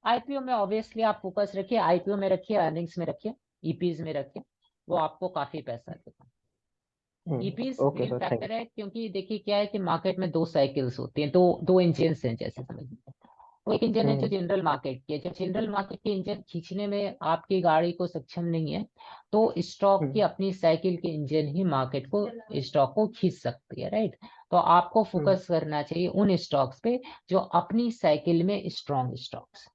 आईपीओ में ऑब्वियसली आप फोकस रखिए, आईपीओ में रखिए, अर्निंग्स में रखिए, ईपीज में रखिए। वो आपको काफी पैसा देगा। ईपीज ओके मेन सर, थैंक फैक्टर है, क्योंकि देखिए क्या है कि मार्केट में दो साइकिल्स होती हैं, दो दो इंजन्स हैं जैसे समझिए। वो एक इंजन यू। है जो जनरल मार्केट की है। जब जनरल मार्केट के इंजन खींचने में आपकी गाड़ी को सक्षम नहीं है, तो स्टॉक की अपनी साइकिल के इंजन ही मार्केट को, स्टॉक को खींच सकती है, राइट। तो आपको फोकस करना चाहिए उन स्टॉक्स पे जो अपनी साइकिल में स्ट्रॉन्ग स्टॉक्स,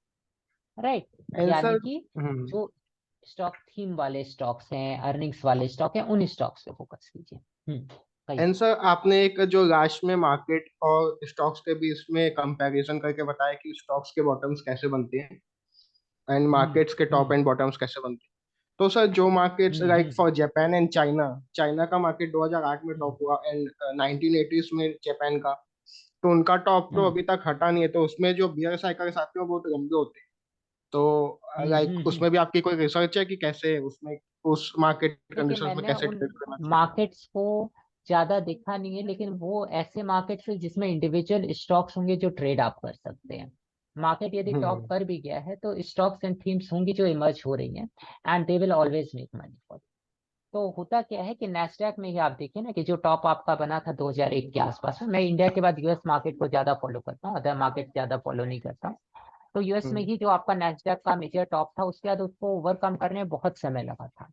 राइट। एंड यानी सर कि जो स्टॉक थीम वाले स्टॉक्स हैं, अर्निंग्स वाले स्टॉक हैं, उन स्टॉक्स पे फोकस कीजिए। कहिए। एंड सर आपने एक जो लास्ट में मार्केट और स्टॉक्स के बीच में कंपैरिजन करके बताया कि स्टॉक्स के बॉटम्स कैसे बनते हैं एंड हम्म मार्केट्स के टॉप हम्म एंड बॉटम्स कैसे बनते हैं। तो सर जो markets like hmm for Japan and China, China का मार्केट 2008 में टॉप हुआ एंड 1980s में जापान का, तो उनका टॉप तो हम्म अभी तक हटा नहीं है। तो उसमें जो बियर साइकिल्स आते हैं वो बहुत लंबे होते हैं। तो लाइक हम्म। उसमें भी आपकी कोई रिसर्च है कि कैसे उसमें उस मार्केट देखिए कंडीशंस में मैंने कैसे उन ट्रेड करना चाहिए? मार्केट्स को ज्यादा देखा नहीं है, लेकिन वो ऐसे मार्केट्स है जिसमें इंडिविजुअल स्टॉक्स होंगे जो ट्रेड आप कर सकते हैं। मार्केट यदि टॉप हम्म कर भी गया है तो स्टॉक्स एंड थीम्स होंगी जो इमर्ज हो रही हैं, and they will always make money for. तो होता क्या है कि नैस्डैक में ही आप देखिए ना कि जो टॉप आपका बना था 2001 के आसपास में। मैं इंडिया के बाद यूएस मार्केट को ज्यादा फॉलो करता हूँ, अदर मार्केट ज्यादा फॉलो नहीं करता हूँ। तो यूएस में हम्म ही जो आपका नैस्डैक का मेजर टॉप था, उसके बाद उसको ओवरकम करने में बहुत समय लगा था।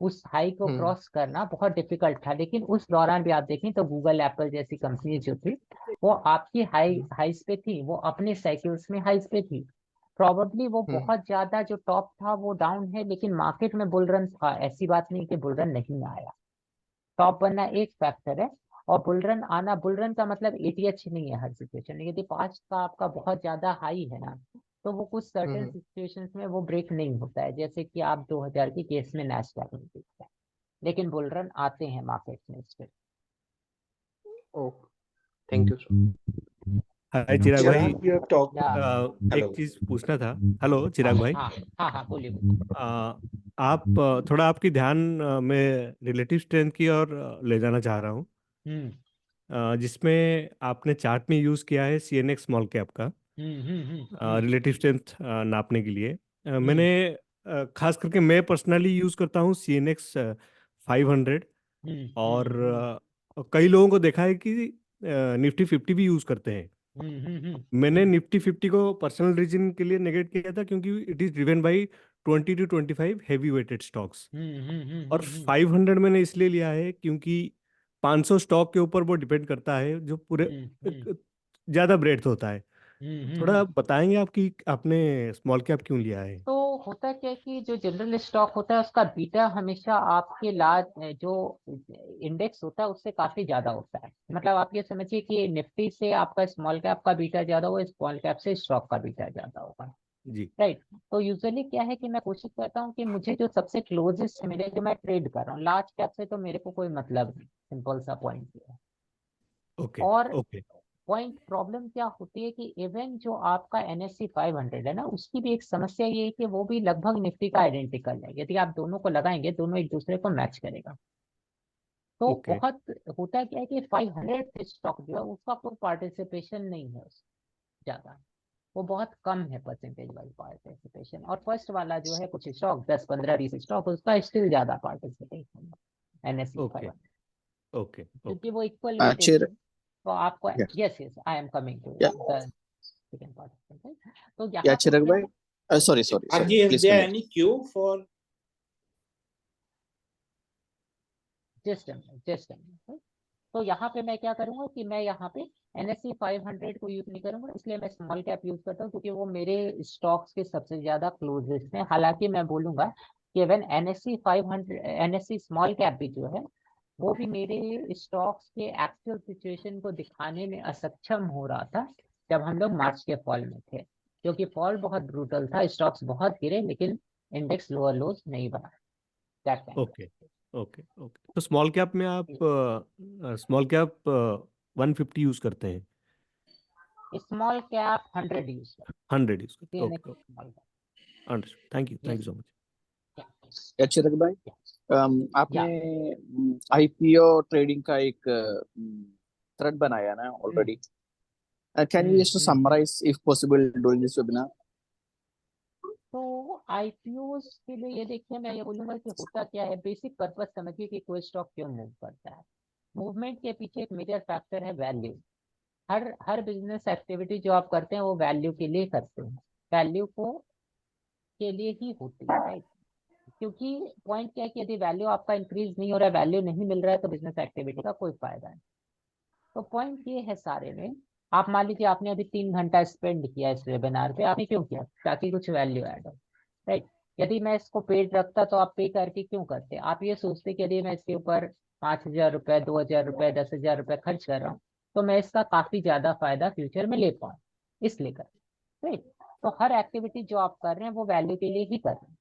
उस हाई को क्रॉस करना बहुत डिफिकल्ट था। लेकिन उस दौरान भी आप देखें तो गूगल एप्पल जैसी कंपनी जो थी वो आपकी हाइस पे थी, वो अपने साइकिल्स में हाइस पे थी। प्रॉबेबली वो बहुत ज्यादा जो टॉप था वो डाउन है, लेकिन मार्केट में बुल रन था, ऐसी बात नहीं कि बुल रन नहीं आया। टॉप बनना एक फैक्टर है और बुल रन आना, बुल रन का मतलब एटीएच नहीं है हर सिचुएशन में। यदि पास्ट का आपका बहुत ज्यादा हाई है ना तो वो कुछ सर्टेन सिचुएशंस में वो ब्रेक नहीं होता है, जैसे कि आप 2000 के केस में नैस्डैक में देखते हैं। लेकिन बुल रन आते हैं मार्केट में still. Thank you sir. Hi Chirag भाई, Chirag, you have talked. एक Hello. चीज पूछना था। हेलो चिराग भाई, हाँ हाँ हाँ बोलिए बोलिए। आप थोड़ा आपकी ध्यान मैं रिलेटिव स्ट्रेंथ की ओर ले जाना चाह रहा हूँ, हम्म जिसमें आपने चार्ट में यूज किया है सीएनएक्स स्मॉल कैप का रिलेटिव स्ट्रेंथ नापने के लिए। मैंने खास करके मैं पर्सनली यूज करता हूँ सीएनएक्स 500, और कई लोगों को देखा है कि निफ्टी 50 भी यूज करते हैं। मैंने निफ्टी 50 को पर्सनल रीजन के लिए नेगेट किया था क्योंकि it is driven by 20 to 25 heavy weighted stocks, और 500 मैंने इसलिए लिया है क्योंकि 500 स्टॉक के ऊपर वो डिपेंड करता है, जो पूरे ज्यादा ब्रेड्थ होता है। थोड़ा बताएंगे आप कि आपने स्मॉल कैप क्यों लिया है? तो होता क्या है कि जो जनरल स्टॉक होता है उसका बीटा हमेशा आपके लार्ज जो इंडेक्स होता है उससे काफी ज्यादा होता है। मतलब आप ये समझिए कि निफ्टी से आपका स्मॉल कैप का बीटा ज्यादा होगा, स्मॉल कैप से स्टॉक का बीटा ज्यादा होगा। जी। राइट। तो यूजुअली क्या है कि मैं कोशिश करता हूँ कि मुझे जो सबसे क्लोजेस्ट मिले जो मैं ट्रेड कर रहा हूँ, लार्ज कैप से तो मेरे को कोई मतलब नहीं, सिंपल सा पॉइंट है। ओके और ओके पॉइंट प्रॉब्लम क्या होती है कि इवन जो आपका NSE 500 है ना, उसकी भी एक समस्या ये है कि वो भी लगभग निफ्टी का आइडेंटिकल है। यदि आप दोनों को लगाएंगे दोनों एक दूसरे को मैच करेगा। तो ओके बहुत होता क्या है कि 500 स्टॉक जो है उसका कोई पार्टिसिपेशन नहीं है ज्यादा, वो बहुत कम है परसेंटेज वाइज पार्टिसिपेशन। और फर्स्ट वाला जो है कुछ स्टॉक 10 15 20 स्टॉक, उसका स्टिल ज्यादा पार्टिसिपेशन है NSE ओके 500, ओके क्योंकि वो इक्वल Uh, वेटेड Chir- है। तो आपको yeah, yes yes I am coming to yeah, the second part. तो yeah, यहाँ पे Chirag क्या bhai. Sorry. Arji, is Please there continue. any queue for? Just तो यहाँ पे मैं क्या करूंगा कि मैं यहाँ पे NSE 500 को यूज नहीं करूंगा, इसलिए मैं स्मॉल कैप यूज करता हूँ क्योंकि वो मेरे स्टॉक्स के सबसे ज्यादा क्लोजेस्ट है। हालांकि मैं बोलूंगा कि even NSE 500 NSE small cap भी जो है वो भी मेरे स्टॉक्स के एक्चुअल सिचुएशन को दिखाने में असक्षम हो रहा था जब हम लोग मार्च के फॉल में थे, क्योंकि फॉल बहुत ब्रूटल था, स्टॉक्स बहुत गिरे लेकिन इंडेक्स लोअर लोज नहीं बना। That kind okay okay okay तो स्मॉल कैप में आप स्मॉल कैप 150 यूज करते हैं? स्मॉल कैप 100 यूज 100 यूज करते हैं? करते ओके ओके, हैं। Understood, thank you so much. Yeah, Chirag bhai. आपने IPO ट्रेडिंग का एक थ्रेड बनाया ना already. Can you just summarize if possible during this webinar? तो आईपीओ के लिए ये देखिए, मैं ये बोलूंगा कि होता क्या है, बेसिक पर्पस समझिए कि कोई स्टॉक क्यों मूव करता है। मूवमेंट के पीछे एक मेजर फैक्टर है वैल्यू। हर बिजनेस एक्टिविटी जो आप करते हैं वो वैल्यू के लिए करते हैं, वैल्यू को के लिए ही होती है, राइट। क्योंकि पॉइंट क्या है कि यदि वैल्यू आपका इंक्रीज नहीं हो रहा है, वैल्यू नहीं मिल रहा है, तो बिजनेस एक्टिविटी का कोई फायदा नहीं। तो पॉइंट ये है सारे में, आप मान लीजिए आपने अभी 3 घंटा स्पेंड किया इस वेबिनार पे, आपने क्यों किया? ताकि कुछ वैल्यू ऐड हो, राइट। यदि मैं इसको पेड रखता तो आप पे करके क्यों करते? आप ये सोचते कि यदि मैं इसके ऊपर 5,000 रुपए, 2,000 रुपए, 10,000 रुपए खर्च कर रहा हूँ तो मैं इसका काफी ज्यादा फायदा फ्यूचर में ले पाऊँ, इसलिए कर, राइट। तो हर एक्टिविटी जो आप कर रहे हैं वो वैल्यू के लिए ही कर रहे हैं।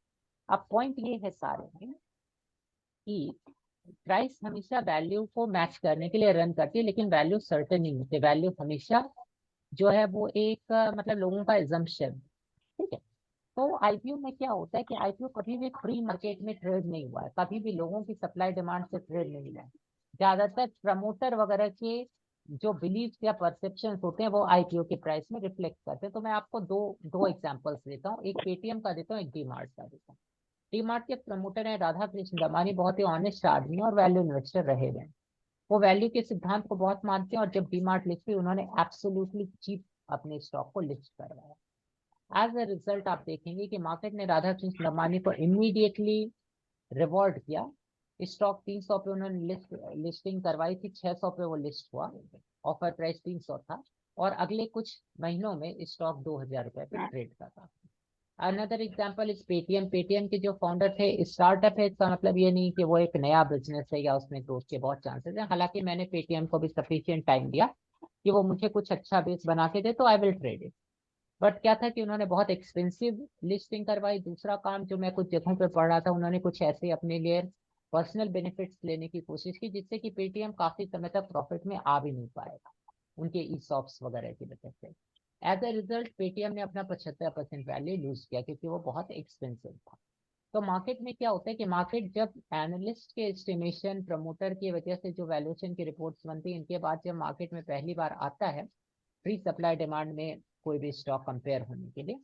अब पॉइंट ये है सारे में कि प्राइस हमेशा वैल्यू को मैच करने के लिए रन करती है, लेकिन वैल्यू सर्टेन नहीं होती। वैल्यू हमेशा जो है वो एक मतलब लोगों का एजम्पशन, ठीक है। तो आईपीओ में क्या होता है कि आईपीओ कभी भी फ्री मार्केट में ट्रेड नहीं हुआ है, कभी भी लोगों की सप्लाई डिमांड से ट्रेड नहीं हुआ है। ज्यादातर प्रमोटर वगैरह के जो बिलीफ या परसेप्शन होते हैं वो आईपीओ के प्राइस में रिफ्लेक्ट करते हैं। तो मैं आपको दो एग्जांपल्स देता हूँ, एक पेटीएम का देता हूँ, एक डीमार्ट का देता हूँ। डीमार्ट के प्रमोटर है राधा कृष्ण दमानी, बहुत ही ऑनेस्ट आदमी और वैल्यू इन्वेस्टर रहे हैं। वो वैल्यू के सिद्धांत को बहुत मानते हैं और जब डीमार्ट लिस्ट हुई उन्होंने एब्सोल्युटली चीप अपने स्टॉक को लिस्ट करवाया। एज अ रिजल्ट आप देखेंगे कि मार्केट ने राधा कृष्ण दमानी को इमीडिएटली रिवॉर्ड किया। स्टॉक 300 पे उन्होंने लिस्टिंग करवाई थी, 600 पे वो लिस्ट हुआ, ऑफर प्राइस 300 था, और अगले कुछ महीनों में स्टॉक 2000 रुपए पे ट्रेड का था। Another example is Paytm. Paytm के जो फाउंडर थे, स्टार्टअप है, इसका मतलब ये नहीं कि वो एक नया बिजनेस है या उसमें ग्रोथ के बहुत चांसेस हैं। हालांकि मैंने पेटीएम को भी सफिशिएंट टाइम दिया कि वो मुझे कुछ अच्छा बेस बना के दे, तो I will trade it. But क्या था कि उन्होंने बहुत एक्सपेंसिव लिस्टिंग करवाई। दूसरा काम जो मैं कुछ जगहों पे पढ़ रहा था, उन्होंने कुछ ऐसे अपने लिए पर्सनल बेनिफिट्स लेने की कोशिश की, जिससे कि पेटीएम काफी समय तक प्रॉफिट में आ भी नहीं पाएगा उनके ई सॉप्स वगैरह की वजह से। एज ए रिजल्ट पेटीएम ने अपना 75% वैल्यू लूज किया, क्योंकि वो बहुत एक्सपेंसिव था। तो मार्केट में क्या होता है कि मार्केट जब एनालिस्ट के एस्टिमेशन, प्रमोटर की वजह से जो वैल्यूएशन की रिपोर्ट्स बनती है, इनके बाद जब मार्केट में पहली बार आता है फ्री सप्लाई डिमांड में कोई भी स्टॉक कंपेयर होने के लिए,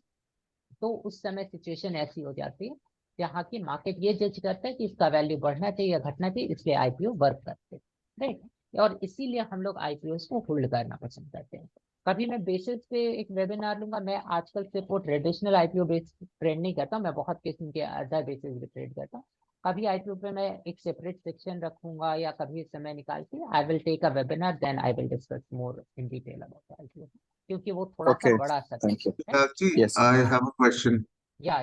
तो उस समय सिचुएशन ऐसी हो जाती है जहाँ की मार्केट ये जज करता है कि इसका वैल्यू बढ़ना चाहिए या घटना चाहिए, इसलिए आईपीओ वर्क करते हैं, राइट। और इसीलिए हम लोग आईपीओ को होल्ड करना पसंद करते हैं। कभी मैं बेसिस पे एक वेबिनार लूंगा। मैं आजकल सिर्फ वो ट्रेडिशनल आईपीओ बेस ट्रेड नहीं करता, मैं बहुत किस्म के अदर बेसिस पे ट्रेड करता हूँ। कभी आईपीओ पे मैं एक सेपरेट सेक्शन रखूंगा, या कभी समय निकाल के I will take a webinar, then I will discuss more in detail about IPO, क्योंकि वो थोड़ा सा Okay, बड़ा thank you. सब्जेक्ट है। Chirag ji, Yes. I have a question. या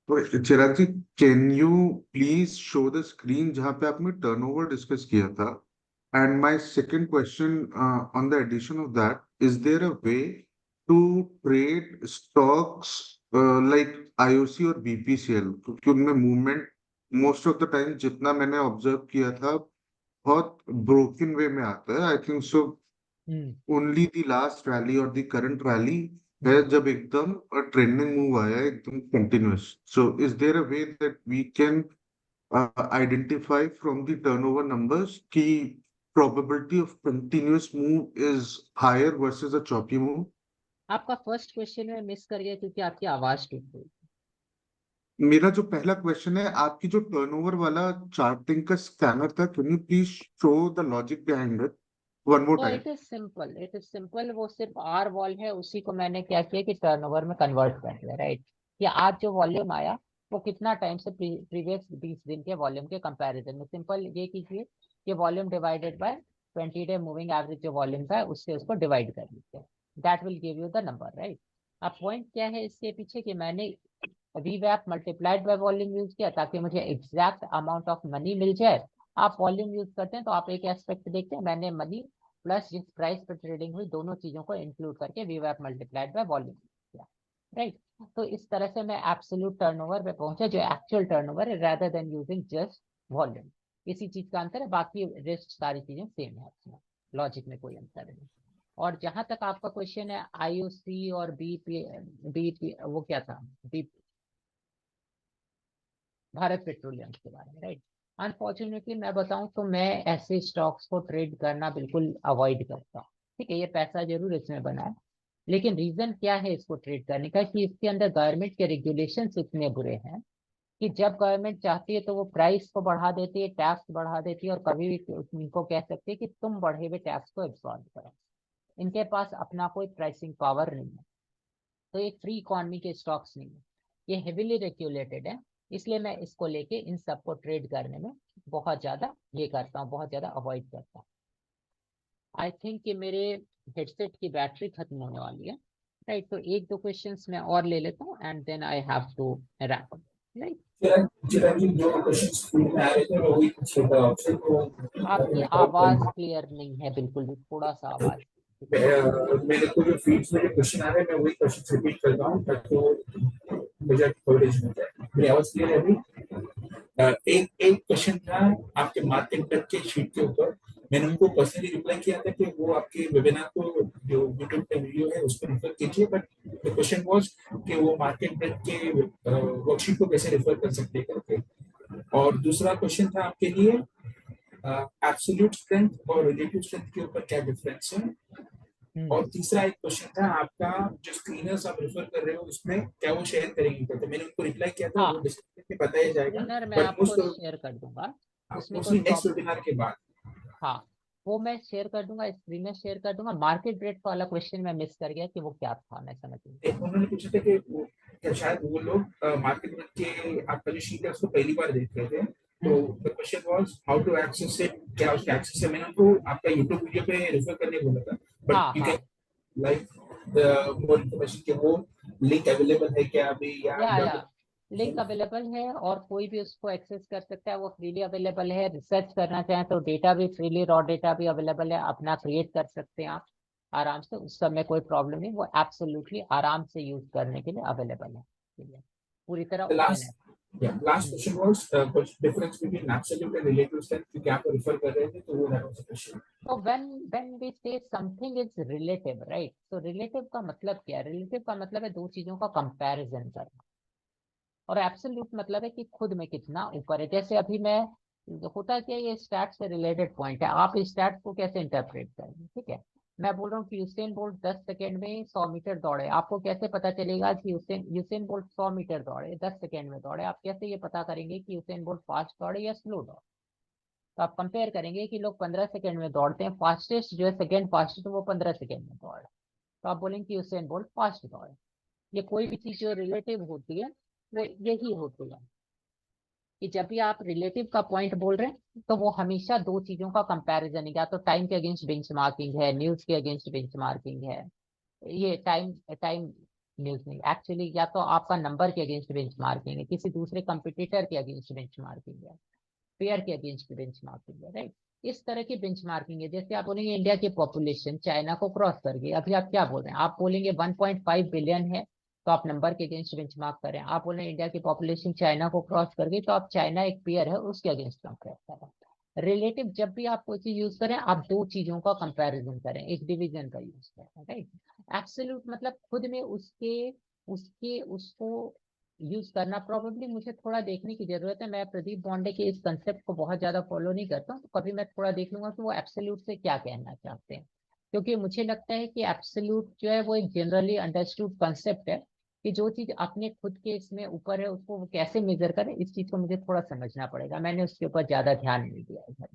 तो चिराग जी, can you please show the screen जहाँ पे आपने turnover discuss किया था? And my second question on the addition of that, is there a way to trade stocks like IOC और BPCL? क्योंकि उनमें movement most of the time जितना मैंने observe किया था बहुत broken way में आता है. I think so. Only the last rally or the current rally है जब एकदम ट्रेंडिंग मूव आया है, एकदम continuous. So is there a way that we can identify from the turnover numbers कि probability of continuous move is higher versus a choppy move? आपका first question में miss कर गया क्योंकि आपकी आवाज टूट गई। मेरा जो पहला क्वेश्चन है, आपकी जो टर्नओवर वाला चार्टिंग का स्कैनर था, can you please show the logic behind it one more तो टाइम? इट इज सिंपल, वो सिर्फ आर वॉल है, उसी को मैंने क्या किया कि टर्नओवर में कन्वर्ट कर दिया, राइट। कि आज जो वॉल्यूम आया वो कितना टाइम से प्रीवियस 20 दिन के वॉल्यूम के कंपैरिजन में, सिंपल ये कीजिए कि volume divided by 20 day moving average जो वॉल्यूम था उससे उसको डिवाइड कर दीजिए, that will give you the number, right. अब पॉइंट क्या है इसके पीछे कि मैंने VWAP multiplied by volume use किया ताकि मुझे एग्जैक्ट अमाउंट ऑफ मनी मिल जाए। आप वॉल्यूम यूज करते हैं तो आप एक एस्पेक्ट देखते हैं, मैंने मनी प्लस जिस प्राइस पर ट्रेडिंग हुई दोनों चीजों को इंक्लूड करके VWAP मल्टीप्लाइड बाय वॉल्यूम किया, राइट। तो इस तरह से मैं एब्सोल्यूट टर्नओवर पे पहुंचा जो एक्चुअल टर्नओवर है, rather than using just volume. इसी चीज का अंतर है, बाकी रेस्ट सारी चीजें सेम है, इसमें लॉजिक में कोई अंतर नहीं। और जहां तक आपका क्वेश्चन है IOC और BP वो क्या था, भारत पेट्रोलियम के बारे में, राइट। अनफॉर्चुनेटली मैं बताऊं तो मैं ऐसे स्टॉक्स को ट्रेड करना बिल्कुल अवॉइड करता हूँ, ठीक है। ये पैसा जरूर इसमें बना है, लेकिन रीजन क्या है इसको ट्रेड करने का कि इसके अंदर गवर्नमेंट के रेगुलेशंस इतने बुरे हैं कि जब गवर्नमेंट चाहती है तो वो प्राइस को बढ़ा देती है, टैक्स बढ़ा देती है, और कभी भी इनको कह सकती है कि तुम बढ़े हुए टैक्स को एब्सॉर्ब करो। इनके पास अपना कोई प्राइसिंग पावर नहीं है, तो ये फ्री इकोनॉमी के स्टॉक्स नहीं है, ये हेविली रेगुलेटेड है। इसलिए मैं इसको लेके इन सबको ट्रेड करने में बहुत ज्यादा ये करता हूँ, बहुत ज्यादा अवॉइड करता हूँ। आई थिंक कि मेरे हेडसेट की बैटरी खत्म होने वाली है, राइट। तो एक दो क्वेश्चंस मैं और ले लेता हूँ and then I have to wrap up, right. Chirag ji, जो क्वेश्चन स्क्रीन में आ रहे थे वो वही पूछ रहा था आपसे, तो आपकी आवाज क्लियर नहीं है बिल्कुल भी, थोड़ा सा आवाज। मेरे को जो फीड्स में जो क्वेश्चन आ रहे हैं मैं वही क्वेश्चन रिपीट करता हूँ ताकि वो मुझे कवरेज मिल जाए। मेरी आवाज क्लियर है अभी? एक क्वेश्चन था आपके मार्केट डेप्थ के शीट के ऊपर, मैंने उनको पर्सनली रिप्लाई किया था कि वो आपके वेबिनार को जो यूट्यूब पे वीडियो है उस पर रेफर कीजिए, बट द क्वेश्चन वाज कि वो मार्केट डेप्थ के वर्कशीट को कैसे रेफर कर सकते हैं करके। और दूसरा क्वेश्चन था आपके लिए एब्सोल्यूट स्ट्रेंथ और रिलेटिव स्ट्रेंथ के ऊपर क्या डिफरेंस है। और तीसरा एक क्वेश्चन था आपका जो स्क्रीनर्स आप रेफर कर रहे हो उसमें क्या वो शेयर करेंगे, तो मैंने उनको रिप्लाई किया था, वो डिस्क्रिप्शन में बताया जाएगा, मैं बट आपको शेयर कर दूंगा, उसमें मोस्टली कोई नेक्स्ट वेबिनार के बाद। हाँ, वो मैं शेयर कर दूंगा, स्क्रीन में शेयर कर दूंगा। मार्केट रेट वाला क्वेश्चन मैं मिस कर गया कि वो क्या था, मैं समझ नहीं। उन्होंने पूछा था कि क्या शायद वो लोग मार्केट में के आपका जो शीट है उसको पहली बार देख रहे थे, तो the question was how to access it, क्या उसके एक्सेस से मैंने उनको आपका यूट्यूब वीडियो पे रेफर करने बोला था, हाँ बट यू हाँ, can like the more information कि वो लिंक अवेलेबल है क्या अभी या लिंक अवेलेबल है और कोई भी उसको एक्सेस कर सकता है, वो फ्रीली अवेलेबल है। रिसर्च करना चाहें तो डेटा भी फ्रीली, रॉ डेटा भी अवेलेबल है, अपना क्रिएट कर सकते हैं आप आराम से, उस सब में कोई प्रॉब्लम नहीं। वो एब्सोल्युटली आराम से यूज करने के लिए अवेलेबल है, पूरी तरह the ओपन है। last question was difference between absolute and relative strength, कि क्या आप refer कर रहे थे, तो वो that was the question. तो when we say something is relative, right? तो relative का मतलब क्या है? relative का मतलब है दो चीजों का कंपैरिजन करना, और एब्सोल्यूट मतलब है कि खुद में कितना ऊपर है। जैसे अभी मैं, होता क्या, ये स्टैट से रिलेटेड पॉइंट है, आप इस स्टैट को कैसे इंटरप्रेट करेंगे? ठीक है, मैं बोल रहा हूँ कि यूसेन बोल्ट 10 सेकेंड में 100 मीटर दौड़े, आपको कैसे पता चलेगा कि यूसेन बोल्ट 100 मीटर दौड़े, 10 सेकेंड में दौड़े? आप कैसे ये पता करेंगे कि यूसेन बोल्ट फास्ट दौड़े या स्लो दौड़े? तो आप कंपेयर करेंगे कि लोग 15 सेकेंड में दौड़ते हैं, फास्टेस्ट जो है सेकेंड फास्टेस्ट वो 15 सेकेंड में दौड़े, तो आप बोलेंगे कि यूसेन बोल्ट फास्ट दौड़े। ये कोई भी चीज जो रिलेटिव होती है वो यही होती है कि जब भी आप रिलेटिव का पॉइंट बोल रहे हैं तो वो हमेशा दो चीजों का कंपैरिजन है, या तो टाइम के अगेंस्ट बेंचमार्किंग है, न्यूज के अगेंस्ट बेंचमार्किंग है। ये टाइम टाइम न्यूज नहीं एक्चुअली, या तो आपका नंबर के अगेंस्ट बेंचमार्किंग है, किसी दूसरे कंपटीटर के अगेंस्ट बेंचमार्किंग है, पेयर के अगेंस्ट बेंचमार्किंग है, राइट? इस तरह की बेंचमार्किंग है। जैसे आप बोलेंगे इंडिया की पॉपुलेशन चाइना को क्रॉस कर गई, अभी आप क्या बोल रहे हैं? आप बोलेंगे 1.5 बिलियन है, तो आप नंबर के अगेंस्ट बेंचमार्क करें। आप बोले इंडिया की पॉपुलेशन चाइना को क्रॉस कर गई, तो आप चाइना एक पेयर है उसके अगेंस्ट कंपेयर करें। रिलेटिव जब भी आप कोई चीज यूज करें, आप दो चीजों का कंपैरिजन करें, एक डिवीजन का यूज करें, राइट? एब्सोल्यूट मतलब खुद में उसके उसके उसको यूज करना। प्रोबेबली मुझे थोड़ा देखने की जरूरत है, मैं प्रदीप बॉन्डे के इस कंसेप्ट को बहुत ज्यादा फॉलो नहीं करता हूँ, तो कभी मैं थोड़ा देख लूंगा कि वो एब्सोल्यूट से क्या कहना चाहते हैं, क्योंकि मुझे लगता है कि एब्सोल्यूट जो है वो एक जनरली अंडरस्टूड कंसेप्ट है कि जो चीज अपने खुद के इसमें ऊपर है उसको वो कैसे मेजर करें, इस चीज को मुझे थोड़ा समझना पड़ेगा। मैंने उसके ऊपर ज्यादा ध्यान नहीं दिया है।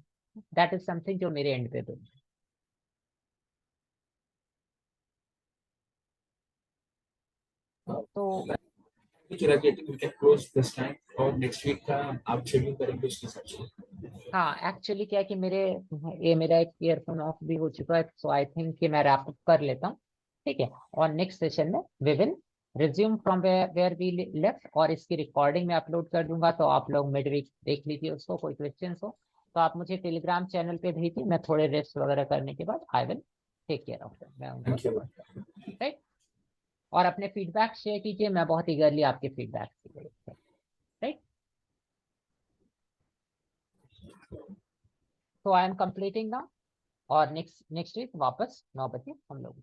दैट इज समथिंग जो मेरे एंड पे भी। तो चिराग, I think we can close this time, और next week का आप शेड्यूल करेंगे उसके हिसाब से। हाँ, एक्चुअली क्या है कि मेरा एक ईयरफोन ऑफ भी हो चुका है, सो आई थिंक कि मैं रैप अप कर लेता हूँ, ठीक है? और नेक्स्ट सेशन में we will resume from where we left, और इसकी रिकॉर्डिंग में अपलोड कर दूंगा, तो आप लोग मिड वीक देख लीजिए उसको। कोई क्वेश्चन हो तो आप मुझे टेलीग्राम चैनल पे भेजिए, मैं थोड़े रेस्ट वगैरह करने के बाद I will take care of them, मैं उनको Thank you. राइट। और अपने फीडबैक शेयर कीजिए, मैं बहुत ईगरली आपके फीडबैक, राइट? तो आई एम कंप्लीटिंग नाउ, और नेक्स्ट वीक वापस 9 बजे हम लोग